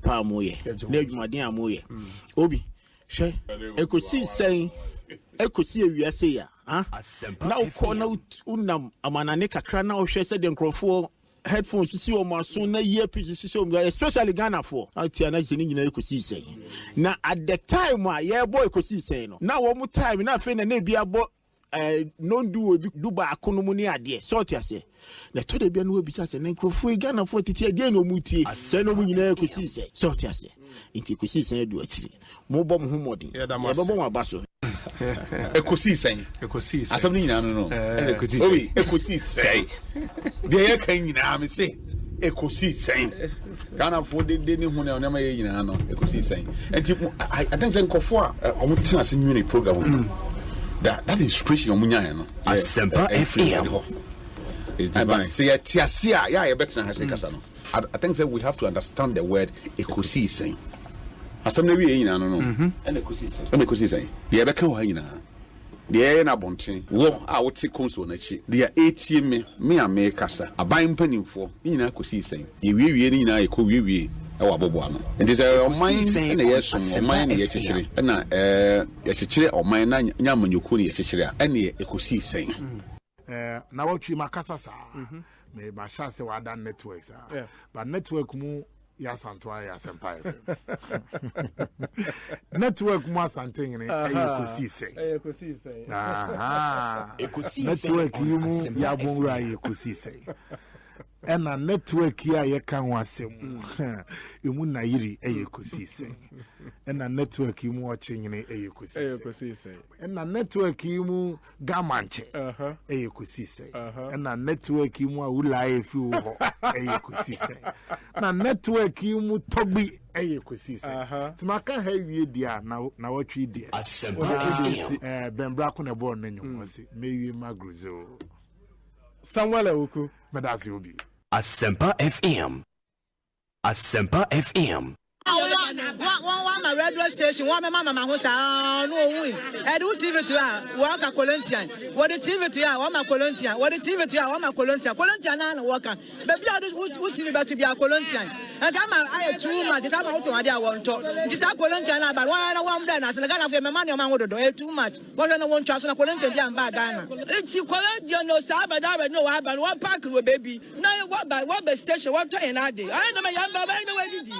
papa moye na adwumaden amoye obi hwe ekosi sen ekosi ewiase ya na ukọ na unam amanane kakra na ohwe se de nkrofo headphones si o maso na earpiece si o especially Ghana for atia na zeni nyina ekosi sen na at the time a ye boy ekosi sen no na wo mu time na fe na bia bo non do obi do ba akonomu ni ade so tiase na to de bia no obi sase na nkrofo Ghana for titi ade na omutie se no mu nyina ekosi sen so tiase inti ekosi sen adu akiri mo bom ho modin e bom abaso Ekosiisen asabni nyina no ekosiisen de ye kan nyina me se ekosiisen Ghana for de ne hu na onama ye nyina no ekosiisen enti I think say nkofo a omutina se nwini program that inspiration omunya no Asempa FM but say tiase a ya better ha say kasa no I think say we have to understand the word ekosiisen asabni wi nyina no and ekosiisen ye be kan ho nyina de na bonten wo a wote konso na chi de etie me ame kasa aban mpanimfo nyina ekosiisen ye wiewie nyina ekọ wiewie e wa bobo ano enti say oman na ye som oman na ye chichire na ye chichire oman na nyamanyoko na ye chichire a na ekosiisen na watwi makasa sa me ba sha se wa dan networks but network mu ya santo ya Asempa FM network mu asante ngene ekosiisen network mu ya bonra ekosiisen ena network ya ye kan wasem emu na yiri ekosiisen ena network mu ochenyene ekosiisen ena network mu gamanche ekosiisen ena network mu awula efi wo ekosiisen na network mu togbi ekosiisen timaka ha wie dia na watwi dia bembra ko na bo na nyom wase mewie magruzo Samuel Oku medasi obi Asempa FM one my radio station one my mama ho sa no wi e do TV to a work a Colombian what the TV to a one my Colombian what the TV to a one my Colombian na work baby who TV ba to be a Colombian and I too much come out to ade won to just a Colombian but one brand as Ghana for my money man do too much what no want trust na Colombian be am ba Ghana it's Colombian no sa ba da no wa ba one park with baby now what by station what to na dey I know my young baba I know where did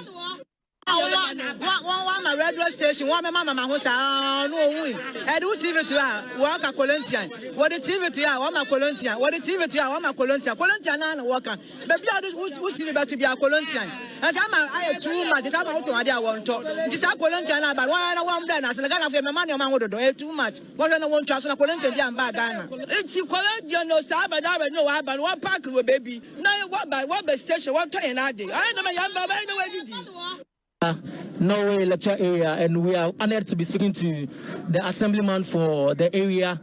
one my radio station one my mama ho sa no wi e do TV to a work a Colombian what the TV to a one my Colombian what the TV to a one my Colombian na work baby who TV ba to be a Colombian and I too much come out to ade won to just a Colombian but one brand as Ghana for my money man do too much what no want trust na Colombian be am ba Ghana it's Colombian no sa ba da no wa ba one park with baby now what by station what to na dey I know my young baba I know where did Norway lecture area, and we are honored to be speaking to the assemblyman for the area.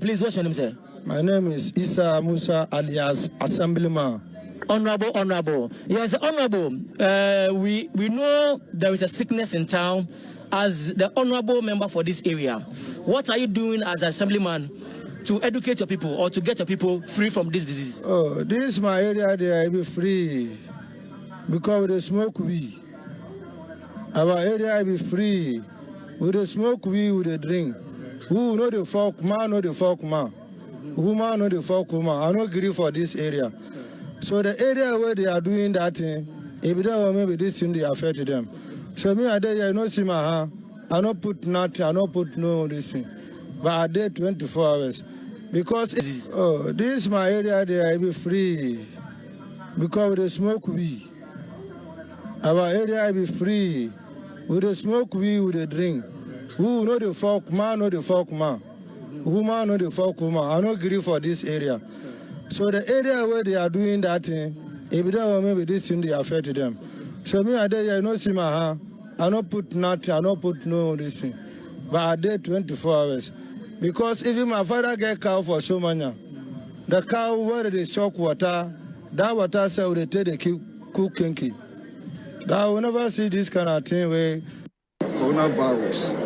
Please, what's your name, sir? My name is Isa Musa alias Assemblyman. Honorable. Yes, honorable. We know there is a sickness in town. As the honorable member for this area, what are you doing as assemblyman to educate your people or to get your people free from this disease? Oh, this is my area. They will be free because they smoke weed. Our area be free. We dey smoke weed, we dey drink. Who know the folk man, know the folk man. Woman know the folk woman. I no agree for this area. So the area where they are doing that thing, if they don't maybe this thing they affect them. So me I dey no see my hand. I no put nothing. I no put no this thing. But I dey 24 hours because this is my area. They be free because they smoke weed. Our area be free. We dey smoke weed, we dey drink. Who know the folk man, know the folk man. Woman know the folk woman. I no agree for this area. So the area where they are doing that thing, if they don't maybe this thing they affect them. So me I dey no see my hand. I no put nothing. I no put no this thing. But I dey 24 hours because even my father get cow for so many. The cow where they suck water, that water say they take they keep cook kinky. I will never see this kind of thing where coronavirus.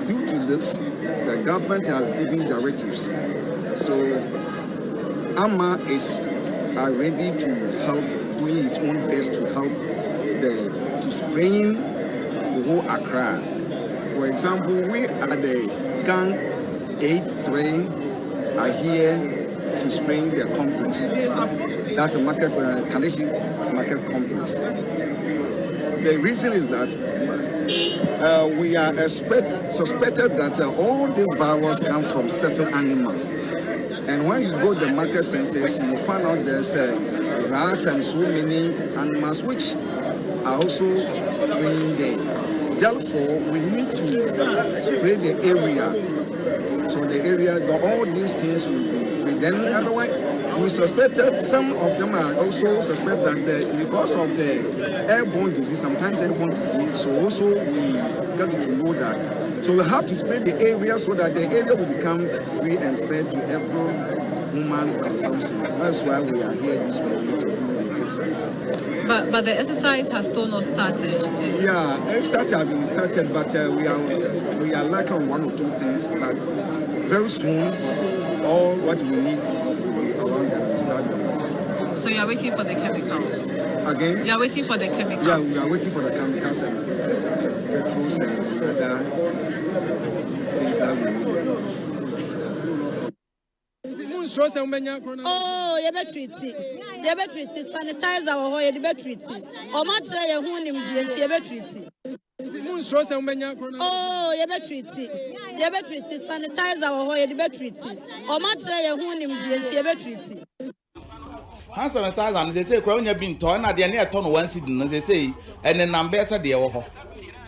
Due to this, the government has given directives. So AMA is ready to help, doing its own best to help to spraying the whole Accra. For example, we at the gang 83 are here to spray the complex. That's a market, Kanesi market complex. The reason is that we are suspected that all these viruses come from certain animals. And when you go to the market centers, you find out there's rats and so many animals which are also being there. Therefore, we need to spray the area. So the area, all these things will be free. Then otherwise, we suspected some of them are also suspect that because of the airborne disease, sometimes airborne disease, so also we got to know that. So we have to spray the area so that the area will become free and fair to every human consumption. That's why we are here this morning to do the exercise. But the exercise has still not started. Yeah, exercise has been started, but we are lacking on one or two things. But very soon, all what we need will be around and we start them. So you are waiting for the chemicals? Again? You are waiting for the chemicals? Yeah, we are waiting for the chemicals and petrols and other things that we need. Oh, you better treat it. You better treat it. Sanitize our home. You better treat it. Or much like your home, you better treat it. Oh, you better treat it. You better treat it. Sanitize our home. You better treat it. Or much like your home, you better treat it. Hand sanitizer, and they say, when you've been torn at the end of 1 seed, and they say, and then numbers are there.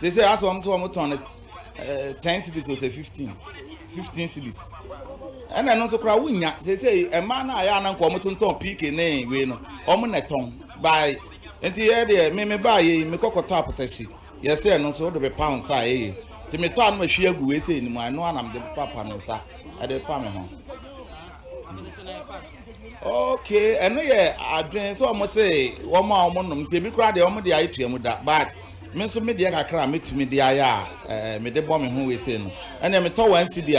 They say, as one to 10 cities was a 15 cities. And I also cry, they say, a man I am come to top peak in a way, no, omoneton by until there, may buy a Mikoko top of yes, sir, no so the pounds I to me turn my sheer go say in my no one am the papa and sir at the palm home. Okay, and yeah, I drink so almost say one more month to be cried the only item with that, but Miss Media cram it to me the aya, me the bombing who is in, and then me told one city.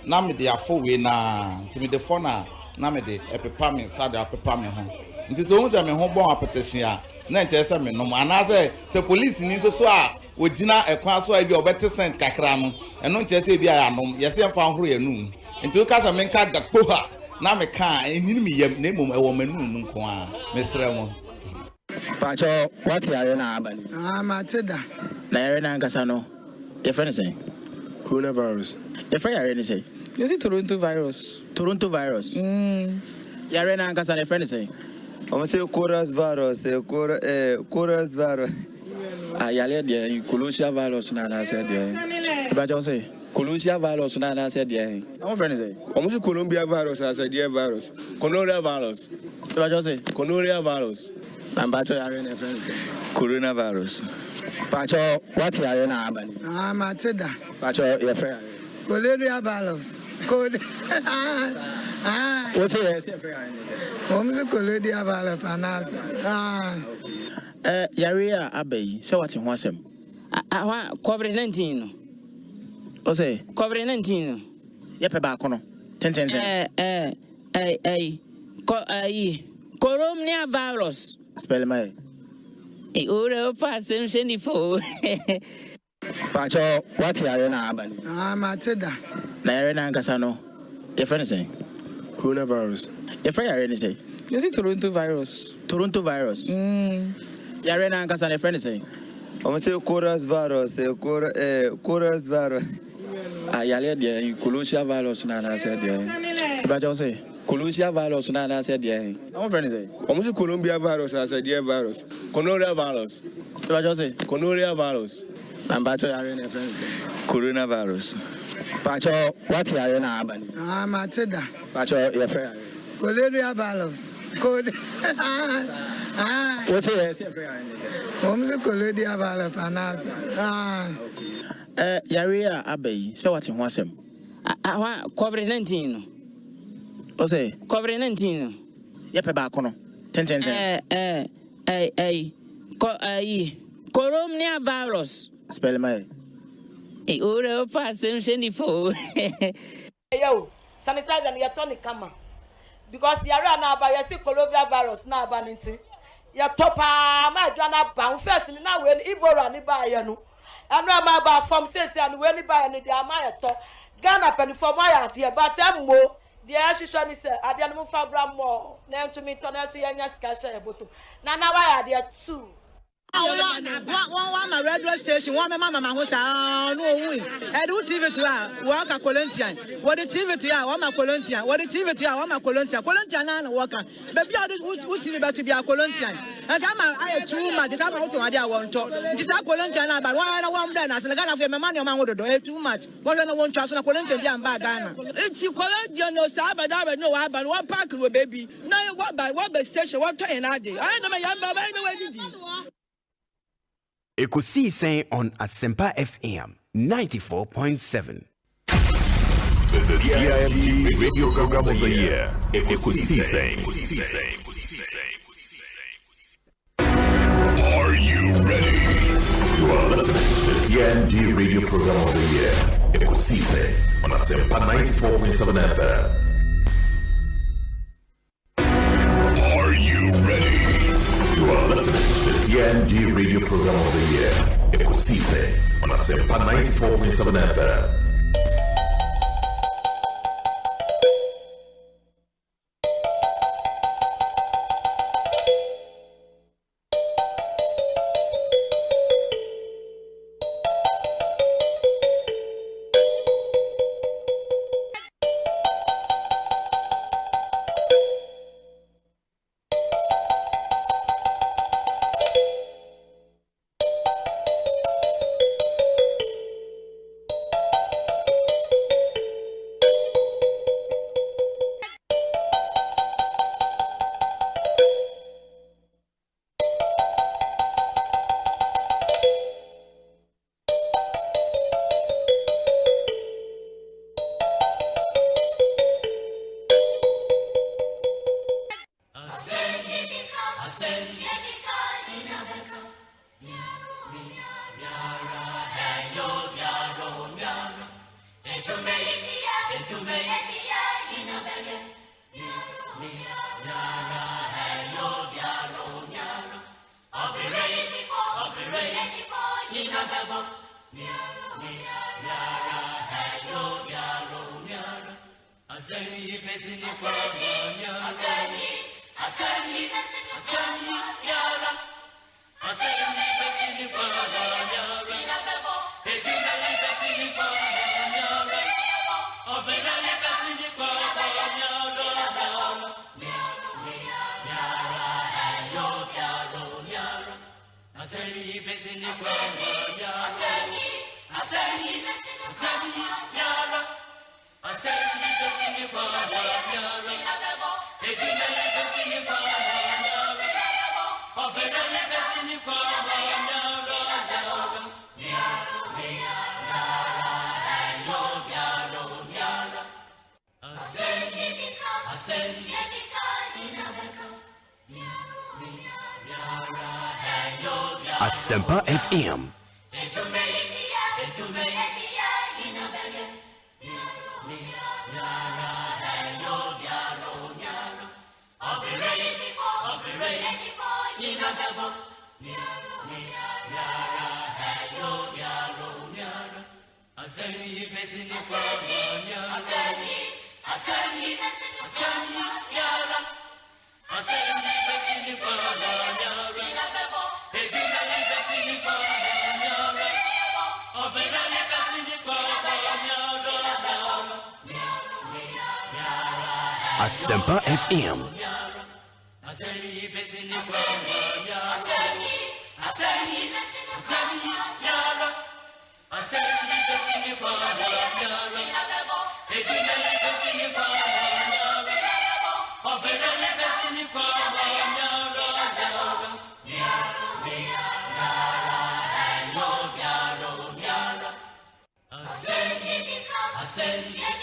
Na me dey afọ we na to me the phone na me dey epepa me sad epepa me ho nti so hu se me ho bon apetese a na nche se me no ana se police ni so a ogina ekwa so a bi obete cent kakra no eno nche se bi a anom ye se mfa horo yanu nti o ka se me nka gakpo ha na me ka enini me yam na emom ewo manu nu nko a me sere mo Pacho what yare na abani mateda na yare na nkasa no your friend say coronavirus. your friend yare ni say You see Toronto virus. Toronto virus. Yare na nkasa your friend say I'm say chorus virus, chorus virus. Yale de colonial virus na say de. Ba jo say colonial virus na say de. Our friend say I'm say Colombia virus as a dear virus. Gonorrhea virus. Ba jo say Gonorrhea virus. And Bacho yare na friend say Coronavirus. Pacho what yare na abani mateda Pacho your friend Malaria virus. Code. What's your friend? Home's a Colodia virus. Yarea Abbey, so what's in Wasem? COVID-19. What's it? COVID-19. Yepabacono. 10. Coronavirus. Spell my. Oro passing for. Pacho, what's your abani? Mateda. Narena Casano. Your friend say Coronavirus. Your friend say You see Toronto virus. Toronto virus. Yarena Casano, your friend say I'm say chorus virus, chorus virus. Yale de colonial virus na said de. Bajo say colonial virus na said de. Our friend say I'm say Colombia virus as a dear virus. Gonorrhea virus. Bajo say Gonorrhea virus. And Bajo Yarena friend say Coronavirus. Pacho, what's your abani? Mateda. Pacho, your friend. Malaria virus. Code. What's your friend? Home's a Colodia virus. Yarea Abbey, so what's in Wasem? COVID-19. What's it? COVID-19. Yepabacono. 10. Coronavirus. Spell my. Oro passing for. Yo, sanitize and your tonic camera. Because you are now by your Colombia virus now, Banity. ya topa ma adwana ba first ni na we Ivora ni ba ya no anu ama ba form sese anu we ni ba ya ni dia ma ya to Ghana penifo ma ya de but emmo dia hwehwe ni se ade no fa bra mo na ntumi to na so ya nya sika hye eboto na wa ya de 2 one radio station one mama ho sa no owu edu TV to work a Colombian what the TV to one ma Colombian what the TV to one ma Colombian na work baby o TV ba to be a Colombian and come I too much come out to ade won to just a Colombian na ba one day na se Ghana for me man o man wo do too much one na won to so na Colombian bi am ba Ghana it's Colombian no sa ba da no wa ba one park ro baby na what by station what turn na dey I no me yamba ba no we didi Ekosiisen on Asempa FM 94.7. The CIMT Radio Program of the Year, Ekosiisen. Are you ready? You are listening to the CIMT Radio Program of the Year, Ekosiisen on Asempa 94.7 FM. Are you ready? You are listening to the CIMT Radio Program of the Year, Ekosiisen on Asempa 94.7 FM. Asempa FM. Asempa FM.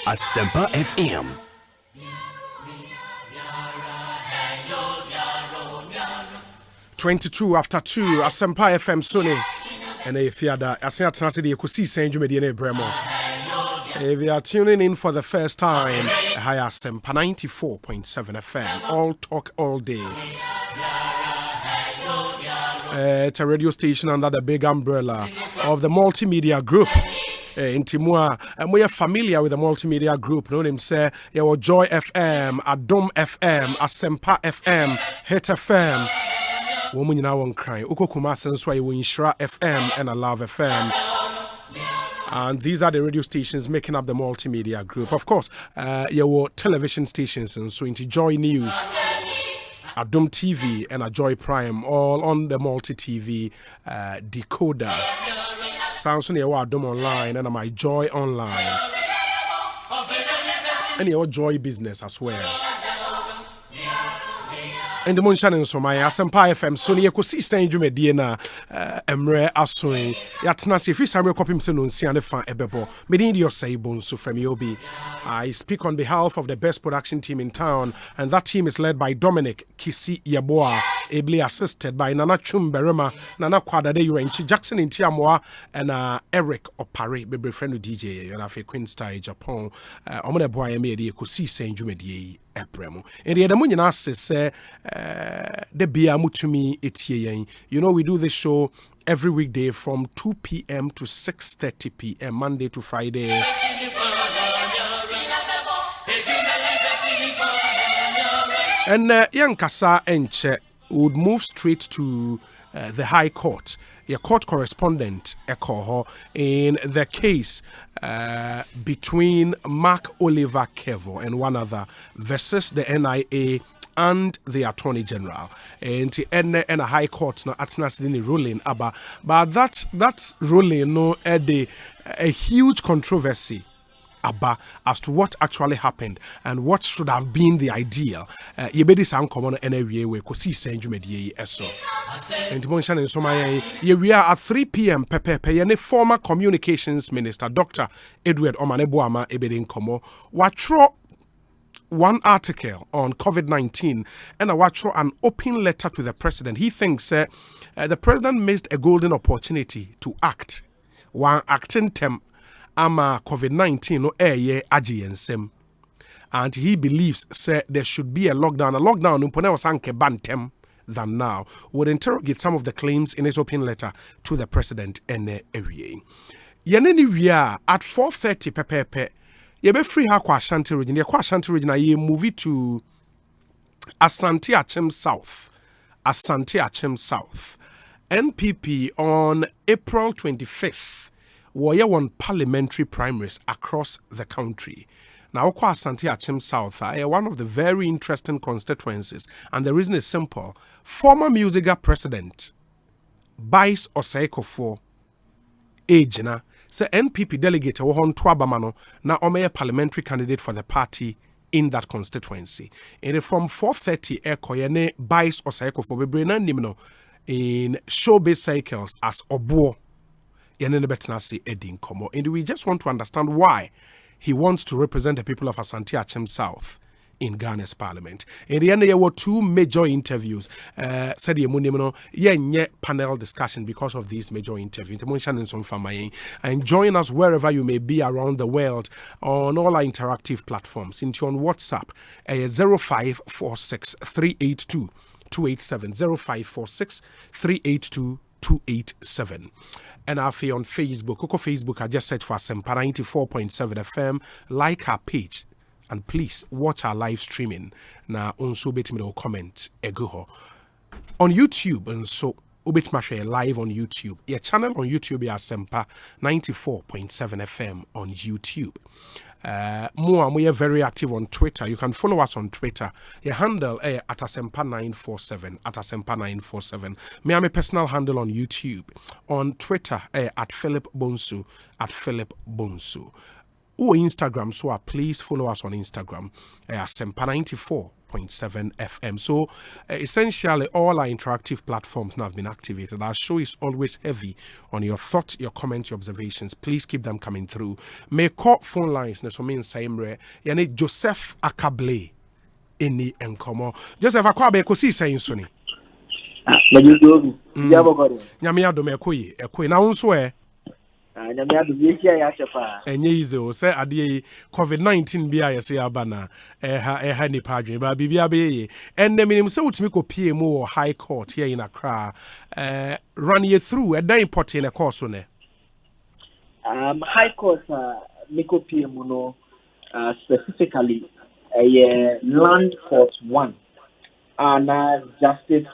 Asempa FM. 22 after 2, Asempa FM Sony. And if you are the Ekosiisen Jumediene Bremo. If you are tuning in for the first time, hi Asempa 94.7 FM. All talk all day. It's a radio station under the big umbrella of the multimedia group. In Timua, and we are familiar with the multimedia group. No name say your Joy FM, Adom FM, Asempa FM, Hit FM. Woman now on crying. Uko Kumasen Sway Winshra FM and Love FM. And these are the radio stations making up the multimedia group. Of course, your television stations and so into Joy News, Adom TV, and a Joy Prime, all on the multi-TV decoder. Sounds on your Adom Online and my Joy Online. And your Joy Business as well. And the Munshan so my Asempa FM so near Ekosiisen Dwumedie Emre Asoin Yatna se fi Samuel Kopim se no nsia ne fa ebebo medin your say bonso from Yobi. I speak on behalf of the best production team in town, and that team is led by Dominic Kisi Yaboa, ably assisted by Nana Chumberema, Nana Kwadade Yurenchi, Jackson Intiamoa, and Eric Opare, baby friend of DJ, and Afe Queen Star Japan. Omone boy made Ekosiisen Dwumedie Epremo. And the other munyana says the bia mutumi etie. You know, we do this show every weekday from 2 p.m. to 6:30 p.m. Monday to Friday. And Yankasa Enche would move straight to the High Court. Your court correspondent Ekoho in the case between Mark Oliver Kevo and one other versus the NIA and the Attorney General. And to end a High Court now atnas dini ruling aba, but that ruling no a huge controversy about as to what actually happened and what should have been the ideal. Yebedi sound common anyway we Ekosiisen Dwumedie eso. And Monshan and Somaya, we are at 3 p.m. Pepe former communications minister Dr. Edward Omaneboama Ebedin Komo watro one article on COVID-19 and a watch an open letter to the president. He thinks the president missed a golden opportunity to act. One acting term ama COVID-19 no eye agiensem. And he believes there should be a lockdown. A lockdown umpone wasanke bantem than now. Would interrogate some of the claims in his open letter to the president ene area. Yeneni wia at 4:30 pepepe. Yebe free ha kwa Ashanti region. Kwa Ashanti region ye move to Asante Achem South. Asante Achem South. NPP on April 25th. Warrior won parliamentary primaries across the country. Now, Asante Achem South are one of the very interesting constituencies, and the reason is simple. Former Musiga president, Bice Osaikofo, Ejina, say NPP delegate Wohon Twabamano, now Omeye parliamentary candidate for the party in that constituency. And from 4:30, Ekoyene Bice Osaikofo Bebrena Nimno in showbiz cycles as Obuo. And we just want to understand why he wants to represent the people of Asante Achem South in Ghana's parliament. In the end, there were two major interviews. Said the panel discussion because of these major interviews. And join us wherever you may be around the world on all our interactive platforms. Into on WhatsApp 0546 382 287 0546 382 287. And I feel on Facebook, Facebook, I just search for Asempa 94.7 FM. Like our page, and please watch our live streaming. Now, also bet me comment eguho on YouTube, and so ubit mashe live on YouTube. Your channel on YouTube is Asempa 94.7 FM on YouTube. We are very active on Twitter. You can follow us on Twitter. Your handle at Asempa 947 at Asempa 947. Me am a personal handle on YouTube. On Twitter at Philip Bonsu at Philip Bonsu. Or Instagram, so please follow us on Instagram Asempa 94.7 FM. So essentially all our interactive platforms now have been activated. Our show is always heavy on your thoughts, your comments, your observations. Please keep them coming through. May call phone lines na so mean same re. Yani Joseph Akable eni enkomo. Joseph Akwabe Ekosiisen so ni. Nyame adom ekoyi na wonso nyame adubia ya chepa enye easy o say ade COVID-19 bia yesi abana ha ni padwe ba bibia be ye enne minim say utimi ko pie mu wo high court here in Accra run you through a day important in a course ne high court miko pie mu no specifically land court 1 and justice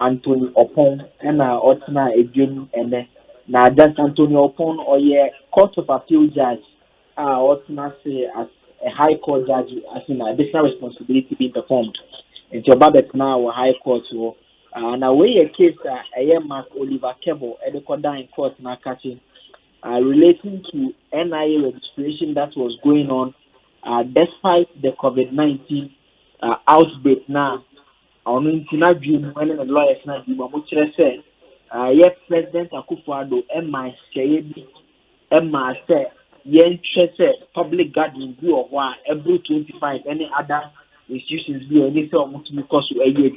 Anthony Opon and Otna Ejun and na Justice Anthony Opon or court of appeal judge Otna say as a high court judge as an additional responsibility being performed into Babet now a high court and away a case Mark Oliver Kevo at the Kodan court na catching relating to NIA registration that was going on despite the COVID-19 outbreak now. On internal view, when the lawyers now do, but much say, yes, President Akufo-Addo, Emma Sheyebi, Emma say, yen say public gathering view of one every 25 any other institutions view any say almost because of a year.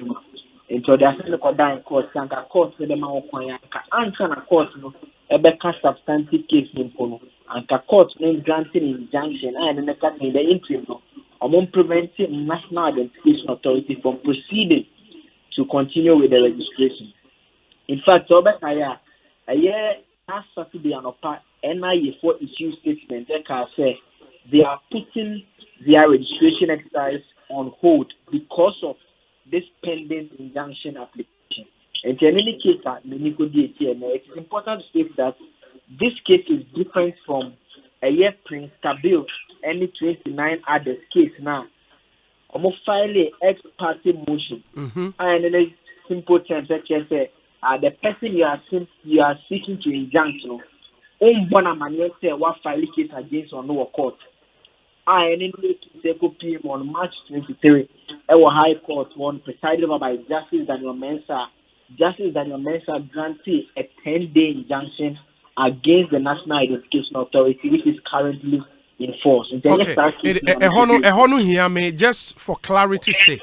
Into the assembly court, Sanka court, the man of Koyanka, and court, no, a better substantive case in Pono, and court name granting injunction and the cut in the interim. Among preventing National Identification Authority from proceeding to continue with the registration. In fact, a year last Saturday and NIA for issue statement, say they are putting their registration exercise on hold because of this pending injunction application. And in any case, it is important to state that this case is different from a year Prince Kabil. Any 29 others case now. Almost file ex parte motion. And in a simple terms, say the person you are seeking to injunct, what file case against or no court. And in the PM on March 23, our High Court one presided over by Justice Daniel Mensah. Justice Daniel Mensah granted a 10-day injunction against the National Identification Authority, which is currently in force. Okay, ehonu here me just for clarity's sake.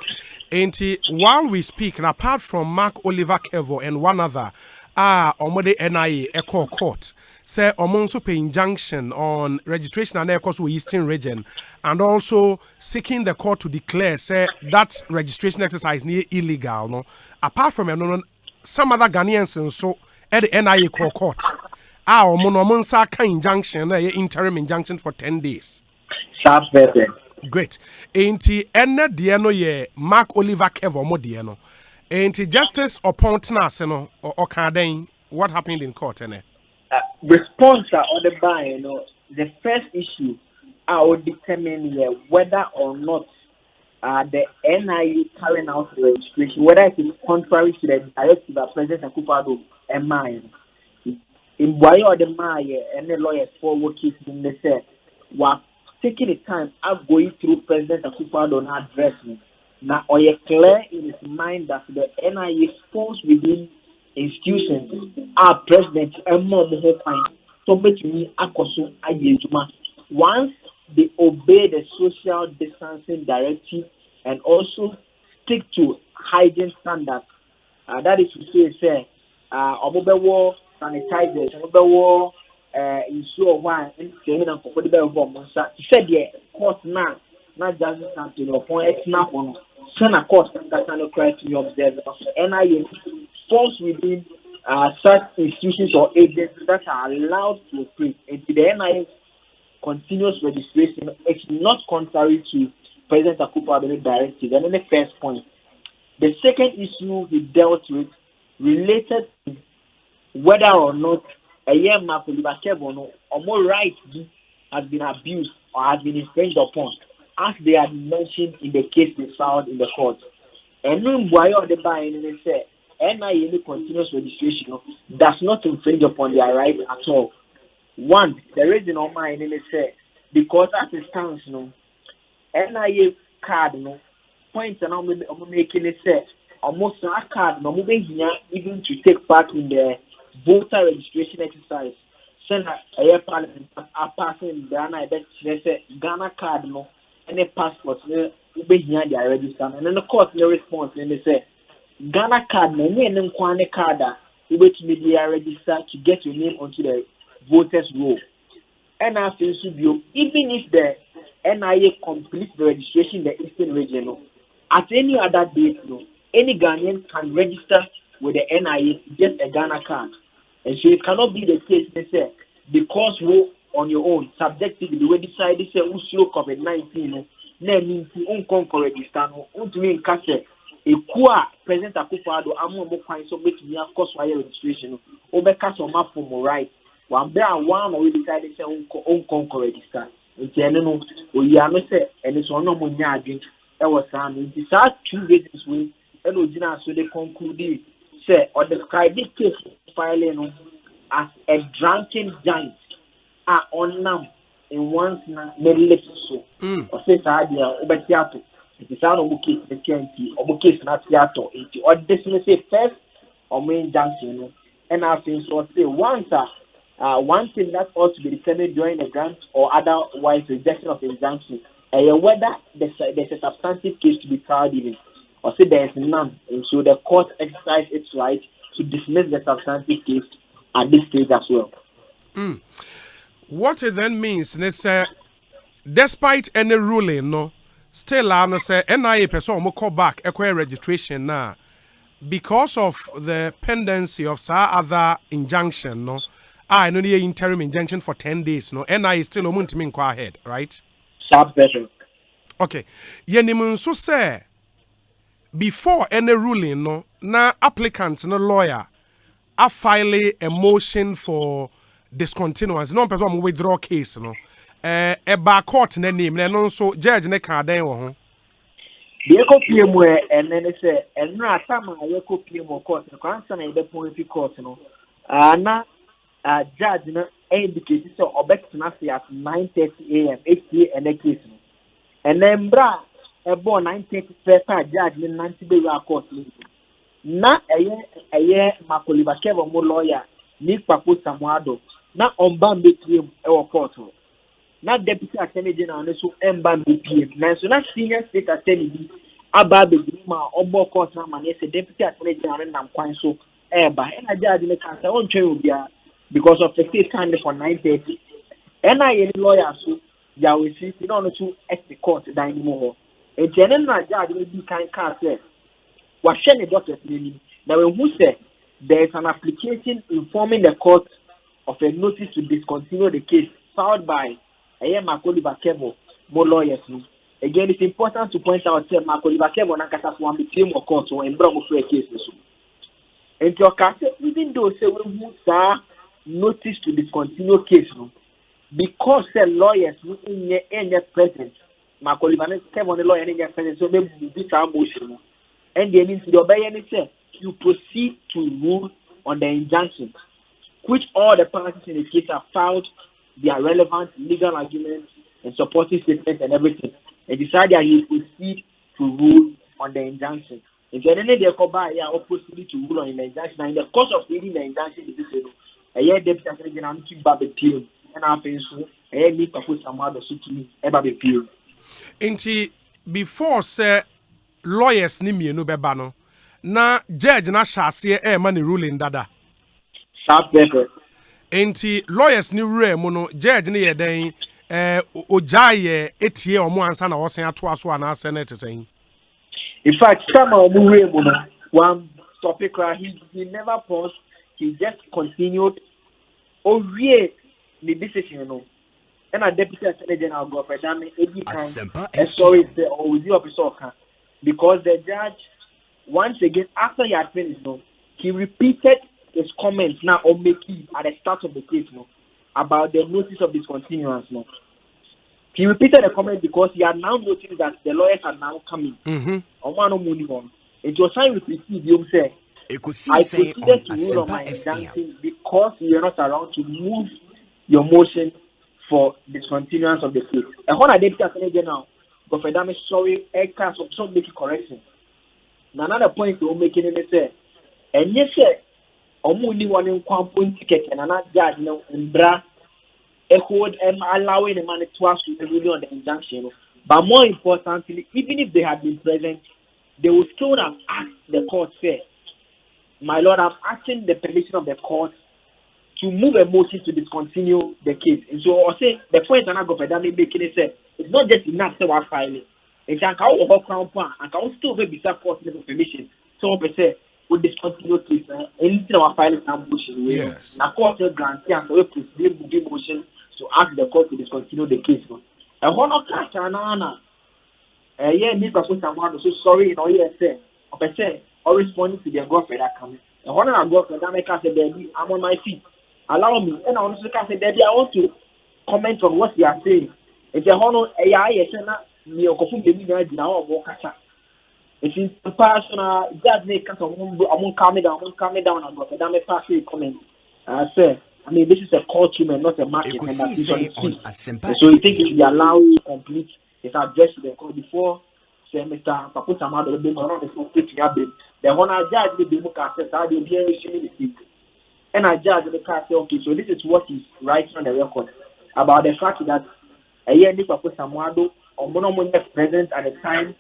While we speak, and apart from Mark Oliver Kevo and one other, omode NIA Echo Court say omonso pay injunction on registration and Ecos Eastern region, and also seeking the court to declare say that registration exercise near illegal. No, apart from some other Ghanaians and so at the NIA court. Monomonsa injunction, interim injunction for 10 days. Great. Ain't ene dieno ye Mark Oliver Kevo mo dieno. Ain't justice upon Tnaseno or Kaden, what happened in court? Response on the buy, the first issue I will determine whether or not the NIA carrying out the registration, whether it is contrary to the directive of President Akufo-Addo and mine. In Boyo or the Maya and the lawyers for working in the set were taking the time of going through President Akufo-Addo addressing. Now, are you clear in his mind that the NIA falls within institutions are President and more so much me akoso ayejuma. Once they obey the social distancing directive and also stick to hygiene standards, that is to say, omobewo sanitizers, omobewo ensure one and saying and for the better said the court now, not just something upon a snap on Senate court that cannot cry to be observed. NIA falls within such institutions or agencies that are allowed to operate. And to the NIA continuous registration, it's not contrary to President Akufo-Addo directive. And then the first point. The second issue we dealt with related to whether or not a year Mark Oliver Kevo or more rights has been abused or has been infringed upon, as they had mentioned in the case they filed in the court. And when Boyo the buying and say NIA continuous registration does not infringe upon their rights at all. One, the reason on my and say because as it stands, NIA card points and I'm making it say almost a card no moving here even to take part in the voter registration exercise. Send a year parliament are passing Ghana Ghana card any passport here they are registered and then the court no response and they say Ghana card no me and kwane card which media register to get your name onto the voters roll. And I feel even if the NIA completes the registration in the Eastern region, at any other date, any Ghanaian can register with the NIA get a Ghana card. And so it cannot be the case, they say, because you on your own, subjective, the way decided say who slow COVID-19, then means you won't register, won't mean Cassette. A poor President Akufo-Addo, I'm more fine, so make me of course wire registration. Over cast on map for more right. One bear one already decided say own register. In general, we are not say, and it's one of my again. That was some. It's our 2 reasons we, and we didn't so they concluded, say, or describe this case filing as a drunken giant are on now in one's middle so. Or say, idea, Obetiato. It is out of case the TNT, or case not theater, or definitely first or main junction. And I think so. Say, once, one thing that ought to be determined during the grant or otherwise rejection of injunction, whether there's a substantive case to be tried even, or say there is none, and so the court exercise its right to dismiss the substantive case at this stage as well. What it then means is, despite any ruling, no, still I say NIA person will call back acquire registration now because of the pendency of some other injunction, no. I know the interim injunction for 10 days, no. NIA still a month to go ahead, right? Better. Okay. Yenimun so say before any ruling, no, na applicant, no lawyer, a file a motion for discontinuance. No person withdraw case, no. A court na name, and also judge ne can den wo. The PM where and then say and no time I PM court, the concern in the point court, no. Na judge no indicate so object na at 9:30 a.m. 8 and a case. And then bra about 9:30 judge in 90 days court. Na a year Makoliba Kevo mo lawyer ni Papo Samuado na omba mbepiem e court. Na deputy attorney general no so emba mbepiem. Na so na senior state attorney aba be ma obo court na man say deputy attorney general nam kwan so eba na judge ne kan say on twen obia because of the state kind for 9:30. And I lawyer so ya we see you don't know to exit court than more. A general judge will be kind say what shall the doctor's name. Now who say there is an application informing the court of a notice to discontinue the case filed by Makoli Bakebo, more lawyers. Again, it's important to point out that Makoli Bakebo Nankasa one between more court or in Bravo for a case. And your case, even though say we notice to discontinue case, because the lawyers in the present, Makoli Bakebo the lawyer in the present, so they will be some motion. And they need to obey and say you proceed to rule on the injunction, which all the parties in the case have filed their relevant legal arguments and supporting statements and everything, and decide that you proceed to rule on the injunction. If you any they come by, or proceed to rule on the injunction, and in the course of reading the injunction, it is a year deputy attorney general to appeal, and I think so. A year need to put some other suit to me ever appeal. Inti before say lawyers ni mienu beba no na judge na hyase ma ni ruling dada enti lawyers ni wure mu no judge ni yeden ojaye etie omo ansa na wosen ato aso na senate sen. In fact, some of wure one topic he never paused, he just continued owie the decision no. And a deputy attorney general go for that me can sorry say or with the officer. Because the judge, once again, after he had finished, he repeated his comments now on making at the start of the case about the notice of discontinuance. He repeated the comment because he had now noticed that the lawyers are now coming. On one moving on. It was time we received him say, I proceeded to rule on my injunction because you are not around to move your motion for discontinuance of the case. And when I did that now, but for that, sorry, I can't some make correction. Now, another point we're making is say, and yes, only one in point ticket and another judge, in bra, hold allowing the money to ask to rule on the injunction. But more importantly, even if they had been present, they would still have asked the court, say, my lord, I'm asking the permission of the court to move a motion to discontinue the case. And so I say the point I go for that making it say it's not just enough to our filing. And can go over crown plan and can still be support information. So I say we discontinue case anything our filing and motion. Yes. Now court grant and so we proceed with the motion to ask the court to discontinue the case. And one of cash yeah, need to put someone so sorry, you know, say or responding to their girlfriend that coming. And one of our girlfriend that make us say, baby, I'm on my feet. Allow me. And I also can say, baby, I want to comment on what you are saying. If you want to, me or confirm the media now or walk at if it's personal, just make us I'm calm me down, and go. That may pass a comment. Sir, I mean, this is a culture and not a market. And that is on Asempa. So you think it should be allowed to complete his address to the court before, say, Mr. Papu Samado, the around the phone, the one I judge the book says, I will hear you. And I judge the car say, okay, so this is what is right on the record about the fact that a year Papu Samado or Monomonia present at the time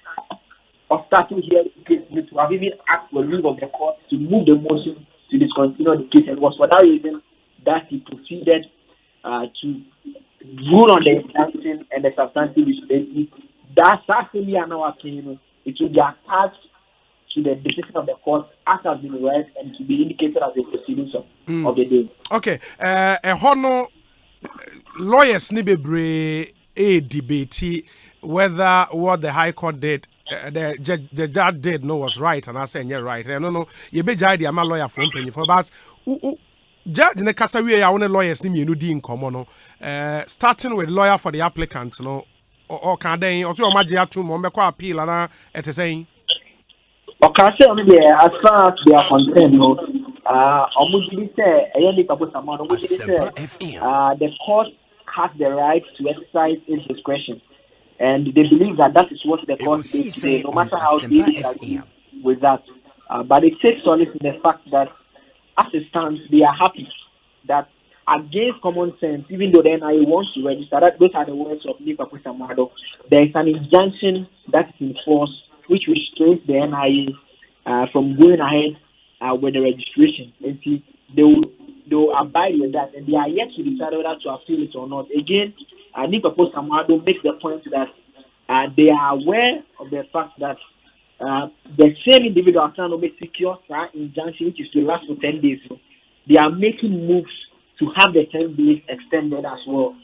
of starting here to have even asked for leave of the court to move the motion to discontinue the case, and was for that reason that he proceeded to rule on the injunction and the substantive issue. That's actually an hour it will be attached to the decision of the court as has been read and to be indicated as a proceedings of the day. Okay, a honor lawyers nibebre a debate whether what the High Court did. The judge did know was right, and I said, yeah, right. I don't know. You be judge, I'm a lawyer from Penny for but judge in the Casawi, I want lawyers name you in common. Starting with lawyer for the applicant, no, or can they also imagine to Mombeco appeal and at the saying. Okay, as far as they are concerned, no, the court has the right to exercise its discretion. And they believe that that is what the court did today, no matter how they disagree with that. But it takes solace in the fact that, as it stands, they are happy that against common sense, even though the NIA wants to register, that those are the words of Nipa Pusamado, there is an injunction that is in force which restrains the NIA from going ahead with the registration. And see, they will abide with that, and they are yet to decide whether to appeal it or not. Again, Nipa Pusamado makes the point that they are aware of the fact that the same individual can be secure injunction, which is to last for 10 days. So they are making moves to have the 10 days extended as well.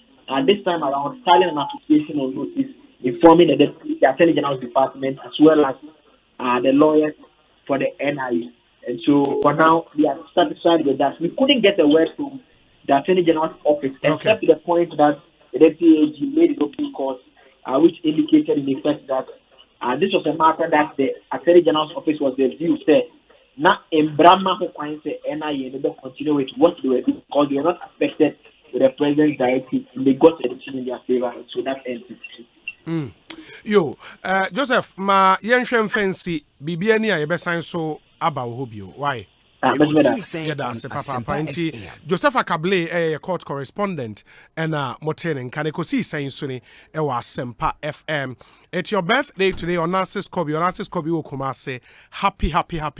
This time around, filing an application of notice informing the Attorney General's Department as well as the lawyers for the NIA. And so for now, we are satisfied with that. We couldn't get a word from the Attorney General's office, except to the point that the Deputy AG made it open court, which indicated in effect that this was a matter that the Attorney General's office was the view said. Now, in Brahma, who can say NIA, they don't continue with what they were doing because they were not affected with the president's directive. They got a decision in their favor, and so that ends it. Yo, Joseph, ma yen fancy Bibiania, you best sign so about Hobio. Why? Joseph Akable, a court correspondent, and Moten can Ekosiise Suni, Asempa FM. It's your birthday today on Nancy's Kobe. On Nancy's Kobe Okumase. Happy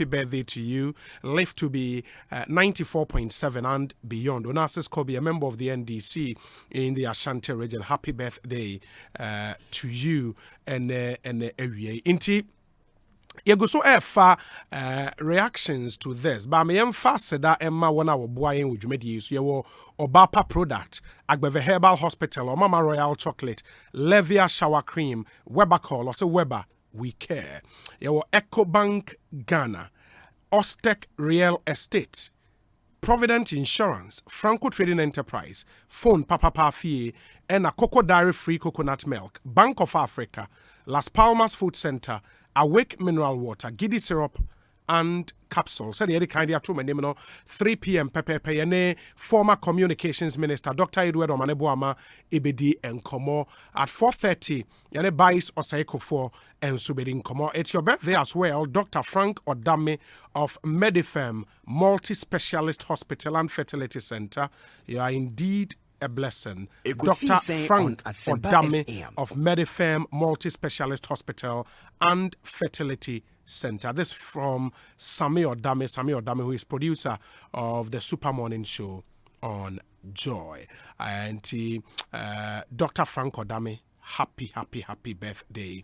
birthday to you. Live to be 94.7 and beyond. On Nancy's Kobe, a member of the NDC in the Ashanti region. Happy birthday to you and Ewie. Inti. You go so reactions to this, but me emphasize that Emma when I was buying with you, so you were Obapa product, Agbeve Herbal Hospital, or Mama Royal Chocolate, Levia Shower Cream, Weber Call, or say Weber, we care. You were EcoBank Ghana, Ostec Real Estate, Provident Insurance, Franco Trading Enterprise, Phone Papa Fie, and a Cocoa Dairy Free Coconut Milk, Bank of Africa, Las Palmas Food Center, Awake Mineral Water, Giddy Syrup, and Capsule. So the other kind of 3 p.m. Pepe former Communications Minister Dr. Edward Omanebuama Ibedi and Komo at 4:30. Yane Bais Osaiko 4 and Subedin Komo. It's your birthday as well, Dr. Frank Odame of Medifem Multi-Specialist Hospital and Fertility Center. You are indeed a blessing. Dr. Frank Odame of Medifem Multi-Specialist Hospital and Fertility Center. This from Sami Odame, who is producer of the Super Morning Show on joy. And Dr. Frank Odame, happy birthday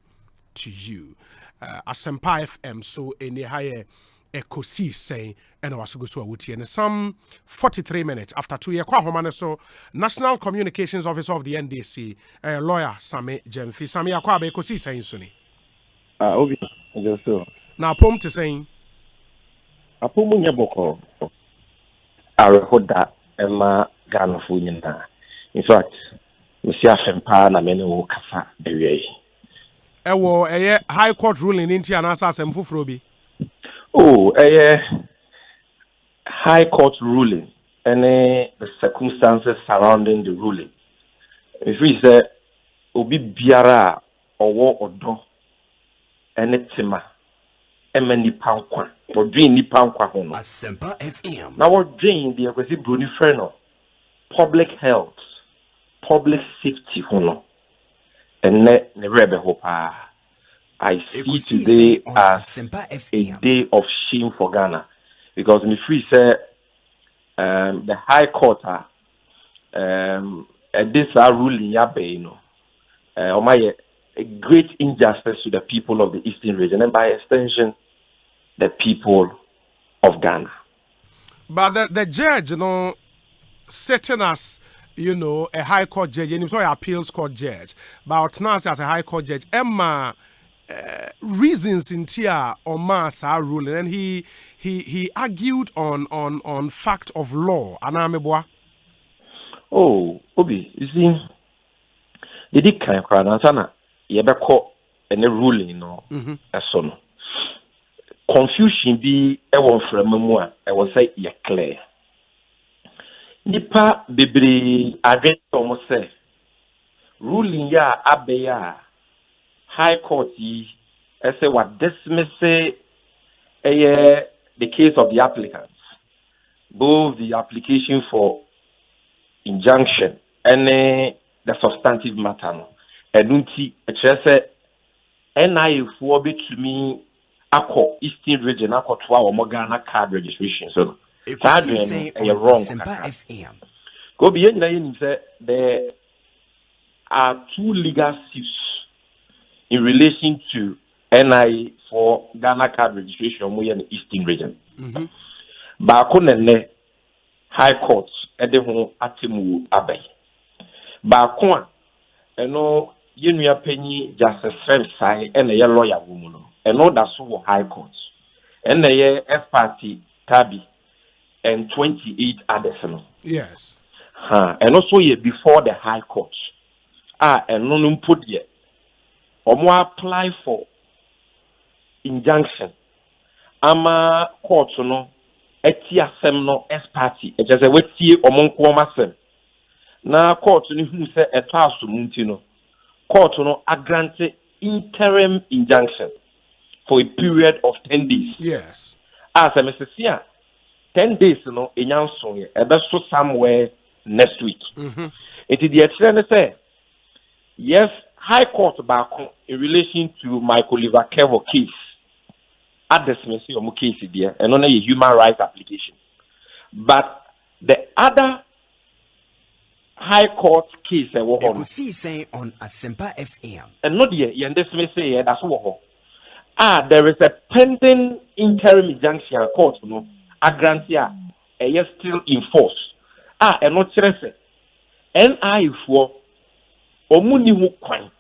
to you. Asempa FM, so in the higher Ekosiise and was go so wuti and some 43 minutes after 2 years kwa so National Communications Officer of the NDC lawyer Sami Jemfi Sami akwa be Ekosiise insuni obi just so na pom te saying apomu nya boko arehoda ema Ghana fu nyina in fact mesi Asempa na me ne wo kasa ewie ewo high court ruling inti anasa asem foforo bi. Oh, High Court ruling and the circumstances surrounding the ruling. If we say obi biara owo odo ene tema emani pankwa or dream ni pankwa hono. Asempa FM. Now what dream the Ekwesi Bruni Freno public health, public safety hono. And ne rebe hopa. I see today as a day of shame for Ghana because if we say the High Court this ruling yabe a great injustice to the people of the Eastern region and by extension the people of Ghana. But the judge, sitting as a High Court judge, and so appeals court judge, but now as a High Court judge, Emma. Reasons in Tia or Masa ruling, and he argued on fact of law. Anameboa. Oh, Obi, you see, the dick kind of crowd, Antana, Yebeko, and a ruling, as son. Confusion be a one for a memoir, I will say, ye clear. Nipa Bibri, against almost say, ruling ya abeya. High Court I say what dismiss the case of the applicants, both the application for injunction and the substantive matter. And say NIA for be to me ako Eastern region ako twa or Ghana card registration. So you're wrong. Go beyond say there are two legal suits in relation to NIA for Ghana card registration in the Eastern region. Baako High Court ho atemu abai. Baako yenua penyi Justice Fem sai ye lawyer woman no. That so High Court. Ye F party Tabi and 28 others no. Yes. And also ye before the High Court. And no put ye. Omo apply for injunction. Ama court no eti asem no S party. E just wetie omo nko asem. Na court ni hu se eto asomunti no. Court no grant interim injunction for a period of 10 days. Yes. As a messesia 10 days no enyanso ye ebe so somewhere next week. It is the extent say yes, High Court back in relation to Michael Liver Kevo case. At the dismissal of case there, and only a human rights application. But the other High Court case Ekosiise on Asempa FM. And not yet, you dismiss that's what. There is a pending interim injunction court, a grant here, still in force. And not stress. NI for Omuni Mukwan.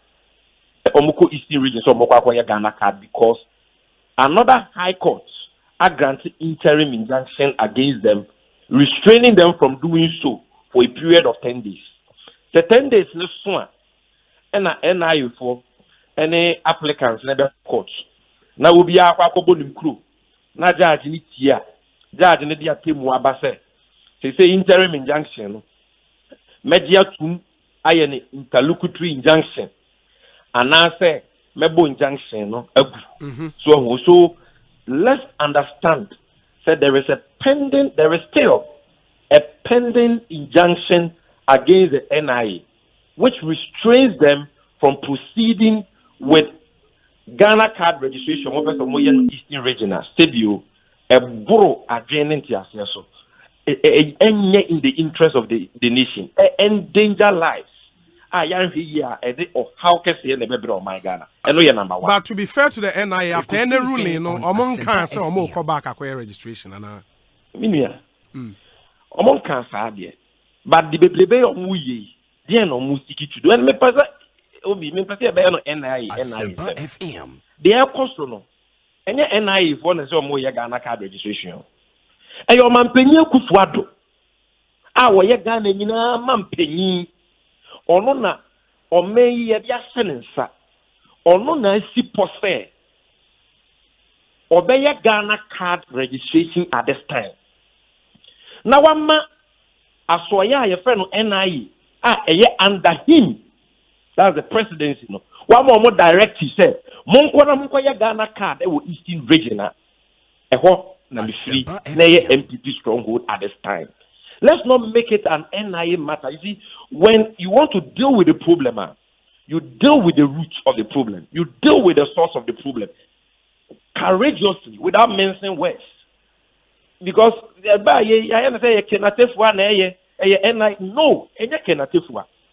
Omoko Eastern region, so Mokwa Ghana card because another High Court granted interim injunction against them, restraining them from doing so for a period of 10 days. The 10 days no soon, and NIU for any applicants in the court. Now will be a Quacobonim crew. Na judge ni tia, judge ni dia temu abase. Say interim injunction. Media tum ayene interlocutory injunction. And now say mebo injunction no So let's understand that there is still a pending injunction against the NIA which restrains them from proceeding with Ghana card registration over the Eastern region studio a borough agreement so in the interest of the nation, endanger lives. How can say my Ghana? Number one. But to be fair to the NIA, after any ruling, among cancer or more call back acquire registration. Among cancer, but the baby of Muye, dear no Mustiki to do, and me pasa Obi, me pasa NIA, Asempa FM. They are costono. And your NIA for the some way Ghana card registration. And your man penny kufuado. Our Ghana man penny. Ono na omeyi ya dia senensa ono na si posse obeye Ghana card registration at this time na wama asoya ya friend no NIE under him, that's the presidency no wama mo directive say monko ya Ghana card e wo Eastern region eho na be free na ye MPP stronghold at this time. Let's not make it an NIA matter. You see, when you want to deal with the problem, you deal with the roots of the problem. You deal with the source of the problem courageously, without mentioning words. Because I say NIA. No,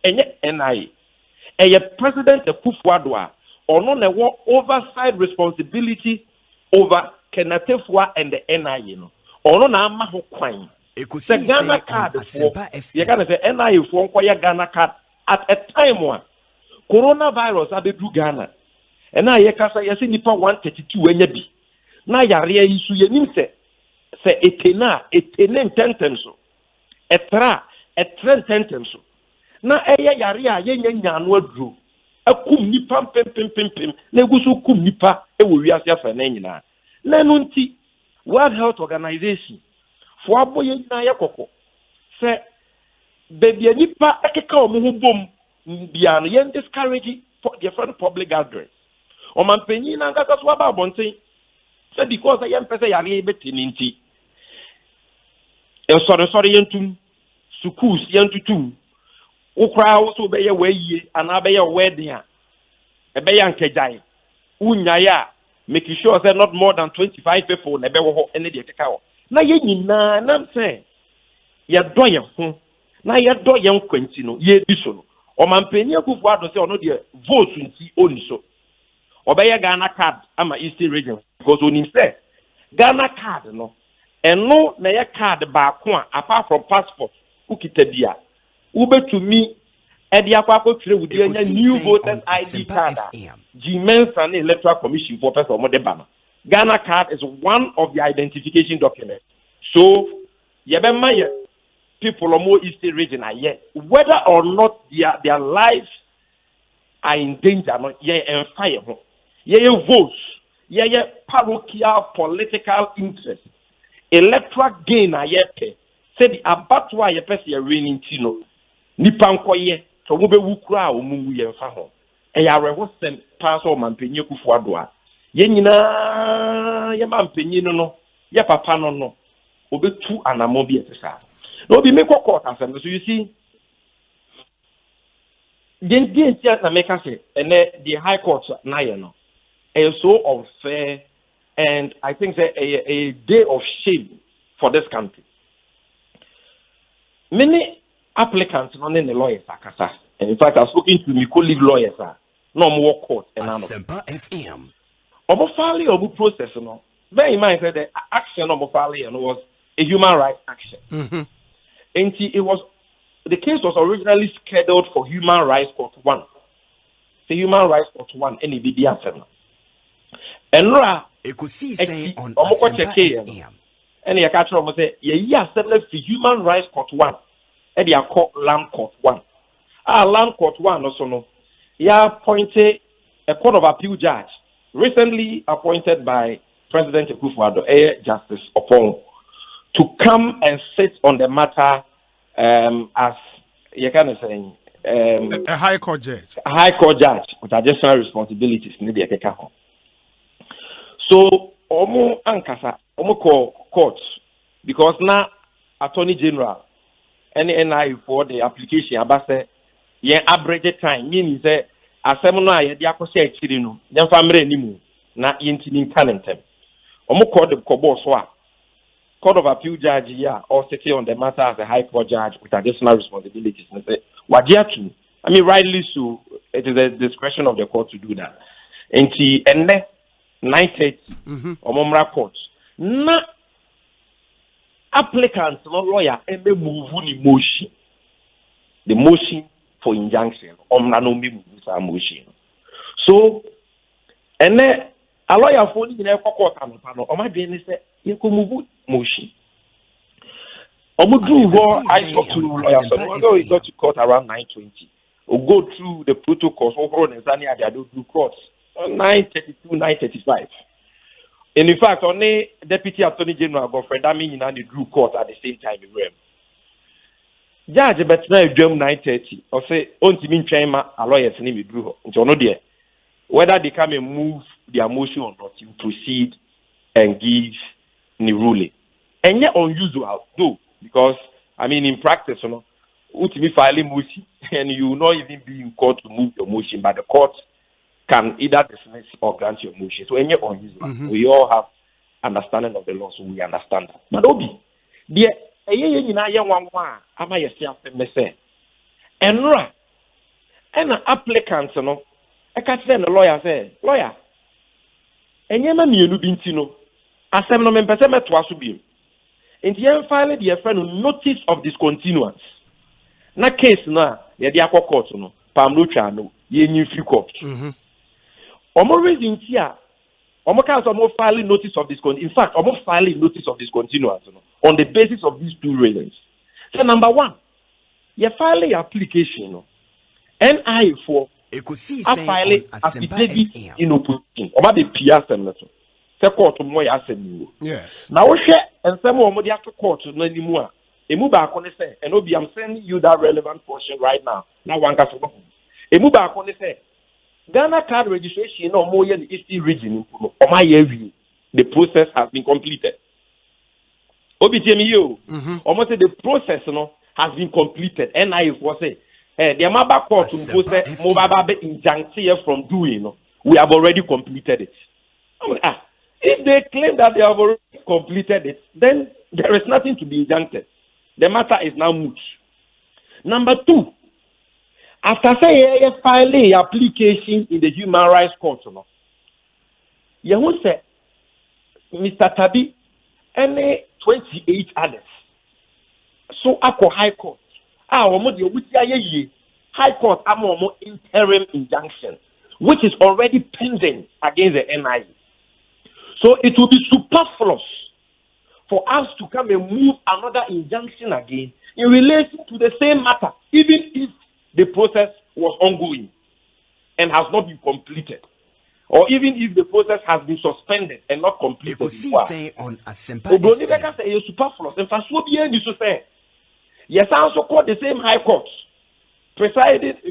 NIA. President Kufuor or no oversight responsibility over Kenatefua and the NIA. Or no na crime. The Ghana card you can say NIA for Ghana card at a time one coronavirus abedu Ghana and now you can say you see nipa 132 enyebi na yare isu ye nim se etena intentenso etra tentenso na eye yare a ye nyano aduro akum nipa pem na egusu kum nipa e wo wiase afa na nyina na no nti World Health Organization for boy na yakoko say baby nipa ekeka omo bom bia no yen discourage different public gatherings o man panyin na ngaka so aba bonten say because yen pese yare betini nti e sorry yentum schools yentutum ukra wo so be ye waye ana be ye wedding a e be yan kejai unyaya make sure say not more than 25 people na be wo ho ene de keka ho na ye nyina na say ye do ye ho na ye do ye nkwanti no ye bi so no o man panyin Akufo Addo say ono de vote nti oni so obeye Ghana card ama Eastern region because oni say Ghana card no eno na ye card ba ko apart from passport ukita bia ubetumi e de akwa twere wudi anya new voters ID card G-Mensa na electoral commission for person mo de ba no Ghana card is one of the identification documents. So, yebema ye people of more Eastern region are yet, whether or not their lives are in danger, no, ye and fire, ye votes, ye parochial political interest, electoral gain are yet pay. Say the abattoir ye pesi ye raining tino, nipanko ye, so mube wukra o mungu ye faho. E ya rewo sem pass o mampenye Akufo Addo. Ye nyina ye mampenye no, ye papa no, obetu anamo bi etesa. No be make court asem. So you see, the na make say, and the High Court na ye no, is so unfair, and I think say a day of shame for this country. Many applicants, not in the lawyers, akasa. And in fact, I've spoken to my colleague lawyers, no more court and Asempa FM. Omo file omo process no. Bear in mind that the action omo file was a human rights action. Mm-hmm. And the case was originally scheduled for Human Rights Court 1. The Human Rights Court 1 and it be the answer. And ra Ekosiisen On Asempa FM. And you catch almost say yeah settled for Human Rights Court 1 and they are called Land Court 1. Land Court 1 also no. Yeah appointed a Court of Appeal judge recently appointed by President Akufo Addo, Justice Opon, to come and sit on the matter as you can say a high court judge. A high court judge with additional responsibilities. So omo ankasa omo court because now Attorney General any NI for the application abase yen average time meaning say asem no aye de akose akiri no yen famre nimu na yentini kanentem omo court the kobo so a Court of Appeal judge here or sitting on the matter as a High Court judge with additional responsibilities. And say, I mean, rightly so, it is the discretion of the court to do that. And then 9:30 or Momra court. Na applicants, no lawyer, and they move the motion. The motion for injunction. Motion. So, and then a lawyer for the court and panel. Or my business say, you can move motion. I spoke to lawyers. So we got to court around 9:20. We'll go through the protocols over in Zania. They do courts 9:32, 9:35. And in fact, only Deputy Attorney General Godfrey Dami and the drew court at the same time in Rem. Judge, but now you 9:30. Or say, on to mean China, a lawyer's name is Drew. Into no dear. Whether they come and move their motion or not, you proceed and give the ruling. And yet unusual, though, because, I mean, in practice, you know, ultimately filing motion, and you will not even be in court to move your motion, but the court can either dismiss or grant your motion. So, any unusual, we all have understanding of the law, so we understand that. But Obi, the and applicants, you know, I can't send a lawyer say, lawyer, and you may be no, Asempa member say me twice be. And you file the friend notice of discontinuance. Na case na ye dey akọ court no, pam no twa no, ye nyi free court. Omo reason here, omo can so mo file notice of discontinuance. In fact, omo file notice of discontinuance no, on the basis of these two reasons. So number one, you file your application no. NI for Ekosiise On Asempa in opposition. Oba be PR senator. Se court mo ya asem. Yes. Now we share and some more dey to court no anymore. Emu ba ko ne say, and obi I'm sending you that relevant portion right now. Now one ka so. Emu ba ko ne say, Ghana card registration no more in the Eastern region. The process has been completed. Obi tell me you. Almost the process no has been completed. And I for say, the Amaba court to process mobile injunction from doing. No, we have already completed it. If they claim that they have already completed it, then there is nothing to be injuncted. The matter is now moot. Number two, after say filing application in the Human Rights Court, you say, Mr. Tabi, any 28 others. So, ako High Court. High Court, interim injunction, which is already pending against the NIA. So, it will be superfluous for us to come and move another injunction again in relation to the same matter, even if the process was ongoing and has not been completed, or even if the process has been suspended and not completed. Ekosiise On Asempa. It's superfluous. In fact, what you say, yes, I also called the same High Court,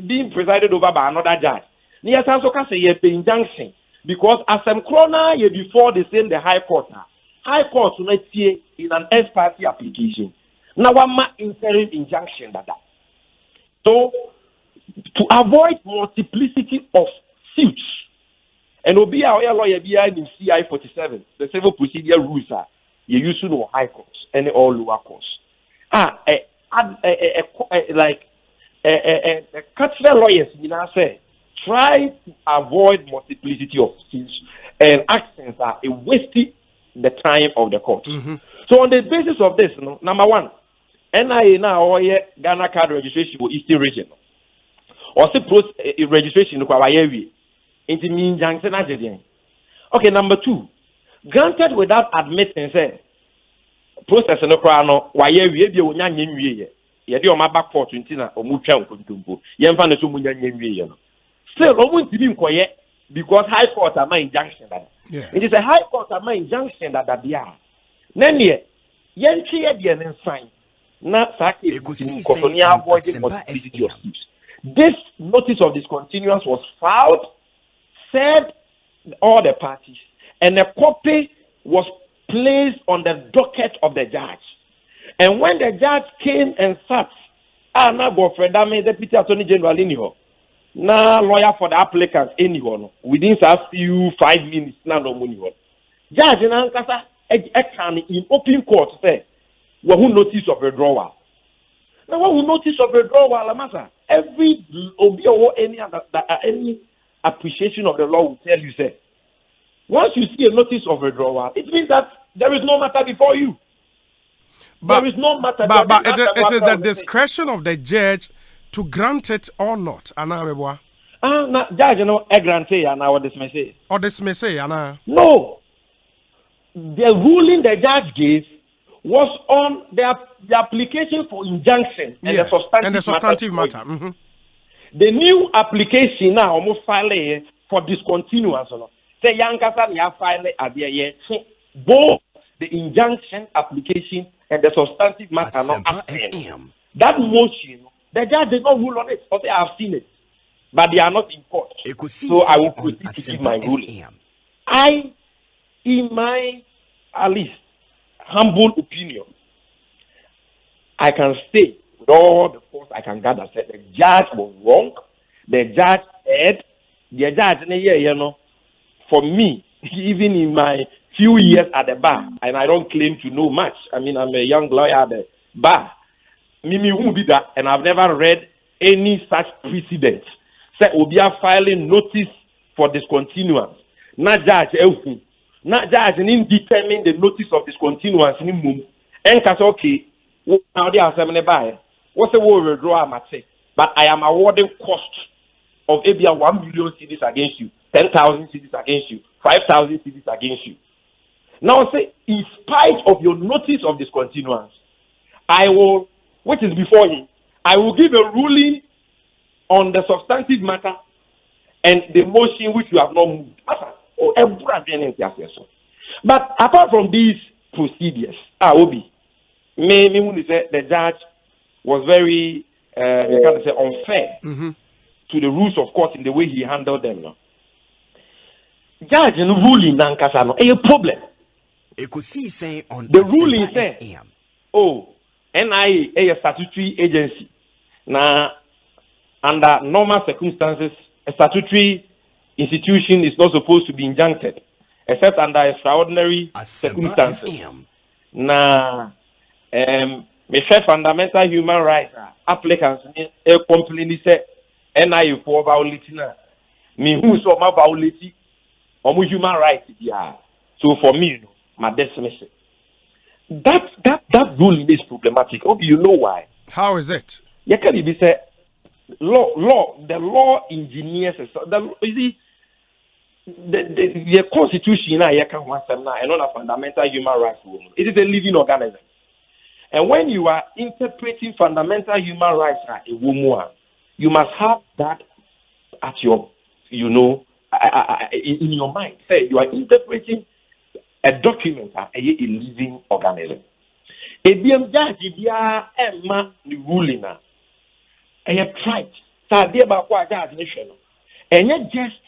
being presided over by another judge. Yes, I also can say injunction because Asempa before they send the High Court. High Court let's say in an ex parte application. Now one interim injunction that. So to avoid multiplicity of suits, and will be our lawyer behind in CI 47, the civil procedure rules are you use no high courts, any all lower courts. Like cultural lawyers, you know, say try to avoid multiplicity of suits and actions are a wasting the time of the court. So on the basis of this, number one, NIA now or Ghana card registration for Eastern region. Or see registration kwa wayewi. Inti minjangse na jedien. Okay, number two, granted without admitting say process no kwa no wayewi ebi onya nyenwie ye. Ye de o ma back court ntina o mu twa nkontompo. Ye mfa no so mu nya nyenwie ye no. Still o mu ntimi nkoye because high court am injunction that. It is a high court am injunction that dia. Nene yentwe ye de ne nsan. Na sake kotonia avoiding multiplicity of suits. This notice of discontinuance was filed, served all the parties, and a copy was placed on the docket of the judge. And when the judge came and sat, now Godfrey Dami, Deputy Attorney General anyhow, now lawyer for the applicants anyhow, within a few 5 minutes, now no money. Judge in Ankasa, can in open court say, well, who notice of withdrawal? Now, what who notice of withdrawal, matter? Every obi or any other any appreciation of the law will tell you, say, once you see a notice of withdrawal, it means that there is no matter before you. There is no matter. But it is the discretion of the judge to grant it or not. Anna, judge, you know, grant it and I will dismiss it. Or dismiss it, Anna. No. The ruling the judge gave was on the application for injunction and the substantive matter. Mm-hmm. The new application now almost filed for discontinuance. Say Yankasa ya file at the both the injunction application and the substantive matter not FM. That motion, the judge did not rule on it, but they have seen it. But they are not in court. So I will proceed to give my ruling. I, in my at least humble opinion, I can say with all the force I can gather, said the judge was wrong. The judge erred. The judge, for me, even in my few years at the bar, and I don't claim to know much. I mean, I'm a young lawyer at the bar. Mimi who did that, and I've never read any such precedent. Say Obia filing notice for discontinuance. Not judge Elfu. Not judge and determine the notice of discontinuance in mum. And case okay, now they are sending by. What's the word withdraw I say? But I am awarding cost of maybe 1 million cedis against you, 10,000 cedis against you, 5,000 cedis against you. Now say, in spite of your notice of discontinuance, I will, which is before him, I will give a ruling on the substantive matter and the motion which you have not moved. But apart from these procedures, Obi, the judge was very unfair to the rules of court in the way he handled them. Judge and ruling Nankasano a problem. Ekosiise On The ruling said, NIA a statutory agency. Now, under normal circumstances, a statutory institution is not supposed to be injuncted, except under extraordinary circumstances. Now, me say fundamental human rights applicants complain say NIA for violating me who so ma violating or human rights. So for me, my dismissal. That ruling is problematic. Oh, you know why? How is it? You can be say the law engineers the constitution now you can want them now and not a fundamental human rights woman. It is a living organism. And when you are interpreting fundamental human rights as a woman, you must have that at your, in your mind. Say you are interpreting a document as a living organism. A BM judge, Emma, the ruling now. And you tried. So they about what judge nation. And you just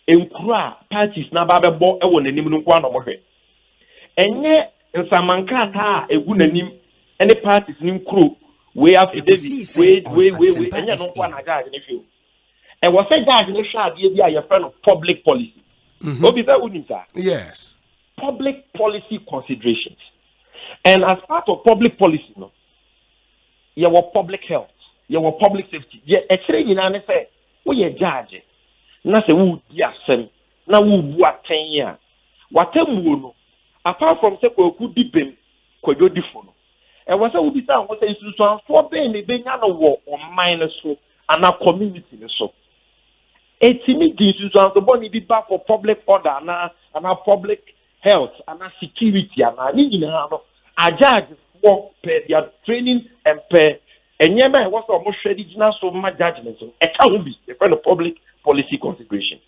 enkura parties na baba bo e won anim no kwa no mohwe. Enye nsamankrata egu nanim any parties nim kro we affidavit we enye no kwa na judge ne fio. And what say judge ne hwa ade bi a friend of public policy. Obi say unita. Yes. Public policy considerations. And as part of public policy, you have public health, you have public safety. You actually, say, we are judge. Na say we diasem. Na we buat 10 years. Whatever no. Apart from say we could depend, we do different. And what say we be saying, what say is to for being the being no war on minus so and our community so. Timidity is to body be back for public order and our public health and our security and our a judge for their training and pay and yema was almost ready so much judgment so it can be the kind of public policy consideration.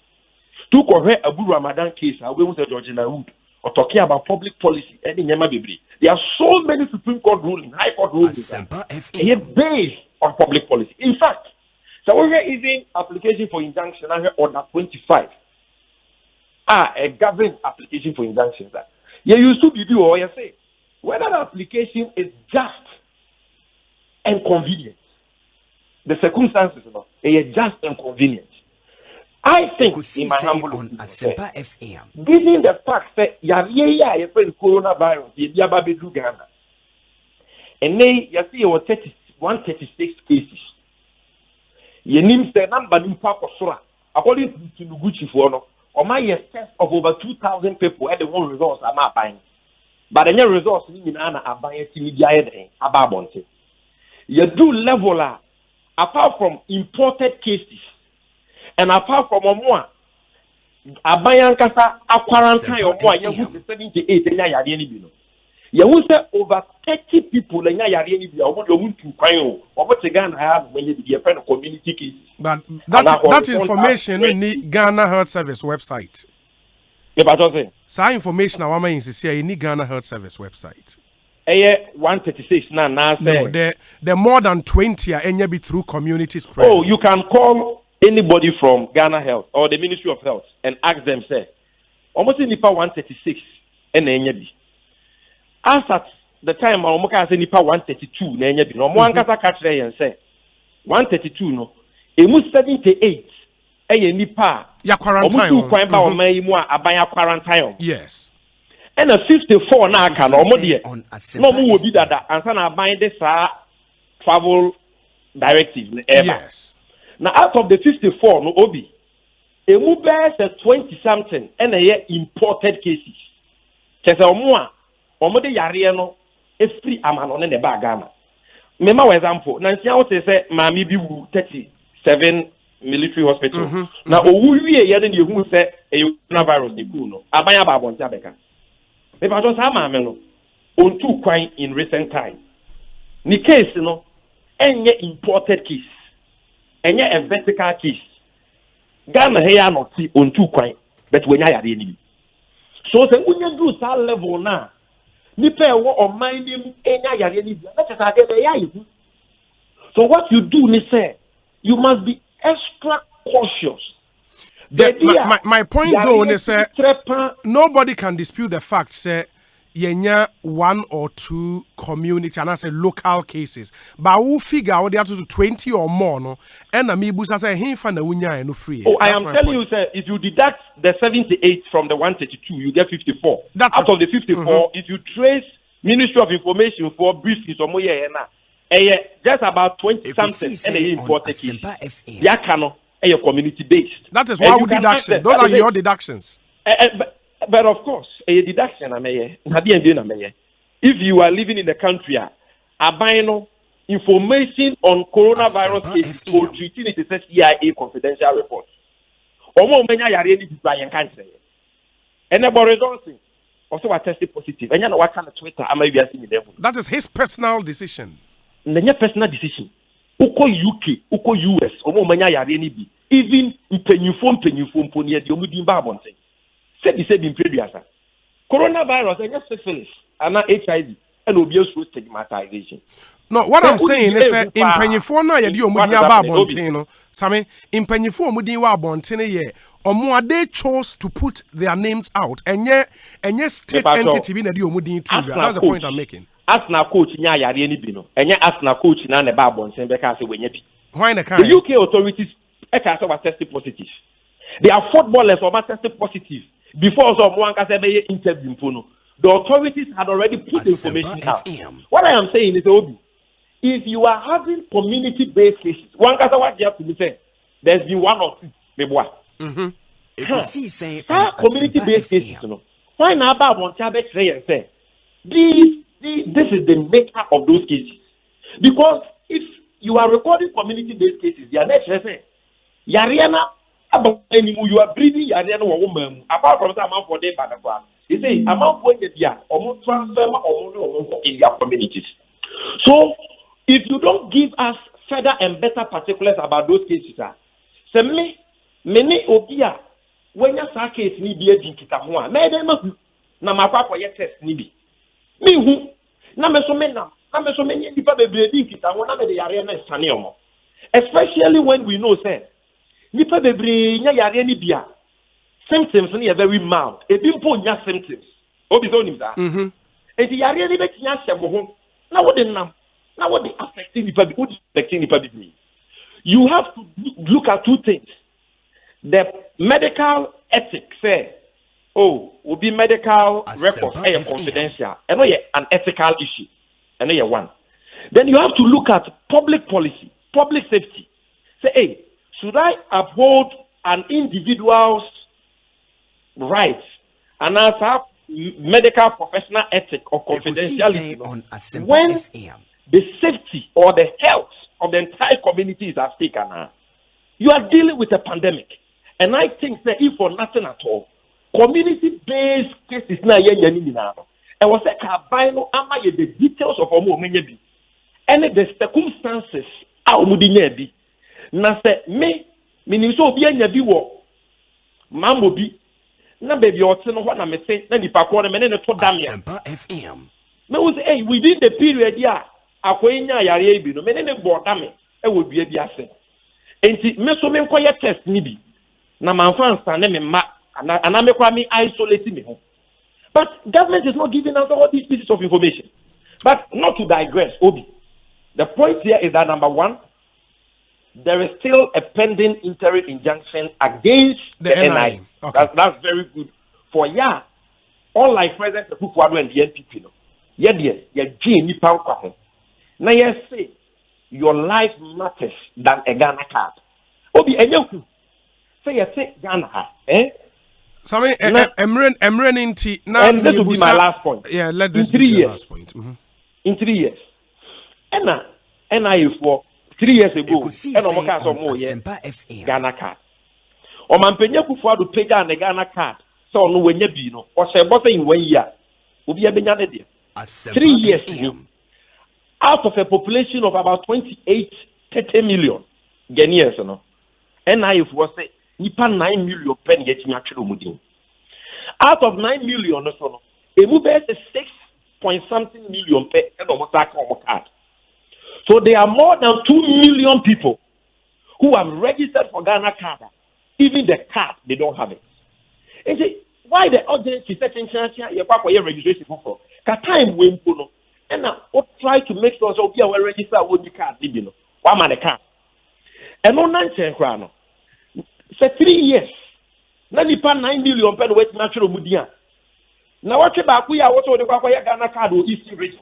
To correct Abu Ramadan case, I will say Georgina Wood or talking about public policy and in Yema Bibli. There are so many Supreme Court rulings, High Court rulings based on public policy. In fact, so we have even application for injunction order 25. A government application for injunction that you used to be do or you say whether the application is just and convenient. The circumstances is just and convenient. I think in my humble opinion, Asempa FM, given the fact that a friend coronavirus, you have a Ghana, and they you see 136 cases. You name the number in Papa Sora, according to Gucci for no, or my test of over 2,000 people at the one results are not buying. But the results in Anna are buying media about Bonte. You do leveler apart from imported cases. And apart from more, Abayan Kasa, a quarantine or more, you would 78 and Yariani. You would say over 30 people in Yariani or what you want to cry or what you Ghana have when you be a friend of community cases. But that information in the Ghana Health Service website. Yeah, but what say information I want to say in the Ghana Health Service website. 136 now. No, the more than 20 are any be through community spread. Oh, you can call anybody from Ghana Health or the Ministry of Health and ask them, say, almost in Nipa 136 and Enyabi. As at the time, I'm going to say Nipa 132 and Enyabi. No more kata catch and say 132 no. It was 78. Nipa. Ya quarantine. Yes. And a 54 now can almost no more will be that and son are buying this travel directive. Yes. Now, out of the 54, no Obi, a move says 20 something and a year imported cases. Chesa more, Omode Yariano, is free Amanon in the Bagama. Remember, for example, Nancy say, Mammy be 37 military hospital. Now, we are hearing you who say a coronavirus, the Kuno, Abaya Babon Tabeka. If I don't have Mameno, on 2 crime in recent time. Ni case, you know, and yet imported case. And yet a vertical case. Ghana here not see on 2 crime, but when I are enemy. So when you do that level now, Nipe or mind him any enemy. So what you do, me say, you must be extra cautious. My point though is nobody can dispute the fact say yenya 1 or 2 community and I say local cases. But who figure out they have to do 20 or more no and amibusa say he fan unya no free. Oh, I am telling you, sir, if you deduct the 78 from the 132, you get 54. That's out of the 54, if you trace Ministry of Information for briefings or more just about 20 something and they imported case. Yakano your community based. That is why we deduction. Those are your deductions. But of course, a deduction, if you are living in the country, abino information on coronavirus cases or treating it as a CIA confidential report. And about results, also I tested positive. And you know what kind of Twitter am I seeing them? That is his personal decision. Personal decision. Uko UK, Uko US, even penyufo pony at Yomudin Babonte. Said the same in previous. Coronavirus and just syphilis and not HIV and obvious stigmatization. No, what I'm saying is in penyufo na yedi Yomudin Babonte, Sammy, in penyufo Mudin Babonte ye, or more they chose to put their names out, and yet state entity being a Yomudin too. That's the point I'm making. Arsenal coach nya yare ni bi no enye Arsenal coach na ne ba bonsen be ka say wenya bi. Why the kind? The UK authorities were tested positive. There are footballers who are tested positive before someone can say be interview no. The authorities had already put information out. What I am saying is Obi, if you are having community based cases, one can say what you have to be saying. There's been 1 or 2 meboa. Community based cases no. Why na ba won tia be say say this is the maker of those cases. Because if you are recording community-based cases, you are not saying, Yariana, you are breathing Yariana woman, apart from the amount for them, you say, amount for the year, or transfer or in their communities. So, if you don't give us further and better particulars about those cases, say, many obia, when you say case, ni be a dinkitamoa, may they not na mapa for your test, ni be. Me who na me so many nipa bebree kita wona me de yare na sane omo, especially when we know say nipa bebree nya yare ni bia symptoms ni are very mild, e bi mpo nya symptoms obi so nim da enti yare ni betia hye mo ho na wo de nam na wo de affecting nipa bebree. You have to look at 2 things. the medical ethics say, oh, will be medical records confidential. And an ethical issue. And one. Then you have to look at public policy, public safety. Say, hey, should I uphold an individual's rights and as have medical professional ethic or confidentiality when the safety or the health of the entire community is at stake? You are dealing with a pandemic. And I think that if for nothing at all, community-based cases now, and was a carbino ama the details of omo and the circumstances out mudinyabi. Na se me so obi anya bi wo mambo bi na baby ote no ho na me se na nipa ko na me ne to dam ya Asempa FM me was hey within the period ya akonya yare bi no me ne bo dam e wo bia bi ase enti me so me nkoye test ni bi na manfa nsa ne me ma ana me kwa me isolate me ho. But government is not giving us all these pieces of information. But not to digress, Obi. The point here is that number one, there is still a pending interim injunction against the NI. Okay. That's very good. For all like President Kufuor and the NPP, now you say your life matters than a Ghana card. Obi, say you say Ghana, Sami, Emren inti na. And this will be my last point. Yeah, let this be the last point. Mm-hmm. In 3 years, NI for 3 years ago, and Omoka so more Ghana card. O mampenya Kufuor do pay down the Ghana card. So no when you be no, or say both in 1 year. Obi abenya ne de. 3 years ago, out of a population of about 30 million Ghanaians, no, NI for say. Nipa 9 million pen yet me actually mudin. Out of 9 million or so, a move is 6 point something million pen and almost card. So there are more than 2 million people who have registered for Ghana card. Even the card, they don't have it. And say, why the audience is setting chance here? You're registration for time when puno. And now try to make sure so we are register with the card, you know. Why man the card? And no nonsense crown. For 3 years, na nipa 9 million pen wait natural mudia. Na what about we are what the Ghana card or Eastern region?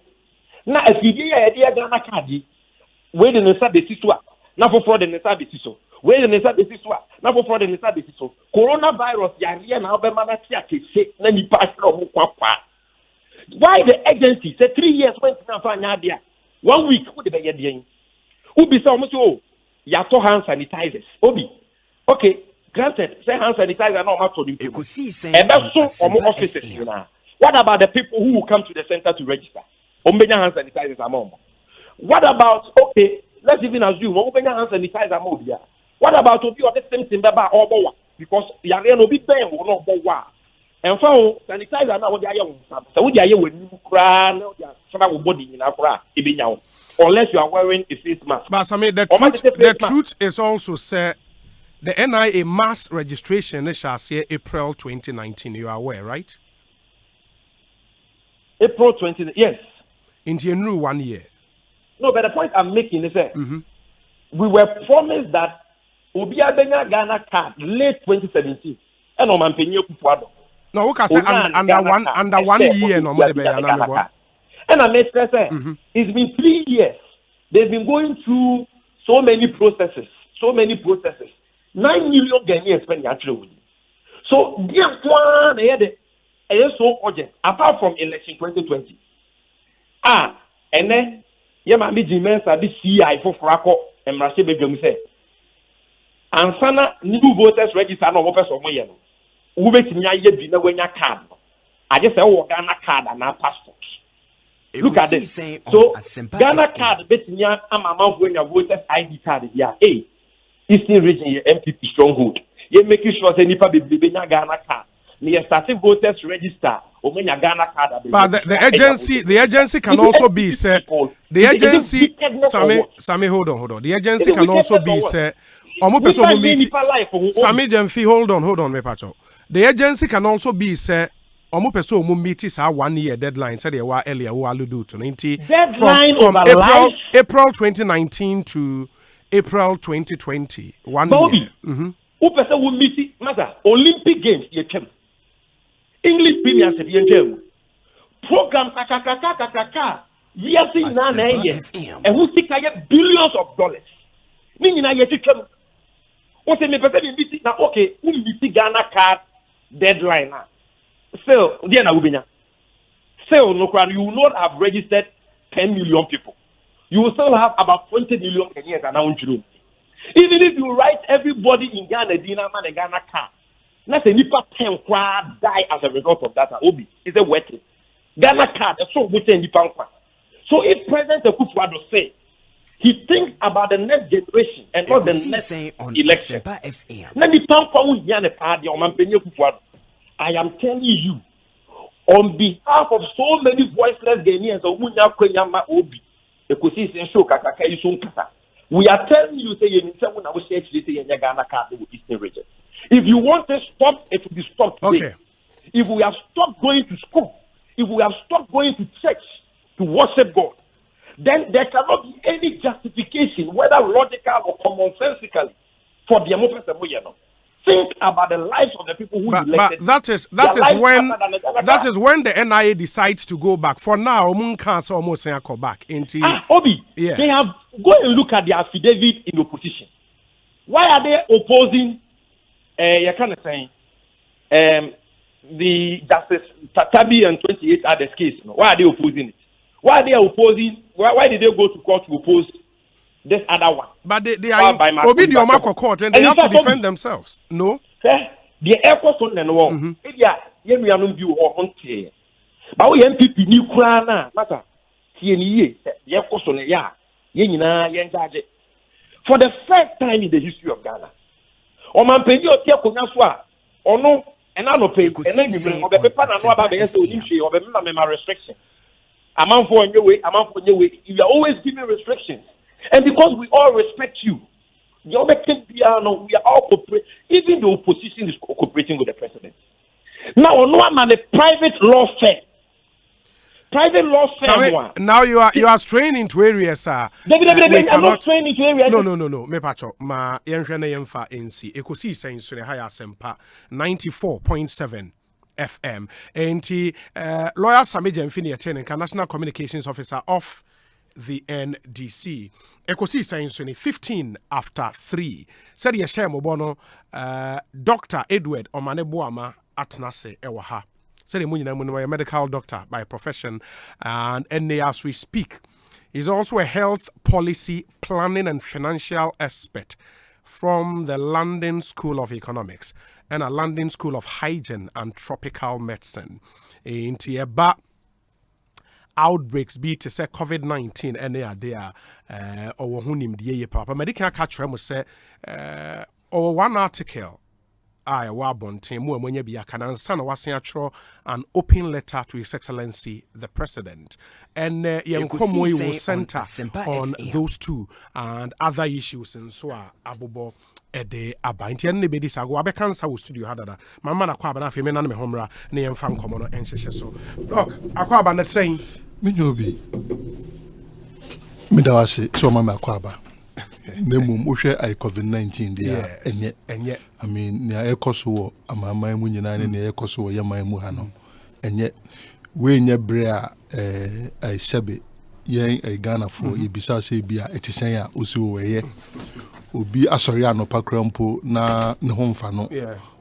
Na if you get Ghana card, where the Nessa Besiso, na for fraud in Nessa Besiso, where the Nessa Besiso, na for fraud in Nessa Besiso, coronavirus, Yaria, and Albemana say, na nipa from why the agency said 3 years went to Nadia? 1 week would be a day. Who be so much? Yato hand sanitizers. Obi. Okay, granted, say hand sanitizer no matter to the people. Offices. What about the people who will come to the center to register? Hand sanitizers among. What about let's even assume hand sanitizer mobile. What about to be the same thing or because yare no be ben will not bowa. And for sanitizer now what they are so what they are when you cry no body in Accra unless you are wearing a face mask. But I mean the truth is also say the NIA mass registration shall say April 2019. You are aware, right? April 20, yes. Into a new 1 year. No, but the point I'm making is that we were promised that Ubia Benya Ghana card late 2017. And on Kufuor. No, we can say under 1 year. No, and I made say it's been 3 years. They've been going through so many processes. 9 million Ghanaians spend actually. So, so urgent, apart from election 2020. And then, Yamami Jimenez at this CI for Frako and Marseille say, and Sana new voters register no office of Moyano. Who makes me a year when your card? I just say, oh, Ghana card and our passport. Look at this. So, Ghana card, bet me, I'm a month when your voters ID card is here. Hey. Eastern region, your MPP stronghold. You're making sure that nipa be Ghana card. You're starting voters register. Or when your Ghana card. But the agency can also be said. The agency, Sammy, hold on. The agency can also be said. Sammy Jemfi, hold on, me pacho. The agency can also be said. Omo meet is 1 year deadline. Said they were earlier. Who will do to 90 from April 2019 to April 2020, 1 year. person will meet matter Olympic Games ye chem. English Premiership ye chem. Program kakakakakaka. Yes, in nine years. And who seek billions of dollars. Meaning I get chem. What me person meet now okay, who meet Ghana card deadline now. So there na ubinya. So no crowd, you will not have registered 10 million people. You will still have about 20 million Kenyans announced room. Even if you write everybody in Ghana, man, a Ghana car, not a nipa 10 crowd die as a result of that. Obi is a wetting. Ghana car, that's so good in nipa. So if President Akufo-Addo say he thinks about the next generation and not the next election, I am telling you, on behalf of so many voiceless Ghanaians, we are telling you, if you want to stop, it will be stopped today. Okay. If we have stopped going to school, if we have stopped going to church to worship God, then there cannot be any justification, whether logical or commonsensically, for the Amopes. Think about the lives of the people who elected. But that is when the NIA decides to go back. For now, Munkas almost go back into. Obi, yes. They have go and look at the affidavit in opposition. Why are they opposing? You kind of saying, the Justice Tatabi and 28 others case. Why are they opposing it? Why are they opposing? Why did they go to court to oppose this other one? But they are obedient to court and they have to defend themselves. No? The Ekosiisen On Asempa. We are not view or hunting. But we MPP new crana matter. The Ekosiisen On Asempa. For the first time in the history of Ghana, Oman Pendi Otia Kunyaswa, or no, and I don't pay, and then you bring the paper and know about the SOD or the member restriction. Amount for your way, you are always giving restrictions. And because we all respect you, we are all cooperating. Even the opposition is cooperating with the president. Now, no man, a private law firm. Private law firm. Now you are straying into areas, sir. I'm not straying into areas. No. Me pacho. Ma yenhwene yemfa NC. Ekosiisen so ne high Asempa 94.7. FM. And lawyer Sami Jemfini attending National Communications Officer of the NDC. Ekosiisen 15 after 3. Said Yeshe Mobono, Dr. Edward Omaneboama Atnase Ewaha. Said a medical doctor by profession, and as we speak, is also a health policy planning and financial expert from the London School of Economics and a London School of Hygiene and Tropical Medicine. In Tieba outbreaks be to say COVID-19 and they are there or hunim the papa. Medical catch say or one article. I wabonte mu amonye bia kana nsa na wase atro an open letter to His Excellency the President, and yenkomo yi will center on those two and other issues and so abobo ede abanti en ne bedi sago abeka nsa wo studio hadada mama na kwa aba na afi me na me homra na yemfa nkomo no enhyehyɛ so doc akwa aba na tsen minyobi midawase so mama akwa aba nemum uhwe ai COVID-19 dia enye I mean na ekoso amama mu nyina ne na ekoso yaman mu ha no enye we nya bre a ai sebe yen ai Ghana for ibisa se bia etisen a oso weye obi asori anopa krampo na ne ho mfa no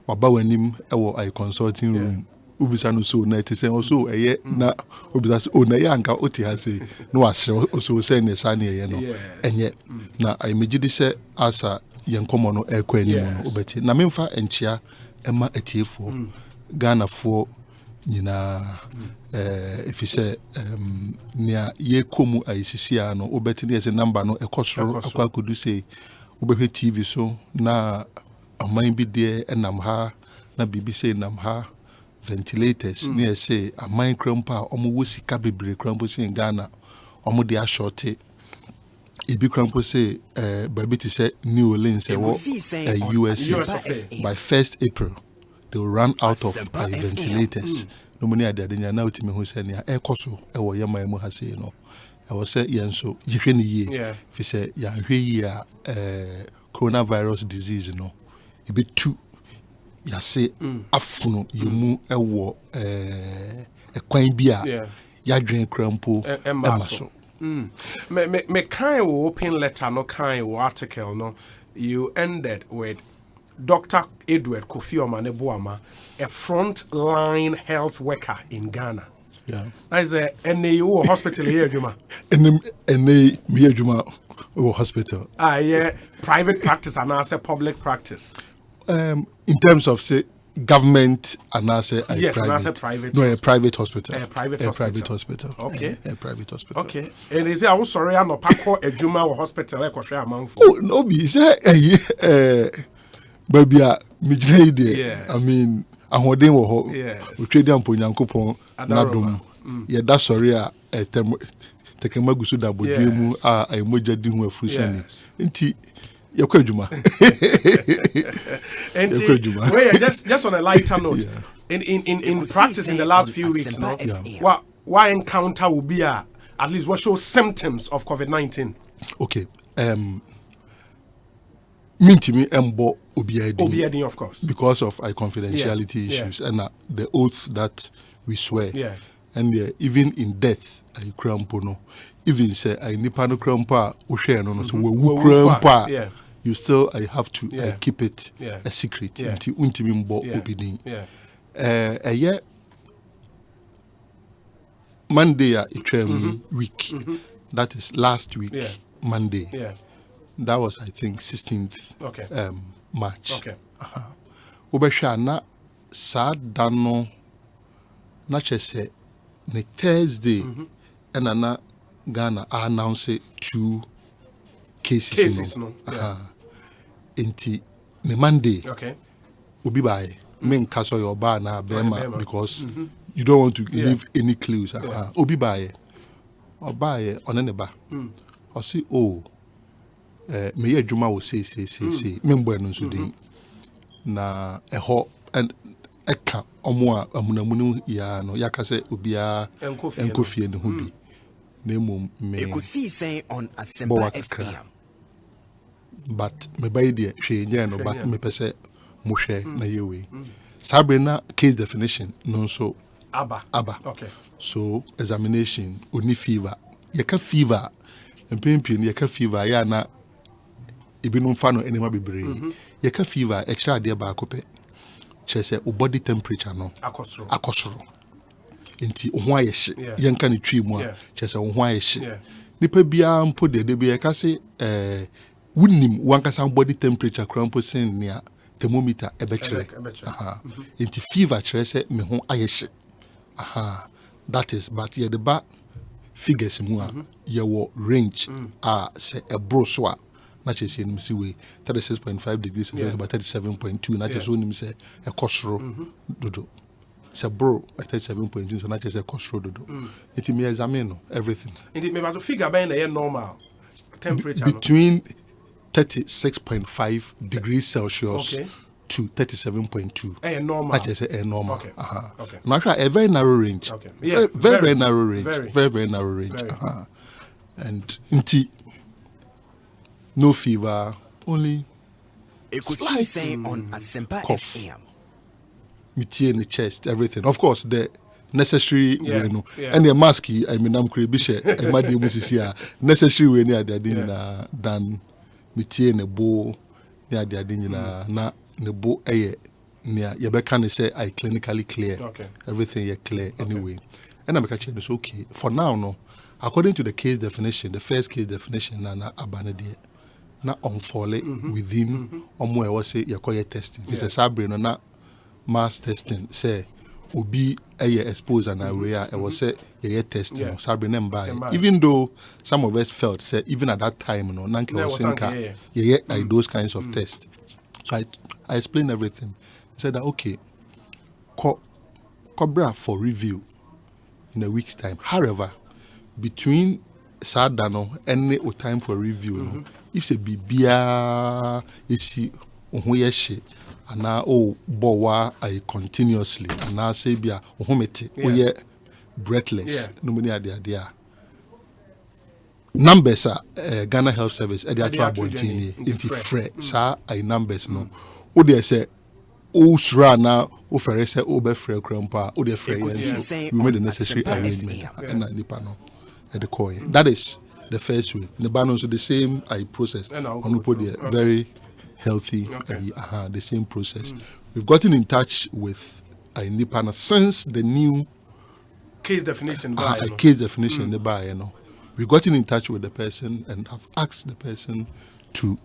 waba wanim ewo ai consulting room ubisa no so na etisen oso eye na ubisa so na ya anka oti ha se no asre oso se ne sa ne eye no enye na ai megidi se asa yenkomo no ekwani no obeti na memfa enchia ema etiefo Ghana fo nyina efise nia ye komu aisisia no obeti ne se number no ekosoro akwa kodu se obehwe TV so na aman bi de enam ha na BBC enam ha ventilators near say a mine crampa omo sika bebre crampo say in Ghana omo de ashorte ibi crampo say baby to say New Orleans USA by 1st April they will run out of ventilators no money ade nya na otime hu say na ekoso e wo yama mu ha say no e wo say yenso yihwe ni ye fi say ya hwe yi a coronavirus disease no a bit too. Yase afuno yemu ewo ekwan bia ya dwen krampo emaso. Me kind of open letter, no kind of article, no. You ended with Dr. Edward Kofi Omanebuama, a frontline health worker in Ghana. Yeah. That is a NAU hospital here, Juma. NAU Juma hospital. Yeah, private practice and also public practice. In terms of say government and also yes, private. No, a private hospital. A private hospital. Okay. A private hospital. Okay. And is it also sorry I'm not pako a Juma hospital Oh, no be say baby mijna there. I mean ahoden wo ho. We trade am po Nyankopon na dom. Ye da sorry a tekema gusu da bodwemu a emoja di hu afurusani. Nti Yakojuma. Just on a lighter note, in practice in the last few weeks, no, what encounter will be at least what shows symptoms of COVID-19? Okay. Mintimi embo obiadin, of course, because of our confidentiality issues and the oath that we swear. Yeah. And even in death, I crampo no. Even say I nipa no crampa uhwe no so we crampa. You still I have to keep it a secret until untimi mbo obidin. Monday week. That is last week Monday. That was I think 16th March. Okay. Obesha na sa dano na chese ne Thursday and na Ghana announce 2 cases no. Inti ne Monday. Okay. Obi bae. Men kaso your bar na bema because you don't want to leave any clues. Obi bae. Obaye onene ba. Osi me ye adwuma wo say membo eno so den na eho and eka omo a amunamunu ya no yaka se obia enkofie ne ho bi na emom me Ekosiisen On Asempa FM. But me by the hwe nya no but me pese mo hwe na yewe sabre na case definition no so aba. Okay. So examination oni fever yaka fever empempien yaka fever ya na ibinum fa no enema bebre yaka fever e kira de ba akopɛ kyerɛ o body temperature no akosoro nti ho ayehye yenka ne twi mu a kyerɛ sɛ ho ayehye nipa bia mpo de bi yaka se wunim wankasa body temperature krampo sen ne thermometer ebe kyerɛ nti fever kyerɛ sɛ me ho ayehye that is but ye the ba figures mu a ye wo range say a bro so a na che say nim si we 36.5 degrees Celsius about 37.2 na che so nim say e kosoro dodo say bro at 37.2 so na che say kosoro dodo it me examine everything it me ba to figure by na normal temperature between 36.5 degrees Celsius to 37.2. Normal. I just say normal. Okay. Now, a very narrow range. Okay. Very narrow range. Very narrow range. And inti, no fever, only slight On Asempa cough. FM. Miti in the chest, everything. Of course, the necessary way, no. And the mask, I mean, I'm creative. I might be necessary way near the dinner than miti in a bowl near the dinner na. Nebo near Yabeka say I clinically clear. Everything you clear anyway. And I'm catching this okay. For now, no. According to the case definition, the first case definition na abanade na unfollow within omwe was say yakoye testing. If it's a sabre no na mass testing say obi exposed and aware I was say ye testing sabre nem by. Even though some of us felt say even at that time no nanke was sinka like those kinds of tests. So I explained everything. He said that okay, Cobra for review in a week's time. However, between Sadano and the time for review, no, if se bibia isi ohuyeshe ana bowa I continuously ana say bia ohumete oye breathless no many are numbers are Ghana Health Service edi atu abontini inti fre sa I numbers no o de say o sura na o fere say o be frɛ krampa o de frɛ yen we made the necessary arrangement and nipa no at the core. That is the first way. The ban also the same process on put the very healthy the same process. We've gotten in touch with Nipana since the new case definition the buy, you know. We've gotten in touch with the person and have asked the person to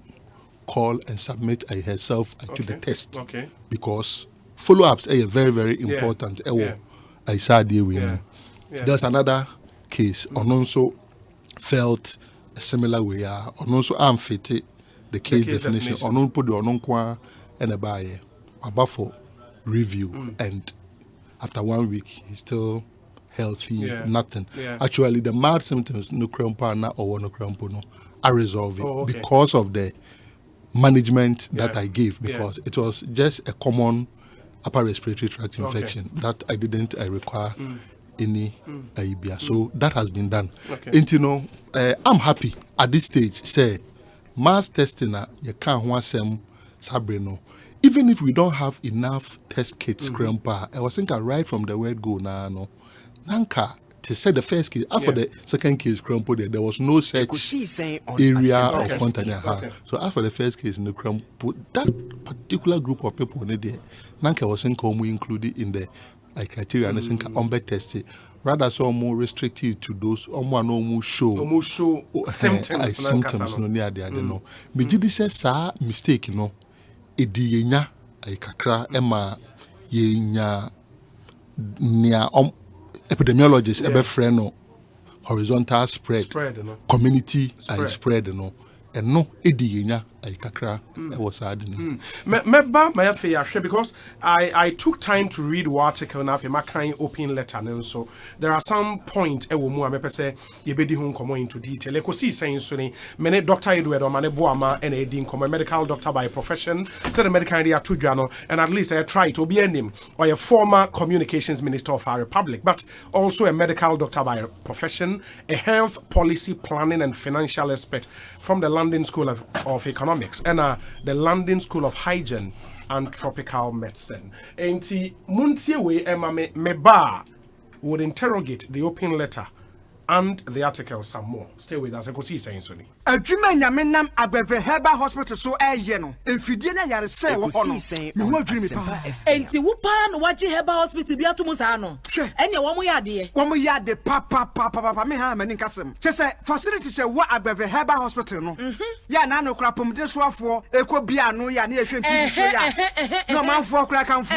call and submit herself to the test. Okay. Because follow-ups are very, very important. I saw there's another case on also felt a similar way on also unfitted the case definition on put the on and a buyer about for review and after 1 week he's still healthy, nothing. Actually the mild symptoms no crampa na or no crampo no are resolving because of the management that I gave, because it was just a common upper respiratory tract infection that I require any IBA. So that has been done. And you know, I'm happy at this stage. Say mass testing you can't want some sabrino. Even if we don't have enough test kits, grandpa, I was thinking right from the word go now, no, Nanka to say the first case after the second case, grandpa, there was no such area of contact. So after the first case in the grandpa, that particular group of people in there, Nanka was included in the criteria and I think tested. Rather so more restricted to those more show symptoms no near there no. Me did say sa mistake no. Edi yenya ay kakra ema yenya nia epidemiologists ebe friend no horizontal spread no. Community spread no. And no edi yenya ay kakra e was sad no. Meba my affair because I took time to read the article na fe makan open letter no, so there are some points e wo mu a say ye bedi ho nkomo into detail. Ekosiisen so ni mene Dr. Edward Omane Boama and edi nkomo medical doctor by profession, said the medical area to Jano, and at least I try to be him or a former communications minister of our republic, but also a medical doctor by profession, a health policy planning and financial expert from the London School of Economics and the London School of Hygiene and Tropical Medicine. Enti muntie we meba would interrogate the open letter and the article some more. Stay with us. Ekosiisen so ni. Adwuma nyame nam Agbeve Herbal Hospital so eye no. Emfidie na yare se wo hono. Me ho adwiri me pa. Enti wo pa no waje Herbal Hospital bi atomu sa no. Ene wo mo yade. Wo mo yade pa me ha mani kasem. Che se facility se wo Agbeve Herbal Hospital no. Ya na no kra pomde so afo ekọ bia no ya na ehwe nti so ya. No manfo kra kanfo.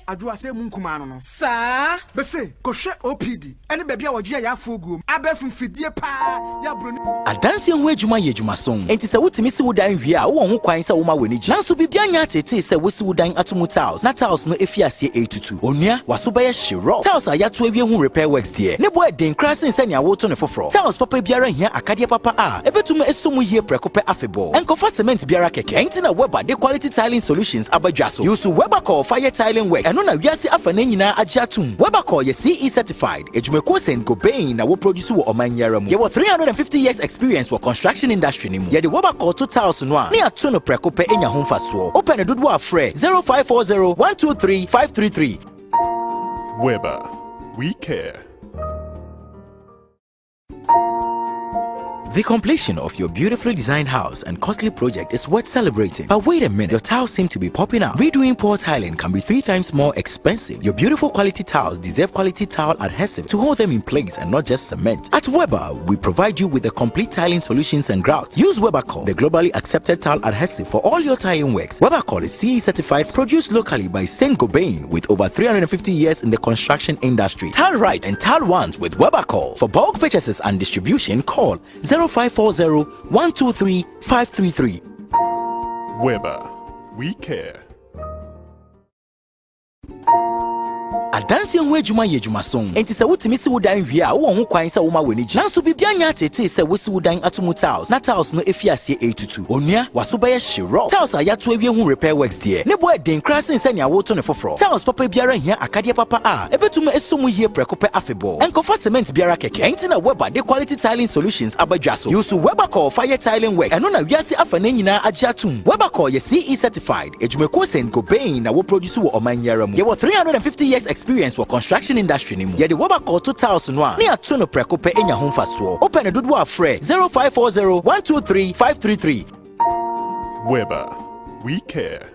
Adwo ase mu nkuma no no. Sa. Be se ko hwe OPD. Ene bebia wo je ya afo guom. Abefum fidie pa ya broni. Adanse ho adwuma ye adwuma son. Enti se wotimi se wodan hwie a wo ho kwan se wo ma wani gi. Nanso bibia nya tete se wo se wodan atomu tiles. Na tiles no efiase A22. Onua waso ba ye hiro. Tiles a yato awie hu repair works there. Ne boy den krasin se nya wo to ne foforo. Tiles papa biara hia akade papa a ebetum esomu hie prekope afebo. Enkofa cement biara keke. Enti na Weber de quality tiling solutions abadwa so. Use Weber call fire tiling works. Eno na wiase afa na nyina agi atum. Weber call ye CE certified. Ejumeko sen go bain na wo produce wo omanyara mu. Ye wo 350 years experience for construction industry ni mu. Ye de Weber call 2000 no a. Ne ato no prekope enya ho mfaso. Open the dodo afre 0540 123 533. Weber, we care. The completion of your beautifully designed house and costly project is worth celebrating. But wait a minute, your tiles seem to be popping out. Redoing poor tiling can be 3 times more expensive. Your beautiful quality tiles deserve quality tile adhesive to hold them in place and not just cement. At Weber, we provide you with the complete tiling solutions and grouts. Use Webercol, the globally accepted tile adhesive for all your tiling works. Webercol is CE certified, produced locally by Saint Gobain with over 350 years in the construction industry. Tile right and tile once with Webercol. For bulk purchases and distribution, call 0540 123 533. Weber, we care. Adansi ho adwuma ye adwuma song. Enti se wotimi si wodan hwie a wo ho kwan se wo ma weni gina. Nanso bibia nya tete se wosi wodan atomu tiles. Na tiles no efiase A22. Onua waso be ye shiro. Tiles a yato ewie hu repair works there. Ne boy den krasin se nya wo to ne foforo. Tiles papa biara hia akade papa a ebetum esomu hie prekope afebo. Enkofa cement biara keke. Enti na Weber de quality tiling solutions abadwaso. Yusu Weber call fire tiling works. Eno na wiase afa na nyina agye atum. Weber call ye CE certified. Ejumeko sen Gobain na wo produce wo omanyara mu. Ye wo 350 years experience for construction industry ni mu. Ye de Weber call to tiles no a. Ne ato no prekope enya ho mfaso. Open dodo afre 0540 123 533. Weber, we care.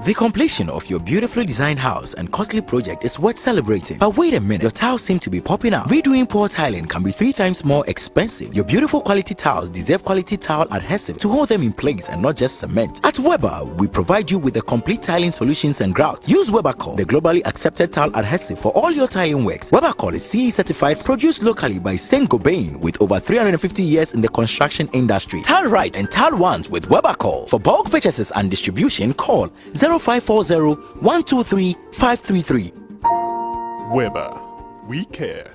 The completion of your beautifully designed house and costly project is worth celebrating. But wait a minute, your tiles seem to be popping out. Redoing poor tiling can be 3 times more expensive. Your beautiful quality tiles deserve quality tile adhesive to hold them in place and not just cement. At Weber, we provide you with the complete tiling solutions and grouts. Use Webercol, the globally accepted tile adhesive for all your tiling works. Webercol is CE certified, produced locally by St. Gobain with over 350 years in the construction industry. Tile right and tile ones with Webercol. For bulk purchases and distribution, call 0540 123 533. Weber, we care.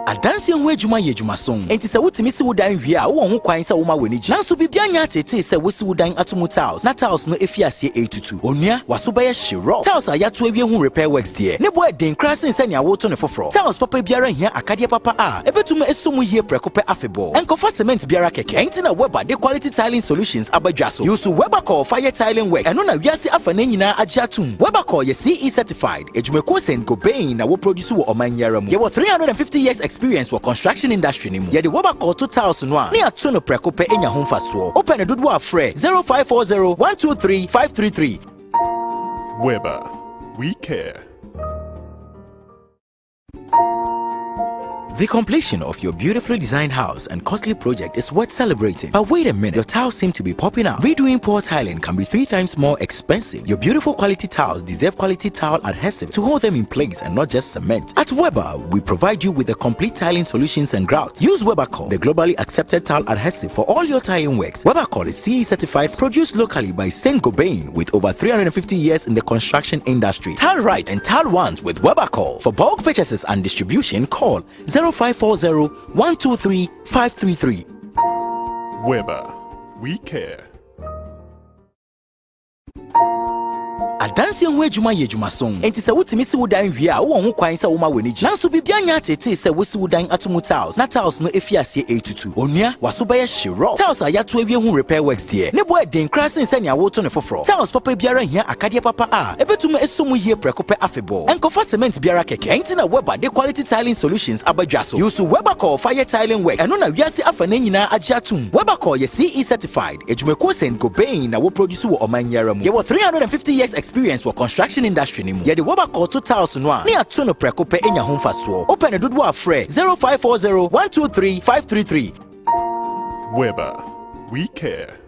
Adansi ho adwuma ye adwuma song. Enti se wotimi si wodan hwie a wo ho kwan se wo ma weni gina. Nanso bibia nya tete se wosi wodan atomu tiles. Na tiles no efiase A22. Onua waso be ye shiro. Tiles a yato ewie hu repair works there. Ne boy den krasin se nya wo to ne foforo. Tiles papa biara hia akade papa a ebetum esomu hie prekope afebo. Enkofa cement biara keke. Enti na Weber de quality tiling solutions abadwaso. Yusu Weber call fire tiling works. Eno na wiase afa na nyina agye atum. Weber call ye CE certified. Ejumeko sen Gobain na wo produce wo omanyara mu. Ye wo 350 years experience for construction industry ni mu. Ye de Weber call to tiles no a. Ne ato no prekope enya ho mfaso. Open dodo afre 0540 123 533. Weber, we care. The completion of your beautifully designed house and costly project is worth celebrating. But wait a minute, your tiles seem to be popping out. Redoing poor tiling can be 3 times more expensive. Your beautiful quality tiles deserve quality tile adhesive to hold them in place and not just cement. At Weber, we provide you with the complete tiling solutions and grouts. Use Webercol, the globally accepted tile adhesive for all your tiling works. Webercol is CE certified, produced locally by St. Gobain with over 350 years in the construction industry. Tile right and tile ones with Webercol. For bulk purchases and distribution, call 0540 123 533. Weber, we care. Adansi ho adwuma ye adwuma song. Enti se wotimi si wodan hwie a wo ho kwan se wo ma weni gina. Nanso bibia nya tete se wosi wodan atomu tiles. Na tiles no efiase A22. Onua waso be ye shiro. Tiles a yato ewie hu repair works there. Ne boy den krasin se nya wo to ne foforo. Tiles papa biara hia akade papa a ebetum esomu hie prekope afebo. Enkofa cement biara keke. Enti na Weber de quality tiling solutions abadwaso. Yusu Webercol fire tiling works. Eno na wiase afa na nyina agye atum. Webercol ye CE certified. Ejumeko sen Gobain na wo produce wo omanyara mu. Ye wo 350 years experience for construction industry ni mu. Ye de Webercol to tiles no a. Ne ato no prekope enya ho mfaso. Open dodo afre 0540 123 533. Weber, we care.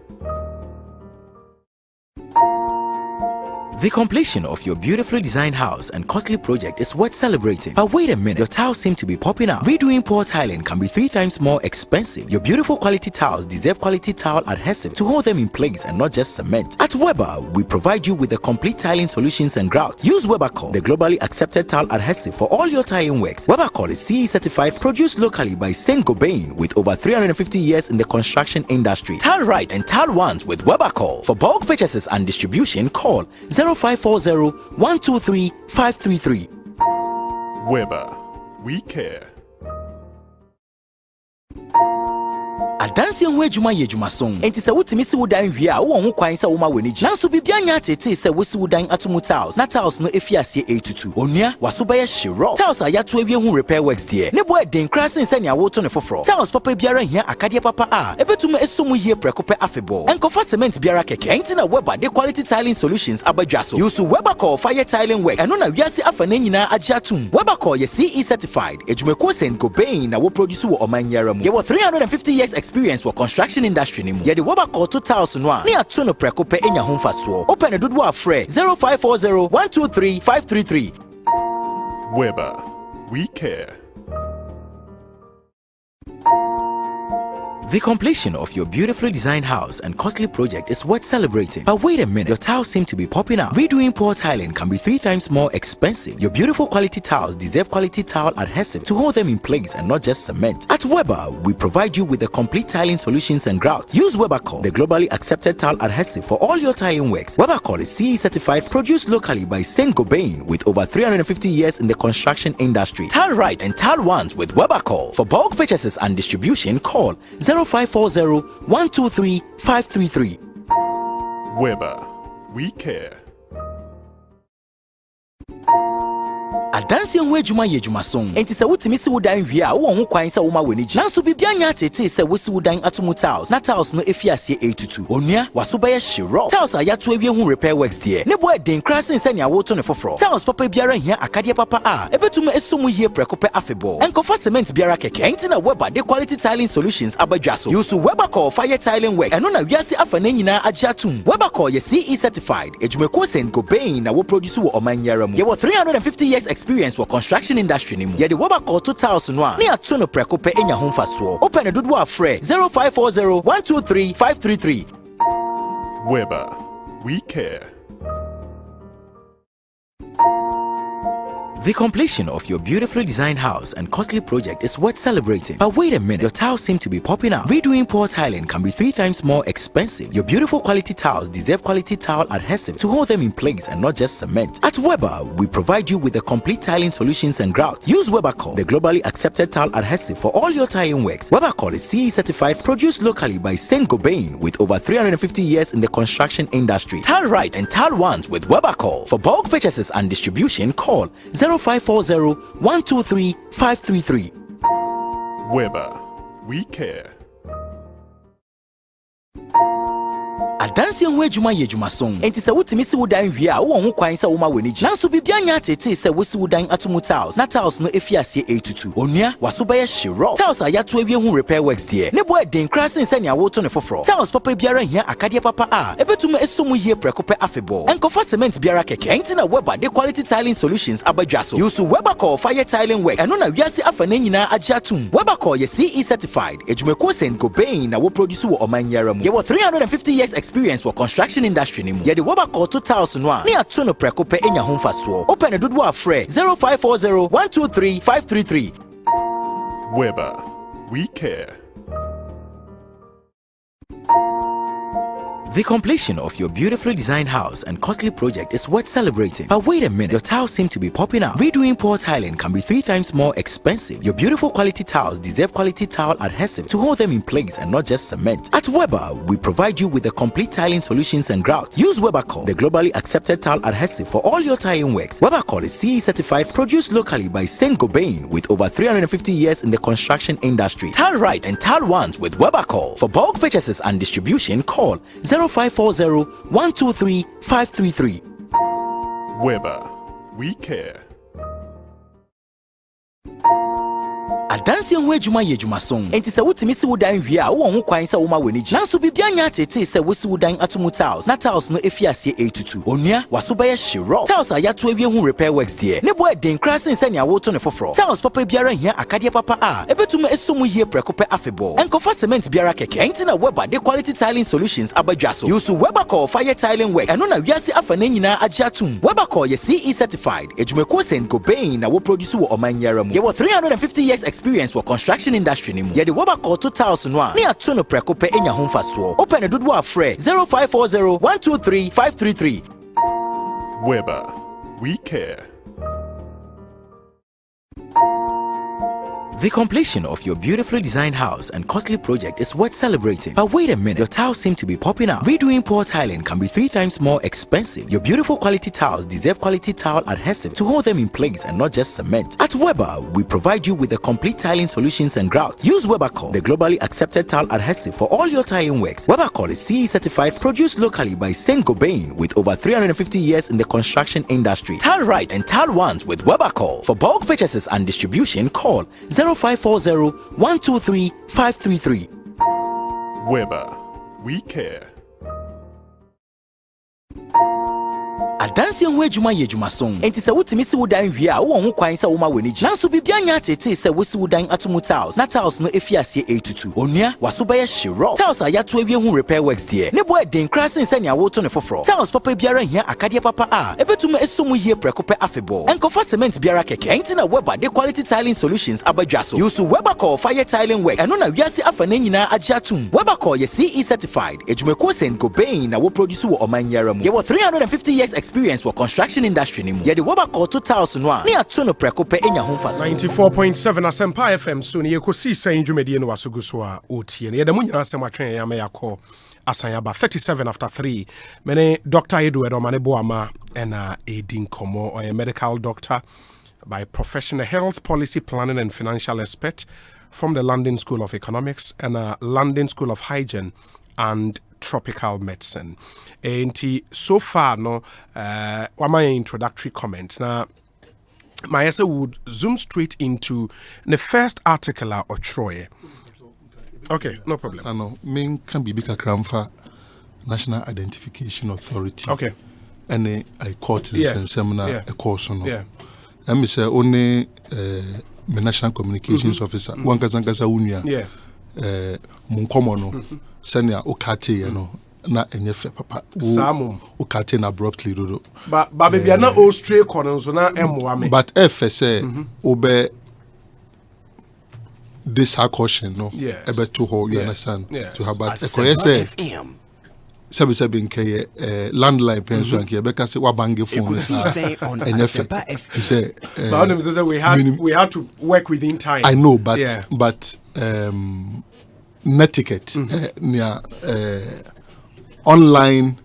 The completion of your beautifully designed house and costly project is worth celebrating. But wait a minute, your tiles seem to be popping out. Redoing poor tiling can be 3 times more expensive. Your beautiful quality tiles deserve quality tile adhesive to hold them in place and not just cement. At Weber, we provide you with the complete tiling solutions and grouts. Use Webercol, the globally accepted tile adhesive for all your tiling works. Webercol is CE certified, produced locally by St. Gobain with over 350 years in the construction industry. Tile right and tile ones with Webercol. For bulk purchases and distribution, call 0540 123 533. Weber, we care. Adansi ho adwuma ye adwuma song. Enti se wotimi si wodan hwie a wo ho kwan se wo ma weni gina. Nanso bibia nya tete se wosi wodan atomu tiles. Na tiles no efiase A22. Onua waso be ye shiro. Tiles a yato ewie hu repair works there. Ne boy den krasin se nya wo to ne foforo. Tiles papa biara hia akade papa a ebetum esomu hie prekope afebo. Enkofa cement biara keke. Enti na Weber de quality tiling solutions abadwaso. Yusu Webercol fire tiling works. Eno na wiase afa na nyina agye atum. Webercol ye CE certified. Ejumeko sen Gobain na wo produce wo omanyara mu. Ye wo 350 years experience for construction industry ni mu. Ye de Webercol to tiles no a. Ne ato no prekope enya ho mfaso. Open dodo afre 0540 123 533. Weber, we care. The completion of your beautifully designed house and costly project is worth celebrating. But wait a minute, your tiles seem to be popping out. Redoing poor tiling can be 3 times more expensive. Your beautiful quality tiles deserve quality tile adhesive to hold them in place and not just cement. At Weber, we provide you with the complete tiling solutions and grouts. Use Webercol, the globally accepted tile adhesive for all your tiling works. Webercol is CE certified, produced locally by Saint Gobain with over 350 years in the construction industry. Tile right and tile once with Webercol. For bulk purchases and distribution, call 0540-123-533. Weber, we care. Adansi ho adwuma ye adwuma son enti se wotimi se wodan hwie a wo ho kwan se wo ma weni gi nanso bibia nya tete se wosi wodan atomu tiles na tiles no efiase etutu onua waso ba ye hyero tiles a yato awie hu repair works de ne bo den krasin se nya wo to ne foforo tiles papa biara hia akade papa a ebetum esomu hie prekope afebo enkofa cement biara keke enti na Weber de quality tiling solutions abadwa so use Webercol fire tiling works eno na wiase afa na nyina agye atum Webercol ye CE certified adwumako Saint Gobain na wo produce wo omanyara mu ye wo 350 years experience for construction industry nimu. Ye de Webercol 2000 no a ne ato no prekope enya ho mfaso. Open the dodo afre 0540-123-533. Weber, we care. The completion of your beautifully designed house and costly project is worth celebrating. But wait a minute, your tiles seem to be popping out. Redoing poor tiling can be 3 times more expensive. Your beautiful quality tiles deserve quality tile adhesive to hold them in place and not just cement. At Weber, we provide you with the complete tiling solutions and grouts. Use Webercol, the globally accepted tile adhesive for all your tiling works. Webercol is CE certified, produced locally by Saint Gobain with over 350 years in the construction industry. Tile right and tile once with Webercol. For bulk purchases and distribution, call 0540-123-533. Weber, we care. Adansi ho adwuma ye adwuma son enti se wotimi se wodan hwie a wo ho kwan se wo ma weni gi nanso bibia nya tete se wosi wodan atomu tiles na tiles no efiase etutu onua waso ba ye hyero tiles a yato awie hu repair works de ne bo den krasin se nya wo to ne foforo tiles papa biara hia akade papa a ebetum esomu hie prekope afebo enkofa cement biara keke enti na Weber de quality tiling solutions abadwa so use Webercol fire tiling works eno na wiase afa na nyina agye atum Webercol ye CE certified adwumako Saint Gobain na wo produce wo omanyara mu ye wo 350 years experience for construction industry nimu. Ye de Webercol 2000 no a ne ato no prekope enya ho mfaso. Open the dodo afre 0540-123-533. Weber, we care. The completion of your beautifully designed house and costly project is worth celebrating. But wait a minute, your tiles seem to be popping out. Redoing poor tiling can be 3 times more expensive. Your beautiful quality tiles deserve quality tile adhesive to hold them in place and not just cement. At Weber, we provide you with the complete tiling solutions and grouts. Use Webercol, the globally accepted tile adhesive for all your tiling works. Webercol is CE certified, produced locally by Saint Gobain with over 350 years in the construction industry. Tile right and tile once with Webercol. For bulk purchases and distribution, call 0540-123-533. Weber, we care. Adansi ho adwuma ye adwuma son enti se wotimi se wodan hwie a wo ho kwan se wo ma weni gi nanso bibia nya tete se wosi wodan atomu tiles na tiles no efiase etutu onua waso ba ye hyero tiles a yato awie hu repair works de ne bo den krasin se nya wo to ne foforo tiles papa biara hia akade papa a ebetum esomu hie prekope afebo enkofa cement biara keke enti na Weber de quality tiling solutions abadwa so use Webercol fire tiling works eno na wiase afa na nyina agye atum Webercol ye CE certified adwumako Saint Gobain na wo produce wo omanyara mu ye wo 350 years experience for construction industry nimu. Ye de Webercol 2000 no a ne ato no prekope enya ho mfaso. Open the dodo afre 0540-123-533. Weber, we care. The completion of your beautifully designed house and costly project is worth celebrating. But wait a minute, your tiles seem to be popping out. Redoing poor tiling can be 3 times more expensive. Your beautiful quality tiles deserve quality tile adhesive to hold them in place and not just cement. At Weber, we provide you with the complete tiling solutions and grouts. Use Webercol, the globally accepted tile adhesive for all your tiling works. Webercol is CE certified, produced locally by Saint Gobain with over 350 years in the construction industry. Tile right and tile once with Webercol. For bulk purchases and distribution, call 0540-123-533. Weber, we care. adanse ho adwuma yɛ adwuma song enti sɛ wotimi si wodan hwie a wo ho kwan sɛ wo ma w'ani gye nanso bibia nya tete sɛ wosi wodan atomu tiles na tiles no efiasie A22 onua waso bɛyɛ hyerɔ tiles a yato awie ho repair works deɛ ne boy den krasin sɛ nea woto ne foforo tiles papa biara hia akadeɛ papa a ebetum esumu hie prekope afebɔ enkofa cement biara keke enti na Weber de quality tiling solutions abadwa so use Weber call fire tiling works ɛno na wiase afa na nyina agye atum Weber call ye CE certified ejumeko sen Gobain na wo produce wo omanyara mu ye 350 years experience for construction industry ni mu ye de Weber call to tiles no a ne ato no prekope enya ho fa 94.7 Asempa FM so ne Ekosiisen dwumedie no wasogo so a otie ne ye de mu nyina asem atwen ya me yakọ Asanyaba 37 after 3 mene Dr. Edu Edomane Boama and Edin Komo or a medical doctor by profession, a health policy planning and financial expert from the London School of Economics and a London School of Hygiene and Tropical Medicine. And so far, no, my introductory comments. Now, my essay would zoom straight into the first article or Troy. Okay, no problem. Sano, main can be bigger cramfa National Identification Authority. Okay. And I caught this and seminar a course on. Yeah. And me say only National Communications Officer. One Kazangaza Unia. Yeah. Munkomono. Senia Okate, you know. Na enyefe papa. Samu. Okate na abruptly dodo. But baby, na all straight corners so na emwame. But FSA obe this caution no about to hold you understand to have but say sabi nke landline pension nke be ka say wa bange phone and say we had to work within time. I know but netiquette near online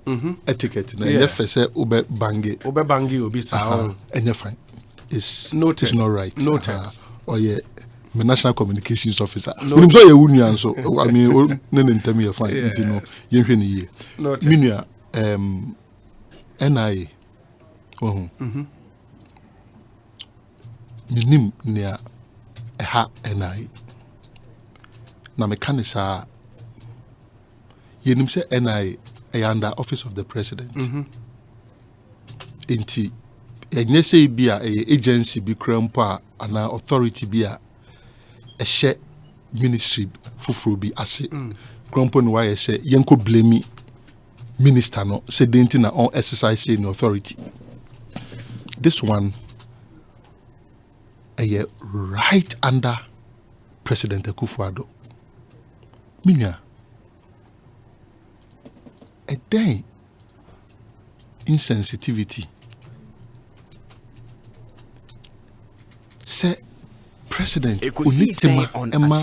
etiquette na say obe bange obi sa and fine is not right or my National Communications Officer. I'm sorry, union so I mean, none tell me fine. You know, you hear me. Minia, NIA. Minim near a ha NIA. Na mekanisa. Yenim say NIA under Office of the President. Inti, enye say bia agency bi krampa ana authority bia. A share ministry fufuro bi ase krompo no why say yenko blame minister no say denti na on exercise in authority. This one right under President Akufo-Addo. Minya a day insensitivity say President Unitima Emma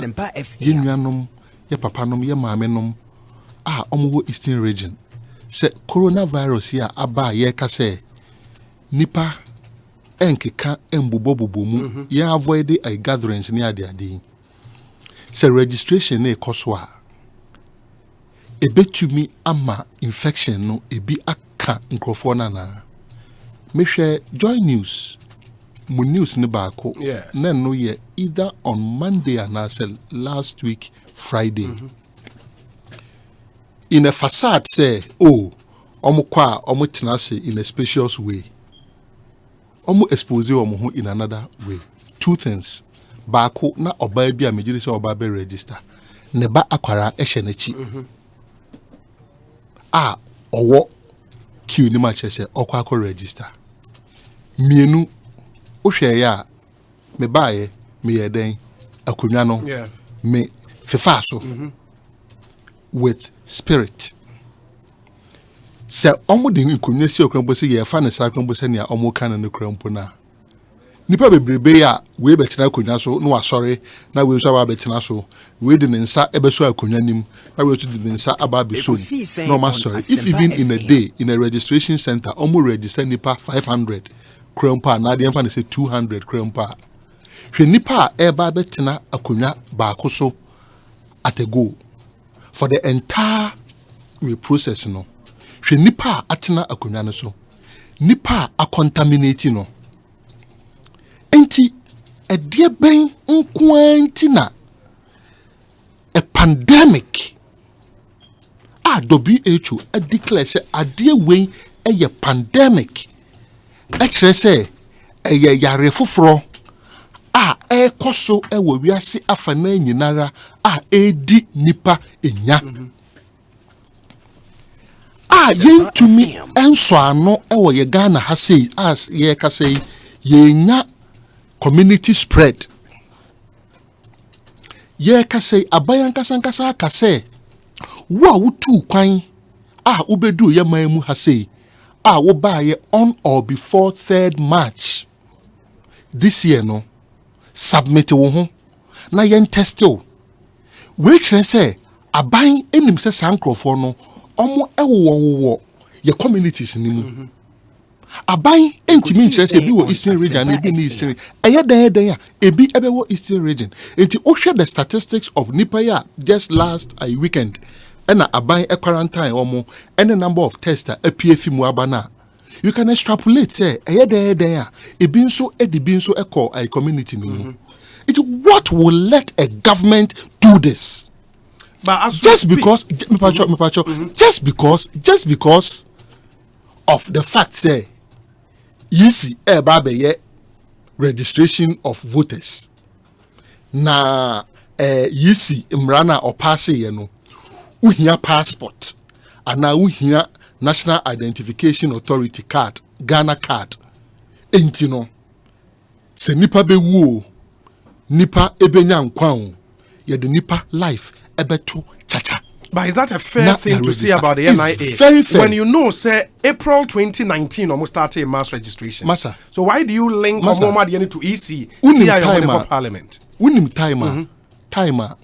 Yenuanom ye papanom ye maamenom omo Eastern region se coronavirus here aba ye ka se nipa enkeka embobobobo mu ye avoid a gatherings near ade se registration na ekoso a ebetumi ama infection no ebi aka nkrofo na mehwe Joy News mu news ne baako na no ye either on Monday and last week Friday in a facade say omo kwa omo tenase in a spacious way omo expose omo ho in another way. Two things baako na oba bi a mejiri say oba be register ne ba akwara ehye nachi owo queue ni ma chese okwa akọ register mienu ohwe ya me baaye me yeden akonwa no me fefa so with spirit se omo de nkonwa si okrampo se ye fa ne sa okrampo se ne omo kan ne okrampo na nipa bebrebe ya we betena akonwa so no asori na we so aba betena so we de nsa ebeso akonwa nim na we to de nsa aba beso no ma sorry if even in a day in a registration center omo register nipa 500 krompa na de emfa ne say 200 krompa hwe nipa eba betena akonwa baako so at a go for the entire we process no hwe nipa atena akonwa no so nipa a contaminate no enti edie ben nkwanti na a pandemic WHO declare say adie we a pandemic. Actually say a yare fufro a koso e wo wiase afana nyinara edi nipa enya. Yentumi enso ano e wo ye Ghana ha sei as ye ka sei yenya community spread. Ye ka sei abayan kasankasa ka sei wo wutu kwan ubedu ye man mu ha sei wo buy on or before 3rd March this year no submit wo ho na yen testil we chere say aban enim se sankrofo no omo ewo ye communities ni mu aban entimi chere say bi wo Eastern region na bi ni Eastern den ebi ebewo Eastern region enti o hwe the statistics of nipa ya just last weekend ena aban quarantine omo any number of tests apf mu abana you can extrapolate say den ebi nso edibi nso ekọ community ni. It what will let a government do this? But just because of the fact say you see registration of voters na you see imrana or passe no uhia passport ana uhia national identification authority card Ghana card enti no se nipa be wu nipa ebenya nkwan ye the nipa life ebeto chacha. But is that a fair thing to say about the NIA? It's very fair. When you know, say April 2019 almost started mass registration. Massa. So why do you link Muhammad Yani to EC? Unim Parliament. Unim timer.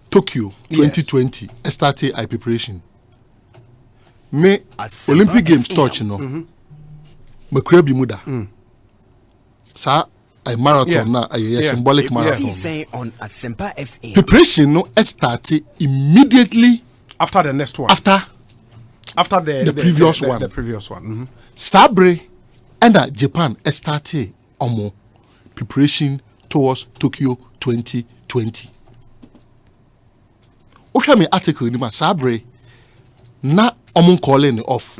Tokyo 2020 started preparation. Me Olympic Games touch no. Me krebi muda. Sa a marathon na a symbolic marathon. On Asempa FM. Preparation no started immediately after the next one. After the previous one. The previous one. Sabre and Japan started preparation towards Tokyo 2020. Okay, me article in my Sabre na calling off.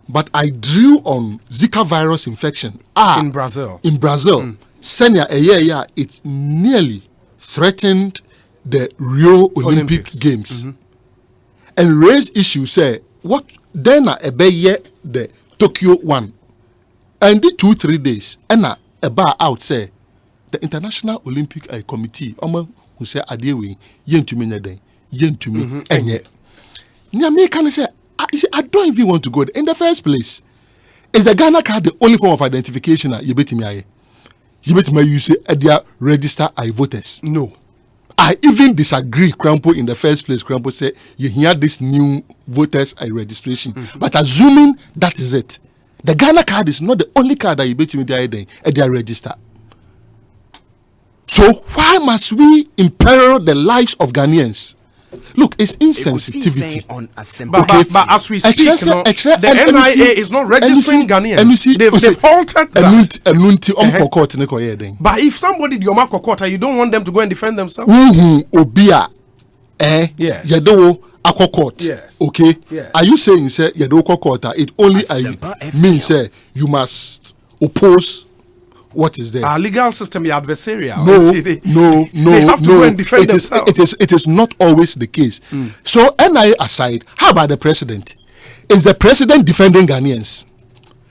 But I drew on Zika virus infection. In Brazil. Senior it nearly threatened the Rio Olympic Games. And raised issues say what then the Tokyo one. And the 2-3 days and a bar out say the International Olympic Committee who say adewe yentumi nyeden yentumi enye. Me can say I don't even want to go there in the first place. Is the Ghana card the only form of identification you bet me you say their register voters? No. I even disagree, Crampo, in the first place. Crampo say you hear this new voters registration. But assuming that is it, the Ghana card is not the only card that you bet me their register. So why must we imperil the lives of Ghanaians? Look, it's insensitivity. But as we speak, the NIA is not registering Ghanaians. They've halted that. But if somebody do your you don't want them to go and defend themselves? Obia, yes. Okay? Yes. Are you saying, say, it only means, say, you must oppose what is there? Our legal system is adversarial. No. They have to go and defend themselves. It is not always the case. So, NIA aside, how about the president? Is the president defending Ghanaians?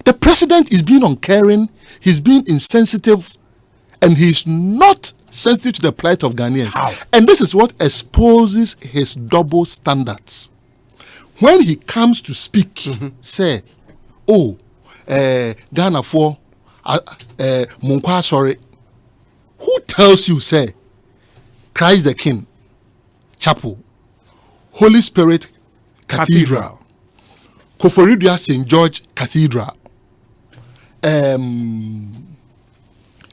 The president is being uncaring, he's being insensitive, and he's not sensitive to the plight of Ghanaians. How? And this is what exposes his double standards. When he comes to speak, say, Ghana for Munkwa sorry. Who tells you say Christ the King Chapel, Holy Spirit Cathedral. Koforidua St. George Cathedral,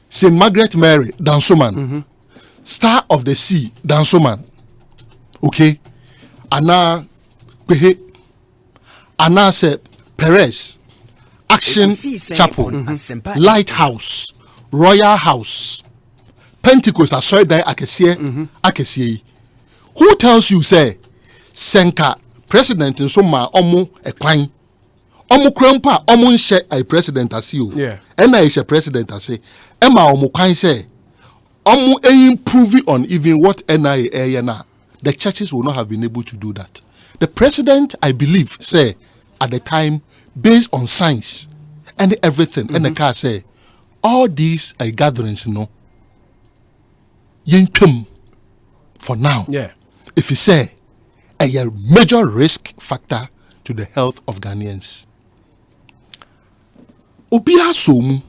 St. Margaret Mary Dansoman, Star of the Sea Dansoman, okay, Anna se Perez Action Chapel, Lighthouse, Royal House, Pentecost Asoy Dai Akesie. Who tells you say Senka president nso ma omo ekwan omo krampa omo nhye ai president ase o and I share president ase e ma omo kwan say omo improving on even what NIA na the churches will not have been able to do that. The president, I believe, say at the time, based on science and everything, and the car say all these gatherings, for now. Yeah. If you say a major risk factor to the health of Ghanaians. Obia somu.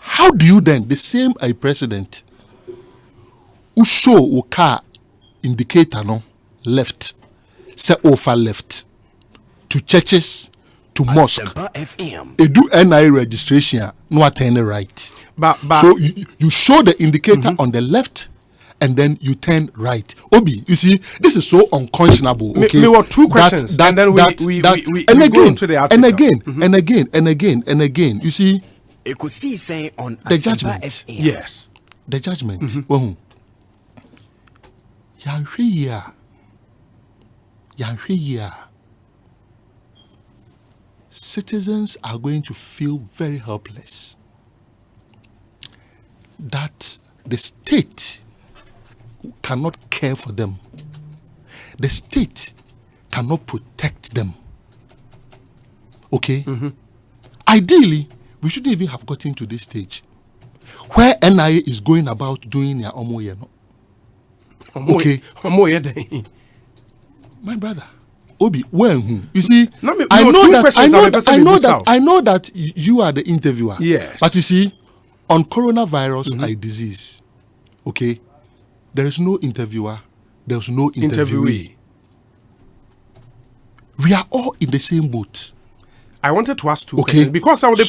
How do you then, the same president, who show car indicator left, say offer left to churches, to mosque, do NI registration, no attend right. But so you show the indicator on the left, and then you turn right. Obi, you see, this is so unconscionable. Okay, there were two questions, and then we go into the article. and again. You see, Ekosiisen On the Asempa judgment. FM. Yes, the judgment. Citizens are going to feel very helpless that the state cannot care for them. The state cannot protect them. Okay? Ideally, we shouldn't even have gotten to this stage where NIA is going about doing their omoye. Okay? My brother, Obi, when you see, I know that you are the interviewer. Yes. But you see, on coronavirus disease, okay, there is no interviewer, there's no interviewee. We are all in the same boat. I wanted to ask two questions because I was the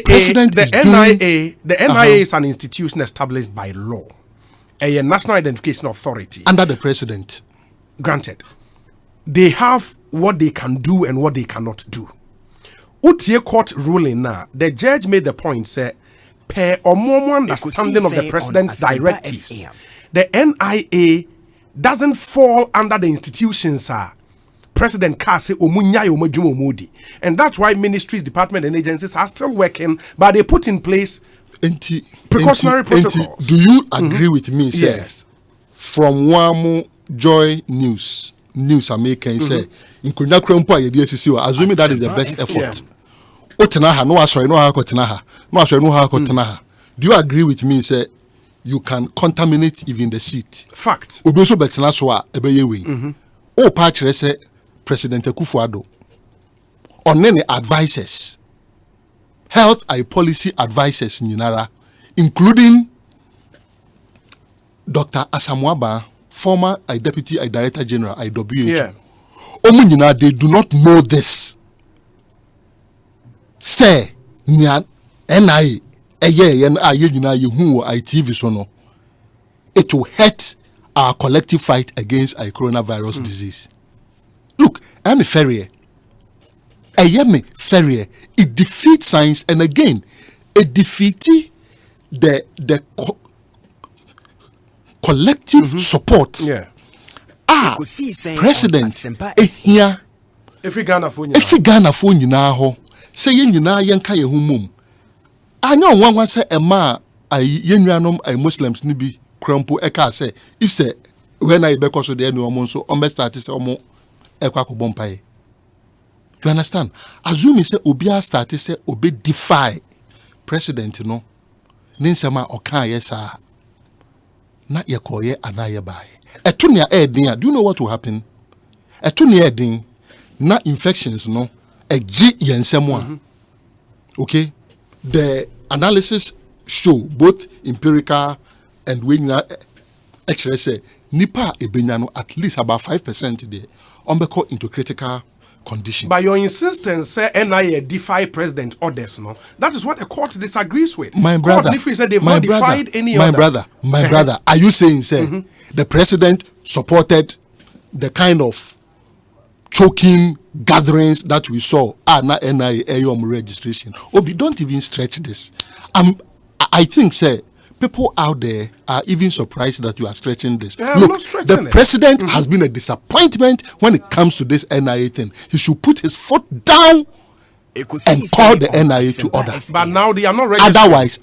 president. The NIA is an institution established by law, a national identification authority under the president. Granted, they have what they can do and what they cannot do. Utie court ruling now, the judge made the point, say, per or more understanding of the president's directives, the NIA doesn't fall under the institutions, President Kase Omunyai Omodi. And that's why ministries, departments, and agencies are still working, but they put in place precautionary protocols. Do you agree with me, sir? Yes. From Wamo Joy News American say, in assuming that is the best effort. Do you agree with me, sir? You can contaminate even the seat. Fact. President Akufo-Addo on any advisors, health and policy advisors in Unara, including Dr. Asamoah, former Deputy Director General IWH. They do not know this. Say, NIA, it will hurt our collective fight against a coronavirus disease. Look, I'm a Ferrier. It defeats science, and again, it defeats the collective support. President, here. If we Ghana phone you now, say you now yanka ye humum. I know one say a ma a Muslims nibi crumple eka say if say when I because of the any so start say do you understand? Assuming say Obia started say Obe defy president no ninsema okan yesa na yekoye anaye bae. Etunia edin, do you know what will happen? Etunia edin na infections no eji yensemwa. Okay? The analysis show both empirical and when you actually say nipa ebenyano at least about 5% there. Into critical condition. By your insistence, say NIA defy president orders, no? That is what the court disagrees with. My brother, said they've not defied any my order. My brother, are you saying, say, the president supported the kind of choking gatherings that we saw at NIA registration? Obi, don't even stretch this. I think, say, people out there are even surprised that you are stretching this. Yeah, Look, the president has been a disappointment when it comes to this NIA thing. He should put his foot down and call the NIA to order. But now they are not ready. Otherwise,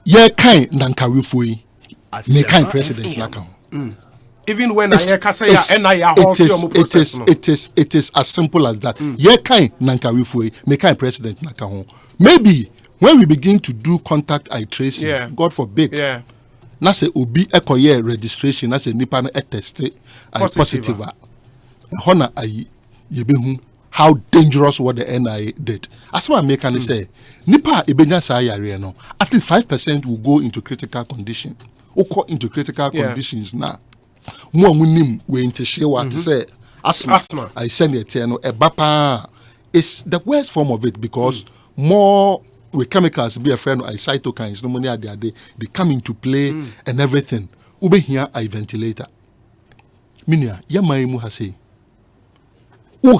yeah, kind Nankarifu, me kind president Nakao. Even when it is as simple as that. Yeah, kind Nankarifu, me kind president Nakao. Maybe when we begin to do contact eye tracing, God forbid, na say obi ekoye registration, na say nipa na test positive. Hona ayi yebehu how dangerous what the NIA did. As my can say, nipa ebenya sa yare no, at least 5% will go into critical condition. Oko into critical conditions now. Mo amunim we inteshewa to say asthma. I send it no ebapa is the worst form of it because more with chemicals be a friend of cytokines no money they come into play and everything. Ube here a ventilator. Minia yamai mu hase.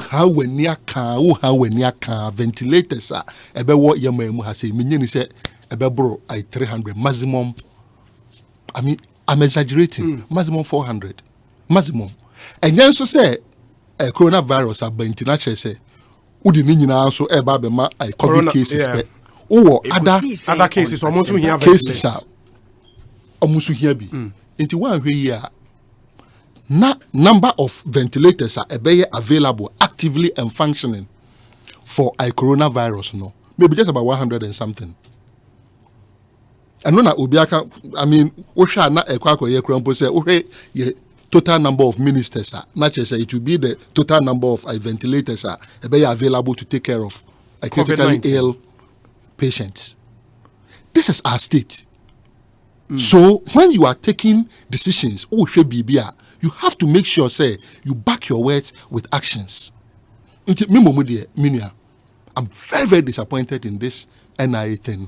How when near car, ventilators are ebe what yamai mu hase. Minia say ebe bro I 300 maximum. I mean I'm exaggerating. Maximum 400. Maximum. And then so say coronavirus are international say udi ni nyina so eba be ma COVID cases be. Other cases almost here cases are almost here be. Into one here number of ventilators are available actively and functioning for coronavirus no maybe just about 100 and something. And no na obiaka I mean ohwa na ekwako ye krampo say ohwe ye total number of ministers are not just say it will be the total number of ventilators are available to take care of critically ill patients. This is our state. So when you are taking decisions, you have to make sure say you back your words with actions. I'm very, very disappointed in this NIA thing.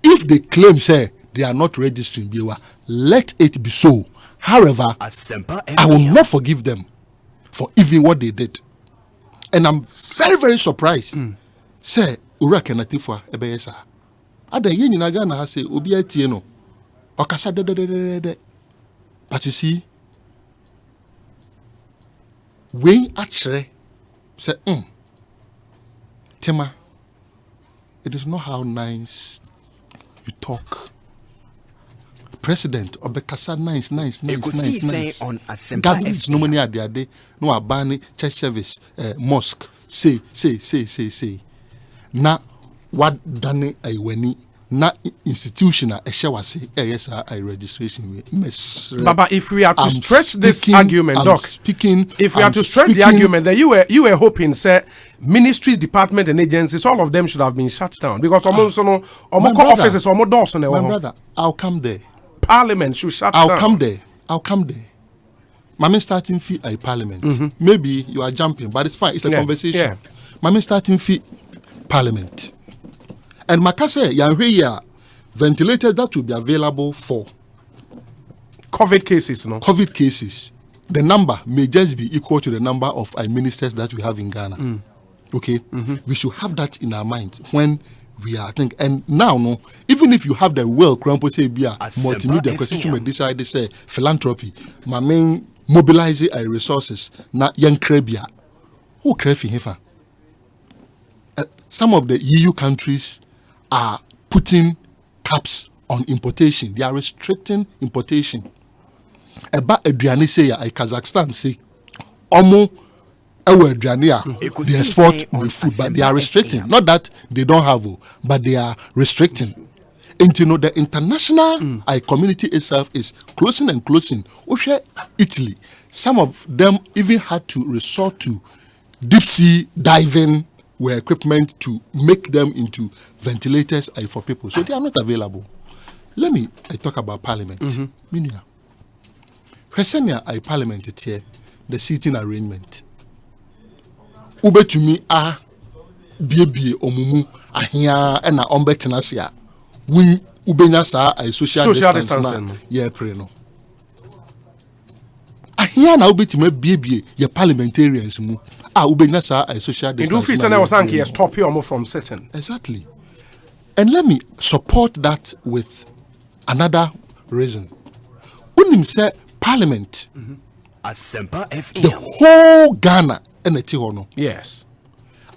If they claim say they are not registering, let it be so. However, I will not forgive them for even what they did. And I'm very, very surprised. Say Ura Kenatifwa Ebeyesa. Ada yen in Agana has say Ubia Tieno. Okasa de. But you see, when actually say, Tema, it is not how nice you talk. President Obekasa nice. On Asempa gatherings no money at their day, no abani church service, mosque. Say. Na what done I weni na institutional a shower say yes I registration Baba, if we are to stretch this argument, Doc, if we are to stretch the argument, then you were hoping, say, ministries, department, and agencies, all of them should have been shut down because almost offices, almost doors on my brother, I'll come there. Parliament should shut down. I'll come there. Mami starting fee at Parliament. Maybe you are jumping, but it's fine. It's a conversation. Yeah. Mami starting fee Parliament. And Makase, Yanhuya ventilators that will be available for COVID cases, no? COVID cases. The number may just be equal to the number of ministers that we have in Ghana. Okay? We should have that in our mind when we are thinking. And now, no, even if you have the will, Krampo say, multimedia, question may decide to say philanthropy, my main mobilizing resources, na young Krebia. Who Krefi Hefa? Some of the EU countries are putting caps on importation. They are restricting importation. Eba Adriani say Kazakhstan say Omo they export with food, but they are restricting. Not that they don't have, but they are restricting. And you know the international community itself is closing and closing. Italy, some of them even had to resort to deep sea diving equipment to make them into ventilators for people. So they are not available. Let me talk about Parliament. Minia. Resenia Parliament here, the seating arrangement. Ube to me bie omumu ahia na ombetenasia. Win ubenya sa social distance na ye pre no. Ahia na ubetime bie ye parliamentarians mu ubenya sa social distance. In do feel say na was anke stop you from sitting. Exactly. And let me support that with another reason. When him say Parliament, Asempa FM. the whole Ghana and the Yes.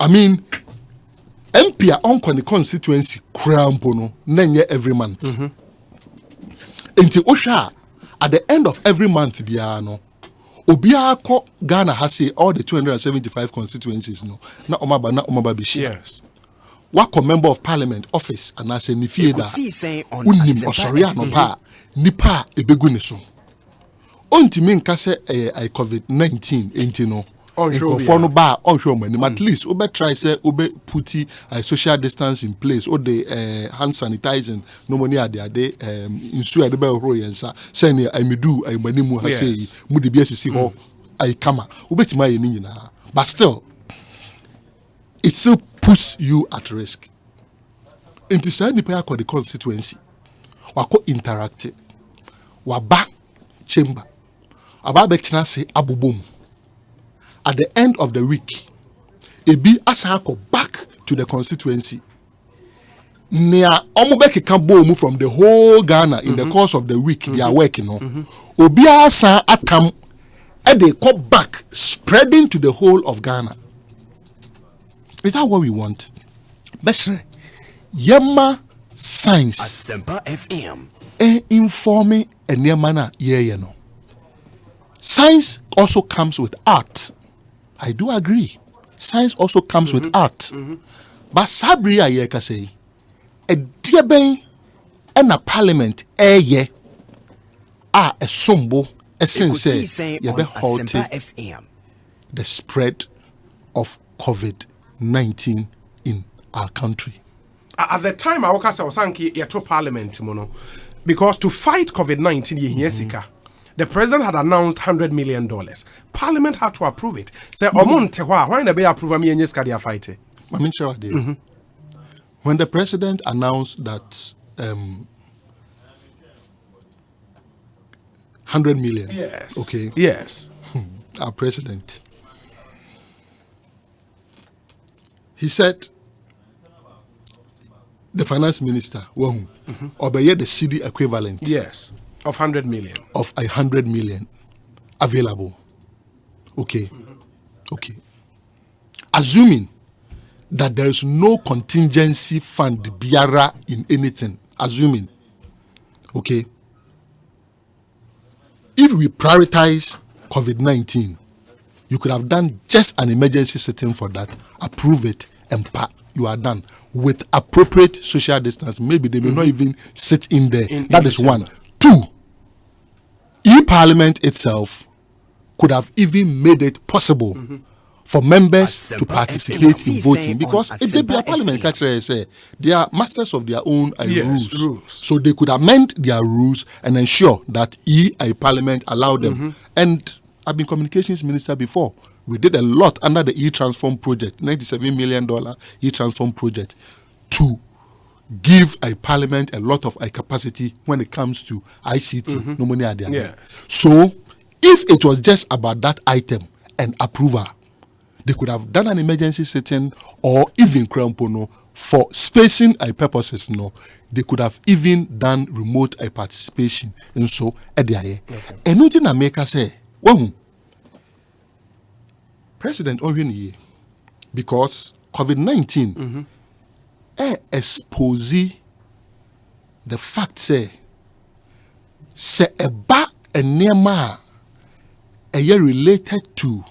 I mean, MP are on the constituency Krampono nenye every month. Inti Osha at the end of every month biano. Obiako Ghana has say all the 275 constituencies no. Na omaba bishi. Yes. Wako member of parliament office and I say nifie da unim osoria no pa nipa ebegu so. Ontimi nka se I COVID-19 enti no. For no bar on show money, at least Ube try say Ube putty social distance in place or the hand sanitizing no money at the day insure the bell royansa saying I may do I manimu has say mudi BSC or I come Ube my nina, but still it still puts you at risk. Into say ni pay the constituency wako interactive waba chamber ababetina say abubum. At the end of the week, Ebi Asako back to the constituency. Near Omubeki Kambo move from the whole Ghana in the course of the week they are working on. Obia Asa Atam and they come back, spreading to the whole of Ghana. Is that what we want? Besre Yema science Asempa FM. Informing and Yemana ye no. Science also comes with art. I do agree. Science also comes with art. But Sabria yeka say, a dear ben and a parliament ye a sumbo a sense yebe halted the spread of COVID-19 in our country. At the time I was sanki to parliament mono because to fight COVID-19 yesika. The president had announced $100 million. Parliament had to approve it. Say, why they approve me and yes, fight? When the president announced that 100 million, yes, okay, yes, our president, he said, the finance minister, obey the CD equivalent, yes. Of 100 million. Of 100 million available. Okay. Okay. Assuming that there is no contingency fund biara in anything. Assuming. Okay. If we prioritize COVID-19, you could have done just an emergency sitting for that, approve it, and you are done with appropriate social distance. Maybe they may not even sit in there. That is one. Two, parliament itself could have even made it possible for members to participate in voting because if they be a parliament, they are masters of their own rules. So they could amend their rules and ensure that parliament allowed them. And I've been communications minister before. We did a lot under the e-transform project, $97 million e-transform project to give a parliament a lot of capacity when it comes to ICT. No money at there. So, if it was just about that item and approval, they could have done an emergency sitting or even Krampono for spacing purposes. No, they could have even done remote participation. And so, at the eye, and nothing America say, well, President Orion, because COVID-19. Expose the fact say a ba a nema a year related to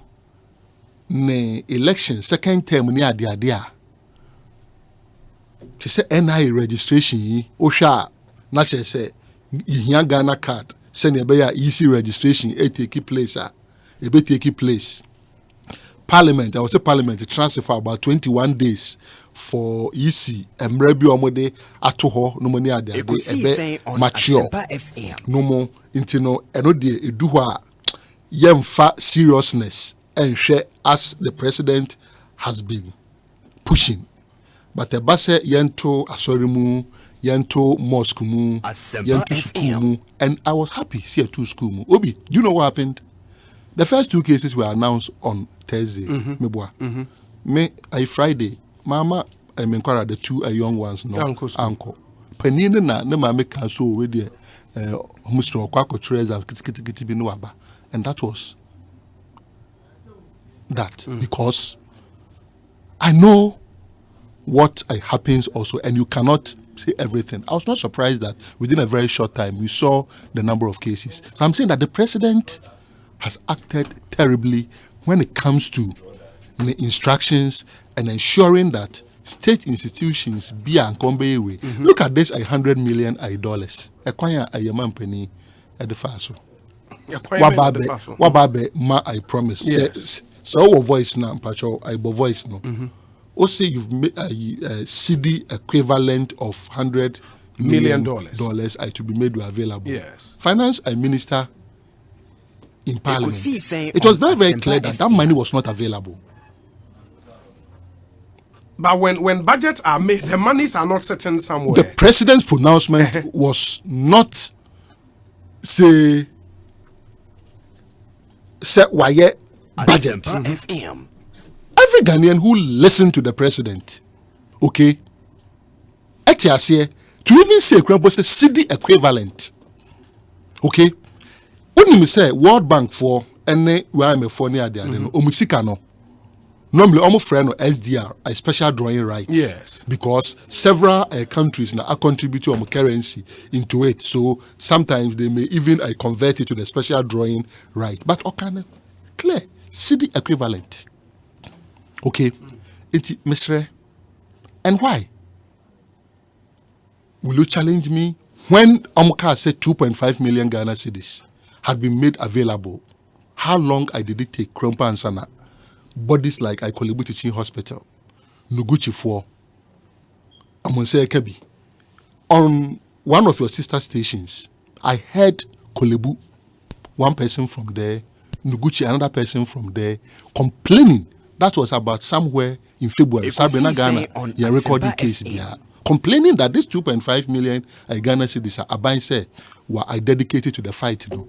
the election second term near the idea. She said NI registration Osha not say young Ghana card send a bear easy registration take place take place. Parliament, I was say Parliament transfer about 21 days for EC and Mrebi Omode Atoho no money ade mature no more intino eno de eduwa yemfa seriousness and share as the president has been pushing. But the base yento asorimu yento mosque mu yento school mu and I was happy see a two school mu. Obi, do you know what happened? The first two cases were announced on Thursday. Me I Friday. Mama Menkwara, the two young ones, no uncle. Penina na ne ma make so with the Mr. Kwako Treza kitty binuaba, and that was that because I know what happens also, and you cannot say everything. I was not surprised that within a very short time we saw the number of cases. So I'm saying that the president has acted terribly when it comes to the instructions and ensuring that state institutions be and come by way. Look at this $100 million dollars. Ekwanya ayaman penny at the faso. Wababe ma I promise. Yes. So our voice now, Pacho, I voice no. Also, you've made a CD equivalent of $100 million are to be made available. Yes. Finance and minister in parliament. It was very, very clear that money was not available. But when budgets are made, the monies are not certain somewhere. The president's pronouncement was not say why budget. Every Ghanaian who listened to the president, okay, to even say CD equivalent, okay, when you say World Bank for any where I'm a phone near there, omusikano. Normally, almost friend SDR, a special drawing rights. Yes. Because several countries now are contributing currency into it. So sometimes they may even convert it to the special drawing rights. But okay, clear, CD equivalent. Okay, it's Mr. And why? Will you challenge me when Amuka said 2.5 million Ghana cedis had been made available? How long did it take Krompa and Sana? Bodies like Ikolibu Teaching Hospital, Nuguchi 4, Amonse Kebi. On one of your sister stations, I heard Kolebu, one person from there, Nuguchi, another person from there, complaining. That was about somewhere in February. Sabina Ghana, your recording case, complaining that this 2.5 million Ghana cedis are buying say were dedicated to the fight. No,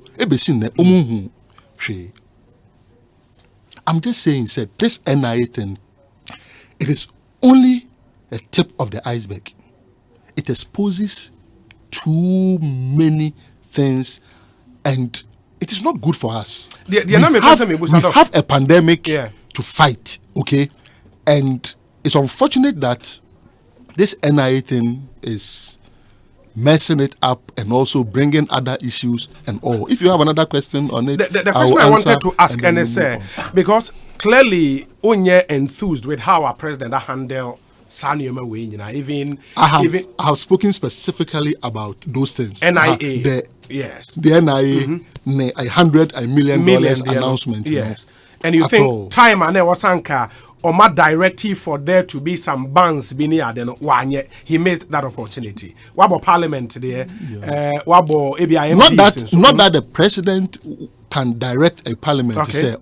I'm just saying, said this NIA thing, it is only a tip of the iceberg. It exposes too many things, and it is not good for us. We have a pandemic to fight, okay? And it's unfortunate that this NIA thing is messing it up and also bringing other issues and all. If you have another question on it, the question I wanted to ask NSA, because clearly Onye enthused with how our president handled Sanioma Wayne, even I have spoken specifically about those things. NIA, the NIA, $100 million announcement. Yes, and you think all. Time and was anchor. Or my directive for there to be some bans be near then he missed that opportunity. What about Parliament there? What about ABIM? Not that the president can direct a parliament to say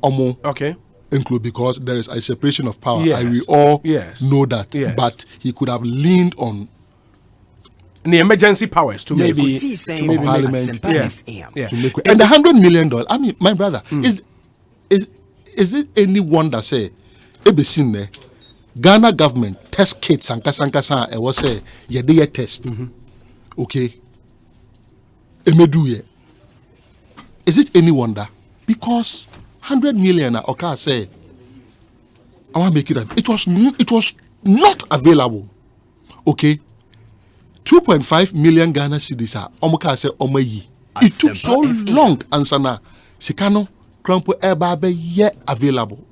include, because there is a separation of power. Yes. We all know that. Yes. But he could have leaned on the emergency powers to maybe parliament to make and the $100 million. I mean, my brother, is it anyone that say Ghana government test kits and kasankasa was say ye test. Okay. Emeduye. Is it any wonder? Because 100 million okay say I want to make it it was not available. Okay. 2.5 million Ghana cedis are omoka say omayi. It took so long ansana sikano krampo ebabe ye available.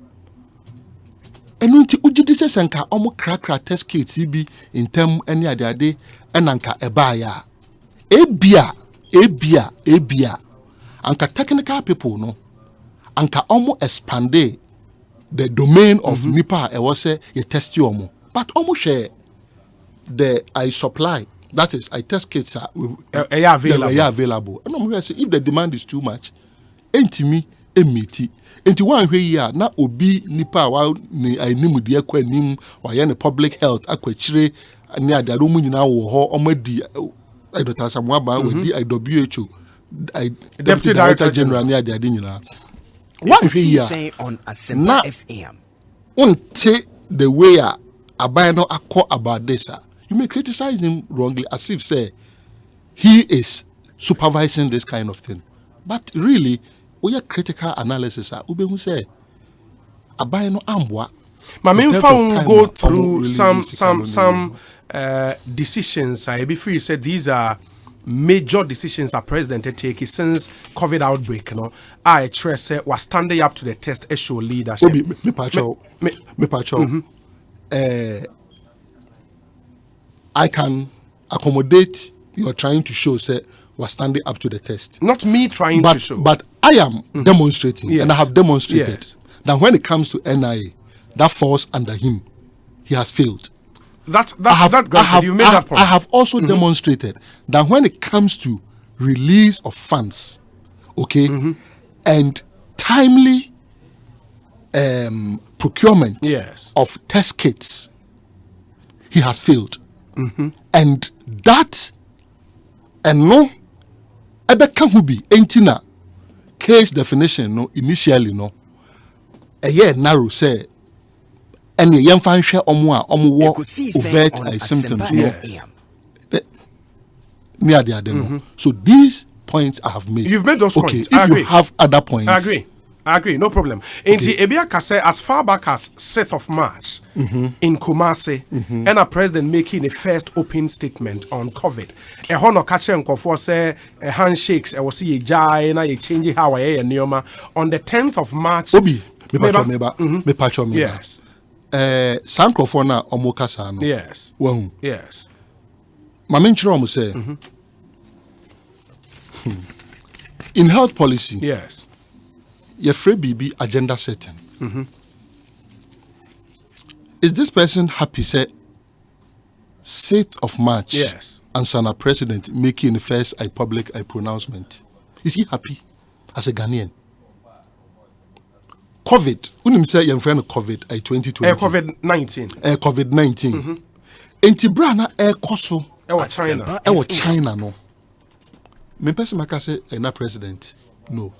And unti ujidise senka omo krakra test kits be in term any other day enanka ebaya ebia anka technical people no anka omo expande the domain of nipa e was say ye test you omo but omo share the I supply, that is I test kits are available and omo say if the demand is too much entimi emiti enti wan hwe yi a na obi nipa wa ni animu de akwa anim wa ye ne public health akwachire ni adado mu nyina wo ho omadi Dr. Samuel Ba we di WHO Deputy Director General ni adade nyina wan hwe yi a on Asempa FM unti the way Abayano Akko about this, you may criticize him wrongly as if say he is supervising this kind of thing. But really, we are critical analysis. Ube say Abayano Ambwa. Mamimfa will go through some decisions. Before you said these are major decisions our president take since COVID outbreak. You know, I trust was standing up to the test. Show leadership. I can accommodate you're trying to show say was standing up to the test. Not me trying to show, but I am demonstrating, and I have demonstrated that when it comes to NIA, that falls under him. He has failed. You made that point. I have also demonstrated that when it comes to release of funds, and timely procurement of test kits, he has failed. And that no ebeka hu bi entina case definition no initially no narrow say any yemfa nhwe omo a omo wo overt symptoms no near the no. So these points I have made. You've made those points. If you have other points, I agree, no problem. Ebiaka say as far back as 6th of March in Kumasi, and a president making a first open statement on COVID. A hono kache nkofo say a handshakes. I was see a jai na ye change how I and Nioma on the 10th of March. Obi, me pacho. Yes. San nkofo na omokasa no. Yes. Wahu. Yes. Maminchiro omo say. In health policy. Yes. Your free BB agenda setting. Is this person happy? Say 6th of March. Yes. And Sana president making the first public pronouncement. Is he happy as a Ghanaian? COVID. Unim say your friend COVID 2020. COVID-19. COVID-19. Entibrana koso. China. China no. Me person maka say na president. No.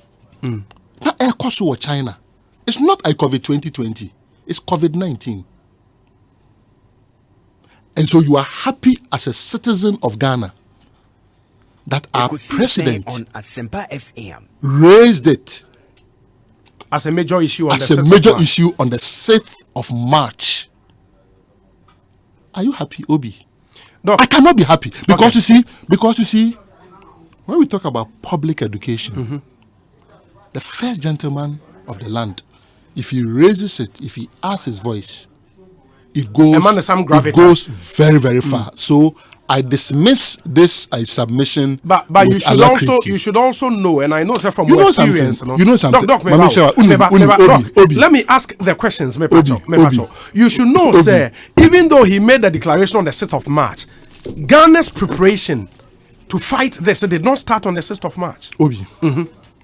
Now, air cost over China. It's not COVID 2020. It's COVID-19. And so you are happy as a citizen of Ghana that our president on Asempa FM raised it as a major issue on the 6th of March. Are you happy, Obi? No, I cannot be happy because you see, when we talk about public education. The first gentleman of the land, if he raises it, if he adds his voice, it goes very, very far. So I dismiss this submission. But you should also know, and I know that from experience. You know something. Doc, let me ask the questions. You should know, sir, even though he made the declaration on the 6th of March, Ghana's preparation to fight this did not start on the 6th of March. Obi,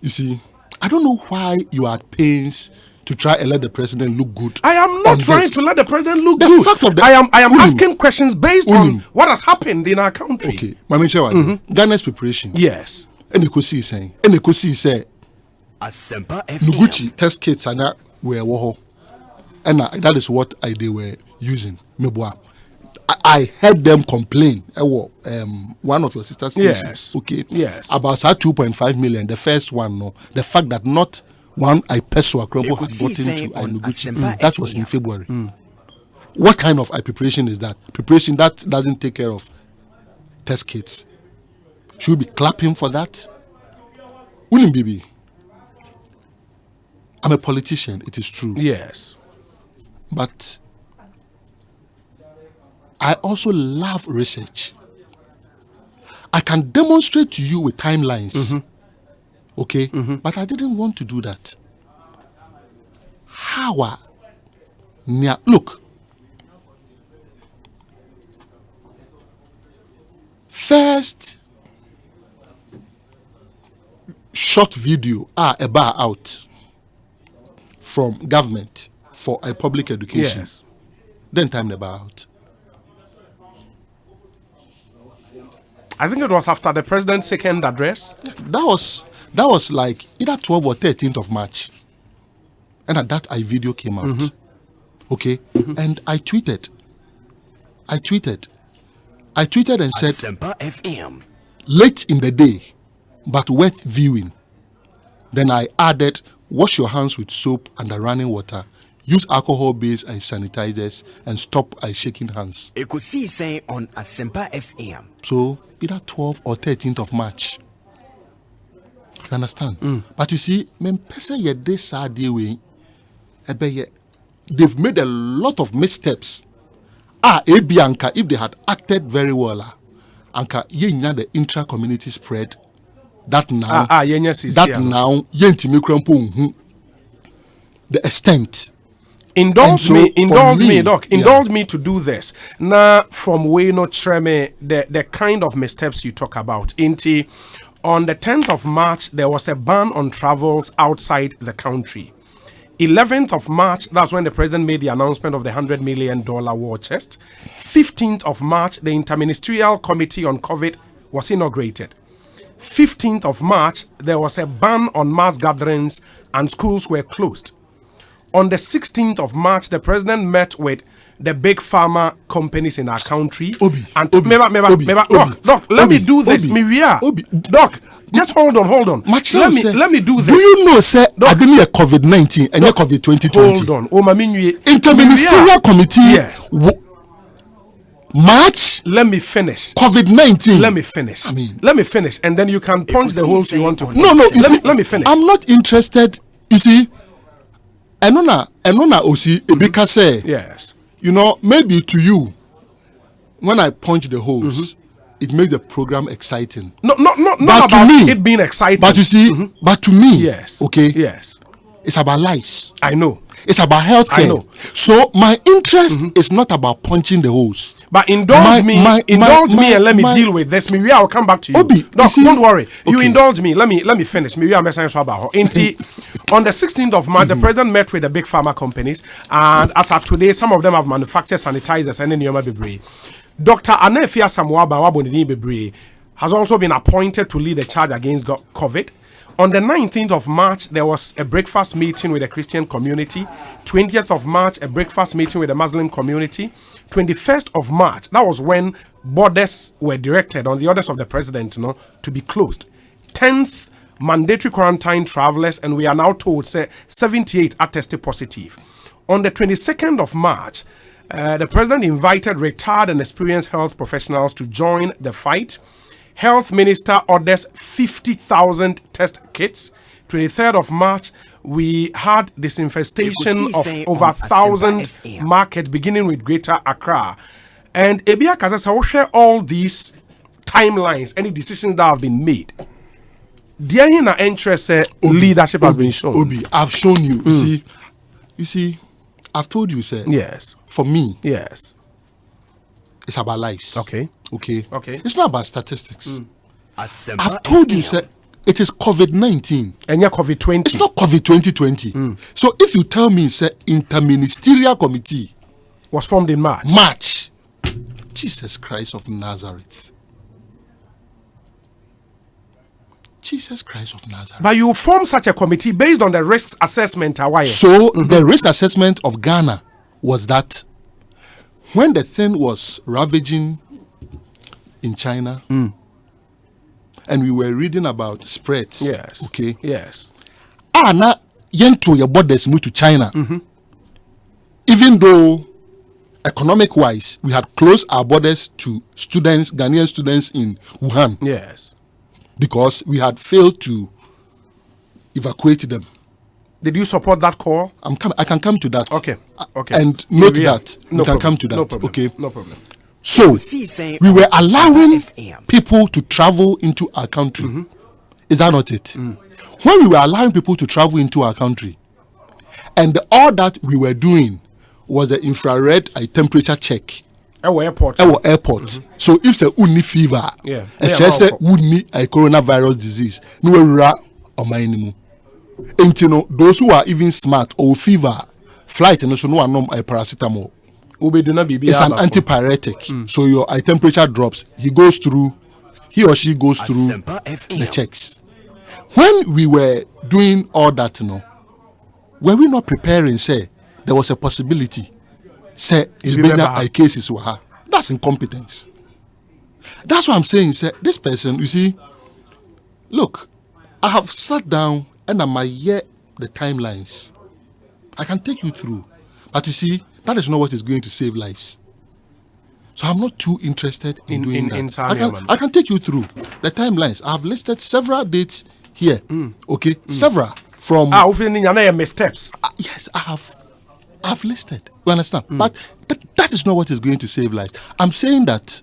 you see, I don't know why you are at pains to try and let the president look good. I am not trying to let the president look good. I am asking questions based on what has happened in our country. Okay, Mami Chewa, Ghana's preparation. Yes. And Ekosiisen saying, Asempa Nuguchi test kits and that were woho, and that is what they were using. Mebwa. I heard them complain. One of your sister stations, about that 2.5 million. The first one, the fact that not one Pessoa Crumble had gotten to Nuguchi. That was in February. What kind of preparation is that? Preparation that doesn't take care of test kits. Should we be clapping for that? William Bibi, I'm a politician. It is true. Yes, but I also love research. I can demonstrate to you with timelines. But I didn't want to do that. Look. First short video about out from government for a public education. Yes. Then time about. I think it was after the president's second address. That was like either 12th or 13th of March. And at that video came out. And I tweeted I tweeted and said, Asempa FM. late in the day, but worth viewing. Then I added, wash your hands with soap under running water, use alcohol-based eye sanitizers, and stop eye shaking hands. Ekosiisen on Asempa FM. So, either 12th or 13th of March. You understand? But you see, they've made a lot of missteps. Bianca, if they had acted very well, Anka, the intra-community spread. That now, the extent. Indulge me, Doc. Indulge me to do this. Now, from Wayno Treme, the kind of missteps you talk about. On the 10th of March, there was a ban on travels outside the country. 11th of March, that's when the president made the announcement of the $100 million war chest. 15th of March, the Interministerial Committee on COVID was inaugurated. 15th of March, there was a ban on mass gatherings and schools were closed. On the 16th of March, the president met with the big pharma companies in our country. Doc, let me do this. Doc, just hold on. Let me do this. Do you know, sir, I didn't hear COVID-19 and COVID 2020. Hold on. Interministerial Committee. Yes. March. Let me finish. COVID-19. Let me finish. Let me finish, and then you can punch the holes you want to. No. Let me finish. I'm not interested. You see, Enona Osi Ebika say. Yes. You know, maybe to you, when I punch the holes, it makes the program exciting. Not about to me, it being exciting. But you see, but to me, yes. Okay. Yes. It's about lives. I know. It's about healthcare. I know. So my interest is not about punching the holes. But indulge me and let me deal with this. Maybe I'll come back to you. Don't worry. You indulge me. Let me finish. Maybe I'm messing about. On the 16th of March, the president met with the big pharma companies, and as of today, some of them have manufactured sanitizers and Nyoma Bebre. Dr. Anefia Samuaba Wabonini Bebre has also been appointed to lead the charge against COVID. On the 19th of March, there was a breakfast meeting with the Christian community. 20th of March, a breakfast meeting with the Muslim community. 21st of March, that was when borders were directed on the orders of the president, to be closed. 10th, mandatory quarantine travelers, and we are now told 78 are tested positive. On the 22nd of March, the president invited retired and experienced health professionals to join the fight. Health Minister orders 50,000 test kits. 23rd of March, we had disinfestation of over 1,000 markets, beginning with Greater Accra. And Ebia Kazasa will share all these timelines, any decisions that have been made. Dear Hina interest leadership has been shown. Obi, I've shown you. You see, I've told you, sir. Yes. For me, yes, it's about lives. Okay. It's not about statistics. I've told you, sir, it is COVID-19. And you're COVID-20. It's not COVID 2020. So if you tell me, sir, Interministerial Committee was formed in March. Jesus Christ of Nazareth. Jesus Christ of Nazareth. But you form such a committee based on the risk assessment. So the risk assessment of Ghana was that when the thing was ravaging in China, and we were reading about spreads. Yes. Okay. Yes. Now yento your borders move to China. Even though economic wise we had closed our borders to students, Ghanaian students in Wuhan. Yes. Because we had failed to evacuate them. Did you support that call? I can come to that. Okay. And note that we can come to that. No problem. Okay. No problem. So we were allowing people to travel into our country. Is that not it? When we were allowing people to travel into our country, and all that we were doing was the infrared temperature check. Our airport. So if say uni fever, say uni a coronavirus disease, no we those who are even smart or fever, flight and so no one a paracetamol. It's an antipyretic. So your temperature drops. He or she goes through the checks. When we were doing all that, were we not preparing? Say there was a possibility. Say cases were. That's incompetence. That's what I'm saying. Sir, this person, you see, look, I have sat down and I'm hear the timelines. I can take you through. But you see, that is not what is going to save lives. So I'm not too interested in doing that. I can take you through the timelines. I've listed several dates here. Okay, several from. Missteps. Yes, I've listed. You understand? But that is not what is going to save lives. I'm saying that.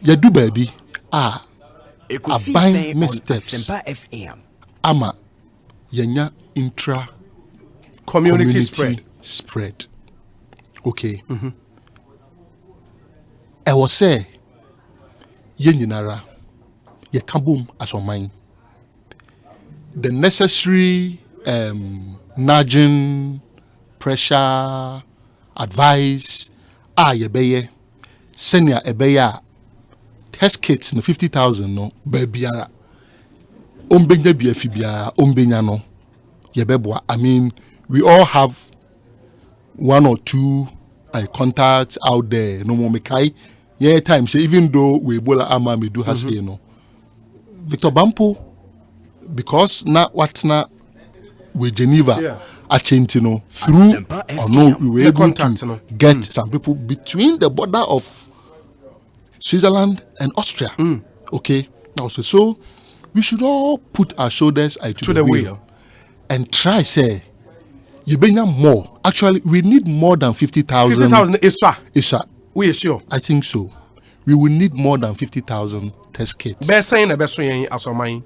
You do, baby. Buying missteps. Ama yenya intra community spread. Okay. I was say yenyinara ye kabum asomai. The necessary nudging, pressure, advice yebeye senior ebeya test kits no 50,000 no babyara ombenya biafi bia ombenya no yebeboa. I mean, we all have one or two contacts out there. No more mekai. Yeah, time say even though we Ebola ama me do has you know. Victor Bampo, because na what na with Geneva Achentino through or no we were able to get some people between the border of Switzerland and Austria. Okay, now so we should all put our shoulders to the wheel and try say you bring more. Actually, we need more than 50,000. 50,000 is we are sure. I think so. We will need more than 50,000 test kits. Best saying the best way as of mine.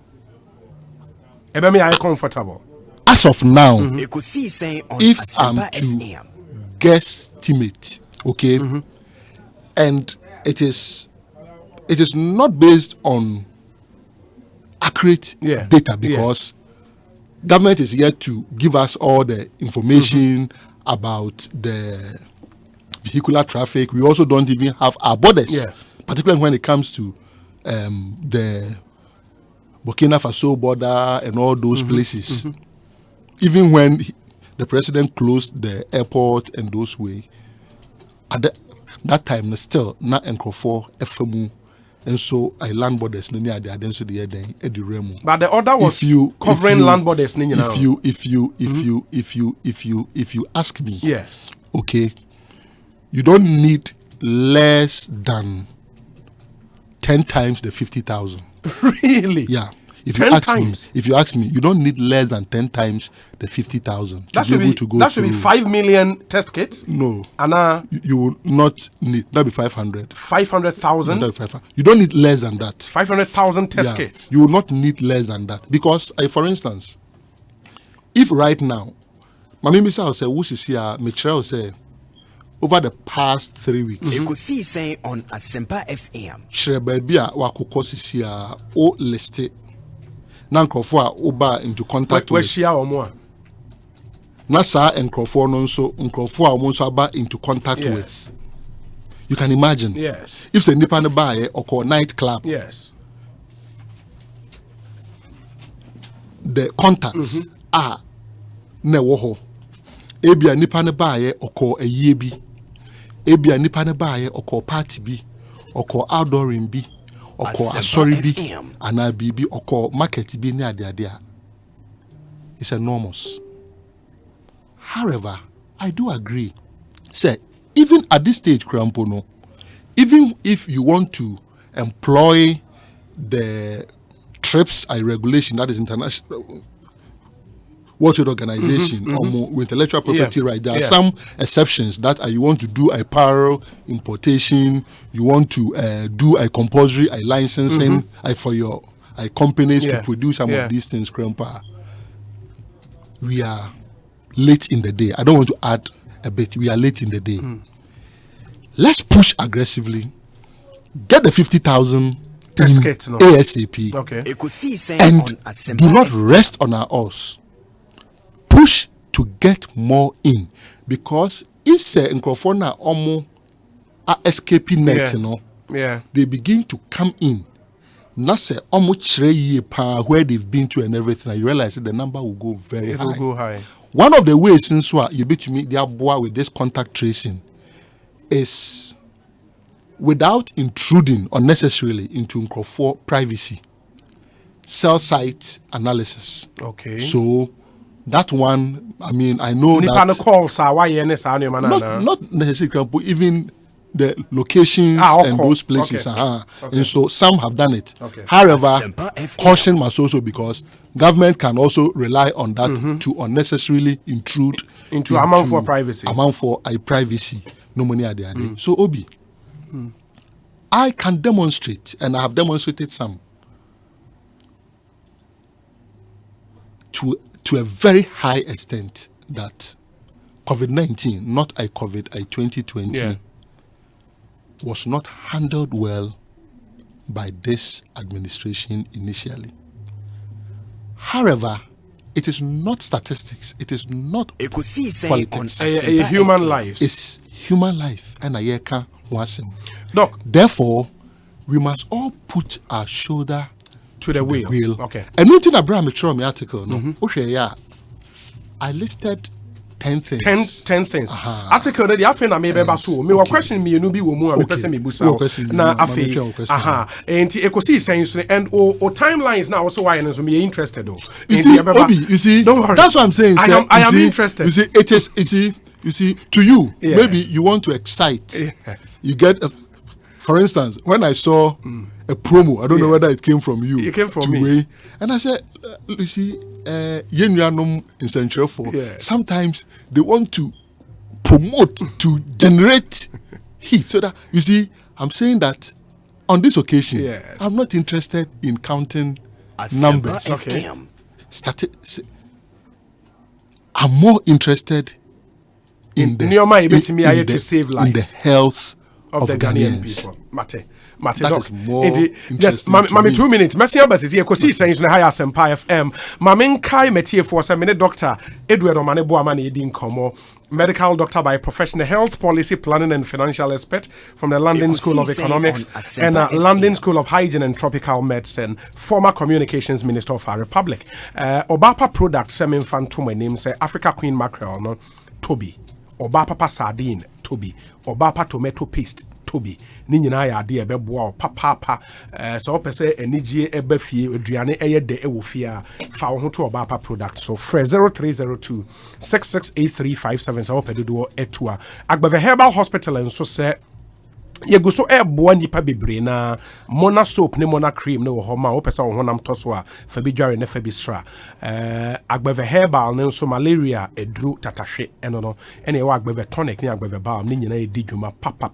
Me are comfortable. As of now, if I'm to guesstimate, okay, and it is not based on accurate data because government is yet to give us all the information about the vehicular traffic. We also don't even have our borders, particularly when it comes to the Burkina Faso border and all those places. Even when the president closed the airport and those way, at that time, still not Nkrofo FMU. And so I land borders near the identity the Eddie Remo. But the order was covering land borders. If you ask me, yes, okay, you don't need less than 10 times the 50,000. Really? Yeah. If you ask me, you don't need less than 10 times the 50,000 to be able to go. That should be 5 million test kits. No, and you will not need. That'll be 500. 500,000. You don't need less than that. 500,000 test kits. You will not need less than that because, for instance, if right now, Mami Misa will say, "Who's here?" Michelle will say, over the past 3 weeks. Ekosiisen On Asempa FM. Shrebebia wakukosisia o liste. Na nkrofo a oba into contact with. Na sa nkrofo no nso nkrofo a omo nso aba into contact with. You can imagine. Yes. If the nipa ne buy or call night club. Yes. The contacts are ne wo ho. Ebia nipa ne buy or call a ye bi. Ebia nipa ne buy or call party bi or call outdooring bi. Oko asori bi ana bibi oko market bi ni ade it's enormous. However, I do agree. Say, even at this stage, Krampono, even if you want to employ the TRIPS regulation, that is international World Trade Organization, with intellectual property right, there are some exceptions that you want to do apparel importation, you want to do a compulsory licensing for your companies to produce some of these things. Grandpa, we are late in the day. I don't want to add a bit. We are late in the day. Let's push aggressively. Get the 50,000 ASAP. Okay. And do not rest on our oars. Push to get more in, because if say Nkrofona omo are escaping net, they begin to come in. Na say omo chire ye pa where they've been to and everything, and you realize that the number will go very high. One of the ways since you bet me they are boy with this contact tracing is without intruding unnecessarily into nkrofo privacy, cell site analysis. Okay. So that one, I mean, I know that not necessarily, but even the locations and those places. Okay. And so some have done it. Okay. However, caution must also, because government can also rely on that to unnecessarily intrude into amount for privacy. Amount for privacy. No money at the day. So Obi, I can demonstrate, and I have demonstrated some, to a very high extent, that COVID-19, not 2020, was not handled well by this administration initially. However, it is not statistics. It is not politics. A human life. It's human life. And I can't want Doc. Therefore, we must all put our shoulder to the wheel. Okay. And nothing Abraham me article. No. Okay, yeah. I listed 10 things. 10 things. Article that you find maybe about so. Me question me no be wo mu am person me busa. Na afi. And Ekosiisen saying and o timelines now also why so me interested though. You see, that's what I'm saying. I am interested. You see, it is you see to you, maybe you want to excite. Yes. You get for instance, when I saw a promo, I don't know whether it came from you. It came from me. And I said, you see, in Central sometimes they want to promote to generate heat. So that, you see, I'm saying that on this occasion, I'm not interested in counting numbers. Okay. I'm more interested in the health of the Ghanaian people. Mate, that is more interesting. Yes, Mami, 2 minutes. Messi Embassy, Ekosiisen in the high Asempa FM. Mamin Kai Metie for some minute doctor Edward Omane Boamani Edin Komo, medical doctor by profession, health policy planning and financial expert from the London School of Economics and London School of Hygiene and Tropical Medicine, former communications minister of our republic. Obapa product Semin Fantum name say Africa Queen Mackerel no Toby. Obapa sardine Toby. Obapa tomato paste Toby. Ni nyina ya ade ebeboa papa so opese enigie ebafie aduane eyede ewofia fa wo ho to Obapa product so fresh 0302 668357 so opedodo etua Agbave Herbal Hospital enso se yegu so eboa nipa bebre na mona soap ne mona cream ne wo ho ma opese wo honam to so a fa bi dware ne fa bi stra Agbave Herbal ne so malaria edru tatahwe eno no ene wa Agbave tonic ne Agbave balm ne nyina edi dwuma papa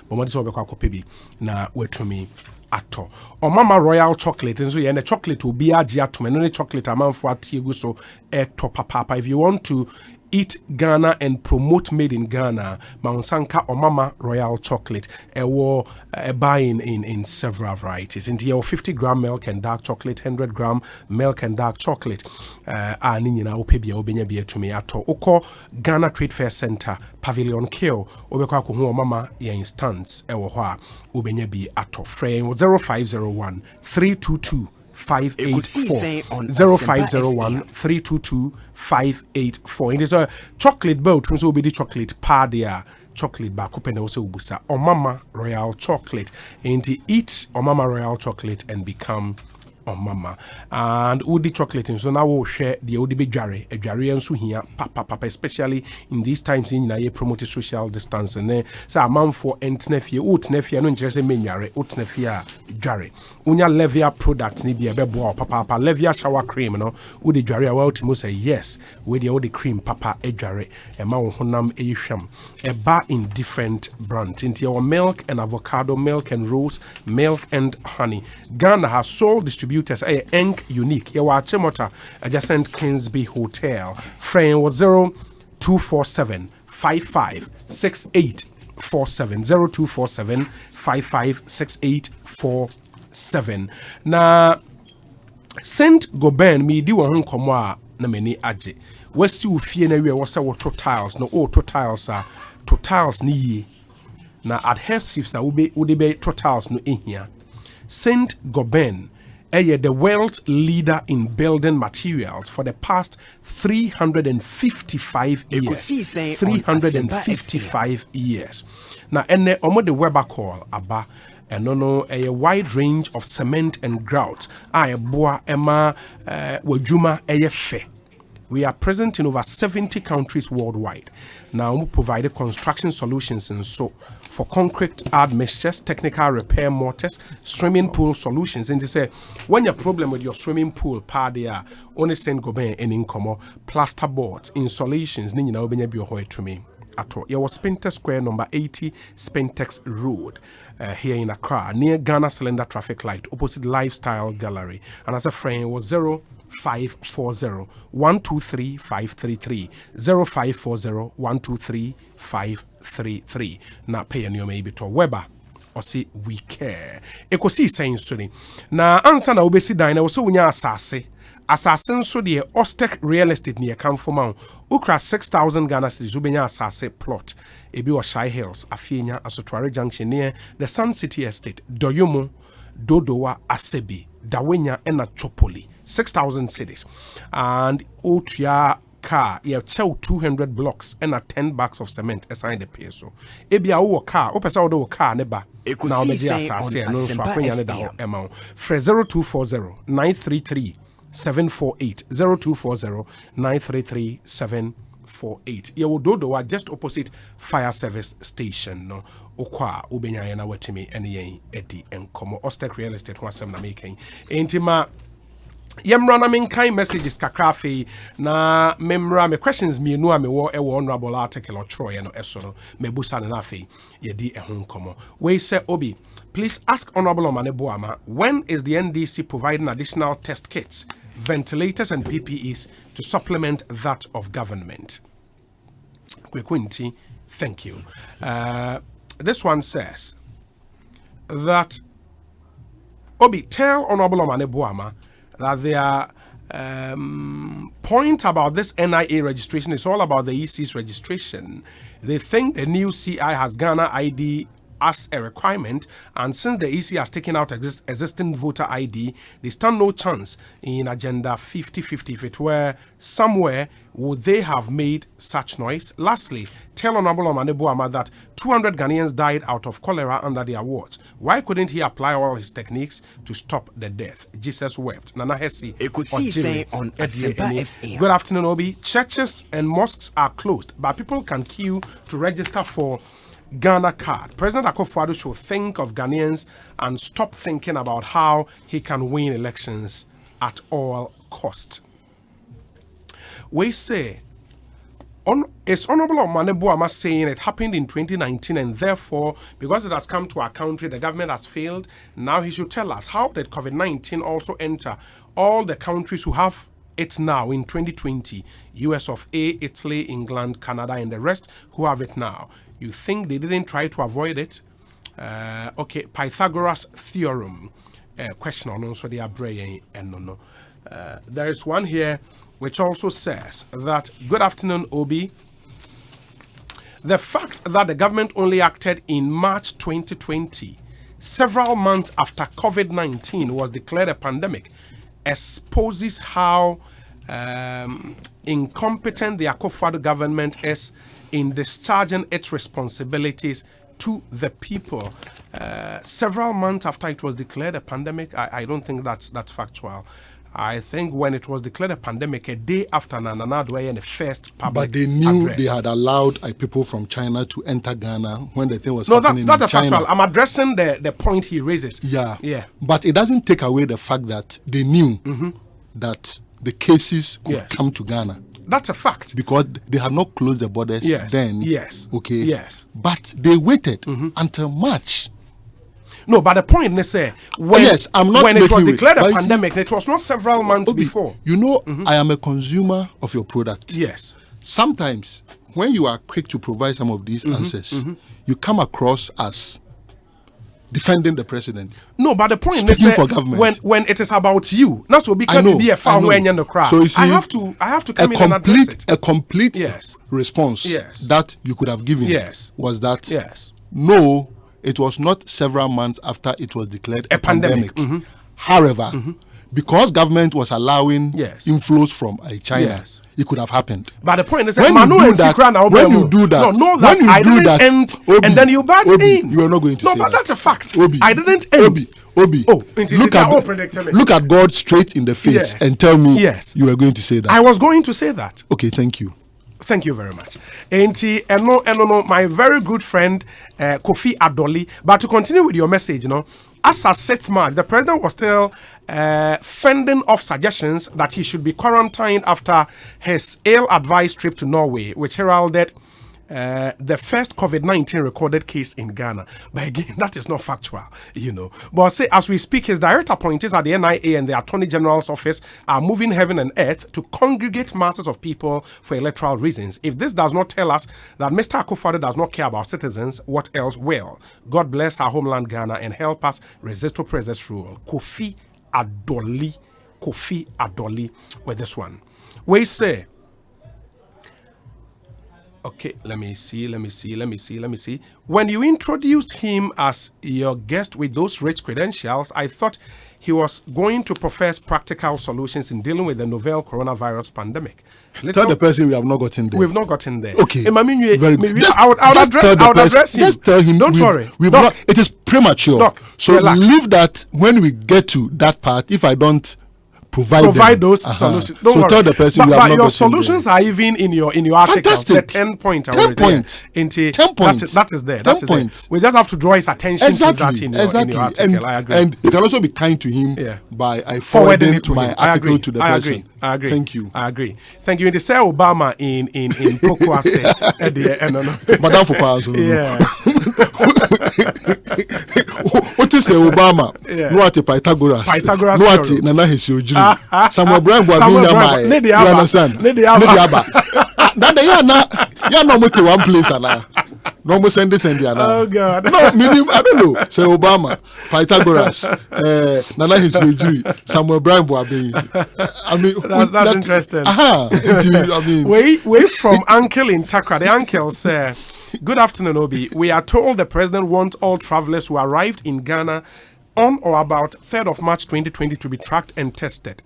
bo mo de so obekwa kope bi na watumi ato Mama Royal chocolate nso ye ne chocolate obi agi ato ne chocolate amanfo atiegu so eto papa. If you want to eat Ghana and promote made in Ghana, Maunsanka or Mama Royal chocolate buying in several varieties. In the 50-gram milk and dark chocolate, 100-gram milk and dark chocolate. Nina opebia obenya bia to me ato. Oko Ghana Trade Fair Center, Pavilion Kill, obekwa ko hu mama ya instance ewo ho a obenya bi ato. Frame 0501 322 584 0501 322 584. It is a chocolate boat. So be the chocolate padia chocolate back up and also ubusa or Mama Royal chocolate. And to eat or Mama Royal chocolate and become Mama and Udi chocolate. And so now we'll share the ODB Jari, a Jari and so here, papa, especially in these times in a promote social distance. And so a man for entnefia, utnefia, no interest in Minyare, utnefia Jari. Unya Levia products need be a bebo, papa, Levia shower cream, no, Udi Jari, I will to say yes, with the Odi cream, papa, a Jari, a Mount Honam, a sham, a bar in different brands, into your milk and avocado, milk and rose, milk and honey. Ghana has sole distributed a Enk Unique. Yawa Chemota adjacent Kingsby Hotel. Frame was 0247 556847 0247 556847. Na Saint Gobain mi di won komo a na mani age. Wasi ufie na we wasa water tiles no auto tiles a to tiles ni yi. Na adhesives a would be to tiles no ehia. Saint Gobain the world's leader in building materials for the past 355 years. 355 years. Now, ene omo the Weber call aba no a wide range of cement and grout. Boa ema wajuma fe. We are present in over 70 countries worldwide. Now, we provide construction solutions and so for concrete admixtures, technical repair mortars, swimming pool solutions. And they say, when your problem with your swimming pool, padia, only send go ben and income, plaster boards, installations, ni na obenye bi oho etumi. Ato. There was Spintex Square number 80 Spintex Road here in Accra, near Ghana Cylinder Traffic Light, opposite Lifestyle Gallery. And as a friend, it was 0540-123-533. 0540-123-533. Na pay and you may be to Weber. Or see we care. Ekosiise saying na answer na obesi dan na so wunya asase. Assassin so the Ostek real estate near Camfoma, Ukra 6,000 Ghana cedis ubenya asase plot. Ebi wa Shy Hills, Afienya, Asotware Junction near the Sun City Estate, Doyomo, Dodowa, Asebi, Dawenya, and Chopoli. 6,000 cedis. And Otia car, you have 200 blocks and 10 bags of cement assigned the peso. Ebi a car, opesa odo car neba. Now me dia asase no so akwenya ne da ho ema. Fre 0240-933 748 0240-933-748. Dodo are just opposite fire service station. No, okwa ubenya na wetimi ene edi enkomo Ostek real estate wasem na making. Intima yemra na menkai messages kakrafe na memra me questions me no me wo honorable article or troy no eso no me busa na afi ye di ehun komo. We say Obi, please ask Honorable Omane Boama, when is the NDC providing additional test kits, ventilators and PPEs to supplement that of government? Kwekwinti, thank you. This one says that Obi, tell Honorable Omane Boama that their point about this NIA registration is all about the EC's registration. They think the new CI has Ghana ID as a requirement, and since the EC has taken out existing voter ID, they stand no chance in Agenda 50-50. If it were somewhere, would they have made such noise? Lastly, tell Honorable Omane Boama that 200 Ghanaians died out of cholera under the awards. Why couldn't he apply all his techniques to stop the death? Jesus wept. Nana Hesi. Ekosiise On Asempa FM. Good afternoon, Obi. Churches and mosques are closed, but people can queue to register for Ghana card. President Akufo-Addo should think of Ghanaians and stop thinking about how he can win elections at all cost. We say, is Honorable Omane Boama saying it happened in 2019 and therefore, because it has come to our country, the government has failed? Now he should tell us, how did COVID-19 also enter all the countries who have it now in 2020? US of A, Italy, England, Canada, and the rest who have it now. You think they didn't try to avoid it? Okay, Pythagoras theorem. Question on also the Abraham and no. There is one here which also says that, good afternoon, Obi. The fact that the government only acted in March 2020, several months after COVID-19 was declared a pandemic, exposes how incompetent the Akufo-Addo government is in discharging its responsibilities to the people. Several months after it was declared a pandemic, I don't think that's factual. I think when it was declared a pandemic, a day after Nana Addo and the first public But they knew address. they had allowed people from China to enter Ghana when the thing was No, happening that's not in a China. factual. I'm addressing the point he raises. Yeah. But it doesn't take away the fact that they knew that the cases could come to Ghana. That's a fact. Because they had not closed the borders then. Yes. Okay. Yes. But they waited until March. No, but the point is, when, when it was declared a pandemic, it was not several months before. You know, I am a consumer of your product. Yes. Sometimes, when you are quick to provide some of these answers, you come across as defending the president. No, but the point speaking is for government. When it is about you, not so because be a fan when you're in the crowd. So you see, I have to come in and address it. A complete response that you could have given was that no, it was not several months after it was declared a pandemic. However, because government was allowing inflows from China, it could have happened. But the point is, when you do that, and then you back in. You are not going to say but that's a fact. Obi, I didn't end. Obi, look at God straight in the face and tell me you are going to say that. I was going to say that. Okay, thank you. Thank you very much. And my very good friend Kofi Adoli. But to continue with your message, as of 6th March, the president was still fending off suggestions that he should be quarantined after his ill-advised trip to Norway, which heralded the first COVID-19 recorded case in Ghana. But again, that is not factual, But say, as we speak, his direct appointees at the NIA and the Attorney General's office are moving heaven and earth to congregate masses of people for electoral reasons. If this does not tell us that Mr. Akufo-Addo does not care about citizens, what else will? God bless our homeland Ghana and help us resist oppressors' rule. Kofi Adoli with this one. We say, okay, let me see. When you introduced him as your guest with those rich credentials, I thought he was going to profess practical solutions in dealing with the novel coronavirus pandemic. Tell the person we have not gotten there. We've not gotten there. Okay. Very good. I would address him. Just tell him. Don't worry. It is premature. So leave that when we get to that part. If I don't provide those solutions. Don't worry. Tell the person we have not your solutions are even in your article. Fantastic. The 10-point. 10 points. 10 points. That is there. 10 points. We just have to draw his attention to that in your article. I agree. And you can also be kind to him by forwarding my article to the person. I agree. Thank you. I agree. Thank you. In the say Obama in Pokwase at the end. Madam Foucault. Yeah. What is Obama? No at Pythagoras. No at Nana Hesiojiri. Samuel Brown Boabinya. You understand? Nidiaba. You're not to one place, Anna. No more send this and oh God. No, meaning I don't know. Say Obama, Pythagoras, Nana Hesiojiri, Samuel Brown Boabinya. I mean, that's interesting. I mean, wait from Uncle in Takra. The uncle said, "Good afternoon, Obi. We are told the president wants all travelers who arrived in Ghana on or about 3rd of March 2020 to be tracked and tested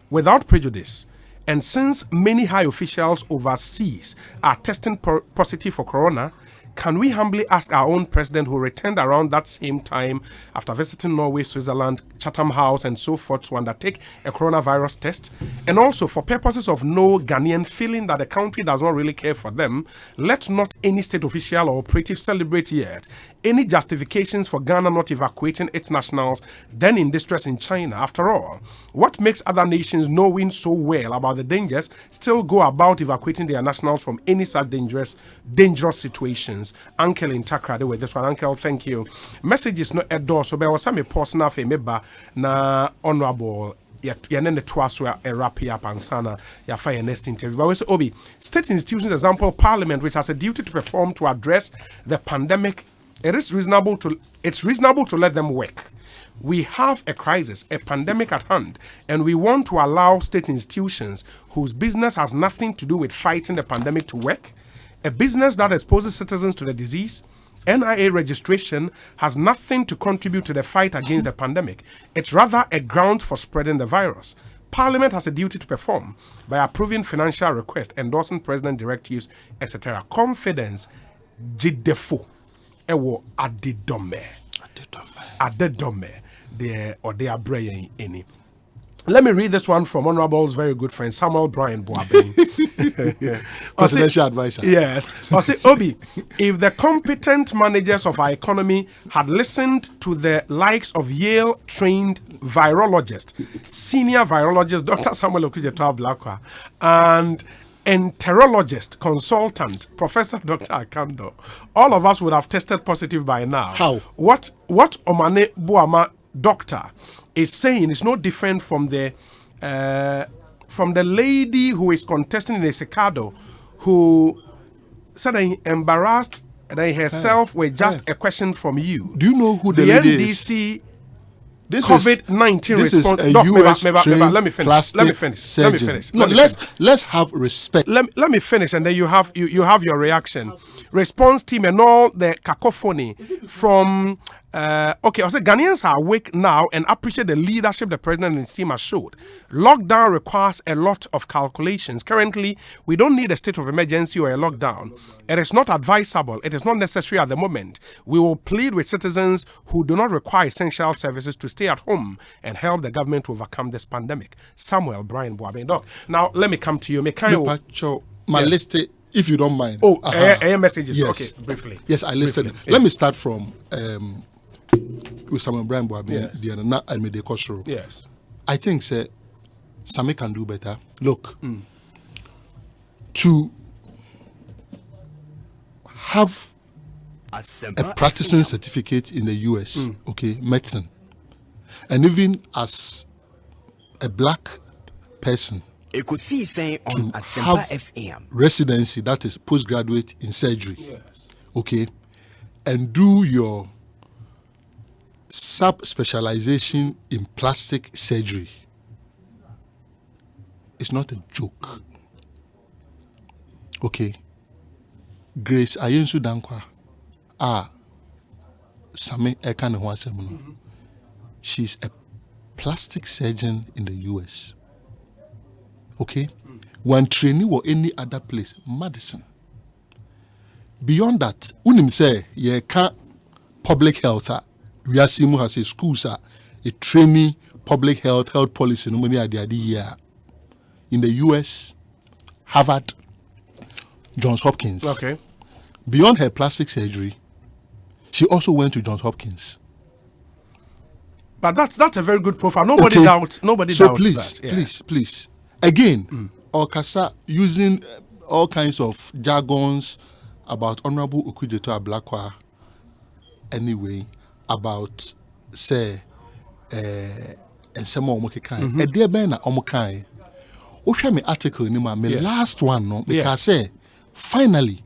without prejudice. And since many high officials overseas are testing positive for corona, can we humbly ask our own president, who returned around that same time after visiting Norway, Switzerland, Chatham House, and so forth, to undertake a coronavirus test? And also, for purposes of no Ghanaian feeling that the country does not really care for them, let not any state official or operative celebrate yet any justifications for Ghana not evacuating its nationals then in distress in China. After all, what makes other nations, knowing so well about the dangers, still go about evacuating their nationals from any such dangerous situations? Uncle in Takrade with this one. Uncle, thank you. Message is not a door, so there was some personal for meba na honorable. Yenen the twice were a wrap up and sana ya fire next interview. But we say, Obi, state institutions, example, Parliament, which has a duty to perform to address the pandemic. It's reasonable to let them work. We have a crisis, a pandemic at hand, and we want to allow state institutions whose business has nothing to do with fighting the pandemic to work. A business that exposes citizens to the disease. NIA registration has nothing to contribute to the fight against the pandemic. It's rather a ground for spreading the virus. Parliament has a duty to perform by approving financial requests, endorsing president directives, etc. Confidence, jidefo, ewo adidome, there or they are braying any. Let me read this one from Honorable's very good friend Samuel Brian Boabin. Presidential advisor. Yes. I say, Obi, if the competent managers of our economy had listened to the likes of Yale-trained virologist, senior virologist Dr. Samuel Okudzeto Blakwa, and enterologist consultant Professor Dr. Akando, all of us would have tested positive by now. How? What Omane Buama doctor is saying is no different from the lady who is contesting in a Secado, who said embarrassed herself with just a question from you. Do you know who the lady is? NDC COVID-19 response. Let me finish. No, let's have respect. Let me finish, and then you have your reaction. Response team and all the cacophony from Okay, I said Ghanaians are awake now and appreciate the leadership the president and his team has showed. Lockdown requires a lot of calculations. Currently, we don't need a state of emergency or a lockdown. It is not advisable. It is not necessary at the moment. We will plead with citizens who do not require essential services to stay at home and help the government to overcome this pandemic. Samuel Brian Boabendok. Now, let me come to you. My list, if you don't mind. Messages. Yes. Okay, briefly. Yes, I listed it. Let me start from with Samuel Brian Boabendok. I made a question. Yes. I think Sami can do better. Look, to have a practicing certificate in the US, medicine, and even as a black person, Ekosiise On to have Asempa residency, that is postgraduate in surgery, and do your sub-specialization in plastic surgery. It's not a joke. Grace Ayensu Dankwa. Sami Ekane Hwasemuno. She's a plastic surgeon in the US. One trainee or any other place, Madison. Beyond that, unim say ye can't public health. We are seeing as a schools a trainee public health policy no money year. In the US, Harvard, Johns Hopkins. Beyond her plastic surgery, she also went to Johns Hopkins. But that's a very good profile. Nobody doubts that. Please. Again, Okasa using all kinds of jargons about Honorable Okujeto Ablakwa anyway, about say and some omokai. A dear Ben omokai. Osha me article ni ma me last one no because say finally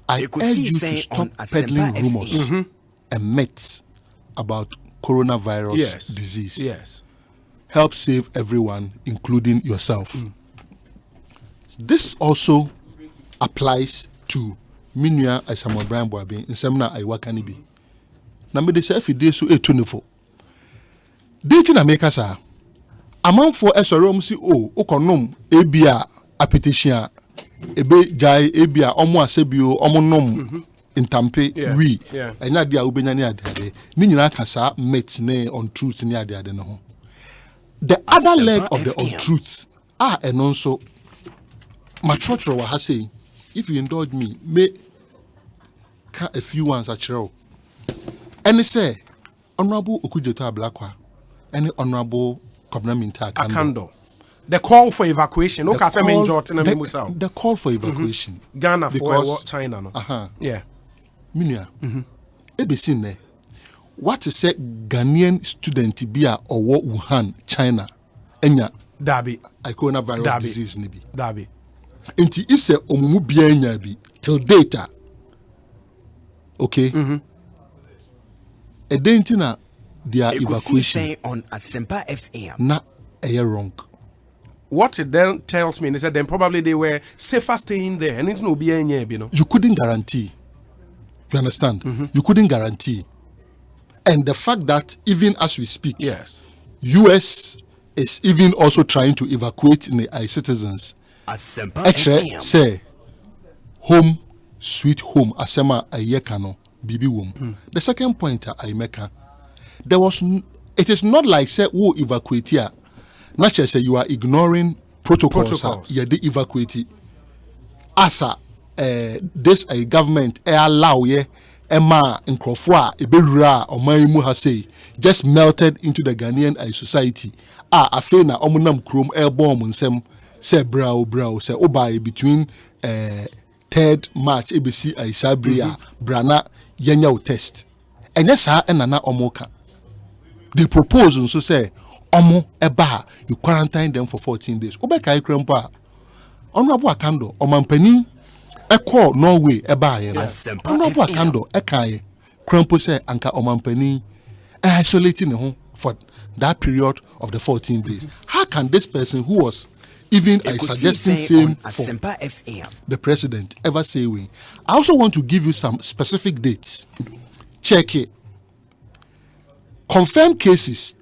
I urge you to stop peddling rumors and myths about coronavirus disease. Yes. Help save everyone, including yourself. This also applies to Minua Asamoah Brian Boabe in Semna Aiwakanibi. Number the self day so 24. Dating America sa amount for SRM si okonom ebia appetition ebe jai ebia omo asebio omo nom intampe we enya dia ubenya ne ade ni nyina kasa met ne on truth ne ade no ho. The other leg of the untruth and also my church was saying, if you indulge me, may a few ones at Chero. And they say, Honorable Okujeto Ablakwa, any Honorable Kobnaminta Akando. The call for evacuation. The call for evacuation. Ghana for China. Yeah. Minia. Ebesin what is a Ghanaian student be or Wuhan, China, Enya Dabi, coronavirus disease nibi. Dabi. Inti ise omumu bienya bi till data. A dentina their evacuation on Asempa FM. Na wrong. What it then tells me is that then probably they were safer staying there and it's no bienya, you know. You couldn't guarantee. You understand? You couldn't guarantee. And the fact that even as we speak, US is even also trying to evacuate the citizens. Actually, say home, sweet home, asema ayekano, bibi wom. The second point I make, it is not like say who evacuate here. Not just say you are ignoring protocols. You de evacuate. Asa, this a government allow ye. Emma in Krofwa, Ebera, or Maimu Hase, just melted into the Ghanaian society. Afena, Omunam Chrome, Airborne, and some say brow, say Obai between 3rd March, ABC, Isabria, Brana, Yanyao test. And yes, and Nana Omoka. They propose and so say, Omo, Eba, you quarantine them for 14 days. Obeka Krempa, Honorable Akando, Omampeni. Eko Norway eba yena. Honorable Akando ekaye. Krempo say anka omampani isolating home for that period of the 14 days. How can this person who was even suggesting same for the president ever say we? I also want to give you some specific dates. Check it. confirmed cases,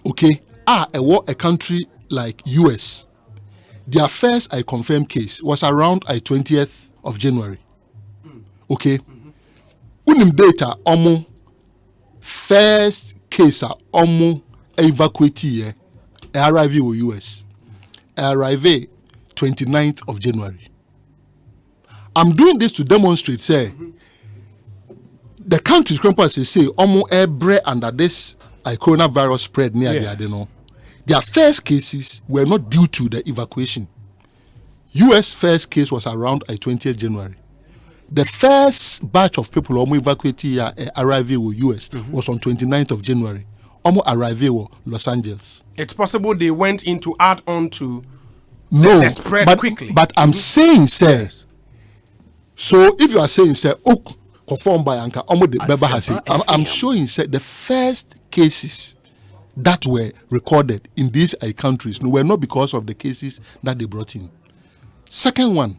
okay, are a country like US. Their first confirmed case was around 20th of January. Okay. Unim data omo first case omo evacuate arrive in US. Arrive 29th of January. I'm doing this to demonstrate, say, the country's compass say omo airbre under this coronavirus spread near the adeno. Their first cases were not due to the evacuation. US first case was around 20th January. The first batch of people who evacuated here arrived in US was on 29th of January. Almost arrived in Los Angeles. It's possible they went in to add on to the spread quickly. But I'm saying, sir, so if you are saying, sir, conformed by Anka, I'm showing, sir, the first cases that were recorded in these countries were not because of the cases that they brought in. Second one,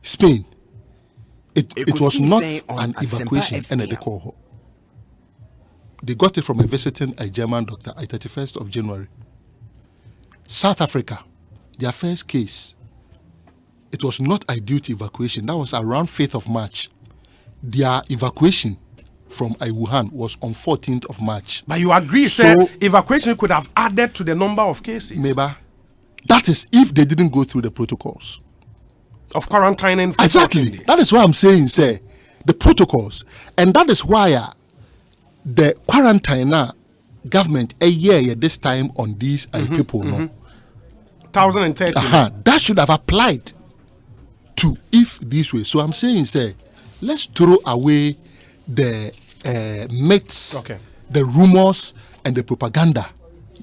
Spain. It was not an evacuation and a cohort. They got it from a visiting German doctor at 31st of January. South Africa, their first case, it was not a due to evacuation. That was around 5th of March. Their evacuation from Wuhan was on 14th of March. But you agree, sir, evacuation could have added to the number of cases? Maybe. That is if they didn't go through the protocols of quarantining. Exactly. That is why I'm saying, say, the protocols. And that is why the quarantine government a year this time on these people. No? 1,030. That should have applied to if this way. So I'm saying, say, let's throw away the myths, the rumors, and the propaganda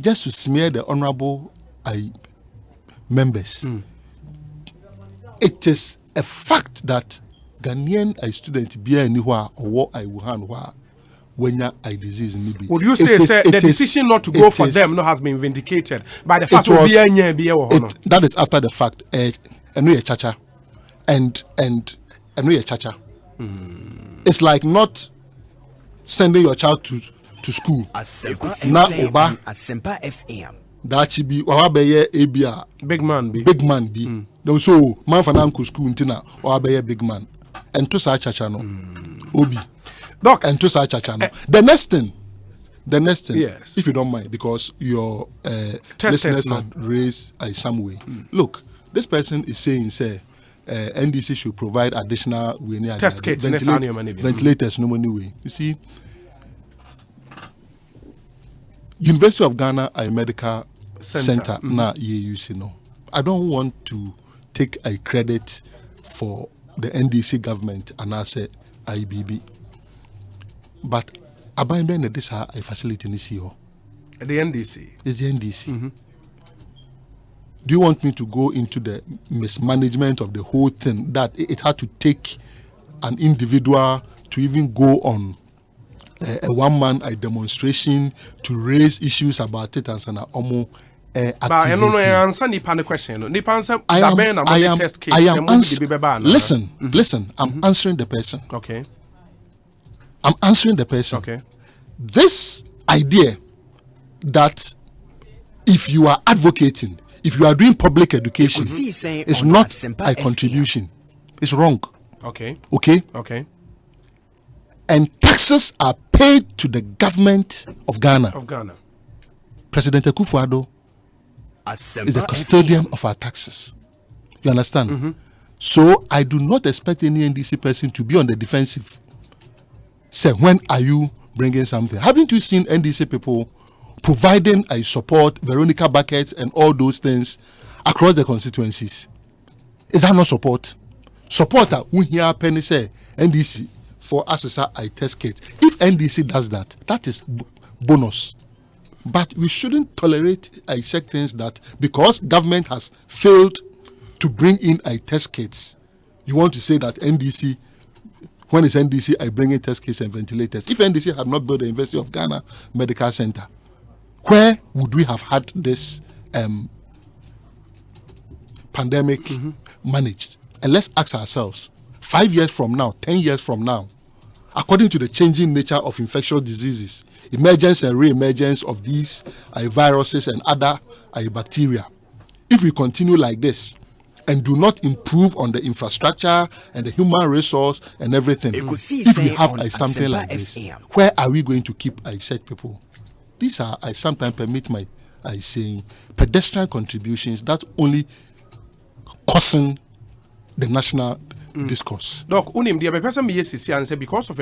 just to smear the honorable members. It is a fact that Ghanaian student be anywhere or Wuhan when a disease maybe. Would you say the decision not to go for them has been vindicated by the fact that is after the fact. Chacha and Chacha. It's like not sending your child to school. Now Oba Asempa FM. That should be Abia big man be. So man for nanko school ntina or big man. And to sa chacha no. Obi. Doc and to sa chacha no. The next thing, yes, if you don't mind, because your listeners had raised some way. Look, this person is saying, say, NDC should provide additional test kits, ventilators, no money way. You see, University of Ghana, a medical center, na you know. I don't want to take a credit for the NDC government and I say IBB, but Abayben this a facility in the NDC. It's the NDC. Do you want me to go into the mismanagement of the whole thing, that it had to take an individual to even go on a one-man demonstration to raise issues about it and sana omo activity? Listen, I'm answering the person. Okay. I'm answering the person. Okay. This idea that if you are advocating, if you are doing public education, it's not a contribution. It's wrong. Okay. Okay? Okay. And taxes are paid to the government of Ghana. President Akufo-Addo is the custodian of our taxes. You understand? So I do not expect any NDC person to be on the defensive. Say, when are you bringing something? Haven't you seen NDC people providing a support, Veronica buckets and all those things across the constituencies? Is that not support? Supporter, we hear penny say NDC for assessor I test kit. If NDC does that, that is bonus. But we shouldn't tolerate certain things that because government has failed to bring in test kits, you want to say that NDC, when it's NDC, I bring in test kits and ventilators. If NDC had not built the University of Ghana Medical Center, where would we have had this pandemic managed? And let's ask ourselves, 5 years from now, 10 years from now, according to the changing nature of infectious diseases, emergence and re-emergence of these viruses and other bacteria. If we continue like this and do not improve on the infrastructure and the human resource and everything, if we have something like this, where are we going to keep such people? These are, I sometimes permit my saying, pedestrian contributions that only causing the national discourse. Doc, unim the person me yes and say because of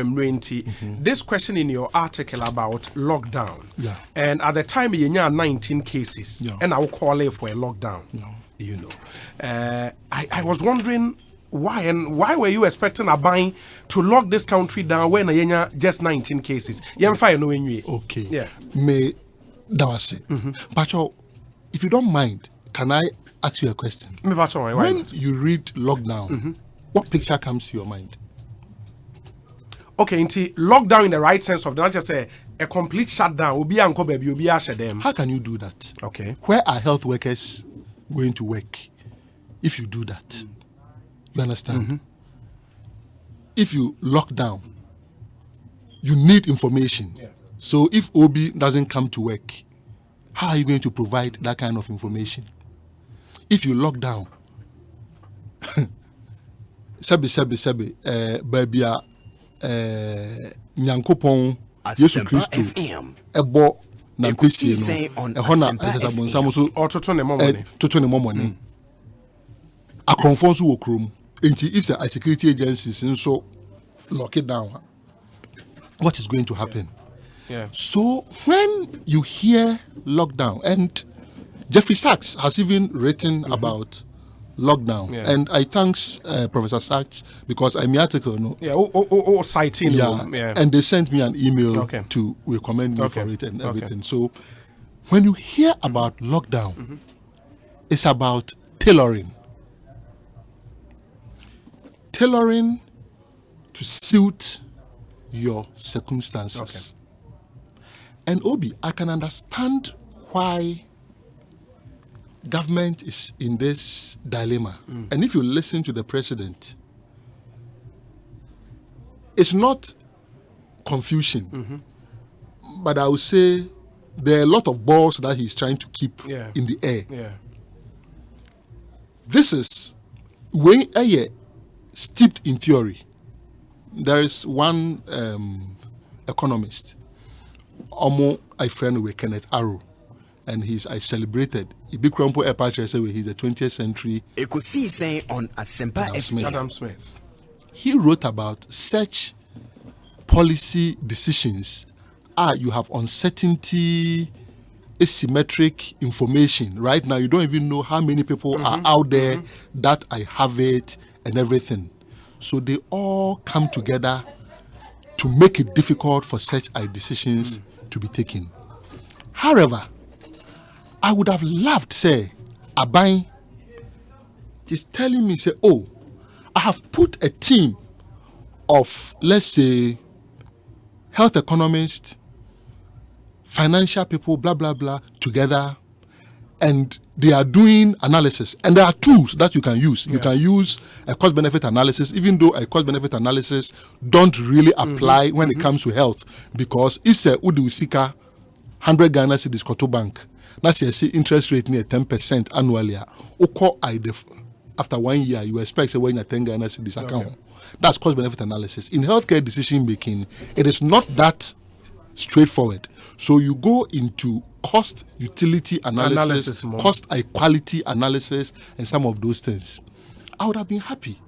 this question in your article about lockdown. Yeah. And at the time you had 19 cases, and I will call it for a lockdown. You know, I was wondering why were you expecting a buying to lock this country down when you just 19 cases? Okay. Yeah. May that was it. But if you don't mind, can I ask you a question? When you read lockdown, what picture comes to your mind? Okay, into lockdown in the right sense of not just a complete shutdown. How can you do that? Okay. Where are health workers going to work if you do that? You understand? If you lock down, you need information. Yeah. So if OB doesn't come to work, how are you going to provide that kind of information? If you lock down, baby, Nyankopon, Yesu Christo, Ebo, Nampisi, Ehona, Samusu, or Totone Momone. A confonsu okrum. If the security agencies and so lock it down, what is going to happen? Yeah. So when you hear lockdown, and Jeffrey Sachs has even written about lockdown, and I thanks Professor Sachs because I'm the article, citing, and they sent me an email to recommend me for it and everything. So when you hear about lockdown, it's about tailoring to suit your circumstances. And Obi, I can understand why government is in this dilemma. And if you listen to the president, it's not confusion, but I would say there are a lot of balls that he's trying to keep in the air. Yeah. This is when steeped in theory. There is one economist, I friend with Kenneth Arrow, and I celebrated. He's the 20th century. Ekosiisen On Asempa Adam Smith. He wrote about such policy decisions. You have uncertainty, asymmetric information. Right now, you don't even know how many people are out there that I have it and everything. So they all come together to make it difficult for such decisions to be taken. However, I would have loved, say, Abai is telling me, say, oh, I have put a team of, let's say, health economists, financial people, blah, blah, blah, together, and they are doing analysis. And there are tools that you can use. You can use a cost-benefit analysis, even though a cost-benefit analysis don't really apply when it comes to health. Because if say Udu Sika 100 Ghana cedis Koto Bank, that's see interest rate near 10% annually. After 1 year, you expect say when you 10 Ghana cedis account. That's cost-benefit analysis. In healthcare decision making, it is not that straightforward. So you go into cost utility analysis cost equality analysis, and some of those things. I would have been happy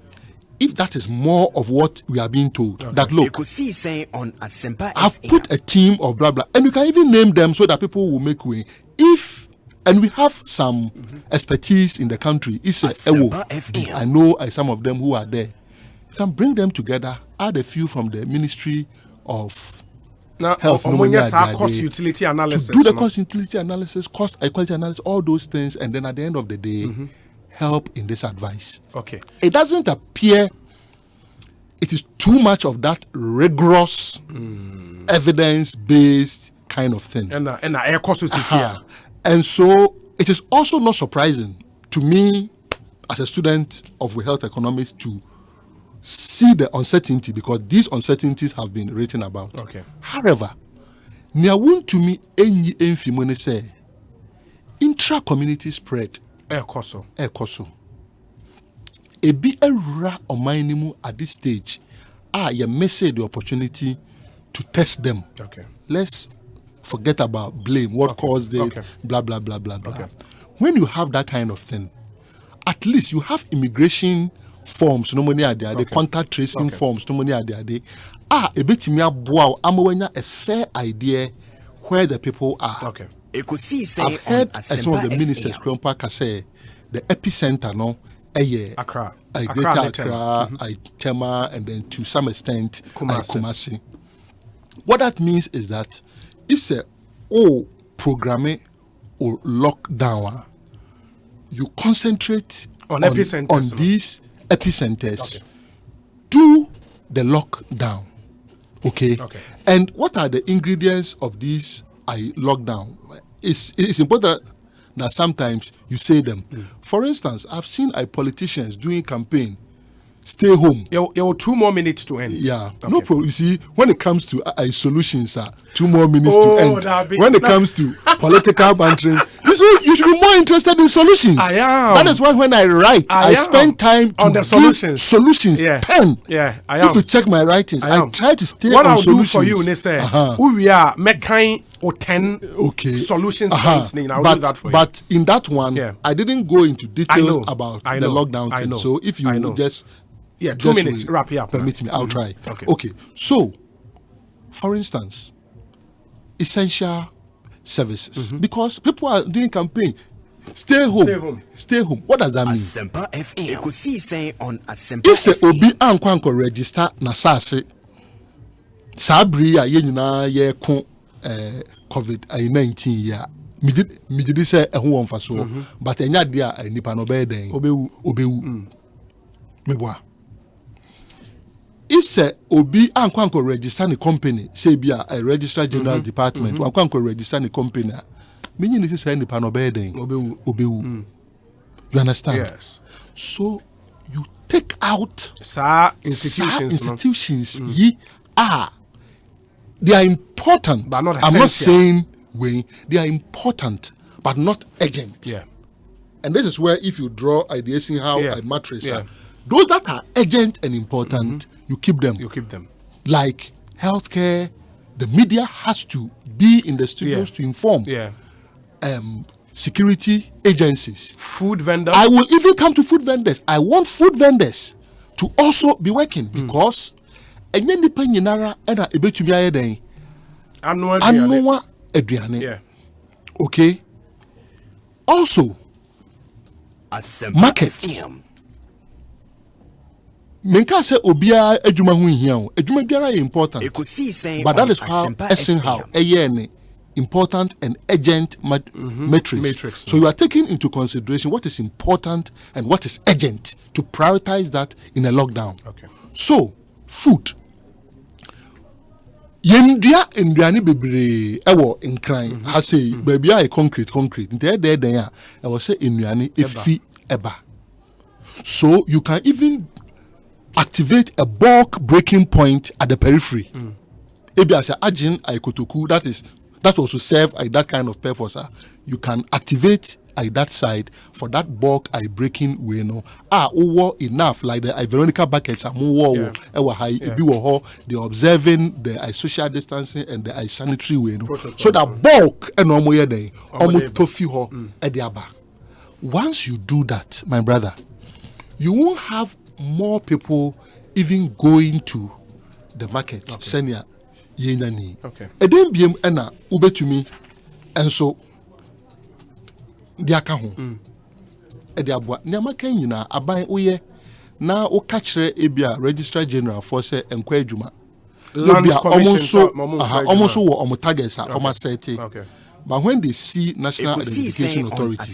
if that is more of what we are being told. That look, On Asempa I've put a team of blah blah, and you can even name them so that people will make way. And we have some expertise in the country. It's I know some of them who are there. You can bring them together, add a few from the Ministry of Health, cost utility analysis. To do the cost utility analysis, cost equality analysis, all those things, and then at the end of the day, help in this advice. Okay. It doesn't appear it is too much of that rigorous, evidence-based kind of thing. And so it is also not surprising to me as a student of health economics to see the uncertainty because these uncertainties have been written about. Okay. However, nia want to me enyi enfimone say intra-community spread. Ekoso. Ebi erura omanimu at this stage. You miss the opportunity to test them. Okay. Let's forget about blame. What caused it? Blah blah blah blah blah. When you have that kind of thing, at least you have immigration forms. No money are there. The contact tracing forms. No money are there. A bit me wow. A fair idea where the people are. Okay. I've heard some of the ministers Krompa say the epicenter no. Accra. Greater Accra, Tema, and then to some extent Kumasi. What that means is that if say programming or lockdown, you concentrate on these epicenters, do the lockdown. Okay. And what are the ingredients of this lockdown? It's important that sometimes you say them. For instance, I've seen politicians doing campaign, stay home. You 2 more minutes to end. Yeah, no problem. You see, when it comes to solutions, 2 more minutes to end. When it comes to political bantering, you see, you should be more interested in solutions. I am. That is why when I write, I spend time to on the give solutions. Yeah. Pen. Yeah, I am. If you check my writings, I try to stay what on I'll solutions. What I'll do for you, Nese, we are making 10 solutions. I'll do that for you. But in that one, I didn't go into details about the lockdown thing. So if you just 2 minutes, wrap it up. Permit me, I'll try. Okay. So, for instance, essential services. Because people are doing campaign. Stay home. What does that mean? Asempa FM. Ekosiisen On Asempa. If say obi ankwanko register na sase sabri ya yenyina ye ko COVID-19 ya me did say ehun wonfa so but enya de a nipa no be den obewu meboa. If say obi ankwanko register the company say be a registrar general department ankwanko register the company meaning this say nipa no be den obewu. You understand? Yes. So you take out institutions they are important, but not I'm not saying they are important but not urgent. Yeah. And this is where if you draw ideas in how I matrix those that are urgent and important, you keep them. Like healthcare, the media has to be in the studios to inform. Security agencies, food vendors. I will even come to food vendors. I want food vendors to also be working because enye nipa nyinara na ebetumi aye den anwa aduane. Okay. Also, markets. Menka say obia adwuma ho hia o. Adwuma biara important. But that is how important and urgent matrix. So you are taking into consideration what is important and what is urgent to prioritize that in a lockdown. Okay. So, food. Yendia indiani bebre ewo incline. I say baby I concrete. There I will say indiani efi eba. So you can even activate a bulk breaking point at the periphery. Maybe I say agin aikotoku that also serve that kind of purpose. You can activate that side for that bulk breaking way. Enough like the Veronica buckets are more they observing the social distancing and the sanitary way. So that bulk and once you do that, my brother, you won't have more people even going to the market. Senior. Okay. Then BM ena ubetumi enso dia ka ho. E dia boa. Nyama kan nyina aban oye na o ka kire ebia registrar general for say enkwa adwuma. Ebia omonso wo omo targets omo set. But when they see National Identification Authority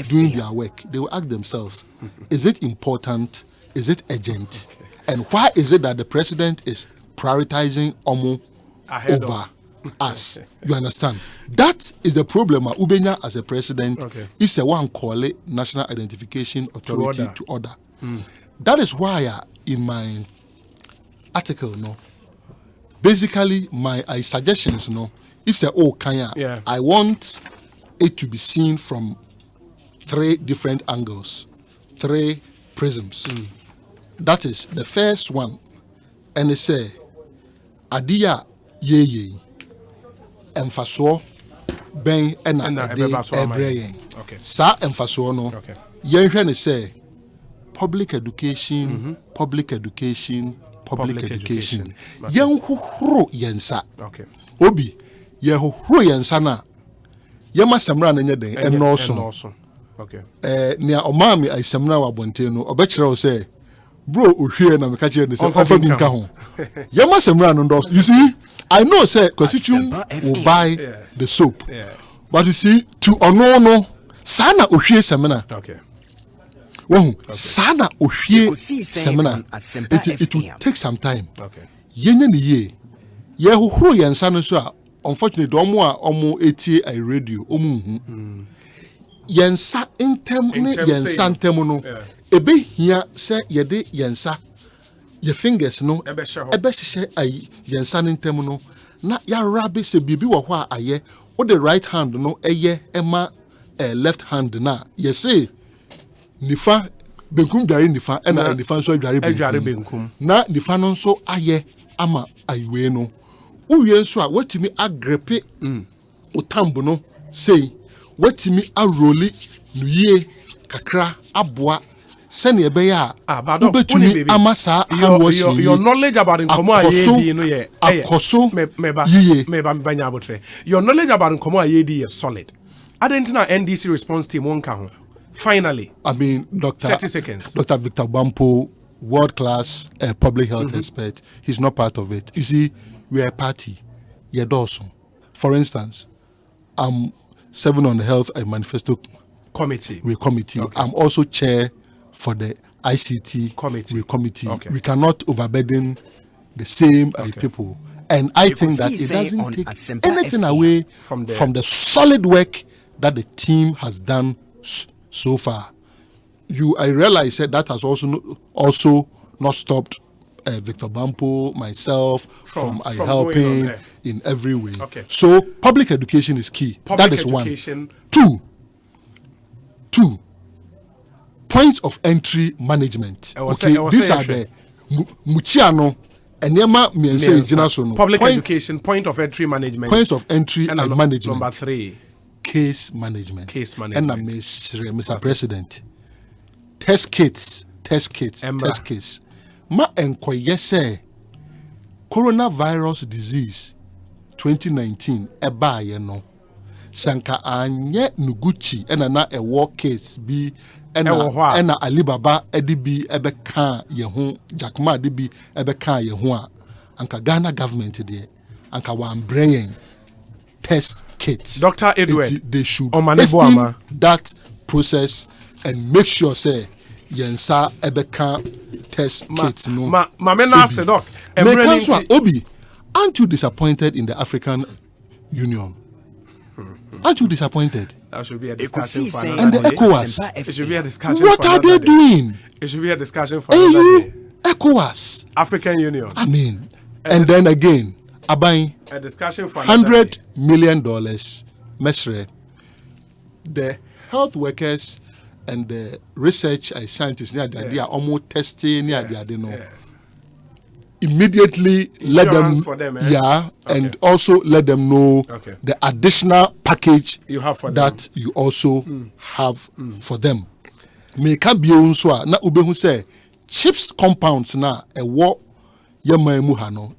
doing their work, they will ask themselves, is it important? Is it urgent? And why is it that the president is prioritizing omo over us? You understand? That is the problem. Ubenya as a president, if say one call it National Identification Authority to order. That is why in my article no basically my suggestions no if say kanya I want it to be seen from 3 different angles, 3 prisms. That is the first one, and they say adia ye emfaso ben ena ebreye. Okay. Sa emfaso no. Okay. Yenhwe ne say public education, public education. Yen hohoro yensa. Okay. Obi ye hohoro yensa na yema samra na nyeden enoso. Okay. Nia omami ai samra wa bonte no obekere o say bro ohwe na meka kire ne say ofa bi nka ho. Yema samra no ndo. You see, I know say constitution will buy the soap. Yes. But you see to ono no sana ohwe semina. Okay. Well, sana ohwe semina. It will take some time. Okay. Yenye ni ye. Ye hohoro yensa no so a unfortunately omo a omo etie a radio omo hu. Yensa intem ne yensa intem no. Ebe hia se yede yensa ye fingers no ebe hye ai yensa intem no na ya rabe se bibi wo ho a aye o the right hand no eye ema left hand na ye say nifa benkum dware nifa ena nifa nso dware benkum na nifa no nso aye ama aiwe no uwie nso a watimi agrepe otambo no say watimi aroli nuye kakra aboa sene ebeya ubetumi amasa hand washing your knowledge about nkomo ayedi no ye akoso meba banya abotre your knowledge about nkomo ayedi is solid. Adentina NDC response team wonka ho. Finally, I mean, 30 seconds. Dr. Victor Bampo, world-class public health expert, he's not part of it. You see, we are a party. For instance, I'm serving on the Health and Manifesto Committee. We're committee. Okay. I'm also chair for the ICT committee. Okay. We cannot overburden the same people. And I think that it doesn't take anything away from the solid work that the team has done so far. I realize that has also not stopped Victor Bampo, myself from helping in every way. Okay. So public education is key. That is education. 1. 2. Points of entry management. These are the Muchiano and Yama Miense. Public education, point of entry management. Points of entry and management. Number 3. Case management. And Mr. President. Test kits. Ma enkoye say coronavirus disease 2019 eba ye no sanka anye nuguchi ena na ewo case bi ena Alibaba edibi ebe kan ye ho Jackma edibi ebe kan ye ho a anka Ghana government there anka wan brain test kits. Dr. Edward, they should hasten that process and make sure say yensa ebeka test kits no. Mamena said, Doc. Obi, aren't you disappointed in the African Union? Aren't you disappointed? That should be a discussion for and another the day. ECOWAS. It should be a discussion what for are they another day. doing? It should be a discussion for another day. ECOWAS. African Union. I mean, and then again, Abai. A discussion for another day. $100 million, Mesre. The health workers and the research scientists, they are almost testing, immediately let them, and also let them know the additional package you have for that them. You also have for them. Make a bionso na ubehu say chips compounds na ewo yema muhano.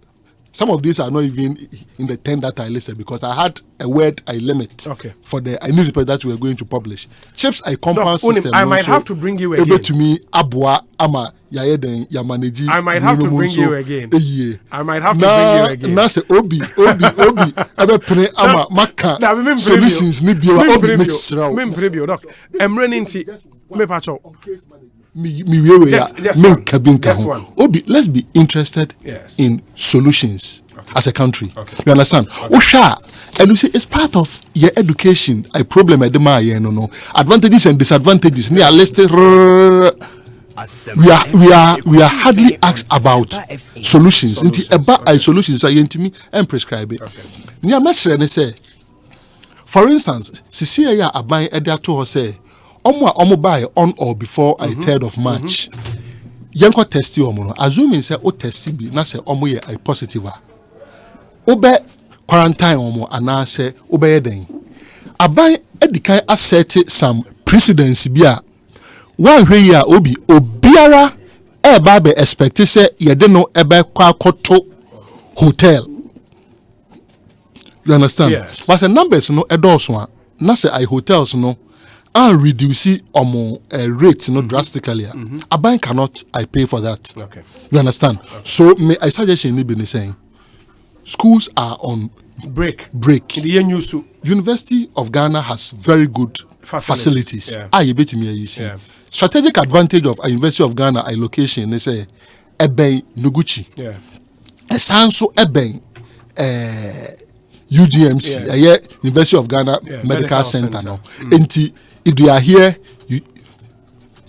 Some of these are not even in the 10 that I listed because I had a word I limit for the newspaper that we were going to publish. Chips I compound system. I might have to bring you again. Able to me abua ama yamaneji. I might have to bring you again. I might have to bring you again. Na say obi. Ebe pene ama maka solutions ni biwa obi misra. Mem preview doc. Emre nti me pacho. Obi, let's be interested in solutions as a country. You understand? And you see, it's part of your education. A problem at the no. Advantages and disadvantages. Near listed we are hardly asked about solutions. Nti eba solutions are yentimi and prescribe it. Nia mesre ne say, for instance, sisi ya aban ede ato ho say, omo buy on or before 3rd of March. Yanko testi omo no. Assuming say o testi bi na say omo ye positive a. Obe quarantine omo ana say obe yeden. Aban edikan asset some precedents bi a one hwe ya obiara eba be expect say yede no ebe kwa koto hotel. You understand? Yes. But the numbers no edoso na say hotels no and reduce rates drastically. A bank cannot pay for that. Okay. You understand? Okay. So I suggestion ni be saying schools are on break. In the University of Ghana has very good facilities. Yeah. Strategic advantage of a University of Ghana location they say ebe Noguchi. Yeah. Esanso ebe UGMC, University of Ghana Medical Center. No. If they are here,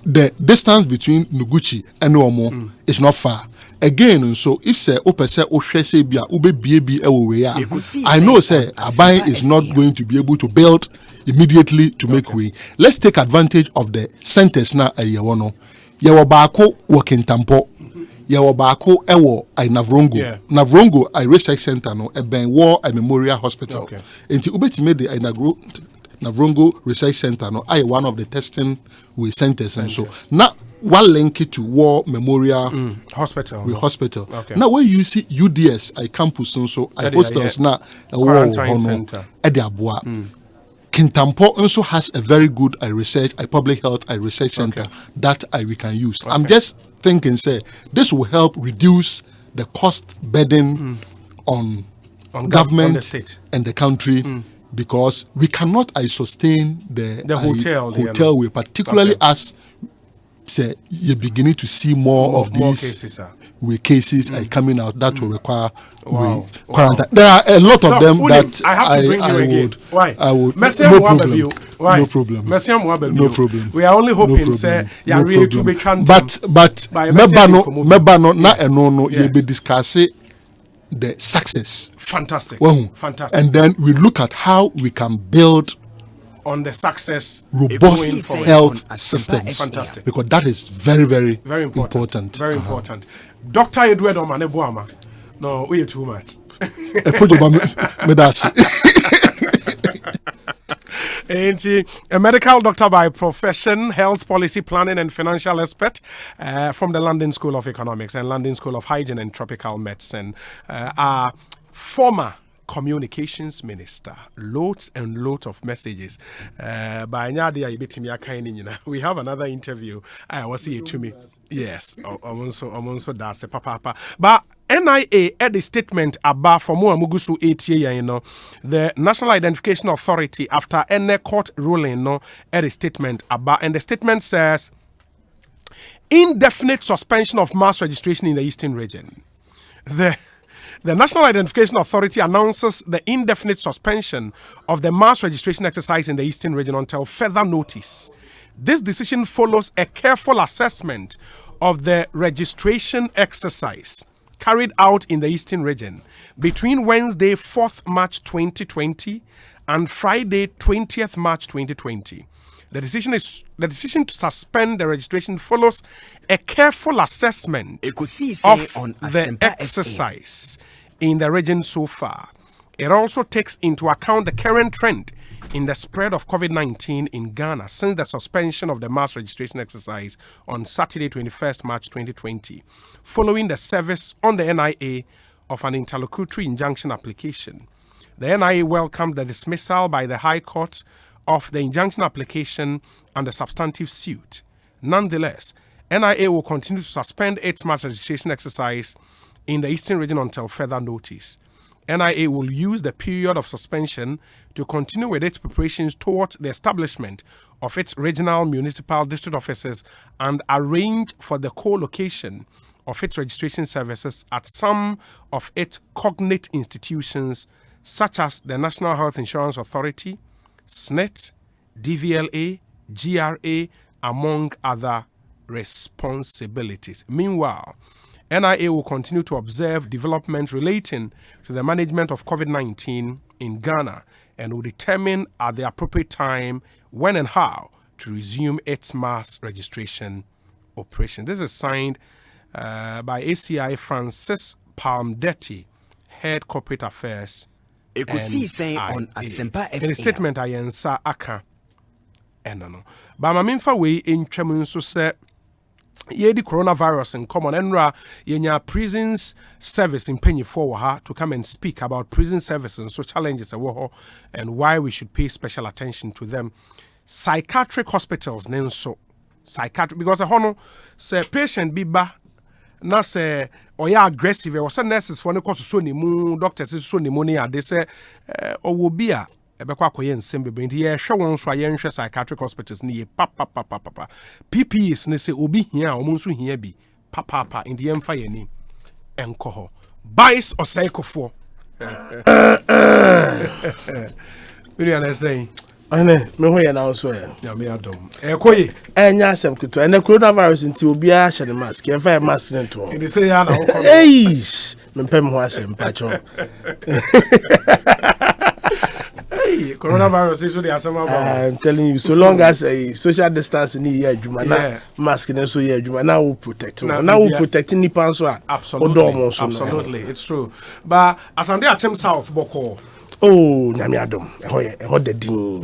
the distance between Noguchi and Omo is not far. Again, so if say opese ohwese bia ube I know say Abai is not going to be able to build immediately to make way. Let's take advantage of the centers na ayewono. Yewo baako working tampo. Yewo baako ewo Navrongo. Navrongo research center no eben war Memorial Hospital. Enti ubetime de Navrongo Research Center no one of the testing with centers and so now one link it to War Memorial Hospital. Okay. Now when you see UDS campus and so hostels na war center. Kintampo also has a very good research public health research center that we can use. I'm just thinking say this will help reduce the cost burden on government on the state and the country. Because we cannot sustain the hotel way, particularly as say you're beginning to see more of these cases coming out that will require quarantine. There are a lot of them that I have to bring you again. I would no problem. We are only hoping say you are ready to be but mebano na enono you be discussing the success. Fantastic. Fantastic. And then we look at how we can build on the success robust health systems. Fantastic. Because that is very, very, very important. Very important. Dr. Edward Omanebuama. No, we are too much. A medical doctor by profession, health policy planning and financial expert from the London School of Economics and London School of Hygiene and Tropical Medicine. Our former communications minister, loads and loads of messages. By we have another interview. I was here to me. Yes, I'm also that's a papa. But NIA had a statement about for more Mugusu 8 years, the National Identification Authority after any court ruling had a statement about, and the statement says indefinite suspension of mass registration in the Eastern region. The National Identification Authority announces the indefinite suspension of the mass registration exercise in the Eastern region until further notice. This decision follows a careful assessment of the registration exercise carried out in the Eastern region between Wednesday, 4th March 2020 and Friday, 20th March 2020. The decision to suspend the registration follows a careful assessment of the exercise in the region so far. It also takes into account the current trend in the spread of COVID-19 in Ghana since the suspension of the mass registration exercise on Saturday, 21st March 2020, following the service on the NIA of an interlocutory injunction application. The NIA welcomed the dismissal by the High Court of the injunction application and the substantive suit. Nonetheless, NIA will continue to suspend its mass registration exercise in the Eastern region until further notice. NIA will use the period of suspension to continue with its preparations towards the establishment of its regional municipal district offices and arrange for the co-location of its registration services at some of its cognate institutions such as the National Health Insurance Authority, SNET, DVLA, GRA, among other responsibilities. Meanwhile, NIA will continue to observe development relating to the management of COVID-19 in Ghana and will determine at the appropriate time when and how to resume its mass registration operation. This is signed by ACI Francis Palmdetti, Head Corporate Affairs. Ekosiisen On Asempa FM. In a statement, I answer Aka. No. But my main way in Chamun so said, ye the coronavirus in common enra yenya prisons service in penny for her to come and speak about prison services and so challenges and why we should pay special attention to them. Psychiatric hospitals nenso psychiatric because a hono say patient be ba na say oya aggressive or say nurses for no cost so ni mu doctors so ni mu ne they say owo bi a ebekwa akoye nsem bebe ndi ye hwe won so aye nhwe psychiatric hospitals ni ye papa PPEs ne say obi hia o nso hia bi papa ndi ye mfa ye ni enko ho bias or psychofo really understand ane me ho ye na so ya ya me adom ekoyi enya asem kuto ene coronavirus nti obi a hye mask ye fa mask ne to ndi say ya na ho ko eish me pem ho asem pacho hey coronavirus is so the Asempa. I'm telling you, so long as a social distance ni ye adwuma na mask ne so ye adwuma na will protect na will protect nipa so absolutely it's true but asande Achem South boko oh nyame adom ho the din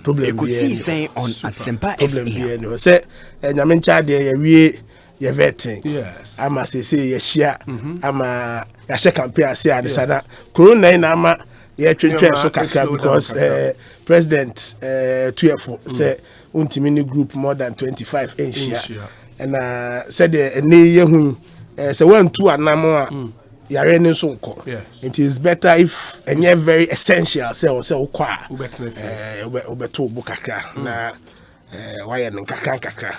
problem Ekosiisen On Asempa problem bi no say nyame ncha de ye wie ye vetting yes ama say ye share ama ya she campaign ase ade sana corona na ama ye twetwe so kakra because president tuefo say untimi ni group more than 25 in share and said ene ye hu say one two anamo a yare ni so nko it is better if enye very essential say ukwa ubeto bu kakra na why kakra.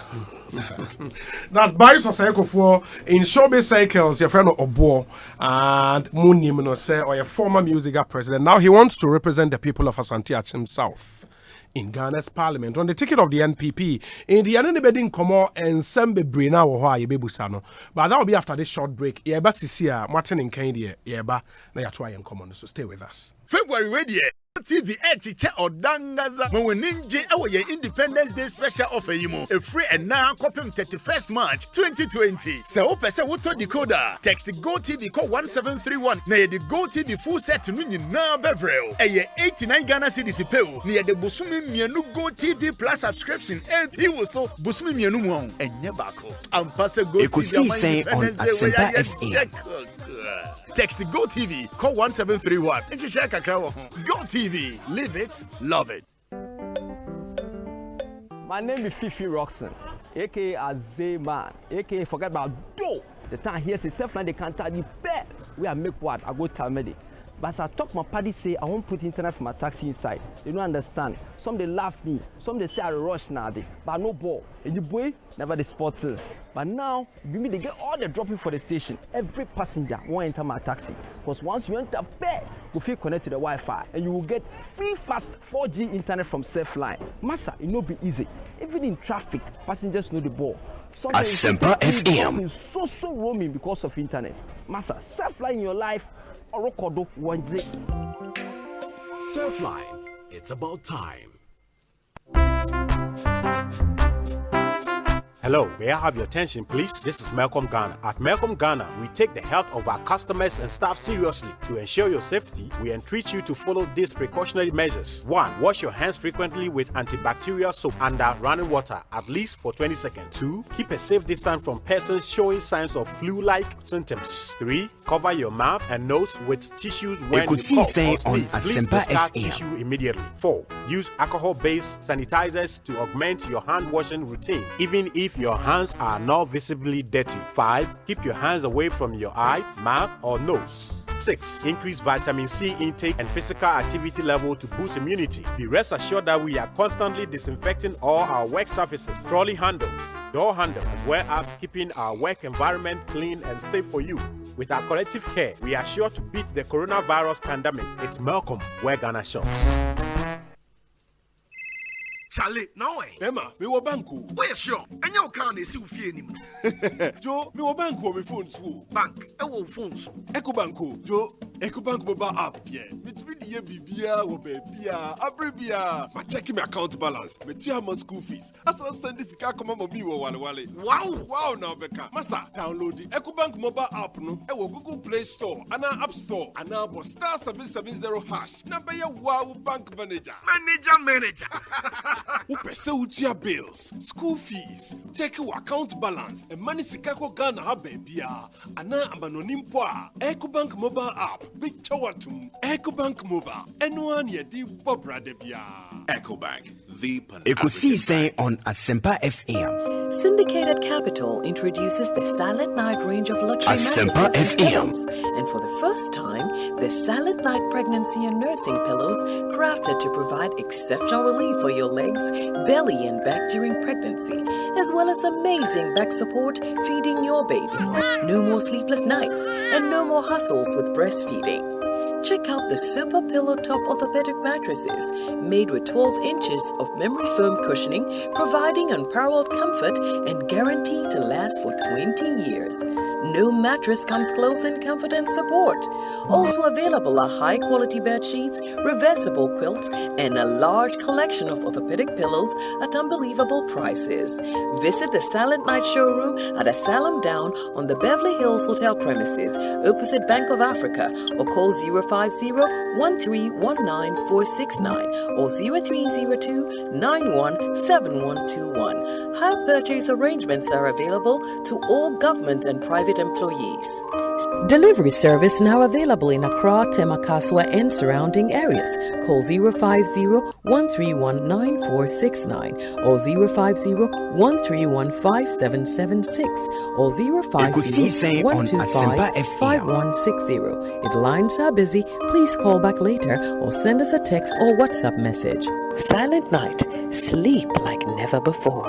That's Barry Sosayeko in showbiz cycles, your friend Obo and Munim no say or your former music president. Now he wants to represent the people of Asante Achem South in Ghana's parliament on the ticket of the NPP. In the Anonibedin Komo and Sembe Brina or Yebusano. But that will be after this short break. Yeba Sisia, Martin in Candia, Yeba, they are trying common. So stay with us. February ready. TV Echiche Odangaza when we ninja our Independence Day special offer you a free and now copy 31st March 2020. So pese wuto decoder text Go TV call 1731 na ye the Go TV full set no nyina bevrel eye 89 Ghana cedis pay na ye the bosumi mienu Go TV plus subscription e wo so bosumi mienu mu enye bako ampase Go TV On Asempa FM. Text Go TV, call 1731. And you share Go TV, live it, love it. My name is Fifi Roxon, aka Azeman, aka forget about dough. The time here say self line they can't tell the best. We are make what I go tell me. But as I talk, my party say I won't put internet for my taxi inside. They don't understand. Some they laugh me, some they say I rush now. But no ball. And the boy never the spotters. But now, you mean they get all the dropping for the station. Every passenger won't enter my taxi. Because once you enter bed, you feel connected to the Wi-Fi. And you will get free fast 4G internet from Selfline. Massa, it no be easy. Even in traffic, passengers know the ball. Asempa FM. So roaming because of internet. Massa, Selfline in your life. Surfline, it's about time. Hello, may I have your attention, please? This is Malcolm Ghana. At Malcolm Ghana, we take the health of our customers and staff seriously. To ensure your safety, we entreat you to follow these precautionary measures. 1. Wash your hands frequently with antibacterial soap under running water, at least for 20 seconds. 2. Keep a safe distance from persons showing signs of flu-like symptoms. 3. Cover your mouth and nose with tissues when you cough or sneeze. Please discard tissue immediately. 4. Use alcohol-based sanitizers to augment your hand-washing routine, even if your hands are not visibly dirty. 5. Keep your hands away from your eye, mouth, or nose. 6. Increase vitamin C intake and physical activity level to boost immunity. Be rest assured that we are constantly disinfecting all our work surfaces, trolley handles, door handles, as well as keeping our work environment clean and safe for you. With our collective care, we are sure to beat the coronavirus pandemic. It's Malcolm, where Ghana shops. Charlie, no way. Emma, me wa banku. Where sure? And you can't see if you Joe, me wa banku me phone too. Bank, phone so. Ecobanku, Joe, Ecobank mobile app there. Me to be the bibia or babia, abribia. I check my account balance. Me tell my school fees. As I send this car come on me wale. Wow now Becca. Masa, download the Ecobank mobile app no. E wo Google Play Store, and App Store, and now star 770 hash. Na be ya wow bank manager. Manager. Who pursue your bills, school fees, check your account balance, and money sikako Ghana habebia. Ana amanonimpoa. Ecobank mobile app. Big Chawatum. Ecobank mobile. Anyone ye di Bobra debia. Ecobank, the Ekosiisen On Asempa FM. Syndicated Capital introduces the Silent Night range of luxury Asempa mattresses and FM. pillows. And for the first time, the Silent Night pregnancy and nursing pillows crafted to provide exceptional relief for your legs, belly, and back during pregnancy, as well as amazing back support feeding your baby. No more sleepless nights and no more hustles with breastfeeding. Check out the Super Pillow Top Orthopedic mattresses made with 12 inches of memory foam cushioning, providing unparalleled comfort and guaranteed to last for 20 years. No mattress comes close in comfort and support. Also available are high-quality bed sheets, reversible quilts, and a large collection of orthopedic pillows at unbelievable prices. Visit the Silent Night showroom at Asylum Down on the Beverly Hills Hotel premises, opposite Bank of Africa, or call 050-1319-469 or 0302-917121. Hire purchase arrangements are available to all government and private employees. Delivery service now available in Accra, Temakaswa, and surrounding areas. Call 050-1319-469 or 050-1315-776 or 050-125-5160. If lines are busy, please call back later or send us a text or WhatsApp message. Silent Night. Sleep like never before.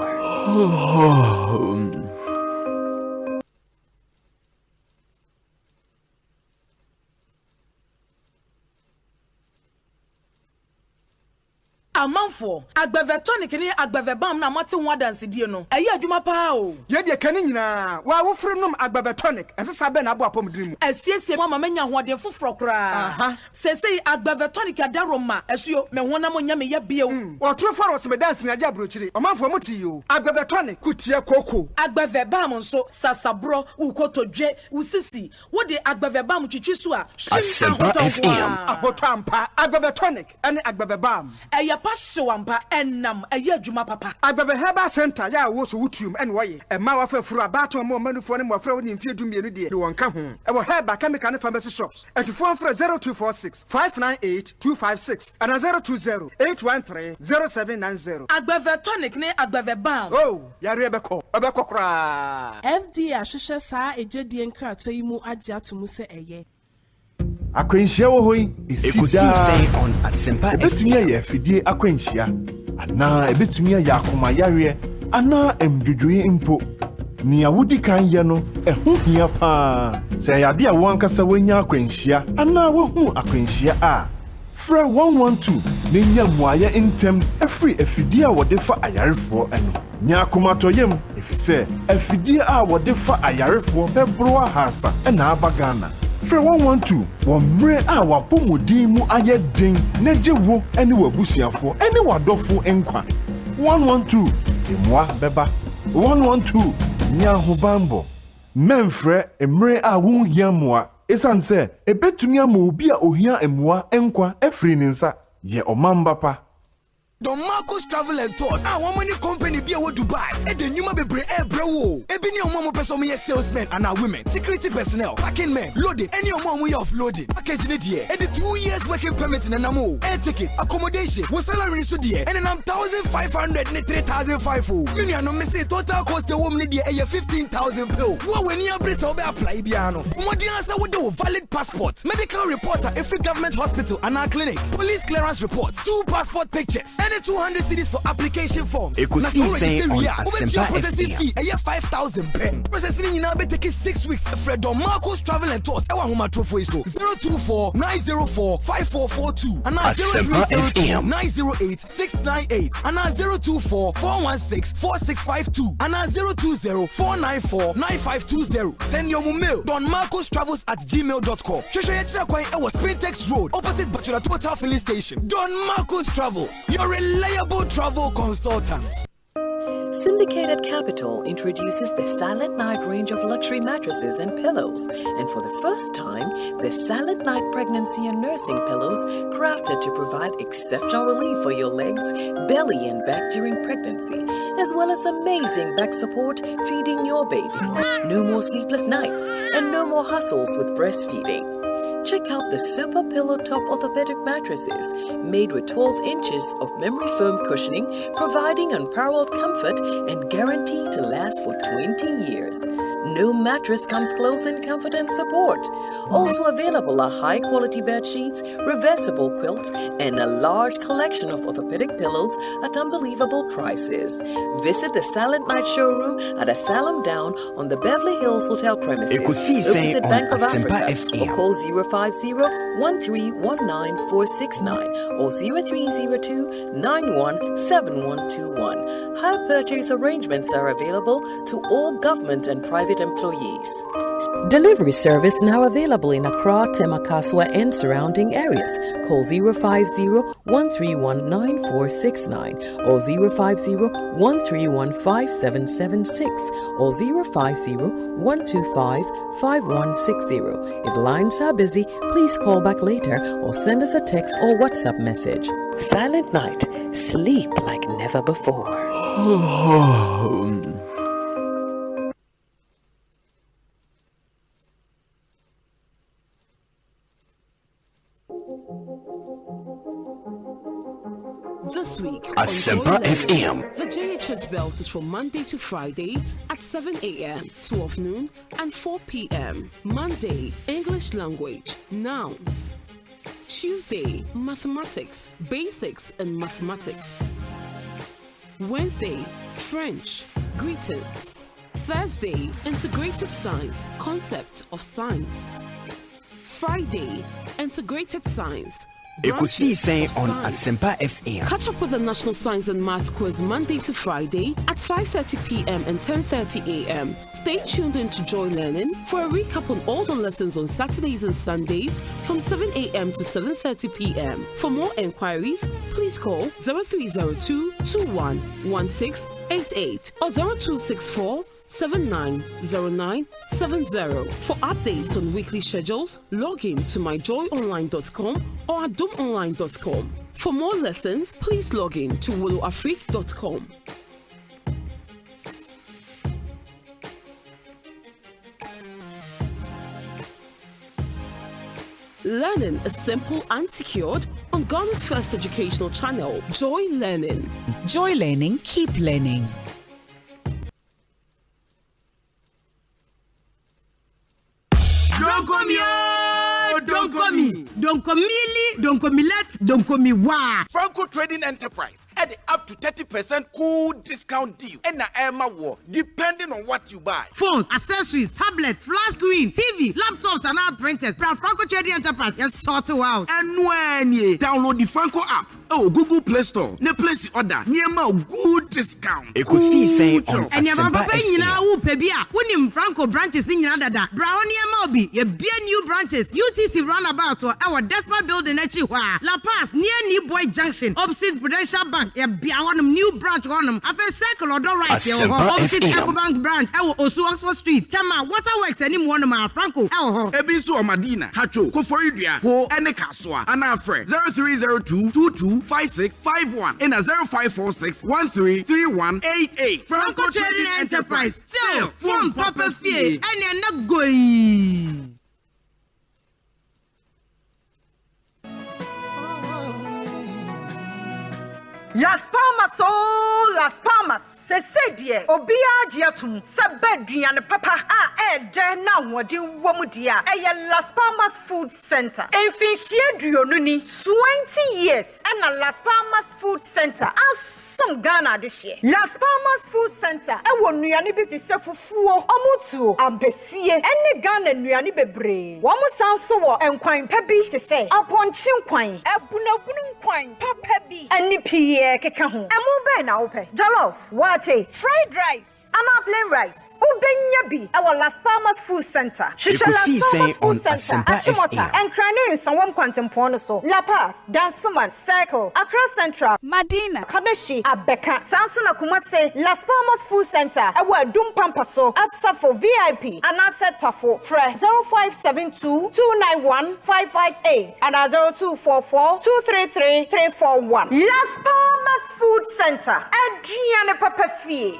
Amanfo agbeve tonic ni agbeve bam na mate ho adansedi no eye adwuma pa o ye de kani nyina wa wo firi nom agbeve tonic ensesa be na abo apom diri mu asiesie mo ma manya ho ade foforo kra sesei agbeve tonic adaroma esuo me ho na mo nya me ye bie o otro faros me dance na aja brochiri amanfo mo ti yo agbeve tonic kutie koko agbeve bam nso sasabro ukotodwe usisi wo de agbeve bam twitwi so a Asempa FM. ahotampa agbeve tonic ene agbeve bam eye Paswampa enam eye adwuma papa agbebe herbal center ya wo so wutum en woye e ma wa fafuru abato mo manufo ne mo afra woni mfie dumienu de won ka ho e wo herbal chemical ne pharmacy shops atifo afra 0246 598 256 and 020 813 0790 agbeve tonic ne agbeve bam oh yare ebeko kra FD ahwehwe saa ejedie nkrato yi mu agye atomu se eye akwanhyia wo hoi Ekosiisen On Asempa ebetumi FM. ayɛ afidie akwanhyia anaa ebetumi ayɛ akomayareɛ anaa emdwodwoe mpo nea wodi kan yɛ no ɛho hia paa sɛ yɛade a wɔn ankasa wɔanya akwanhyia anaa wɔhu akwanhyia a frɛ 112 na nya mmuayɛ ntɛm afiri afidie a wɔde fa ayarefoɔ ɛno nya akomatɔyam efisɛ afidie a wɔde fa ayarefoɔ bɛboro ahasa ɛna aba Ghana Frɛ 112 wɔ mmerɛ a wapɔmudin mu ayɛ den na gye wo ne wabusuafoɔ ne wadɔfo nkwa 112 mmoa bɛba 112 nya ahobanbɔ mmɛmfrɛ mmerɛ a wonhia mmoa ɛsiane sɛ ɛbɛtumi ama obi a ohia mmoa nkwa afiri ne nsa yɛ ɔmamba pa Don Marcos Travel and Tours. One money company be a Dubai. And the Numa be bro. Ebini omo person me salesmen and our women, security personnel, packing men, loading. Any omo we offloading. Package in the and the 2 years working permit in Namo. Air tickets, accommodation, was salary so dear. And then I'm 1,500 and 3,500. Many no me say total cost the woman the 15,000 pill. What when you brace over apply piano. What the answer would do valid passport, medical report at every government hospital and our clinic, police clearance report, 2 passport pictures. Any 200 cedis for application forms. Ekosiise On Asempa processing FM. fee, 5,000 pen. Processing in be taking 6 weeks. Fred Don Marcos Travel and Tours. Ewa huma trofo iso. 024-904-5442. And Asempa FM. 908-698. And 024-416-4652. And 020-494-9520. Send your mail. DonMarcosTravels@gmail.com. Shosho Yechira Kwan Ewa Spintex Road, opposite Bachelor Total Filling Station. Don Marcos Travels, your reliable travel consultant. Syndicated Capital introduces the Silent Night range of luxury mattresses and pillows. And for the first time, the Silent Night pregnancy and nursing pillows crafted to provide exceptional relief for your legs, belly, and back during pregnancy, as well as amazing back support feeding your baby. No more sleepless nights and no more hassles with breastfeeding. Check out the Super Pillow Top orthopedic mattresses made with 12 inches of memory foam cushioning, providing unparalleled comfort and guaranteed to last for 20 years. No mattress comes close in comfort and support. Also available are high-quality bed sheets, reversible quilts, and a large collection of orthopedic pillows at unbelievable prices. Visit the Silent Night showroom at Asylum Down on the Beverly Hills Hotel premises, Ekosiise opposite On Bank of Asempa Africa, FM. or call 050-1319-469 or 0302-917121. Hire purchase arrangements are available to all government and private employees. Delivery service now available in Accra, Temakaswa, and surrounding areas. Call 050-1319-469 or 050-131-5776 or 050-125-5160. If lines are busy, please call back later or send us a text or WhatsApp message. Silent Night. Sleep like never before. This week, Asempa on Joy FM. The JHS belt is from Monday to Friday at 7 a.m., 12 noon, and 4 p.m. Monday, English language, nouns. Tuesday, mathematics, basics in mathematics. Wednesday, French, greetings. Thursday, integrated science, concept of science. Friday, integrated science. Ekosiise On Asempa FM. Catch up with the National Science and Maths quiz Monday to Friday at 5:30 p.m. and 10:30 a.m. Stay tuned into Joy Learning for a recap on all the lessons on Saturdays and Sundays from 7 a.m. to 7:30 p.m. For more enquiries, please call 0302 211688 or 0264 790970. For updates on weekly schedules, log in to myjoyonline.com or adomonline.com. For more lessons, please log in to woloafrique.com. Learning is simple and secured on Ghana's first educational channel, Joy Learning. Joy Learning, keep learning. Don't come here, don't come me. Don't come me, don't come me let, don't come me wah. Franco Trading Enterprise at the up to 30% cool discount deal. And the Emma war, depending on what you buy. Phones, accessories, tablets, flat screen, TV, laptops, and all printers. Franco Trading Enterprise is sorted out. And when you download the Franco app, Google Play Store, ne place order, near my good discount. Ekosiise On And your Asempa papa in FM. who pebia, when Franco branches in Yadada, Brownie Mobi, your be new branches, UTC roundabout or our Despa building at Chihuahua, La Paz, near New Boy Junction, opposite Prudential Bank, a one new branch on them, after circle or door rice, opposite Ecobank branch, our Osu Oxford Street, Tama, Waterworks, any one of my Franco, our Ebisu Madina, Hacho, Koforidia, Ho, and Kaswa, and our friend 0302 225651 and a 0546 133188. Franco Trading Enterprise, still from Papa Fee, and you're not going. Las Palmas, oh, Las Palmas. Se die obia giatum sabeduan papa de na wodin womudia Las Palmas Food Center. Enfishie duonuni 20 years and Las Palmas Food Center. Some Ghana this year. Las Palmas Food Center. Nuani biti se fufuo omutu ambesie ene Ghana nuani bebre. Wamu sanso wo enkwan pebi te se aponchi nkwan ebunabunu nkwan papebi eni pie keka ho. Emu be na ope. Jollof, wache, fried rice, and plain rice. Ubenya bi our Las Palmas Food Center. Shisha Las Palmas Food Center. Achimota and Crane in some quantum so. La Paz, Dansuman, Circle, Accra Central, Madina, Kabeshi, Abeka, Sansona Kumase, Las Palmas Food Center. Our Dum Pampaso, Asafo VIP, and Asset Tafo, Fre 0572 291 558 and 0244 233 341. Las Palmas Food Center. Adriana Papafi.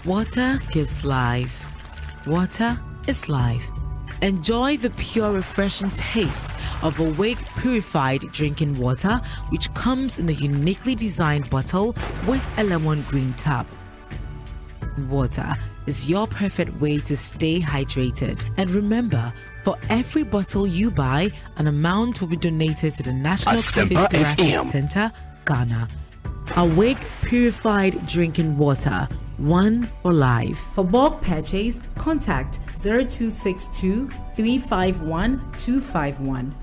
Water gives life. Water is life. Enjoy the pure, refreshing taste of Awake purified drinking water, which comes in a uniquely designed bottle with a lemon green tap. Water is your perfect way to stay hydrated. And remember, for every bottle you buy, an amount will be donated to the National Asempa COVID Center, Ghana. Awake purified drinking water. One for life. For bulk purchase, contact 0262 351 251.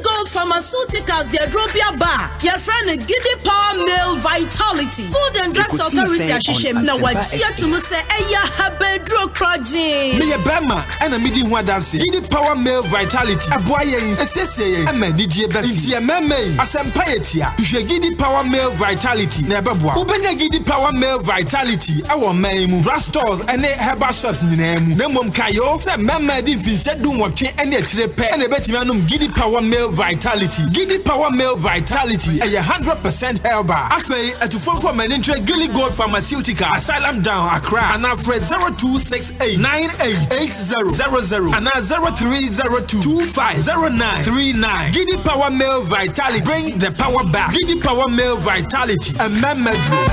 Gold Pharmaceuticals, their Drobia Bar, your friend Giddy Power Male Vitality, Food and Drugs Authority, Ashishem, now what cheer to me say, Eya Habedro Project. Me a Bama, and a midi one dance, Giddy Power Male Vitality, a boy, a sessay, a man, Nidia Bessie, Meme, Asempa Etia, Giddy Power Male Vitality, never boy, open a Giddy Power Male Vitality, our mame, drugstores, and a herbal shops, name, Nemum Kayo, some Mamma didn't said do what and a trip, and a Betty Giddy Power Male Vitality. Giddy Power Male Vitality. A 100% herbal. Actually, at 4 Gilly Gold Pharmaceutical. Asylum Down Accra. And now Fred 0268 988000 and now 0302 250939. Giddy Power Male Vitality. Bring the power back. Giddy Power Male Vitality. A Memedro.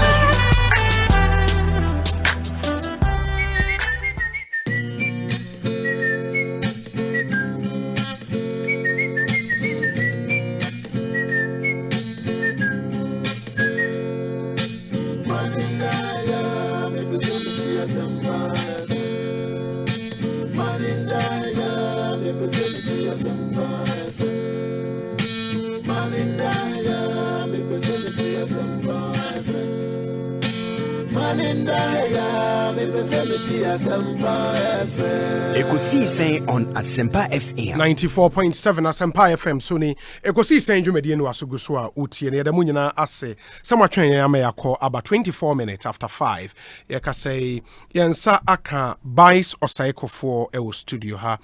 Ekosiisen on Asempa FM 94.7 Asempa FM Sony Ekosiisen dwumadi no asoguso a utie ne yadamu nyina ase samatwen ya ma yakọ about 24 minutes after 5 yeka say yensa aka Bice Osaikofo e studio ha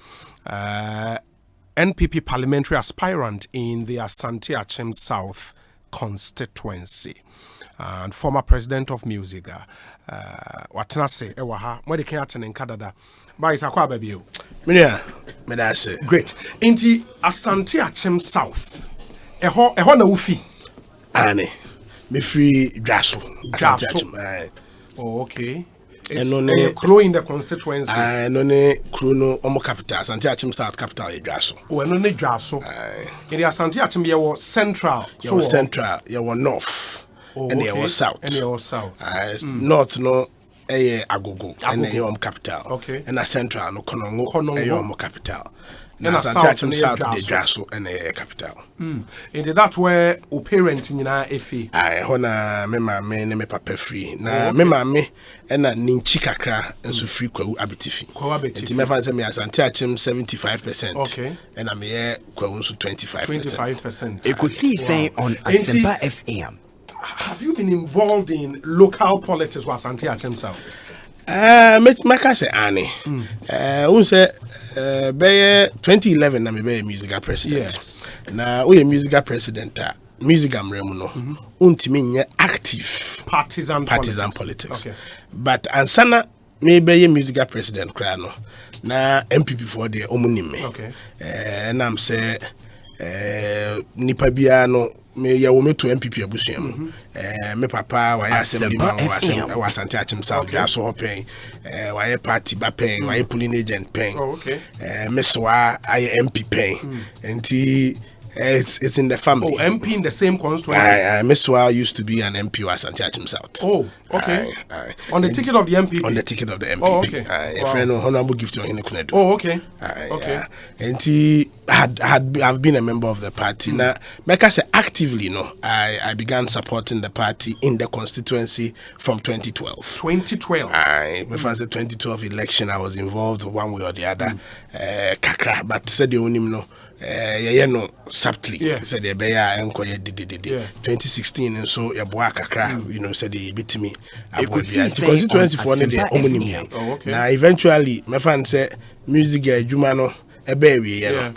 NPP parliamentary aspirant in the Asante Achem South constituency and former president of Musiga watena se ewa ha mwede ken atene nkadada Bice akwa babio Minia, medase. Great. Inti Asante Achem South. Eho na ufi. Ane. Me free Jaso. Asante Achem. Oh, okay. It's a crew in the constituency. No ne crew no omo capital. Asante Achem South capital e Jaso. Oh, no ne Jaso. In the Asante Achem ye was central. Ye was central. Ye was north. Oh, and ye was south. And ye was south. North no. Agogo and Yom capital. Okay. And a central no Konongo Yom capital. And a south de Jaso and a capital. And that's where o parent in efi. I hona me mama me papa free. Na me mama and a ninchi kakra and so free kwa abitifi. Kwa abitifi. Me fancy me Asante Achem 75%. Okay. And I'm here kwa unso 25%. 25%. Ekosiisen on Asempa FM. Have you been involved in local politics with Asante Achem South? Maka say Annie. Unse be 2011 na me be musical president. Yes. Na we musical president music amremu no. Untimi nye active partisan politics. Okay. But ansana me be musical president kra no. na MPP for the omunim okay na am say nipa bia no me ya wo me to MPP abusua mu me papa wa ya assemblyman wa Asante Achim South ja so pen wa ya party ba pen wa ya polling agent pen me so I MP pen enti it's in the family. Oh, MP in the same constituency. Miss Wa used to be an MP of Asante Achim South. Oh, okay. On the ticket of the MPP. On the ticket of the MPP. Oh, okay. A friend of honorable gift to Hinekunedu. Oh, okay. Okay. And I've been a member of the party. Now, like I say, actively, I began supporting the party in the constituency from 2012. 2012. Before the 2012 election, I was involved one way or the other. Kakra, but said the only no. No subtly said the bear and 2016 and so a boa kakra said the bit me constituency for the omunim now eventually my fan said music jumano a baby and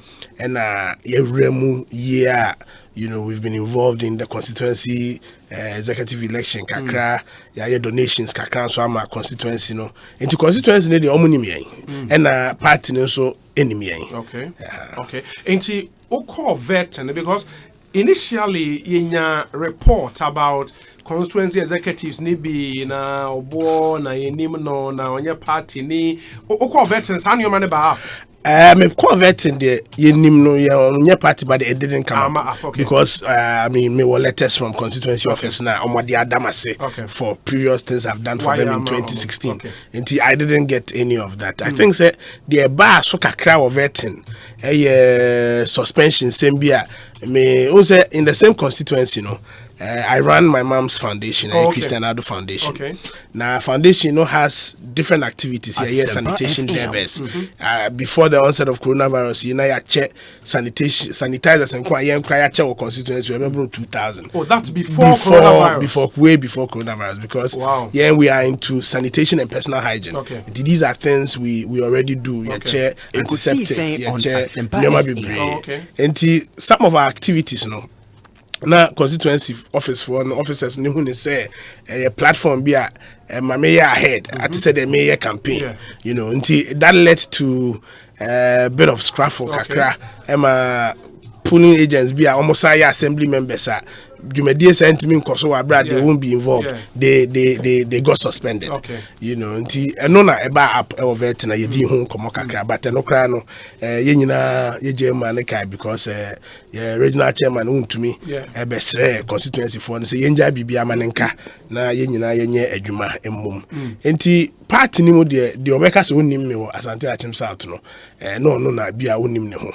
every year we've been involved in the constituency executive election kakra donations kakra so ama constituency into constituency the omunim and party no so enemy. Okay. Okay. Enti oko veteran because initially in a report about constituency executives ni bi na obo na yenim no na onye party ni oko veterans how you man ba me converting the yenim no your party but it didn't come up because me were letters from constituency office now omodi adamase for previous things I've done for them in 2016 until I didn't get any of that. I think say the bar so kakra of vetting suspension same bia me also in the same constituency I ran my mom's foundation, Christian Ado Foundation. Okay. Now, foundation has different activities here. Sanitation debts. Before the onset of coronavirus, I check sanitizers and quiet check constituency. Remember 2000. Oh, that's before coronavirus. Way before coronavirus, because we are into sanitation and personal hygiene. Okay. These are things we already do. Check antiseptic. Check and some of our activities, na constituency office for officers ni who say a platform be a mayor ahead at said the mayor campaign until that led to a bit of scraffle kakra polling agents be almost assembly members Jumedie sent me so abroad they won't be involved. They got suspended. Nti eno na eba up e over na ye di ho komo kakra but no kra no ye nyina ye jema kai because regional chairman untumi e be sre constituency for say ye nja bibia manenka na ye nyina ye nye adwuma emmom. Nti party ni mo de obeka se onim me wo Asante Achim South no no na bia onim ne ho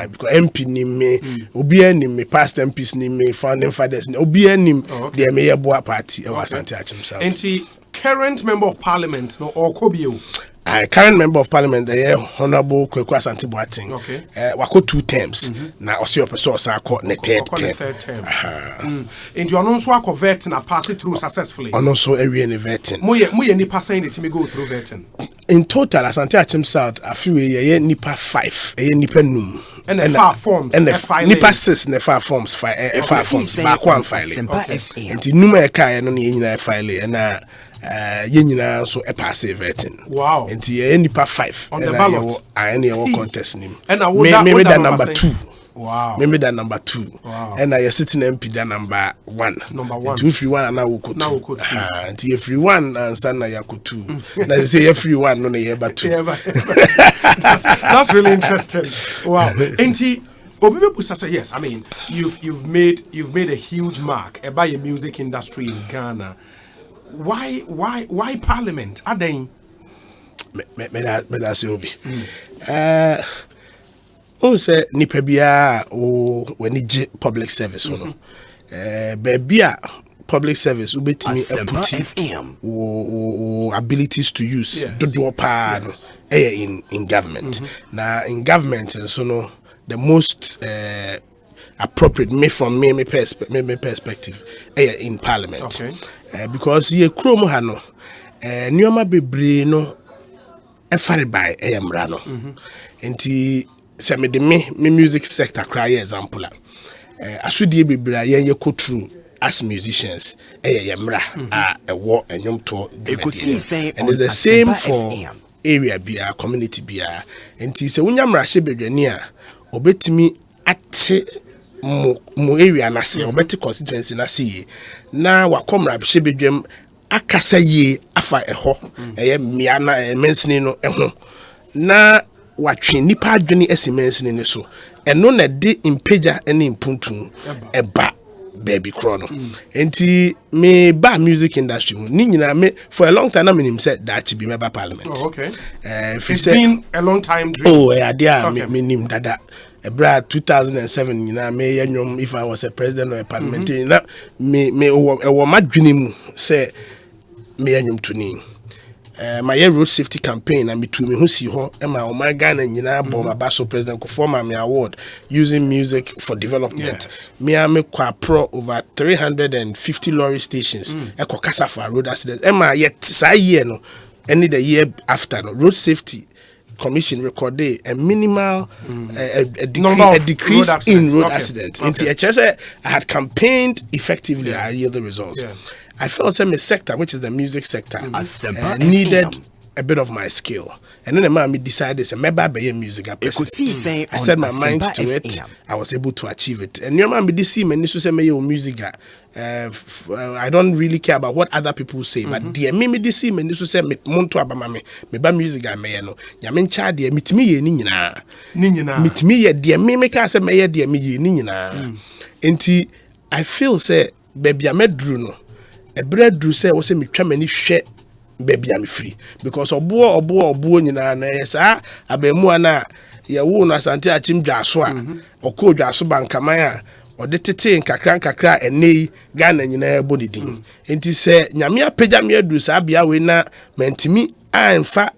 because MP ni me obi anim me past MPs ni me founding fathers ni obi anim de me ye boa party e Asante Achim South. Enti current member of parliament no or Kobio current member of parliament the honorable Kweku Asante Boateng wako 2 terms na osi opeso osa ko ne third term and you announce wako vetting na pass it through successfully also area ne vetting mo ye nipa saying it me go through vetting in total Asante Achim South afiwe ye nipa 5 ye nipa num and the far forms and the nipa 6 ne far forms far forms back one file and numa e kai no ne nyina file na yenyina so e pass vetting. Wow. And nipa 5 on the ballot. Any contest nim. And maybe that number 2. Wow. Maybe that number 2. Wow. And I sitting MP that number 1. Number 1. And if you want now we could 2. And if you want and son na yaku 2. Now you say if you want no na yeba 2. That's really interesting. Wow. Enti yes, I mean you've made a huge mark about your music industry in Ghana. Why parliament? Aden me da se obi. O say nipa bia o wani je public service no. Baby public service ubetimi eputi o abilities to use do pa in government. Now in government so no the most appropriate me perspective in parliament because ye krom ha no nioma bebre no efare by emra no enti se me de me music sector cry example asudie bebre ye go through as musicians emra ewo enyom to and it's the same for area bia community bia enti se wonya mrahye bedwani a obetimi ate mo area na se obeti constituency na se na wakomra hye bedwam akasa ye afa eho eye mia na mensini no eho na watwe nipa adwene esimensini ne so eno na de impeja ene impuntu eba baby chrono enti me ba music industry ni nyina me for a long time na me nim said that be member parliament. Oh, okay. It's been a long time dream. Oh yeah, there me nim dada ebra 2007 nyina me yanyom if I was a president or a parliamentarian na me wo madwene mu say me yanyom tuni my road safety campaign and me to me who see ho e ma o my Ghana nyina bo ma baso president ko form me award using music for development. Me am kwa pro over 350 lorry stations e ko kasa for road accidents e ma yet say year no any the year after no road safety commission recorded a minimal a decrease in road accidents. Into I had campaigned effectively. I yield the results. I felt some sector, which is the music sector, needed a bit of my skill. And then the man decided to be a music person. I set my mind to it. I was able to achieve it. And your man be this music. I don't really care about what other people say, but dear me this me this say me monto abama me ba music me no. Nyame ncha de mitimi ye ni nyina. Mitimi ye dear me ka say me ye dear me ye ni nyina. Enti I feel say baby amedru no. Ebra dru say wo say metwa mani hwe baby am free because obo nyina na yesa abemu ana ye wo no asante achim dwaso a okọ dwaso bankaman a ode tete nkakra enei Ghana nyina ebodidin enti se nyame apagya me adu sa bia we na mantimi anfa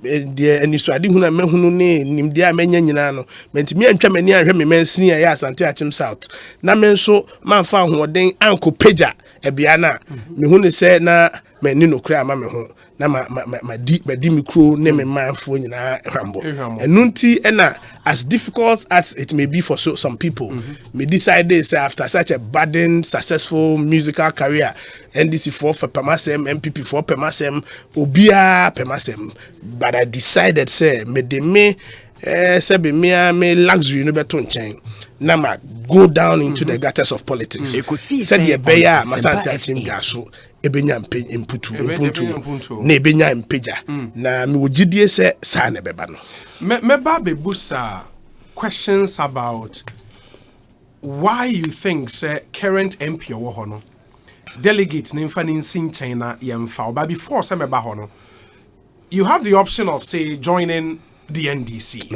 de anisade huna mahunu ne nimde a manya nyina no mantimi antwa mani anhwe me mansini a ya asante achim south na me nso manfa ahoden anko pagya ebia na me hunu se na mani no kra ma me ho na ma di mikro ne me manfo nyina hwambo enunti ena as difficult as it may be for some people me decided say after such a burdened successful musical career NDC for Pemasem MPP for Pemasem obia Pemasem but I decided say me de me say be me luxury no beto nchen na ma go down into the gutters of politics said ye beya masante achim gaso ebenya imputu na ebenya impeja na me wogidie se sa na beba no me ba be busa questions about why you think say current MP wo ho no delegates na mfa nsin China yemfa but before say me ba ho no you have the option of say joining the NDC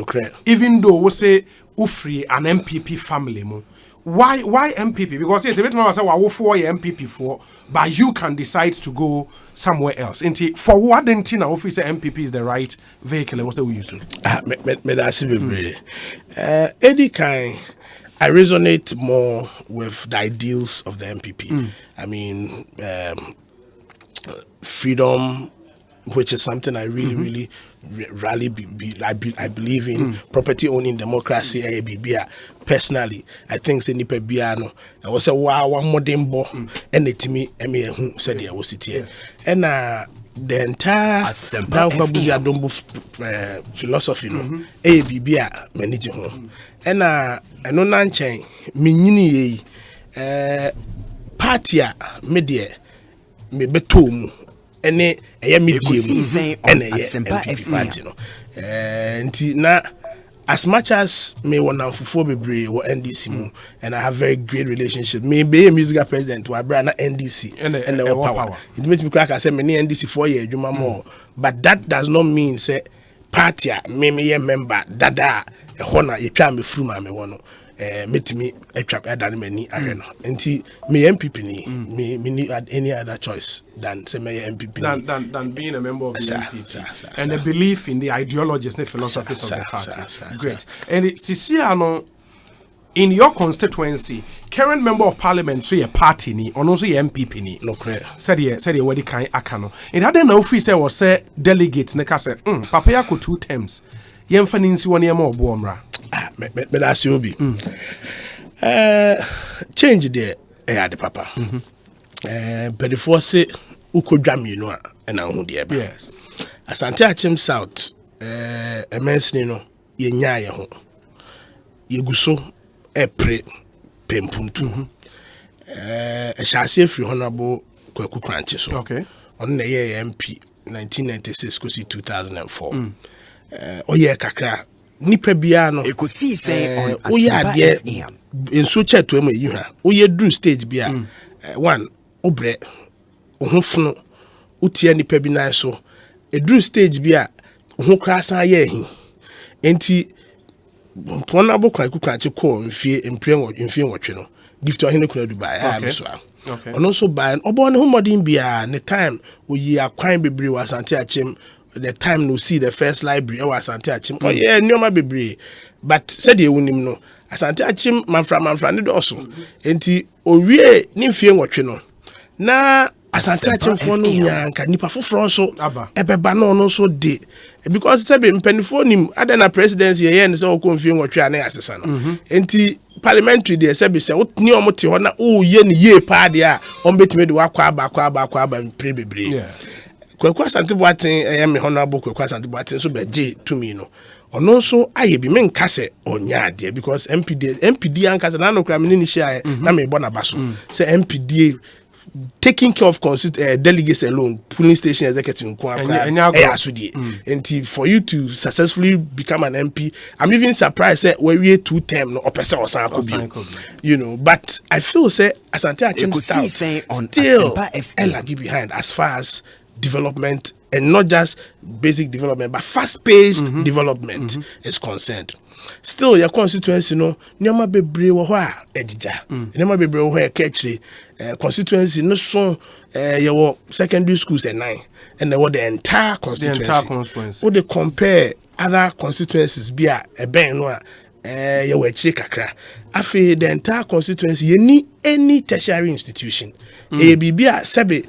even though we say ufri an MPP family mo why MPP because yes a bit more say wa for MPP for but you can decide to go somewhere else for what then na office MPP is the right vehicle what we use to me that's any kind I resonate more with the ideals of the MPP. I mean freedom, which is something I really rally I believe in. Property owning, democracy, personally I think say nipa biano I was a one modern bo and it me who said I was it here and the entire down Babuzi Adombo philosophy no bibia manage home and no nanchen minyini party media me betom ene eye media ene MPP party no nti na as much as me one for bebre or NDC mu and I have very great relationship me be a musical president wa bra na NDC and the power it makes me crack I say me NDC 4 years adwuma more but that does not mean say party me member dada e hona e twa me fru ma me wono metimi atwa adane mani ahwe no nti me MPP ni me need any other choice than say me MPP than being a member of the MPP and the belief in the ideologies and philosophies of the party. Great. And Sisiano in your constituency current member of parliament so your party ni or also your MPP ni no clear said ye what kan akano it had no office say was say delegates ne ka say papa ya ko 2 terms yemfa ni nsi woni e ma obo omra me that's you be change there the papa but before say ukodwam you know and hu there yes Asante Achim South immensely no yenya ye ho yeguso epre pempuntu ehase free honorable Kwaku Kranche so okay on na ye MP 1996 kosi 2004 oye kakra nipa bia no Ekosiise On oye Asempa ade FM. enso cheto am yi ha oye dru stage bia one obre ohufunu utie nipa bi nan so edru stage bia ohu krasa ye hi enti Honorable Kwaku Kranche ko mfie nwotwe no gift ohene kuna Dubai am so okay ono so buy obo ne homodin bia ne time oyi akwan bebre wa Asante Achim the time no see the first library wa Asante Achim oh yeah nyoma bebre but said ye wonim no Asante Achim manfra ne do so enti owie ne mfie nwotwe no na Asante Achim fo no nyanka nipa foforo so ebeba no no so de because sebe mpanifo nim adana presidency ye ne se okonfie nwotwe ana asesa no enti parliamentary de sebe se ni omote ho na o ye ne ye pa de a ombetime de wakwa aba mpre bebre Kwaku Asante Boateng me honorable Kwaku Asante Boateng so beje to me no ono so aye bi menka se onya ade because MPD anka se na no kra me ni share na me bona baso se MPD taking care of delegates alone, polling station executive, and for you to successfully become an MP, I'm even surprised that we 2 term no person or something, you know. But I feel say Asante Achim still lagi behind as far as development and not just basic development, but fast-paced development is concerned. Still, your constituency, nyama bebre wo ho a ejija. Nyama bebre wo ho e kechire. Constituency no so your secondary schools at 9 and the entire constituency. Would they compare other constituencies bia e ben no a you were kakra. Afi the entire constituency you any tertiary institution. Bibia sebe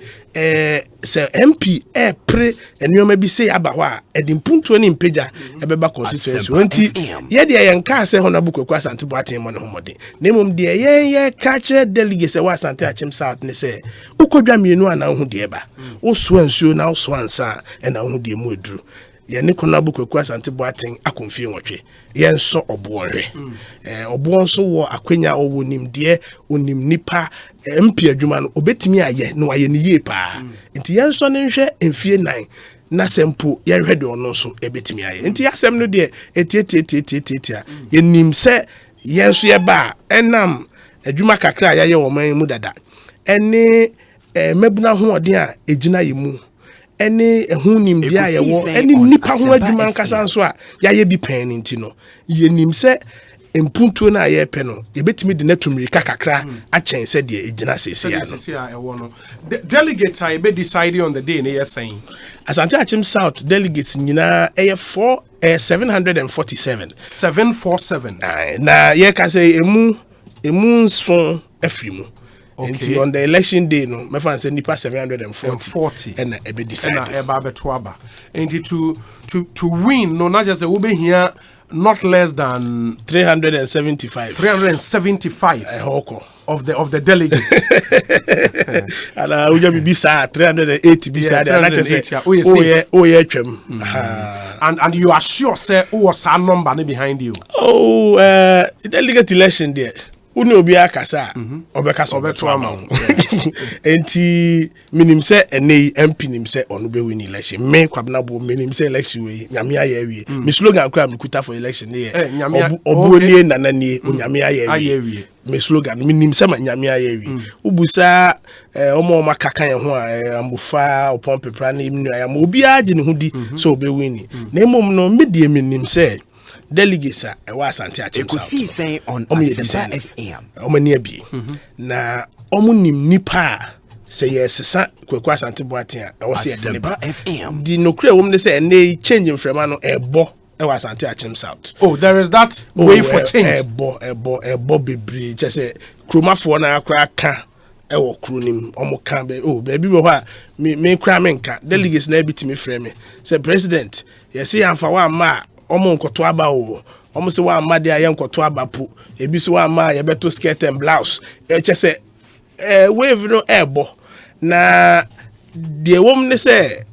se MP pre and you may be say about edimpuntu ni mpeja ebeba constituency wenti ye de yenka se honorable Kwaku Asante Boateng mo ne homode nemum de ye catch delegates wa Asante Achim South ne se ukodwa mienu ana hu de eba wo so ansuo na wo so ansa na hu de mu eduru ye ne honorable Kwaku Asante Boateng akonfie nwotwe ye nso oboore obo nso wo akwanya owo nimde onim nipa MP adwuma no obetimi aye no aye ne yie pa nti ye nso ne hwe emfie 9 na sempo ye hwe de ono so ebetimi aye nti asem no de etietietietitia ye nim se ye nso ye ba enam adwuma kakra ya ye wo man mu dada ene mabuna ho ode a ejina ye mu ene ehun nim bia ye wo ene nipa ho adwuma nkasa nso a ya ye bi pen nti no ye nim se empuntu na ye pe no ye betimi de natumri kakakra a chen se de ejina sesi ya no delegates I be decide on the day na ye saying Asante Achim South delegates nyina 747 na ye ka say emu so afrimu. Okay. On the election day, no, my friend said nipa 740 and a bit decided. And to win, no, not just a will be here, not less than 375. 375 of the delegates. And we just be sad 380 beside and you are sure say who was our number behind you? Oh, delegate election there. Uni obi akasa obekasa obeto ama enti minim se enei MP nim se onu be win election me kwabna bo minim se election we nyame aye awie mi slogan kra mekuta for election ne obuonie nananie onyame aye awie me slogan minim se ma nyame aye awie ubusa omo makaka ye ho amufa opon pepra na imnu aya ma obi age ne hudi so obe win na emom no medie minim se delegates a Asante Achim South Ekosiise On Asempa FM omani bi na omunim nipa say yesesa Kwaku Asante Boateng a wose Asempa FM di nokure wom ne say na change mfrema no ebo Asante Achim South. Oh, there is that way for change. Ebo bebre che say kromafo na akra ka ewo kronim omo kan be baby wo ha me kra menka delegates na bitimi frame say president yesi amfa wa ma omo nkoto aba o omo se wa amade aye nkoto aba po ebi se wa ama ye beto skirt and blouse che se wave no ebo na de wom ne se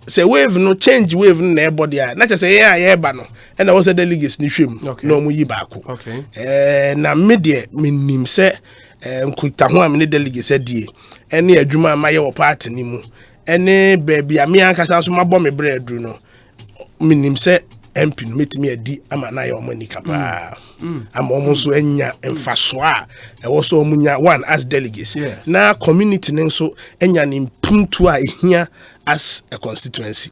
say wave no change wave no everybody na just say yeah ba no and I was a delegates ni hwem no mu yi baako na media minim say nkuta ho am ne delegates adie ene adwuma ma ye wo party ni mu ene baby a me ankasa so mabɔ me bread no minim say MP no metimi adi ama na ye omanika pa ama omo so enya emfaso a e wo so omunya one as delegates na community ne so enya ne mpuntu a ehia as a constituency.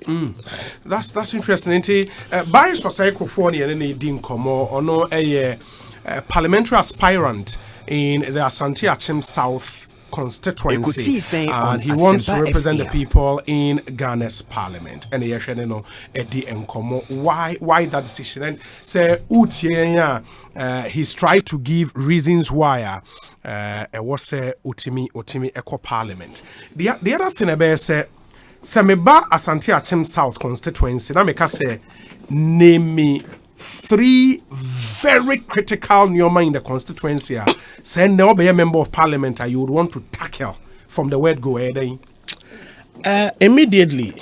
That's interesting. By society for any din komo ono a parliamentary aspirant in the Asante Achem South constituency, and he wants to represent the people in Ghana's parliament. And he know Eddie Nkomo. Why that decision? And say he's tried to give reasons why what's Utimi Eco Parliament. The other thing about say Sameba Asante Achem South constituency, na meka say name me 3 very critical nyoma in the constituency. Say no be a member of parliament you would want to tackle from the word go ahead. Immediately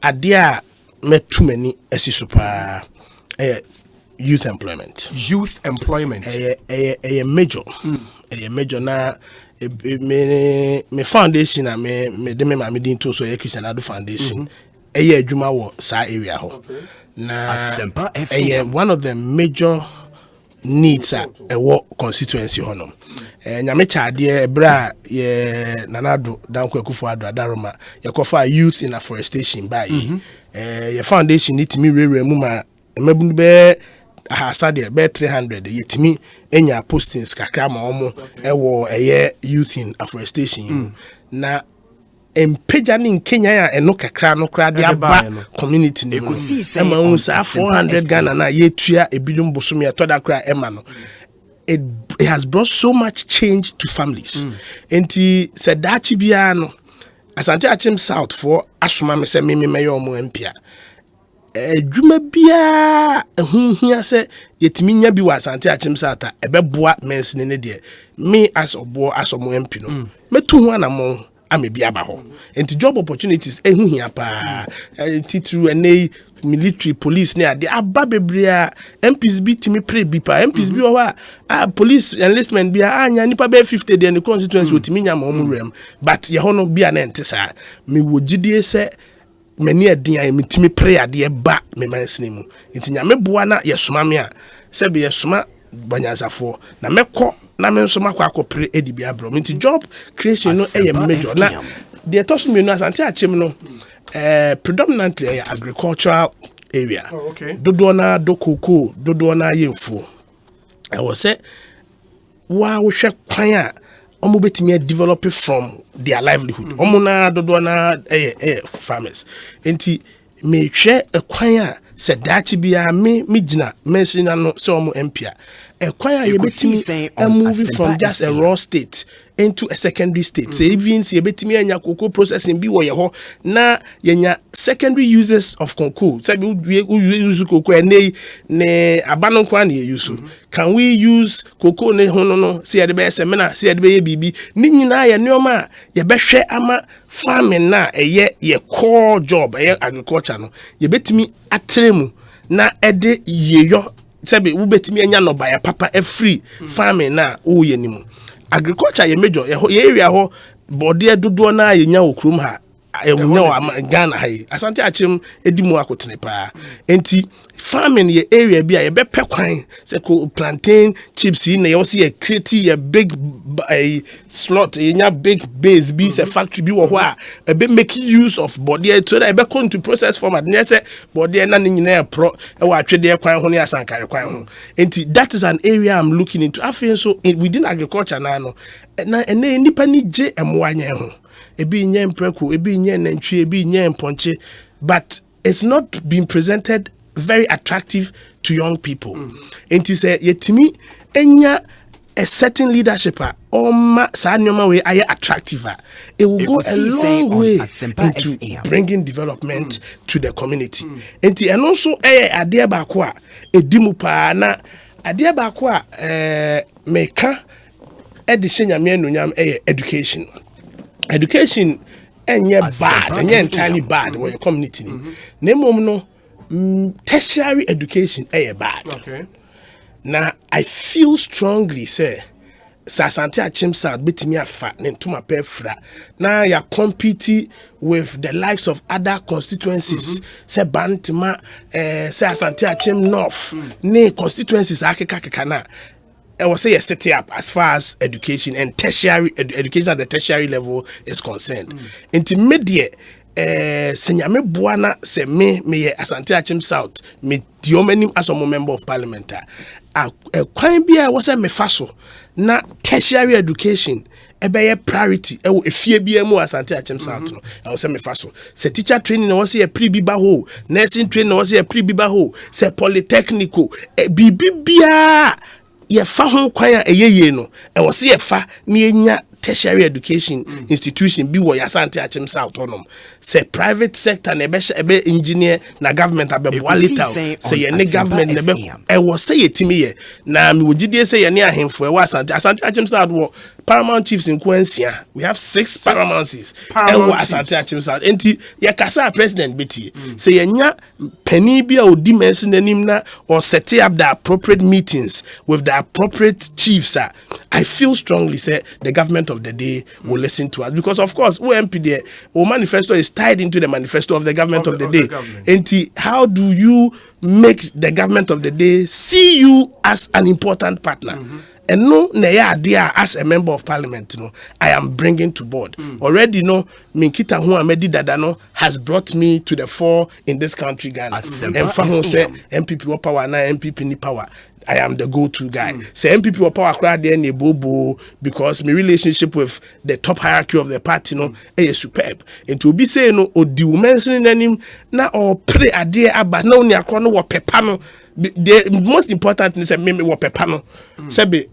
adia met too many esisupa youth employment. A major na me foundation na me de me ma me din to so Ekosiise On Foundation adwuma wo sa area ho na one of the major needs a constituency honom nyame chaade ebra ye nanado danko akufo adaroma yekofa youth in afforestation by ye foundation nitimi rere mu ma mabunu be ahasade be 300 yetimi enya postings kakra ma omo ewo youth in afforestation na empeja ni Kenya ya eno kakra no kra de aba community ni no ema unsa 400 Ghana na yetua ebilum bosom ya toda kra ema no it has brought so much change to families enti se dachi bia no Asante Achem South for asoma me se me meyo mo empia adwuma bia ehunhia se yetimi nya bi wa Asante Achem South ebeboa mensene ne de me as obo asomo MP no metu ho anamo amebi aba ho enti job opportunities ehuhia pa titru ene military police ne ade aba bebrea MPs bi timi pre bi pa MPs bi wa police enlistment bi anya nipa be 50 de ne constituency otimi nya ma omurem but ye ho no bia na ntesa me wogidie se mani adin a metimi pre ade ba me mansene mu enti nya me boa na ye soma me a se be ye soma banyansafo na mekọ na me nso makwa akopre edibi abro minti job creation no major na the toss me no Asante Achem no predominantly agricultural area dodo na do cocoa dodo na yemfo I was say wa wo hwe kwan a omo betimi develop from their livelihood omo na dodo na farmers enti me hwe kwan a se dachi bia me gina mensina no so omo empia kwan a ye betimi moving from just a raw state into a secondary state so even see betimi anya cocoa processing bi wo ye ho na yenya secondary uses of cocoa say we use cocoa ne abano kwa na use can we use cocoa ne ho no see de be semina see de be bibi ni nyina ye neoma ye behwe ama farming na ye core job agriculture no ye betimi atremu na ede yeyo sebe wo betimi anya no ba ya papa free farming na wo ye nimu agriculture ye major ye area ho body dodo na ye nya okrum ha enya wa Ghana ha Asante Achem edimu akotene pa enti farming ye area bi a ye bepe kwan se ko plantain chips na ye se ye create ye big slot ye nya big base bi se factory bi wo ho a e be make use of body so that e be come to process format na se body na ni nyina e pro e wa twede kwan ho ne asankare kwan ho enti that is an area I'm looking into afin so within agriculture na no na ene nipa ni je emwanye ho ebi nye mpreku ebi nye nantwi ebi nye mponche but it's not being presented very attractive to young people enti say yetimi enya a certain leadership oma sa nyoma we aye attractive it will go a long way into bringing development to the community enti and also ade ba ko a edimu pa na ade ba ko a meka edihye nyame anunyam education bad entirely bad wɔ your community ni na mmom no tertiary education bad. Okay. Now I feel strongly say Asante Achim South betimi afa ne ntoma pefra na ya compete with the likes of other constituencies say Bantima say Asante Achim North ne constituencies akeka na I was say set up as far as education and tertiary education at the tertiary level is concerned. Intermediate senyame buana se me Asante Achim South me diomenim as a member of parliament kwan bia was me faso na tertiary education ebeye priority ewo efie bia mu Asante Achim South no I was me faso se teacher training na was ye pre-biba ho nursing training na was ye pre-biba ho se polytechnical bibia ye fa ho kwan a eyeye no e was ye fa na enya tertiary education institution bi wo Asante Achim South onom say private sector na ebe engineer na government abeboa little say ye ne government na be e wo say yetimi ye na me wogidie say ye ne ahemfo e wo Asante Achim South wo paramount chiefs in Kwensia. We have 6 paramounts e wo Asante Achim South enti ye kasa president beti say ye nya pani bia odi mention anim na or set up the appropriate meetings with the appropriate chiefs. I feel strongly say the government of the day will listen to us because of course OMP there our manifesto is tied into the manifesto of the government of the day. And how do you make the government of the day see you as an important partner? And no, idea as a member of parliament, I am bringing to board. Already, Minkita Huamedi Dadano has brought me to the fore in this country, Ghana. And Fahon said, MPP power, na MPP ni power. I am the go-to guy. Say MPP power crowd there ni bobo because my relationship with the top hierarchy of the party, is superb. And to be saying, odi mentioning him na or pray a day about no ni akrono wa pepano. The most important thing is me wo pepano. Sebe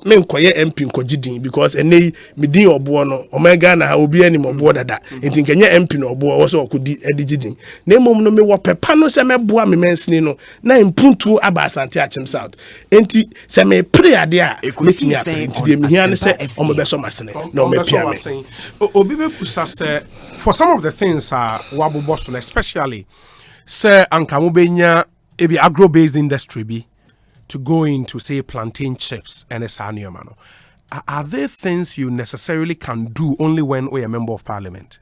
me nkoye MP nkogidin because ene me din obo no omega na obi ani obo dada. Enti nkenye MP no obo wo so okudi edigidin. Na mom no me wo pepano se me boa me mensini no na impuntu aba Asante Achim South. Enti se me pray ade a metimi a print de me hia ne se omo be so masene na omo pia me. Obi be pusa se for some of the things wabo so especially se anka mo benya ebi agro-based industry be to go into say plantain chips and a are there things you necessarily can do only when we are a member of parliament?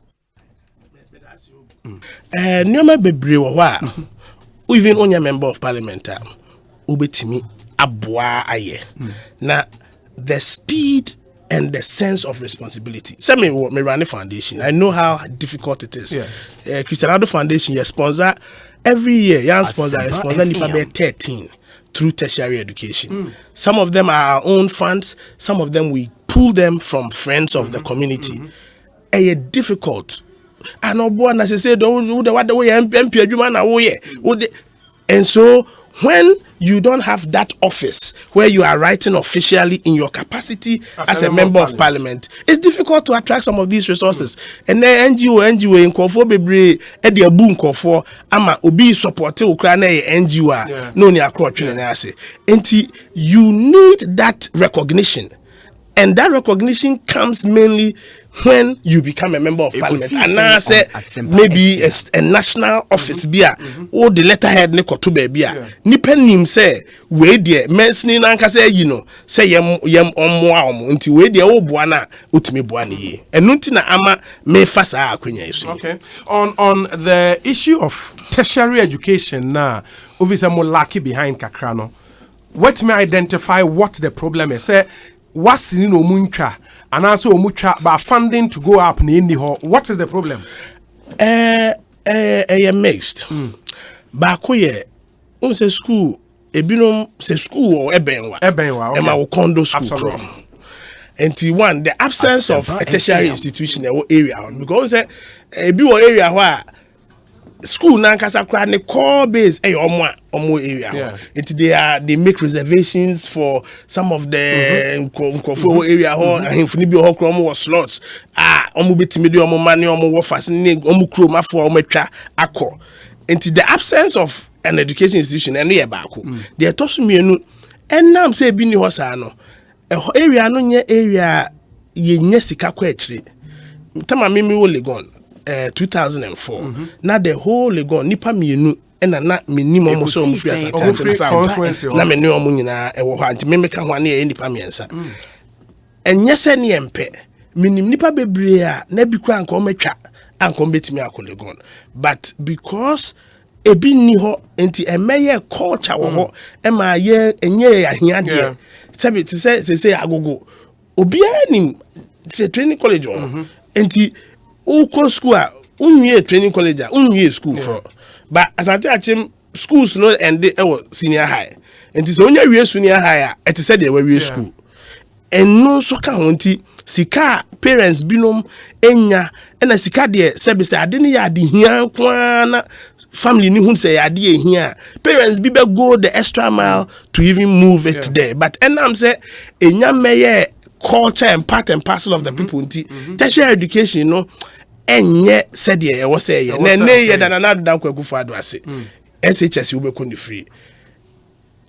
Nyoma bebre wo wa even only a member of parliament ubetimi aboa aye na the speed and the sense of responsibility. Say me run a foundation. I know how difficult it is. Christian Foundation, you sponsor every year. You sponsor Nipabe 13 through tertiary education. Some of them are our own funds. Some of them we pull them from friends of the community. Difficult. And as I said, and so when you don't have that office where you are writing officially in your capacity as a member of parliament, it's difficult to attract some of these resources. And then NGO in Kofo Bebre, Eddie Boom Kofo, Ama Obi support Ukraine NGO, no near crotching and assay. And you need that recognition. And that recognition comes mainly when you become a member of parliament. And now I say maybe a national office beer or the letterhead ne kotobe beer. Nipenim say we dear mentioning anka say say yem omo unti we dear o buana utimi buani ye. And nuntina ama me fasa akwenya isu. Okay. On the issue of tertiary education now, obviously more lucky behind kakrano. What may identify what the problem is? Say what's in Omuncha and also Omucha by funding to go up in what is the problem? Mixed. Bakoye, say school, ebinom say school or ebenwa. Ema condo school. And one, the absence of a tertiary institution in the area because ebi area where school nankasa kra ne core base omo area. They make reservations for some of the area ahemfuni bi ho kro omo slots omo betimi de omo mane omo wo fascinating omo kro mafo omo twa akọ. Into the absence of an education institution and near baako they toss me no enam say bi ni ho sa no area no nye area ye nya sika kwa akire tama me wo Legon 2004 na the whole Legon nipa mienu na minimum mo so mo fi asante sound na me ne omo nyina e wo ha nti me meka ho na e nipa miensa enye se ne empe minim nipa bebre a na bi kwa anka o matwa anka o betimi akolegon but because ebi ni ho enti emeye culture wo ho e ma ye enye ahia de sabi to say agogo obi ani say training college on enti uko school a unwie training college a unwie school for but asante achim schools no end e senior high enti so onya wie senior high a eti say de wie school eno so ka ho nti sika parents binom enya na sika de sabi say ade ne ya ade hia kwana family ni hun say ya ade hia parents bi be go the extra mile to even move it there but enam say enya meye culture and part and parcel of the people nti tertiary education no enye said ye was say na ye da na da kwaku fado ase SHS we be ko ni free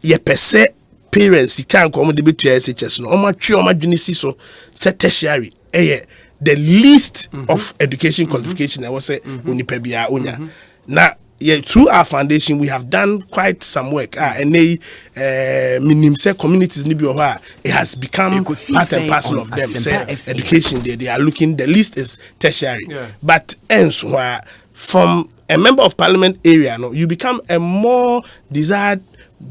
ye pese parents can come de betu SHS no o ma twe o ma dwene si so say tertiary the least of education qualification I was say onipa bia onya na through our foundation we have done quite some work and minim say communities ni bi o ha it has become part and parcel of them say education they are looking the least is tertiary but ends from a member of parliament area no you become a more desired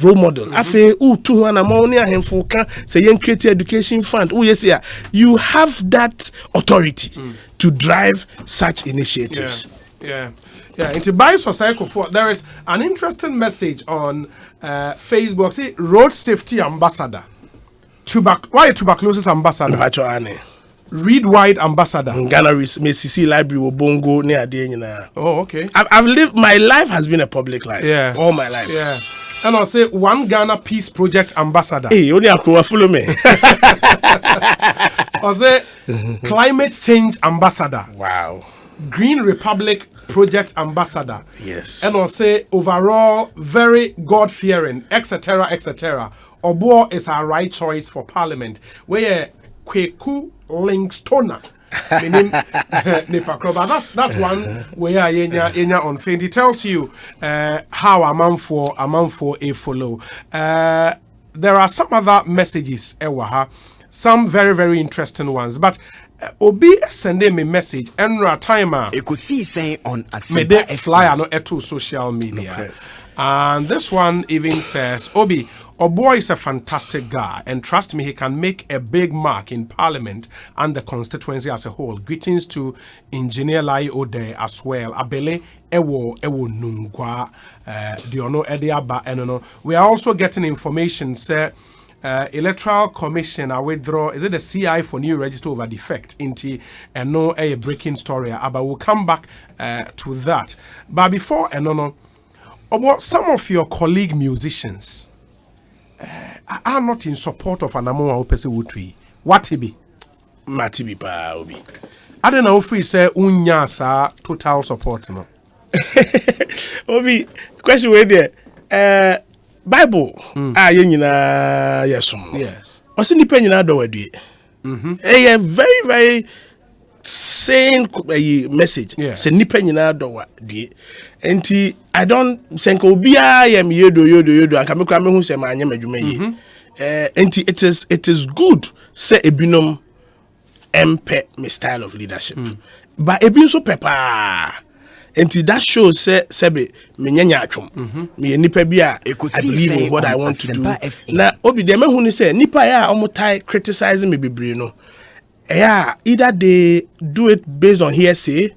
role model afi utu na money ahemfo ka say yen create education fund you have that authority to drive such initiatives. Yeah, into Biosociety for there is an interesting message on Facebook. See, road safety ambassador. Why tuberculosis ambassador? Read wide ambassador. Ghana Mississippi Library Wobongo near the. Oh, okay. I've lived my life has been a public life. All my life. Yeah. And I'll say one Ghana Peace Project ambassador. Hey, only I follow me. I'll say climate change ambassador. Wow. Green Republic Project ambassador. Yes. And I'll say overall very God-fearing, etc., etc. Obo is our right choice for parliament. Where Kweku Linkstoner. That's one where yenya on faint. It tells you how a man for a follow. There are some other messages, some very, very interesting ones. But Obi sending me message Enra timer Ekosiisen On Asempa me de flyer no eto social media. And this one even says Obi Oboy is a fantastic guy, and trust me, he can make a big mark in Parliament and the constituency as a whole. Greetings to Engineer Lai Ode as well. Abele ewo nungwa diono ediaba enono. We are also getting information, sir. Electoral Commission I withdraw. Is it the CI for new register over defect? Into no a breaking story. But we'll come back to that. But before about some of your colleague musicians are not in support of Anamo Opese Wutri. What be? Matibi pa obi. I don't know if we say unya sa total support no. Obi, question where there. Bible nyina yesom. Yes. Osi nipa nyina do wadue. A very very sane message. Se nipa nyina do wadue. Enti I don't think obia yem yodo aka mekwa me hu se ma anya madwuma yi. Enti it is good say ebinom empe me style of leadership. But ebin so pepper. And that shows sebe menyanya atwom me nipa bi a I believe in what I want to do na obi dem hu ni say nipa ya omotai criticizing me bebre no either they do it based on hearsay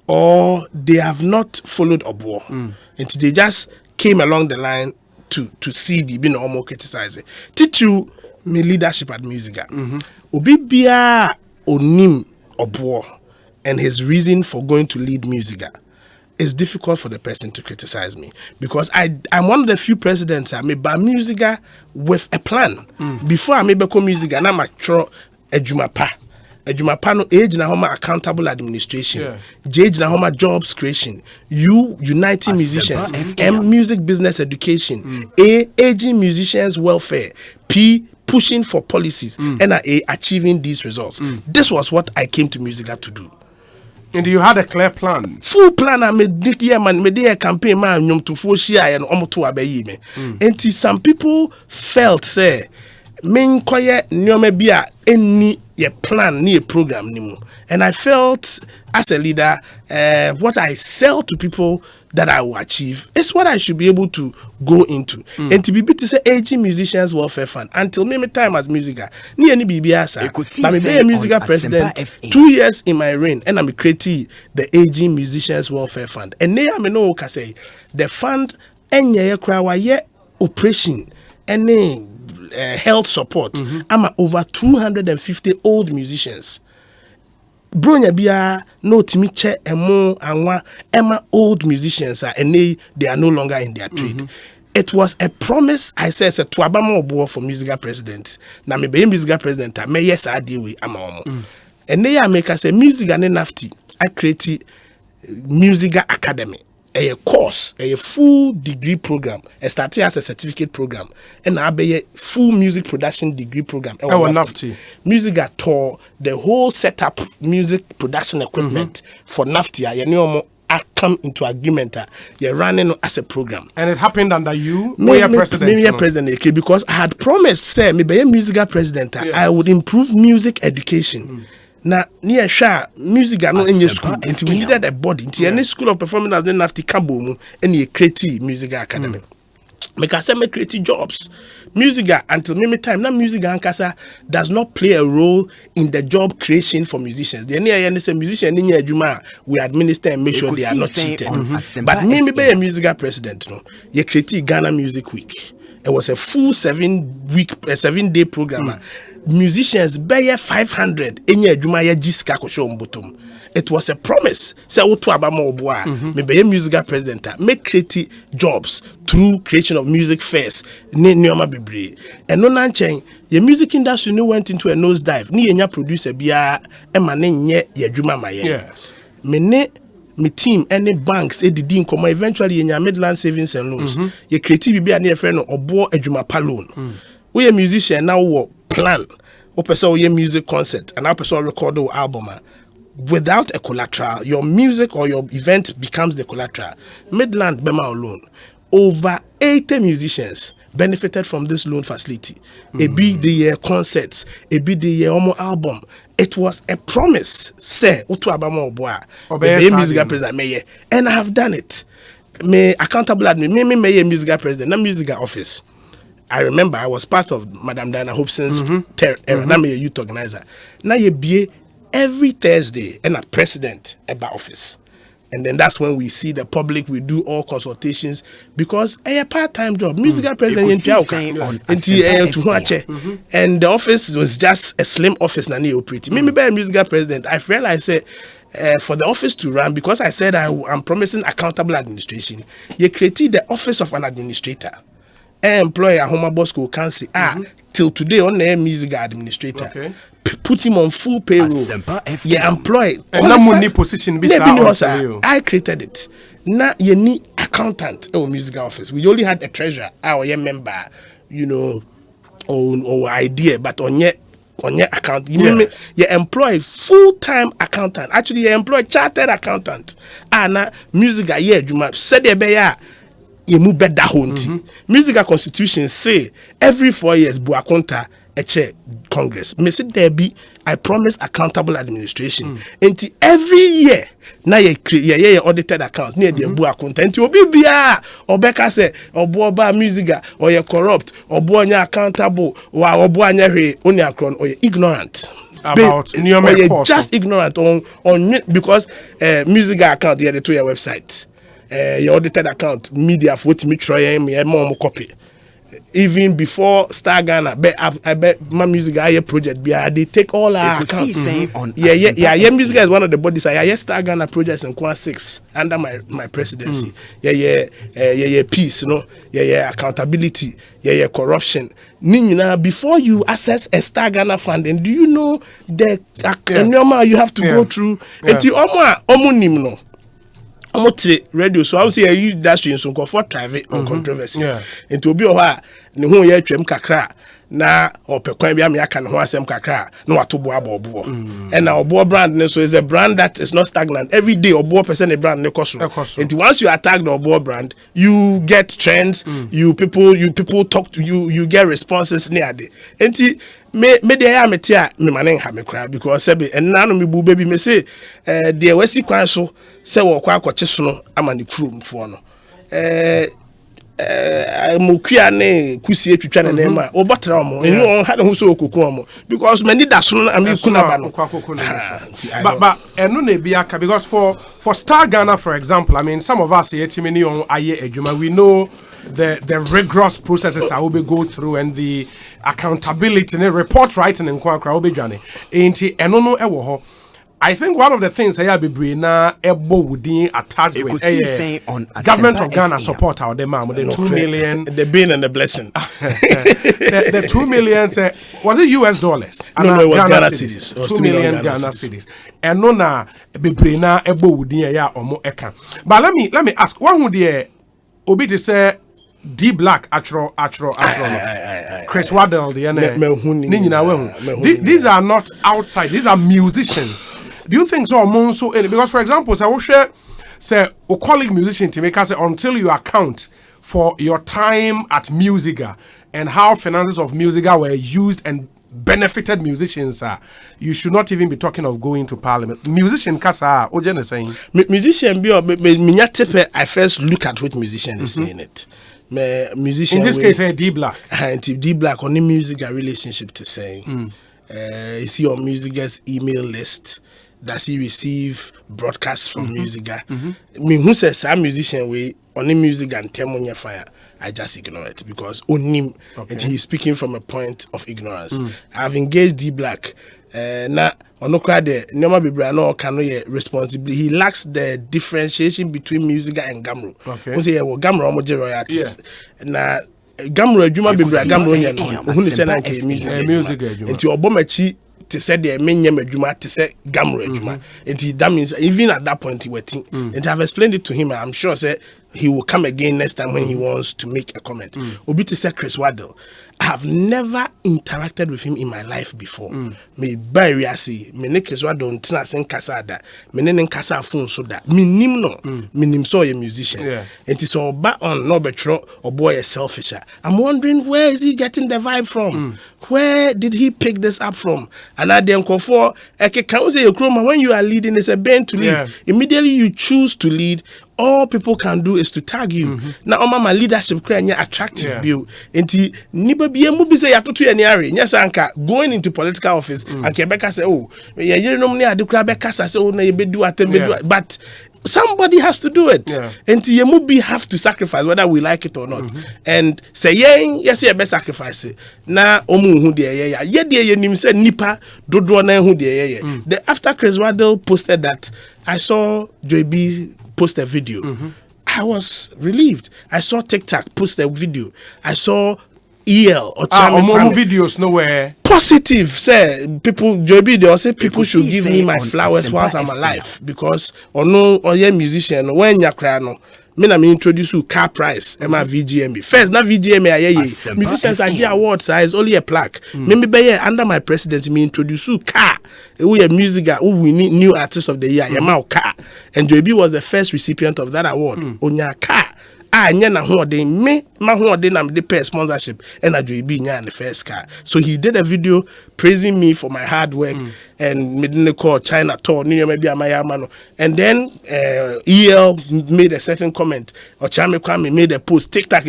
or they have not followed obo and they just came along the line to see bibi no omo criticizing teach you me leadership at Musica obi bia onim obo and his reason for going to lead Musica. It's difficult for the person to criticize me because I'm one of the few presidents I made by Musica with a plan. Before I made Beko Musica, and I'm actually a Jumapa no age na homa accountable administration. J na homa jobs creation. Uniting musicians. M music business education. A aging musicians welfare. P pushing for policies. And A achieving these results. This was what I came to Musica to do. And you had a clear plan. Full plan. I made Dick Yeman, made a campaign man, yum to Foshia and Omoto Abayime. And some people felt, say, main quiet, nyome bia, any ye plan, ni a program, nimu. And I felt, as a leader, what I sell to people that I will achieve is what I should be able to go into. And to be able to say aging musicians welfare fund until me time as musica. Ni any BBS, but me be a musical president 2 years in my reign, and I'm creating the aging musicians welfare fund. And ne I know say the fund enye krawa ye operation and health support. I'm over 250 old musicians. Bronya bia no timi che emo anwa ema old musicians and they are no longer in their trade. It was a promise I said to abama obo for musical president. Na me be musical president me yes I deal with ama omo. And they make us a music and nafti. I created musical academy. A course, a full degree program, a started as a certificate program, and I be a full music production degree program. Music got taught the whole setup, music production equipment for NAFTA. You know, I come into agreement. You're running as a program, and it happened under you. Me president, because I had promised, say, me be a musical president. Yes. I would improve music education. Na near sha music are not in your school until we needed a body into any school of performing as then after Kambo and a creative music academy. Because I make creative jobs. Music until me time now music and casa does not play a role in the job creation for musicians. The near musician in your juma we administer and make sure they are not cheated. But me be a musical president, no. You creative Ghana Music Week. It was a full 7-day program. Musicians bear 500 in your Jumaya Jiska Koshon Bottom. It was a promise. Say Otu Abama Oboa, me be a musical president, make creative jobs through creation of music fairs. Nyoma Bibre. And no nanchen, your music industry no went into a nosedive. Ni enya producer bia emane nye ye Juma Maye. Yes. Me team any banks didn't come eventually in your Midland Savings and Loans. Your creative be a near friend or board a Juma Palone. We a musician now what plan or pursue your music concert and I pursue record our album without a collateral. Your music or your event becomes the collateral. Midland Bema alone. Over 80 musicians benefited from this loan facility. A big the concerts, a big the album. It was a promise. Say, Otu Abama Oboa, the musical president, and I have done it. Me accountable at me musical president, not musical office. I remember I was part of Madam Diana Hobson's era. Now me a youth organizer. Now you be every Thursday and a president at the office. And then that's when we see the public, we do all consultations because a part-time job, musical president and the office was just a slim office na operating. Me be a musical president. I realized for the office to run, because I said I'm promising accountable administration, you created the office of an administrator. Employer Homa Bosco can say till today on the music administrator. Okay. Put him on full payroll. Yeah, employed. And position I created it. Now you need accountant or music office. We only had a treasurer, our member, you know, or idea, but on your account, you employ full-time accountant. Actually, you employ chartered accountant. Now music you said you move better honti. Musical constitution say every 4 years Buakonta a chair Congress. Me say there be I promise accountable administration. Until every year now you create audited accounts near the Buakonta. Until obi bia or Becca say or boba musica or you corrupt or boanya accountable or boanya only acron or you ignorant. About you're just ignorant on because musical account the other to your website. Your audited account media for me try me more copy even before Star Ghana I bet my music project they take all our accounts. Music is one of the bodies Star Ghana projects in Kwan 6 under my presidency. Peace, you know, accountability, corruption. Before you access a Star Ghana funding, do you know the you have to go through no radio, so I would say industry in some comfort private on controversy. And to be a ni who ye twem kakra na opekwan bi am yaka ne ho asem kakra na wato bo abo and now obo brand ne so is a brand that is not stagnant. Every day obo person a brand ne koso. And once you attack the obo brand, you get trends, you people talk to you get responses near there. And me dey am tia me manen ha me kra because say and na no me bu baby me say dey wasi kwan so say wo kwa akwache so no amani krum fo no mukua ne kusie twitwa ne nema obotra mo enu on ha ho so okuku mo because many da so na me kuna ba no but enu na bi aka because for Star Ghana for example, I mean some of us here timini on aye adwuma, we know the rigorous processes I will be go through and the accountability and report writing and kwa will be journey enti enu no ewo ho. I think one of the things I be bring na ebo within attached with government of Ghana support our demand with the 2 million, the bin and the blessing. the 2 million was it US dollars? No, it was Ghana cedis. 2 million Ghana cedis. And no na be bring na ebo within ya omo eka. But let me ask, one who the obi to say D Black atro Chris Waddell the these are not outside, these are musicians. Do you think so? Because for example, say a colleague musician to make us say until you account for your time at Musica and how finances of Musica were used and benefited musicians, you should not even be talking of going to parliament. Musician kasa Ojen is saying musician I first look at what musician is saying it. Musician in this case D Black and D Black on the Musica relationship to saying is he on Musica's email list? Does he receive broadcasts from Musica? I mean, who says some musician we only music and Temonia fire? I just ignore it because only and he's speaking from a point of ignorance. I've engaged D Black. Na onokra de nyoma bibra na okano ye responsibly. He lacks the differentiation between Musica and Gamro. We say well Gamro omo royalties. Na Gamro adwuma bibra Gamro nya no. Who say na nke music adwuma. Enti obomachi to say the menya adwuma to say Gamro adwuma. Enti that means even at that point he waiting. And I've explained it to him. I'm sure say he will come again next time when he wants to make a comment. Obi to say Chris Waddell. I have never interacted with him in my life before. Me by reasi, me ne Chris Waddell ntina sen kasa da. Me ne nkasa phone so da. Me nim no. Me nim so a musician. And it's all back on no betro or boy a selfish. I'm wondering where is he getting the vibe from? Where did he pick this up from? And I then call for when you are leading, it's a band to lead. Immediately you choose to lead. All people can do is to tag you. Now, my leadership create attractive view. Enti niba biye mu bi say yatoto ya niare. Nyasa anka going into political office and Quebec say oh, you know me adukra beka say oh na ye bedu atembedu. But somebody has to do it. Enti ye mu bi have to sacrifice whether we like it or not. And say yes ye be sacrifice it. Na omu hu de ye de ye nim say nipa dodo na hu de ye. The after Chris Waddell posted that, I saw Joy B post a video. I was relieved. I saw TikTok post a video. I saw EL or more videos nowhere. Positive. Say people JB they all say people should give me my flowers whilst I'm alive because or no or yeah musician when you cry no. Me na me introduce you car price my VGMB. First na VGMB musicians are awards is only a plaque. Me be under my presidency me introduce you car. We a music we need new artist of the year. Car. And JB was the first recipient of that award. Onya car. Nya na ho de me ma ho de na me de pay sponsorship and JB nya the first car. So he did a video praising me for my hard work and me didn't call China tour and then EL made a certain comment or Chame Kwame made a post TikTok.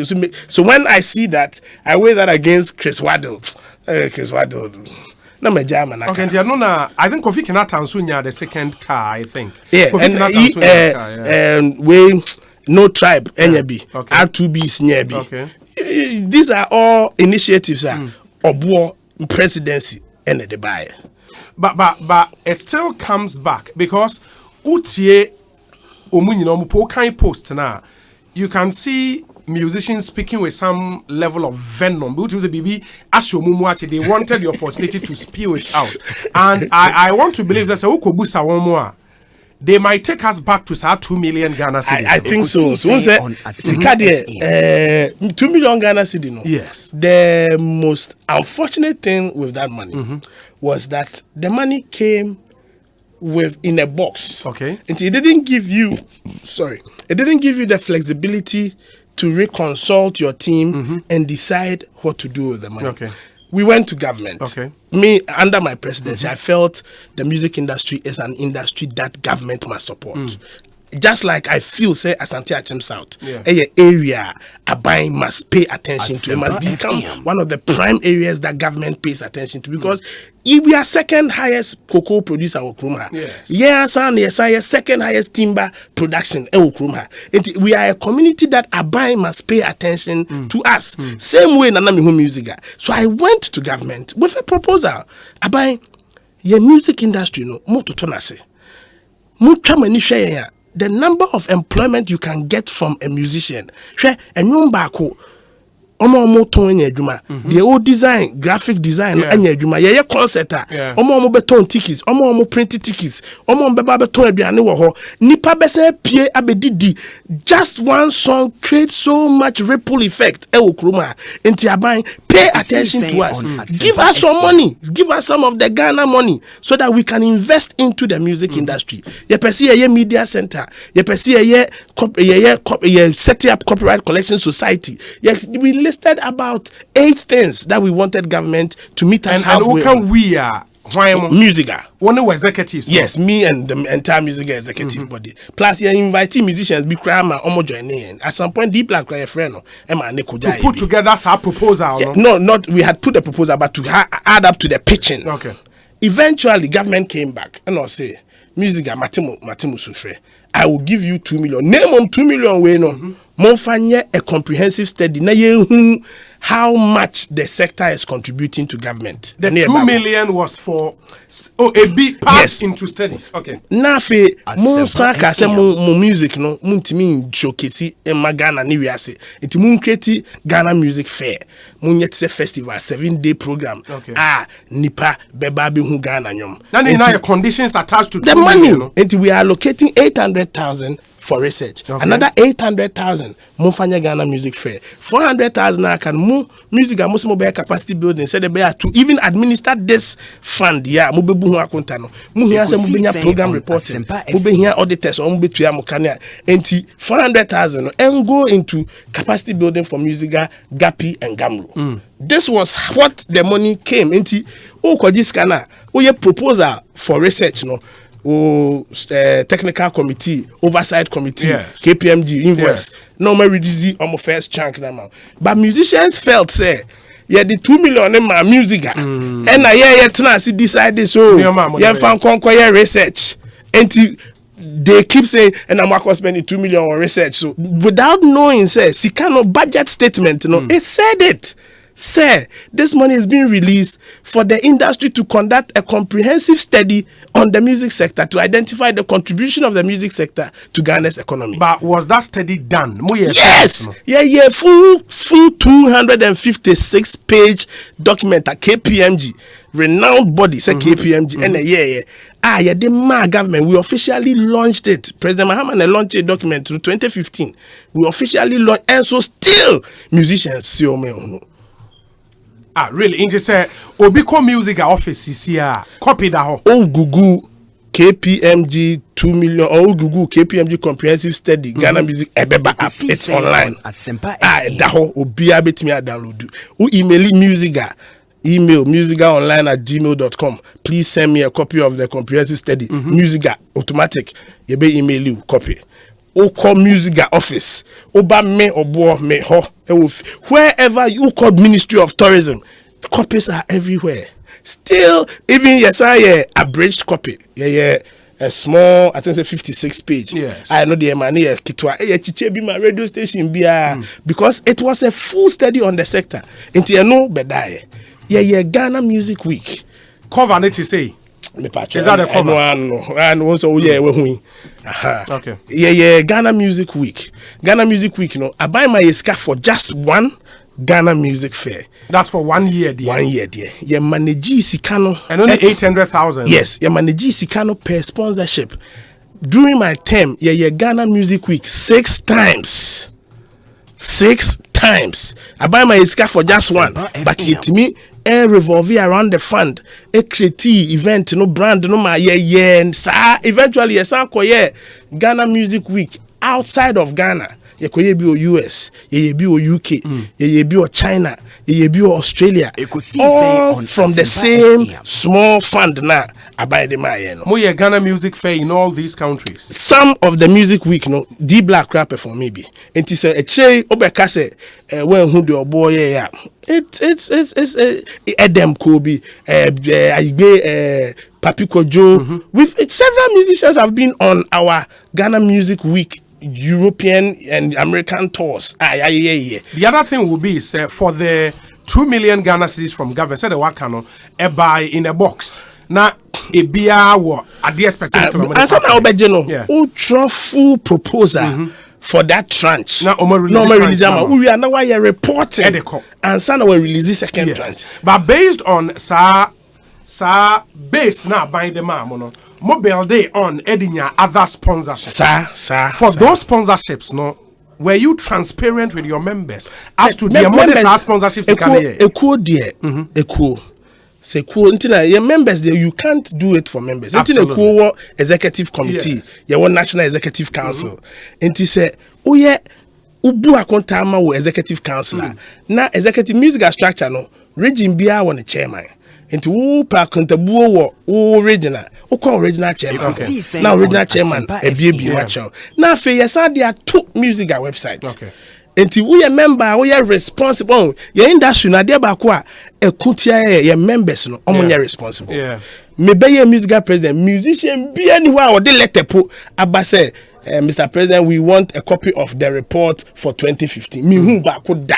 So when I see that, I weigh that against Chris Waddell. Chris Waddell. No, my German. Okay, I think Kofi Kinata Sunya the second car. I think. Yeah, and we no tribe NYB R2B is NYB. Okay, these are all initiatives. Obuo presidency and the buyer. But it still comes back because utie omunyina omupo kan post now. You can see musicians speaking with some level of venom. They wanted the opportunity to spew it out. And I want to believe that Ukobusa one more. they might take us back to 2 million Ghana cedis. I think so. So we say, 2 million Ghana cedis. No? Yes. The most unfortunate thing with that money was that the money came in a box. Okay. And it didn't give you, it didn't give you the flexibility to reconsult your team and decide what to do with the money. Okay. We went to government. Okay. Me, under my presidency, I felt the music industry is an industry that government must support. Just like I feel, say, Asante Achim South, area Abai must pay attention to. It must become one of the prime areas that government pays attention to, because if we are second highest cocoa producer in Okrumah, yes, second highest timber production in Okrumah. We are a community that Abai must pay attention to us. Same way Nanamihu Music. So I went to government with a proposal. Abai, your music industry, no, mo to tonase. Mo chamani share the number of employment you can get from a musician. The old design, graphic design, concert, tickets, printed tickets, just one song creates so much ripple effect. Pay attention to us. Give us some money. Give us some of the Ghana money so that we can invest into the music industry. You media center. You setting up copyright collection society. We listed about 8 things that we wanted government to meet us halfway. And we are music. One of executives. Yes, me and the entire music executive body. Plus, you inviting musicians. Be crying, omo joining. At some point, deep like a friend, to put together our proposal. Not we had put the proposal, but to add up to the pitching. Okay. Eventually, government came back and I'll say, music, Matimu Sufre. I will give you 2 million. Name on 2 million way no. Monfanye a comprehensive study. Na ye how much the sector is contributing to government. The 2 million was for a big part into studies. Okay. Nafe Monsaka se mon music no muntimi showcase Ghana ni wiase. Enti mun create Ghana Music Fair. Mun yet se festival 7-day program. Okay. Nipa beba be hu Ghana nyom. Now your conditions attached to the money. Enti we are allocating 800,000 for research. Okay. Another 800,000 Mufanya Ghana Music Fair. 400,000 I can move music and mobile capacity building. Said the bear to even administer this fund. Yeah, mubebu akontano. Muhiya se mubenya program reporting. Mubenya auditors or mubetu ya mukanya. Enti 400,000 and go into capacity building for Musiga, Gapi and Gamru. This was what the money came into. Kodiskana. Ye proposal for research no. Technical committee, oversight committee, KPMG, invoice. No more reduce on my first chunk now. But musicians felt say, the 2 million in my music, and I decided so. Found conquer research, and they keep saying, and I'm spending 2 million on research. So without knowing, say, Sikano budget statement, it said it. Sir, this money is being released for the industry to conduct a comprehensive study on the music sector to identify the contribution of the music sector to Ghana's economy. But was that study done? Yes. Full 256-page document at KPMG, renowned body, say KPMG, and the government, we officially launched it. President Mahama launched a document through 2015. We officially launched, and so still musicians see me. Really? Into say Obiko Music office is here. Copy that. Google KPMG 2 million. Google KPMG comprehensive study. Ghana Music Ebeba app. It's online. Asempa Daho Obia betimi download. Email Musiga. Email musigaonline@gmail.com. Please send me a copy of the comprehensive study. Musiga automatic. You be email you copy. Call Music office. Oba me obo me ho. Wherever you call Ministry of Tourism, copies are everywhere. Still, even abridged copy. A small, I think it's a 56 page. Yes. I know the money kitwa. Be my radio station because it was a full study on the sector. Until bedai. Ghana Music Week. Cover it to say. Is that a cover? And also we okay. Ghana Music Week. Ghana Music Week, I buy my scarf for just one Ghana Music Fair. That's for 1 year, dear. 1 year, dear. You manage Sikano. And only 800,000. Yes, you manage Sikano per sponsorship. during my term, Ghana Music Week 6 times. 6 times. I buy my iska for just one, but it me revolve around the fund. A create event, no brand, no my and eventually Ghana Music Week outside of Ghana. You could be US, you be UK, you be China, you be Australia, all from the same small fund now. About the Mayan. Moye Ghana Music Fair in all these countries. Some of the music week, no, D Black rapper for maybe. And it's a che obekase when who do boy yeah. It's Edem Kobe, Papiko Joe. With several musicians have been on our Ghana Music Week European and American tours. The other thing will be is for the 2 million Ghana cedis from government, say the wakano buy in a box. Now a beer or a dear specific ultra full proposal for that tranche. Now we are now reporting and son will release the second tranche. But based on base now by the man mobile day on Edinya other sponsorships. For those sponsorships, no, were you transparent with your members as to the amount of sponsorships? Say cool your members there, you can't do it for members. Until a cool executive committee, your national executive council. Until say, oh yeah, ubu akontama wo executive council. Na executive musical structure no, region bia one chairman. Into who park contabuo wo regional, original chairman. Now original chairman a baby watcher. Now for yes, there are 2 musical websites. Okay. Enti we a member, we are responsible. Your industry na dia bakwa ekutia your members no omo responsible. Yeah. Me be your musical president, musician be anywhere or the letter po abase Mr. President, we want a copy of the report for 2015. Me hu bako da.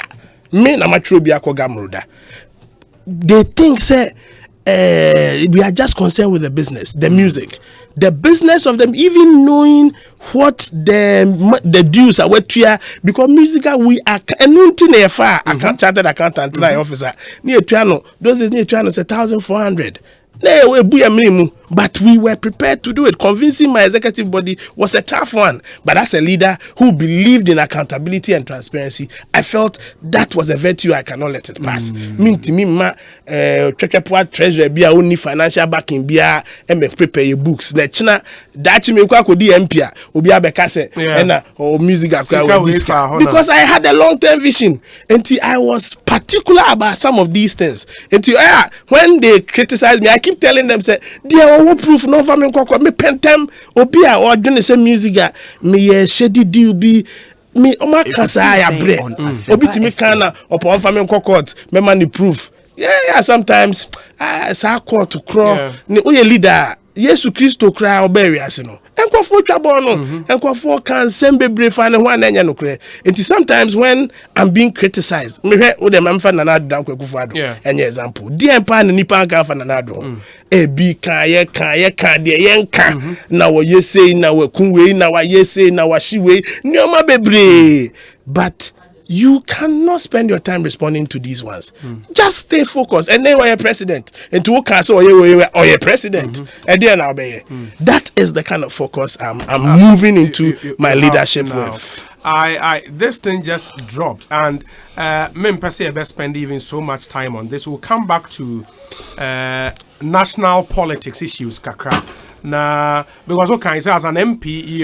Me na matro bi akoga mroda. They think say we are just concerned with the business, the music. The business of them even knowing what the dues are what we are, because musical we are chartered accountant officer near Triano, those days near Triano 1,400. But we were prepared to do it. Convincing my executive body was a tough one. But as a leader who believed in accountability and transparency, I felt that was a virtue I cannot let it pass. Mean to me, treasurer be only financial backing be and prepare your books. China that me kwa kodi empia obi abekase and or music because I had a long-term vision. Until I was particular about some of these things. Until when they criticize me, I keep telling them say there are proof no family me pentem obi a or doing the same music me shady deal be me oma kasa ya bre obi timi kana upon family court me man proof sometimes sa court to crawl ni o ye leader Yesu Christo cry obey as no enkofo twabo no enkofo kan sembebre fa ne ho ananya no kre. It is sometimes when I'm being criticized me hwe o dem amfa na dan kwakufu ado enye example di empa na nipa kan fa na ado ebi kan ye de yenka na wo yesei na wo kunwei na wa yesei na wa shiwei nyoma bebre. But you cannot spend your time responding to these ones. Just stay focused. And then we're president. And to work as or president. And then I'll be that is the kind of focus I'm moving into my leadership with. This thing just dropped, and me personally I best spend even so much time on this. We'll come back to national politics issues, kakra. Now, because what can I say as an MP,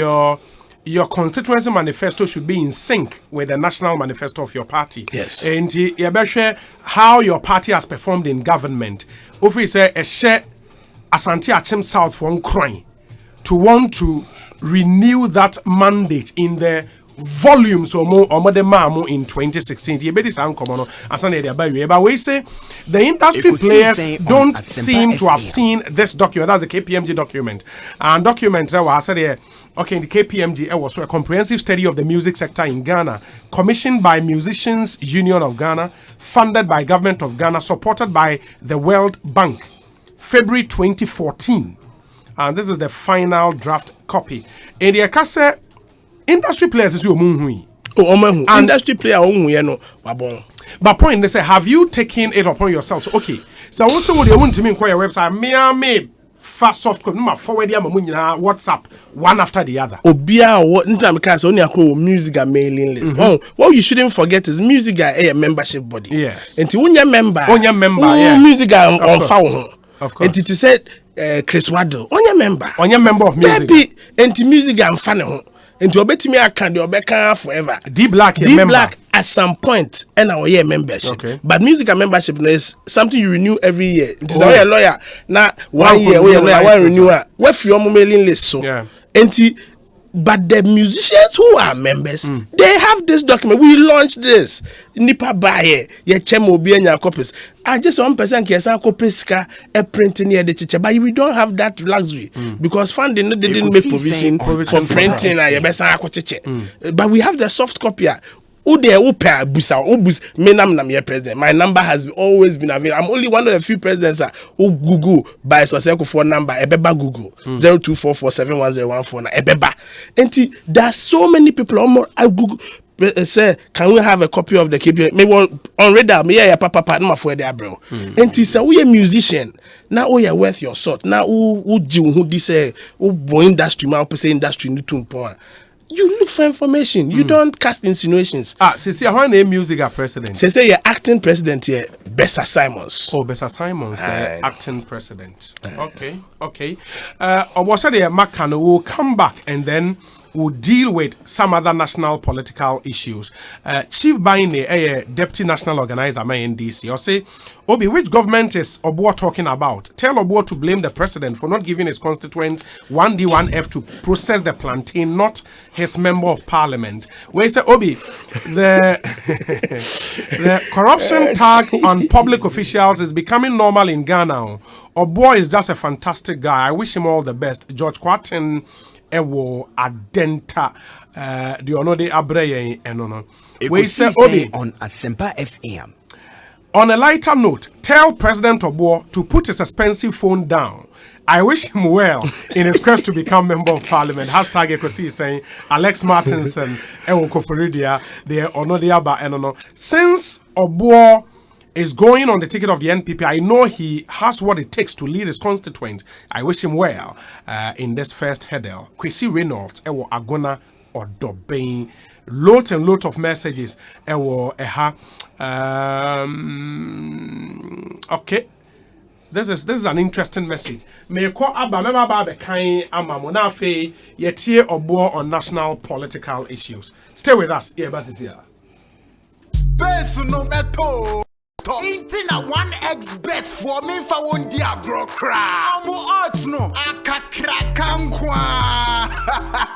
your constituency manifesto should be in sync with the national manifesto of your party. Yes. And you better share how your party has performed in government. If we say a share Asante Achem South for crying to want to renew that mandate in the volumes or more in 2016. But we say the industry players don't seem to have seen this document. That's a KPMG document. And document I said here, okay, the KPMG was a comprehensive study of the music sector in Ghana, commissioned by Musicians Union of Ghana, funded by Government of Ghana, supported by the World Bank, February 2014. And this is the final draft copy. In the Akase, industry players is your moon. Industry player no wabon. But point they say, have you taken it upon yourself? So, okay. So also what you want to me inquire website me fast soft copy ma forward ya mamunyina WhatsApp one after the other. Obia what ntam case only akro music mailing list. Oh, what you shouldn't forget is music a membership body. Yes. Enti wonya member. Yeah. Music on fa. Of course. Enti said Chris Waddle. Onya member of music. Baby, enti music am fa ne ho. Enti obetimi aka de obeka forever. D Black at some point and our year membership. Okay. But music membership is something you renew every year. It is a lawyer. Now 1 year we lawyer one renewal. We for your mailing list so. Yeah. Enti but the musicians who are members, they have this document. We launched this. Nipa buy ye chemo bi enya copies. I just 1% kesa copies ka e print near the chicha. But we don't have that luxury because funding they didn't make provision for printing and but we have the soft copy. President. My number has always been available. I'm only one of the few presidents who Google by Soseko phone number. Ebeba Google 0244710149. Ebeba. And there's so many people. Almost I Google say, can we have a copy of the KPI? Maybe on radar. Me yeah papa no for there bro. And say we a musician. Now we are worth your salt. Now who this who industry ma say industry ni tumpo. You look for information. You don't cast insinuations. See, how name music are president? Say you're acting president here, Bessa Simons. Oh, Bessa Simons, the acting president. Okay. Obosade Makano will come back and then will deal with some other national political issues. Chief Baine, deputy national organizer, NDC, or say, Obi, which government is Obo talking about? Tell Obo to blame the president for not giving his constituent 1D, 1F to process the plantain, not his member of parliament. Where he said, Obi, the corruption tag on public officials is becoming normal in Ghana. Obo is just a fantastic guy. I wish him all the best. George Quatin Ewo Adenta the Onode Abreye Enono. We say Obi on Asempa FM. On a lighter note, tell President Obo to put his expensive phone down. I wish him well in his quest to become member of parliament. Hashtag Ekosiisen saying Alex Martinson Ewo Koforidia the Onode Aba Enono. Since Obo is going on the ticket of the NPP, I know he has what it takes to lead his constituent. I wish him well in this first hurdle. Kwesi Reynolds, Ewo Agona or Dobain. Lot and lot of messages. Ewo Eha. Okay. This is an interesting message. Me ko aba me ba be kan amamo na fe yetie Obo on national political issues. Stay with us. Yeah, basisia. Personal beto. Eating a 1x bet for me for one dia bro cra. Amo arts no akakra kankwa.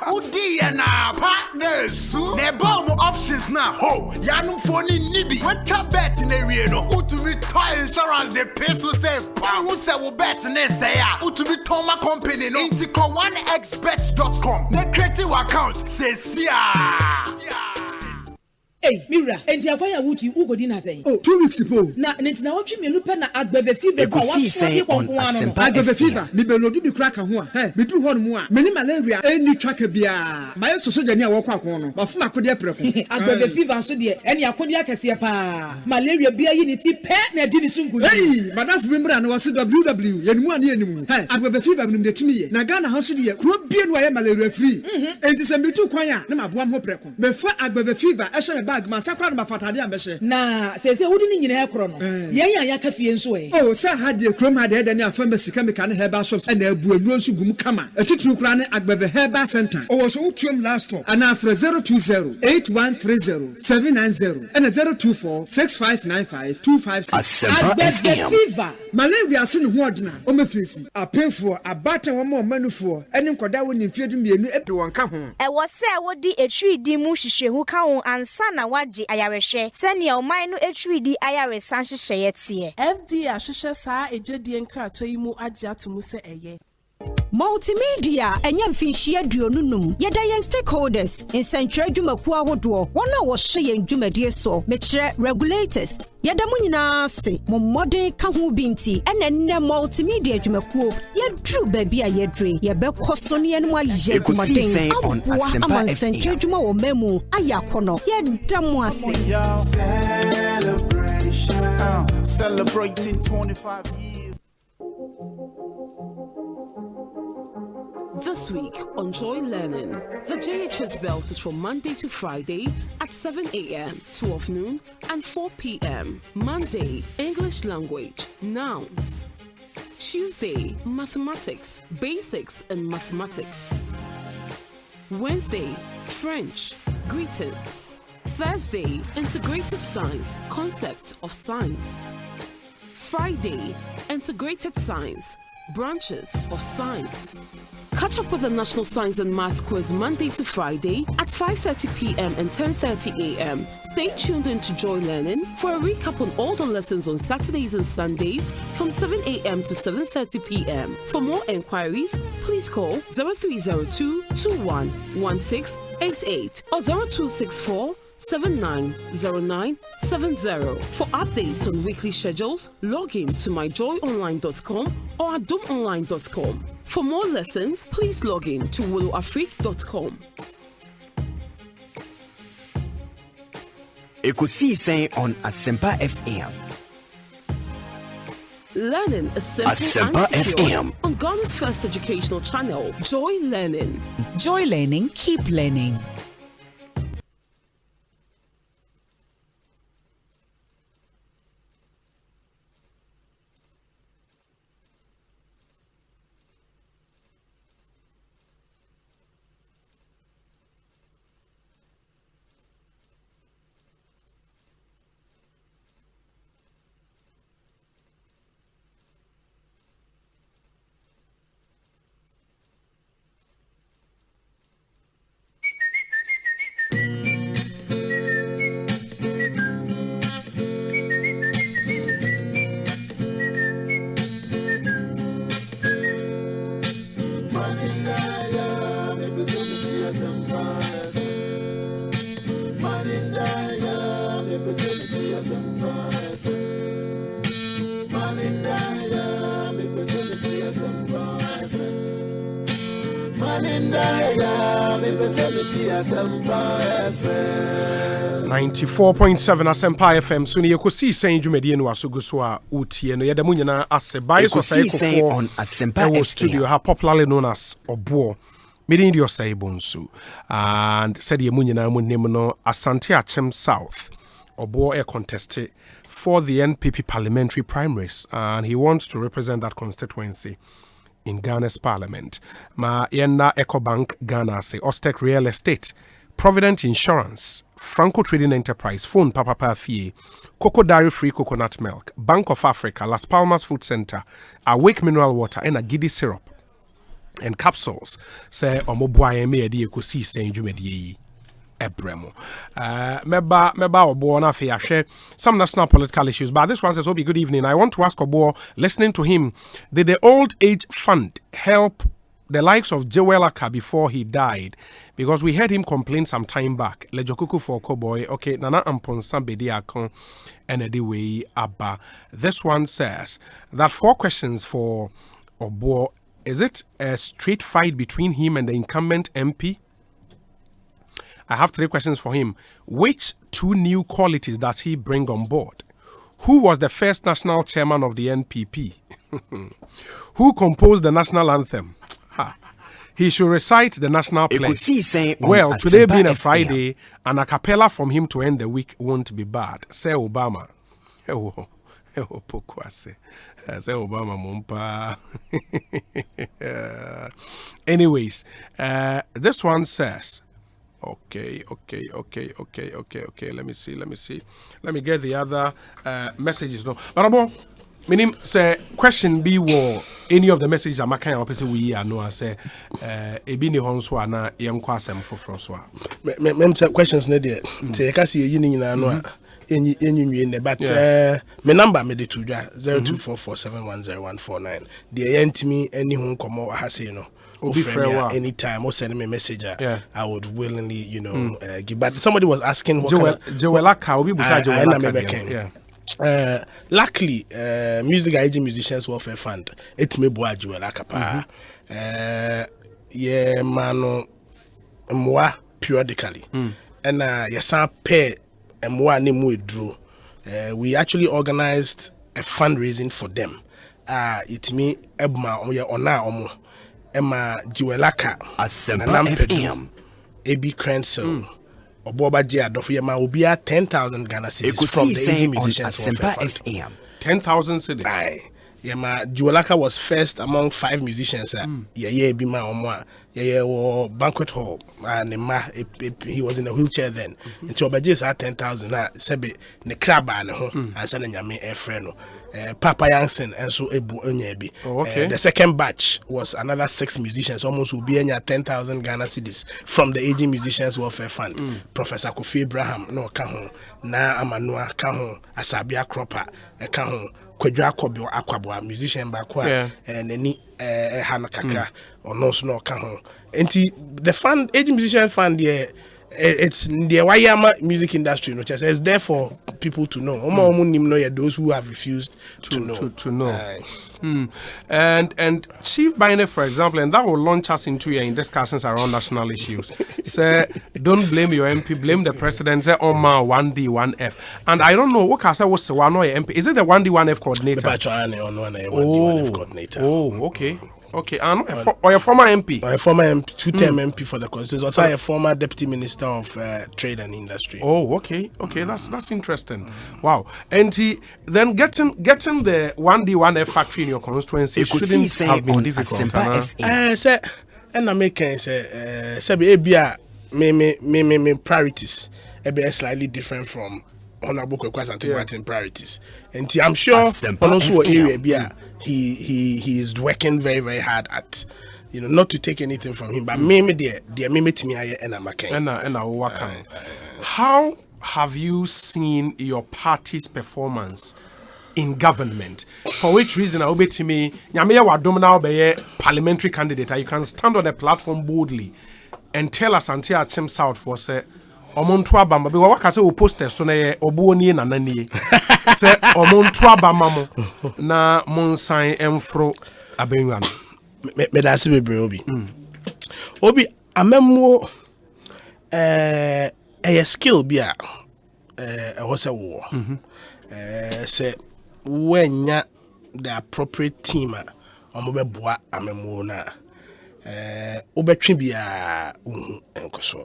Udi na partners. Nebo mo options na ho. Yanum phone nibi. What ka bet in area no. Utumi toy insurance they pay so say pa. Who say we bet ne say ya. Utumi toma company no. Intico 1xbet.com. Ne create account say sia. Hey, Mira, and the Akwaya Wuti Ugo Dina saying, oh, 2 weeks ago. Na watch me look at Agbebe fever. Agbebe fever, Nibelo do be cracker one. Hey, me do one more. Many malaria, any tracker beer. My social near walk on, but from Akodia Preco. Agbebe fever, so dear, any Akodia Cassiapa. Malaria beer unity, pet, and did soon good. Hey, Madame remember and was WW, and 1 year. Hey, Agbebe fever, to me. Nagana House, could be malaria free. And it's a me too quiet, no, my one more preco. Before Agbebe fever, I shall bag masakra na fatade ambeshe na sese wodi ni nyina ekro no yen ya kafie nso oh sa hade krom hade de ne afamba sika meka ne herbal shops na abu anu nso gum kama atitru kra ne Agbebe herbal center oh so utium last stop ana afra 020-8130-790 and 024-6595-256 Agbebe fever malaria se ne ho odina o mefisi apefo abata wo ma manufo ene nkoda wo nimfie du mienu epe won ka ho e wo se wodi etri di mu hihyehu ka ho ansa na waji ayareshe senia oman no etri di ayaresan hyehyeye tie FD ahyehyɛ saa ejodie nkrato yi mu agye atomu se eye Multimedia enya mfinhie aduonunum yeda yen stakeholders insentra adwumaku ahodo wona wo hye yen dwumadie so mekire regulators yeda munyina se modern ka ho binti ene multimedia adwumaku yedru baabi a yedre yebekɔso ne yen mu aye dwumaden aboa amansentra adwuma wo mamu ayakono yeda mu ase celebrating 25 years. This week on Joy Learning, the JHS belt is from Monday to Friday at 7 a.m., 12 noon, and 4 p.m. Monday, English language, nouns. Tuesday, mathematics, basics in mathematics. Wednesday, French, greetings. Thursday, integrated science, concept of science. Friday, integrated science, branches of science. Catch up with the National Science and Maths quiz Monday to Friday at 5:30 p.m. and 10:30 a.m. Stay tuned into Joy Learning for a recap on all the lessons on Saturdays and Sundays from 7 a.m. to 7:30 p.m. For more enquiries, please call 0302 211688 or 0264 790970. For updates on weekly schedules, log in to myjoyonline.com or adumonline.com. For more lessons, please log in to woloafrique.com. Ekosiisen On Asempa FM. Learning is simple Asempa and secure FM. on Ghana's first educational channel, Joy Learning. Joy Learning, keep learning. FM. 94.7 Asempa FM. So ni Ekosiisen dwumadi no asogo so a utie no yeda munyana ase by so say Ekosiisen On Asempa FM. Studio ha popularly known as Obo. Meeting your say bonsu and said ye munyana munim no Asante Achem South. Obo a contested for the NPP parliamentary primaries and he wants to represent that constituency in Ghana's parliament. Ma yenna Ecobank Ghana say Ostec Real Estate, Provident Insurance, Franco Trading Enterprise, Phone Papa Fie, Cocoa Dairy Free Coconut Milk, Bank of Africa, Las Palmas Food Center, Awake Mineral Water, and a Giddy Syrup and capsules. Say Omoboye me edi Ekosiisen dwumadi Ebremo. Meba Obo na fe ahwe some national political issues, but this one says, Obi, good evening. I want to ask Obo, listening to him, did the old age fund help the likes of Joel Aka before he died? Because we heard him complain some time back. Lejokuku for Koboy, okay, Nana Amponsa Bedi Akon and Ediwe Abba. This one says that 4 questions for Obo. Is it a street fight between him and the incumbent MP? I have 3 questions for him. Which 2 new qualities does he bring on board? Who was the first national chairman of the NPP? Who composed the national anthem? He should recite the national pledge. Well, today being a Friday, an a cappella from him to end the week won't be bad. Say Obama. Say Obama Mumpa. Anyways, this one says, okay. Let me see. Let me get the other messages. No, but about meaning say question be war any of the messages I'm kind of person we are no say ebi ni honso ana yem kwasem foforo so a me questions ne dey say you can see you ni na no a enyi ne but me number me dey to 0244710149 the entimi any hu komo ha say no anytime or send me a message, I would willingly, give. But somebody was asking what luckily, Music Aging Musicians Welfare Fund, it's me boy Joel Akapa. Yeah, mano, moi periodically, and yes, I pay and moi name withdraw. We actually organized a fundraising for them. It's me, Ebma, on our Emma Jiwelaka Asempa FM AB Cransel Oboba J Adolfo Yema Obia 10,000 Ghana cedis from the aging musicians Asempa FM 10,000 cedis. Aye. Yema Jiwelaka was first among 5 musicians Bima Omwa banquet hall and he was in a wheelchair then. Until Obaji had 10,000 sebe ne kraba ne ho and send nyame e friend Papa Yansen and so Ebu Onyebi. The second batch was another 6 musicians, almost will be 10,000 Ghana cedis from the aging musicians welfare fund. Professor Kofi Abraham no kaho na Amanua kaho Asabia Cropper kaho Kwadwa Akobio Akwabwa musician bakwa and any Hana Kakra or no snow kaho. Enti the fund aging musician fund it's the Wayama music industry, no just it's there for people to know. Those who have refused to know. And Chief Bine, for example, and that will launch us into in discussions around national issues. Say, don't blame your MP, blame the president. Say, oh ma, 1D, 1F. And I don't know what Kasa was the one MP. Is it the 1D, 1F coordinator? The coordinator. Oh, okay. Okay, or a former MP? Or a former MP, 2-term MP for the constituency. Also a former deputy minister of trade and industry. Oh, okay, that's interesting. Wow, and then getting the 1D 1F factory in your constituency shouldn't have been difficult. Say, and I make say me priorities be slightly different from Honorable Kwasi Antibatin priorities, and I'm sure on also area be he is working very, very hard at, not to take anything from him, but maybe to me and I'm How have you seen your party's performance in government? For which reason I will be to me parliamentary candidate, you can stand on a platform boldly and tell us until I Chim South for say Omontua Bamba, because what I say, we post so na obuoni na nani. Say Omontua Bamba mo na monsan emfro abenwan. Me da se bebre obi amemo a skill bi a was a war. Say wenya the appropriate team a omo be boa amemo na obetwe bia enkoso.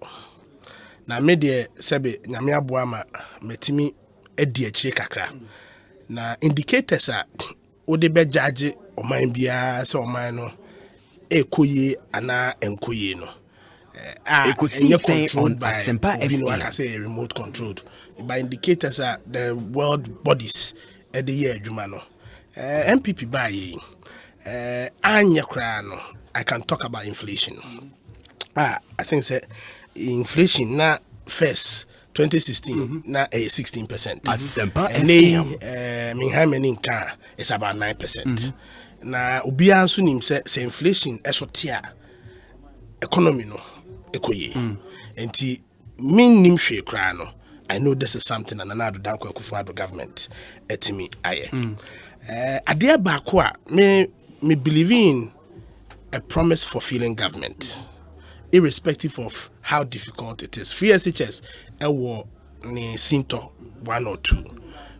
Na me de sebe nyame aboa ma metimi edi akire kakra na indicators a wo de be judge oman bia se oman no ekoye ana enkoye no Ekosiise On Asempa FM like I say remote controlled by indicators are the world bodies at the year adwuma no MPP ba yi anya kra no I can talk about inflation. I think say inflation na first 2016 na 16%. Asempa FM. Minha is about 9%. Na ubia nso nim say inflation esotia economy no ekoye. Enti min nim hwe kra no. I know this is something and another Danko Akufo-Addo government etimi aye. Ade ba ko a me believe in a promise fulfilling government, irrespective of how difficult it is. Free SHS ni Sinto 1 or 2,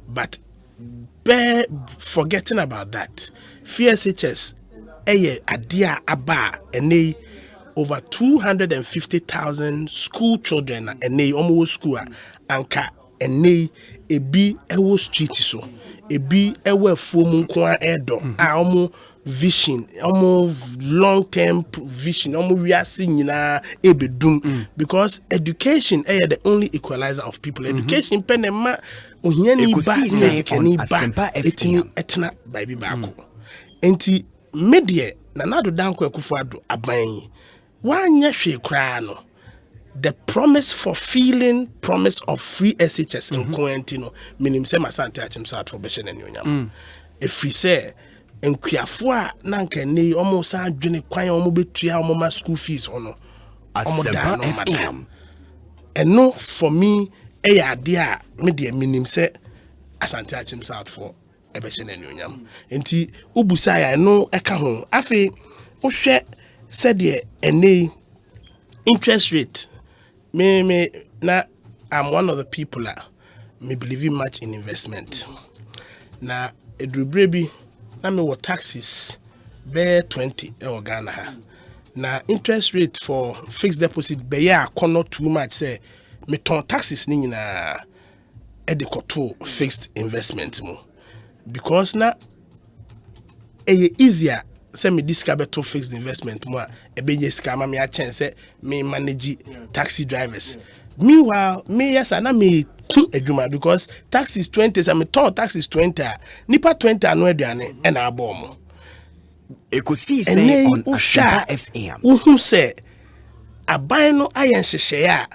but forgetting about that, free SHS adia aba ene over 250,000 school children ene almost school anka ene ebi ewo street so ebi ewo fuomu kwa edo almost vision, almost long-term vision, almost we are seeing na ebedum because education is the only equalizer of people. Education penema ohiani ba ni ba etna baby bako. Enti media na nado Danko Akufo-Addo aban wanya hwe kra no the promise fulfilling promise of free SHS in Coentino minim se masante achim sat for beshe nyonyam if we say enkuafo a nanka nei almost adwene kwan omo betua omo ma school fees ono omo da no madam eno for me ade a me de minim se asante achim sat for ebeshe nyonyam enti obusa ya no eka ho afi wo hwe se de ene interest rate me na I'm one of the people that me believe much in investment na edrubrebi na me what taxes bear 20 Ghana ha na interest rate for fixed deposit be ya not too much say me ton taxes ni nyina e de koto fixed investment mo because na easier say me discover to fixed investment mo e be nye scam me a chance say me manage taxi drivers. Meanwhile, me yes and me adwuma because tax is 20, so me ton tax is 20. Nipa 20 anu aduane e na abo mo. Ekosiisen On Asempa FM. Who say aban no ayen hyehyɛ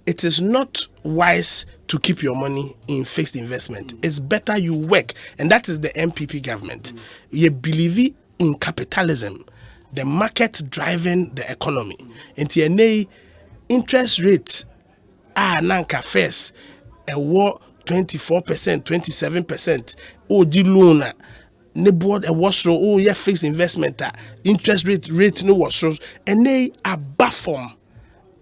it is not wise to keep your money in fixed investment. It's better you work, and that is the MPP government. You believe in capitalism, the market driving the economy. Into a interest rate nanka first a war 24%, 27%. Oh, the loan ne board a was oh yeah fixed investment interest rate no was and they are from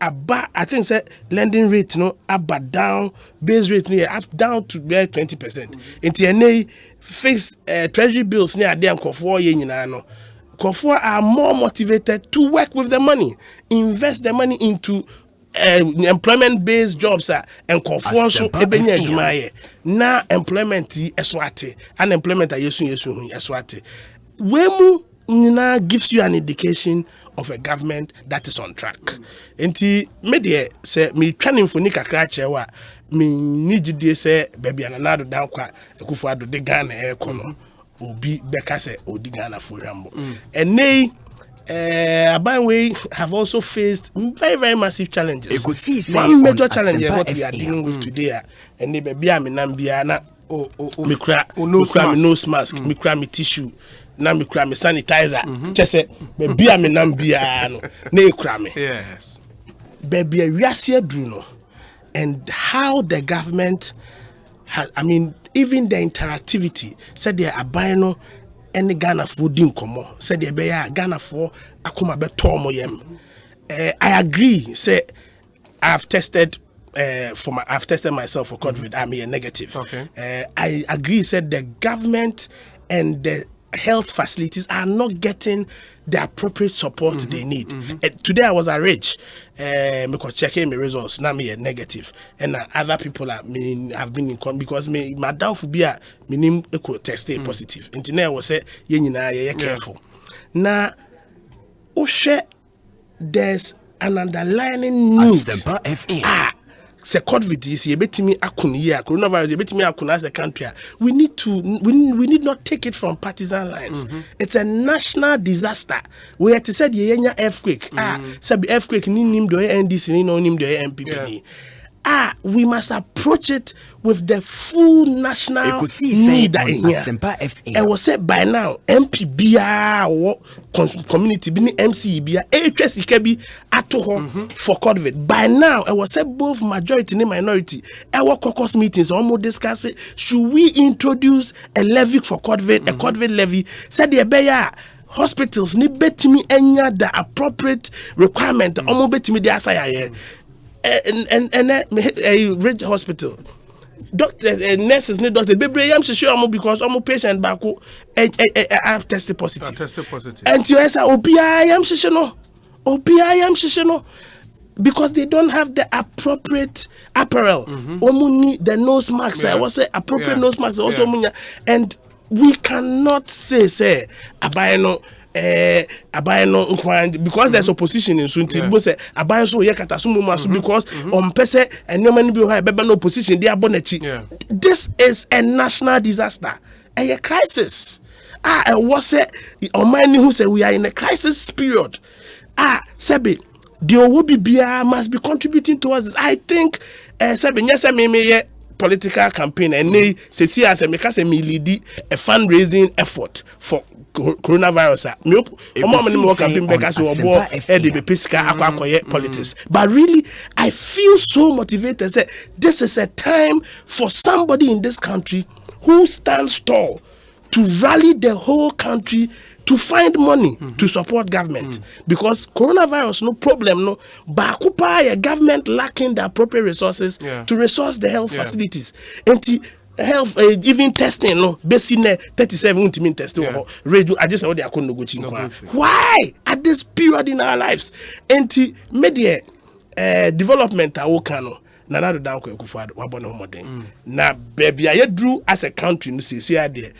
I think say lending rate no up down base rate near up down to 20%. Into a fixed treasury bills near them for no. Kofor are more motivated to work with the money, invest the money into employment-based jobs and Kofor so ebenya adwuma na employment eswate unemployment yesu eswate. Wemu nyina gives you an indication of a government that is on track. Enti me de say me twanim foni kakra chewa me nigide say baby ananado dan kwa Ekufo Addo de Ghana ekono obi beka say odi Ghana for rambo. And nay Abanwe have also faced very, very massive challenges. One major challenge what we are dealing with today, and the baby I'm Nambiana, me cry nose mask, me cry me tissue, na me cry me sanitizer. Just say, baby I'm Nambiano, ne cry me. Yes. Baby, we are here, Bruno, and how the government has, I mean, even the interactivity said they are buying. Any Ghana food din komo said the be Ghana for akuma be tomo yem. I agree. Say I've tested myself for COVID. I'm a negative. Okay. I agree. Said the government and the health facilities are not getting the appropriate support they need. Today I was at Rich because checking my results. Now me a negative, and other people have been in because my doubt would be a minim eco test positive. Internet was say ye careful. Now, there's an underlying need. Se COVID is yebetimi akun here, coronavirus yebetimi akun as a country. We need not take it from partisan lines. It's a national disaster. We had to say the earthquake. Sabi earthquake ni nim do NDC ni no nim do MPP. We must approach it with the full national need in here. I was said by now, MPBA or community, MC, for COVID. By now, I was said both majority and minority. Our caucus meetings almost discussing should we introduce a levy for COVID, a COVID levy? Said the Beya. Hospitals need betimi enya the appropriate requirement. Almost betimi the asaya and a rich hospital. Doctors, nurses, need doctors. Baby, I'm sure because I'm a patient back. I have tested positive. And you say, I am shishino. Because they don't have the appropriate apparel. The nose masks. I was say appropriate nose masks also. And we cannot say abayano. Because there's opposition in Sunti, say abayan so yakata sumu masu because on pese and no many people have no opposition. They are bonechi. This is a national disaster, a crisis. And what say on many who say we are in a crisis period. Sebi, the OWBBA must be contributing towards this. I think Sebi, yes, I mean political campaign and they say as a lead a fundraising effort for coronavirus. Politics. But really, I feel so motivated. Say this is a time for somebody in this country who stands tall to rally the whole country to find money to support government. Because coronavirus, no problem, no. But a government lacking the appropriate resources to resource the health facilities. And health even testing no basic 37 untimi testing radio I just saw they are going to go chinkwa. Why at this period in our lives enti media development awokano na na do dan ko ekufado wabone homoden na baby ayedru as a country no say ade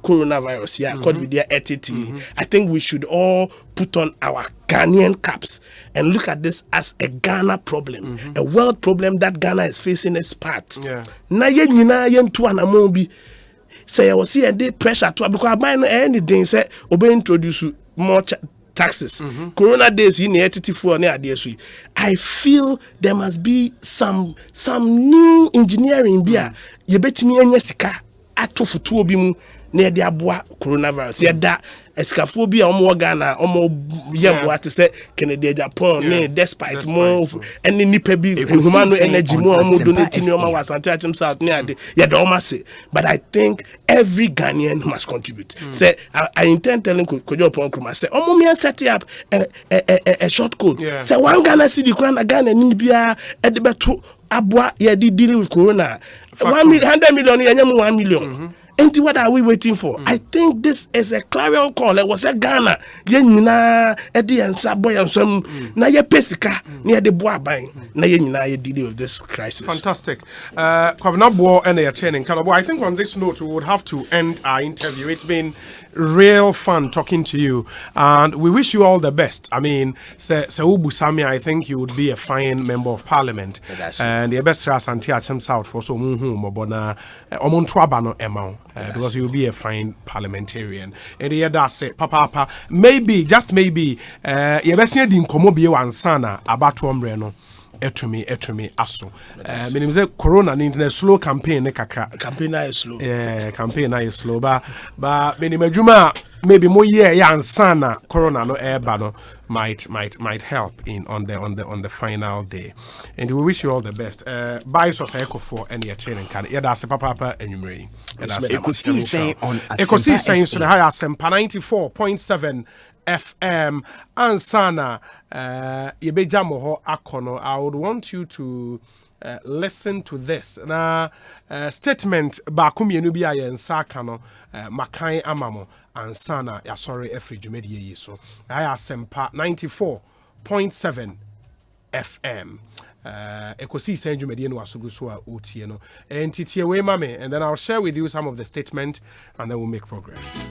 coronavirus ya covid dia I think we should all put on our Ghanaian caps and look at this as a Ghana problem, a world problem that Ghana is facing as part. Na ye nyina ye ntu anamon bi say was see and pressure to because buy anything say obe introduce more taxes. Corona days in the for near I feel there must be some new engineering bia ye betimi anya sika atofutu obi mu na de aboa coronavirus ye da escaphobia omo Ghana omo yembo ate say Canada Japan ne despite more any nipa bi human energy more omo donate ni omo wasante achim south ne ade ye da omo say but I think every Ghanaian must contribute. Say I intend telling Kojo Ponkroma say omo me set up a short code say one Ghana cedi kwana Ghana ni bia e de beto aboa ye di deal with corona 100 million yanyam 1 million. And what are we waiting for? I think this is a clarion call. It was a Ghana. Yenina Eddie and Saboy and some na ye pesika near the bois buying. Na yenina ye deal with this crisis. Fantastic. Kwabnabo and a training. I think on this note we would have to end our interview. It's been real fun talking to you, and we wish you all the best. I mean, Ubu Sami, I think you would be a fine member of parliament. And the best Santi Acham South for so Mobona Omontwabano Emma. Because you'll be a fine parliamentarian. And the other say, Papa, maybe, just maybe, you best need in Komobio and Sana about Ombreno. Etumi aso. Meaning say corona ni internet slow campaign ne kakra. Campaign is slow. Yeah, campaign is slow. But meaning majuma maybe more year and sana corona no airba no might help in on the final day. And we wish you all the best. Bye so say for any training can. Yeah, that's papa enumerate. Ekosiisen On Asempa. Ekosiisen so the high Asempa 94.7 FM and Sana Yebejamoho Akono. I would want you to listen to this. Na statement Bakumi Nubia and Sakano Makai Amamo and Sana Yasori Efrijumedi so I Asempa 94.7 FM. Ekosiisen Jumedian was Sugusua Utieno and Titie Mame, and then I'll share with you some of the statement and then we'll make progress.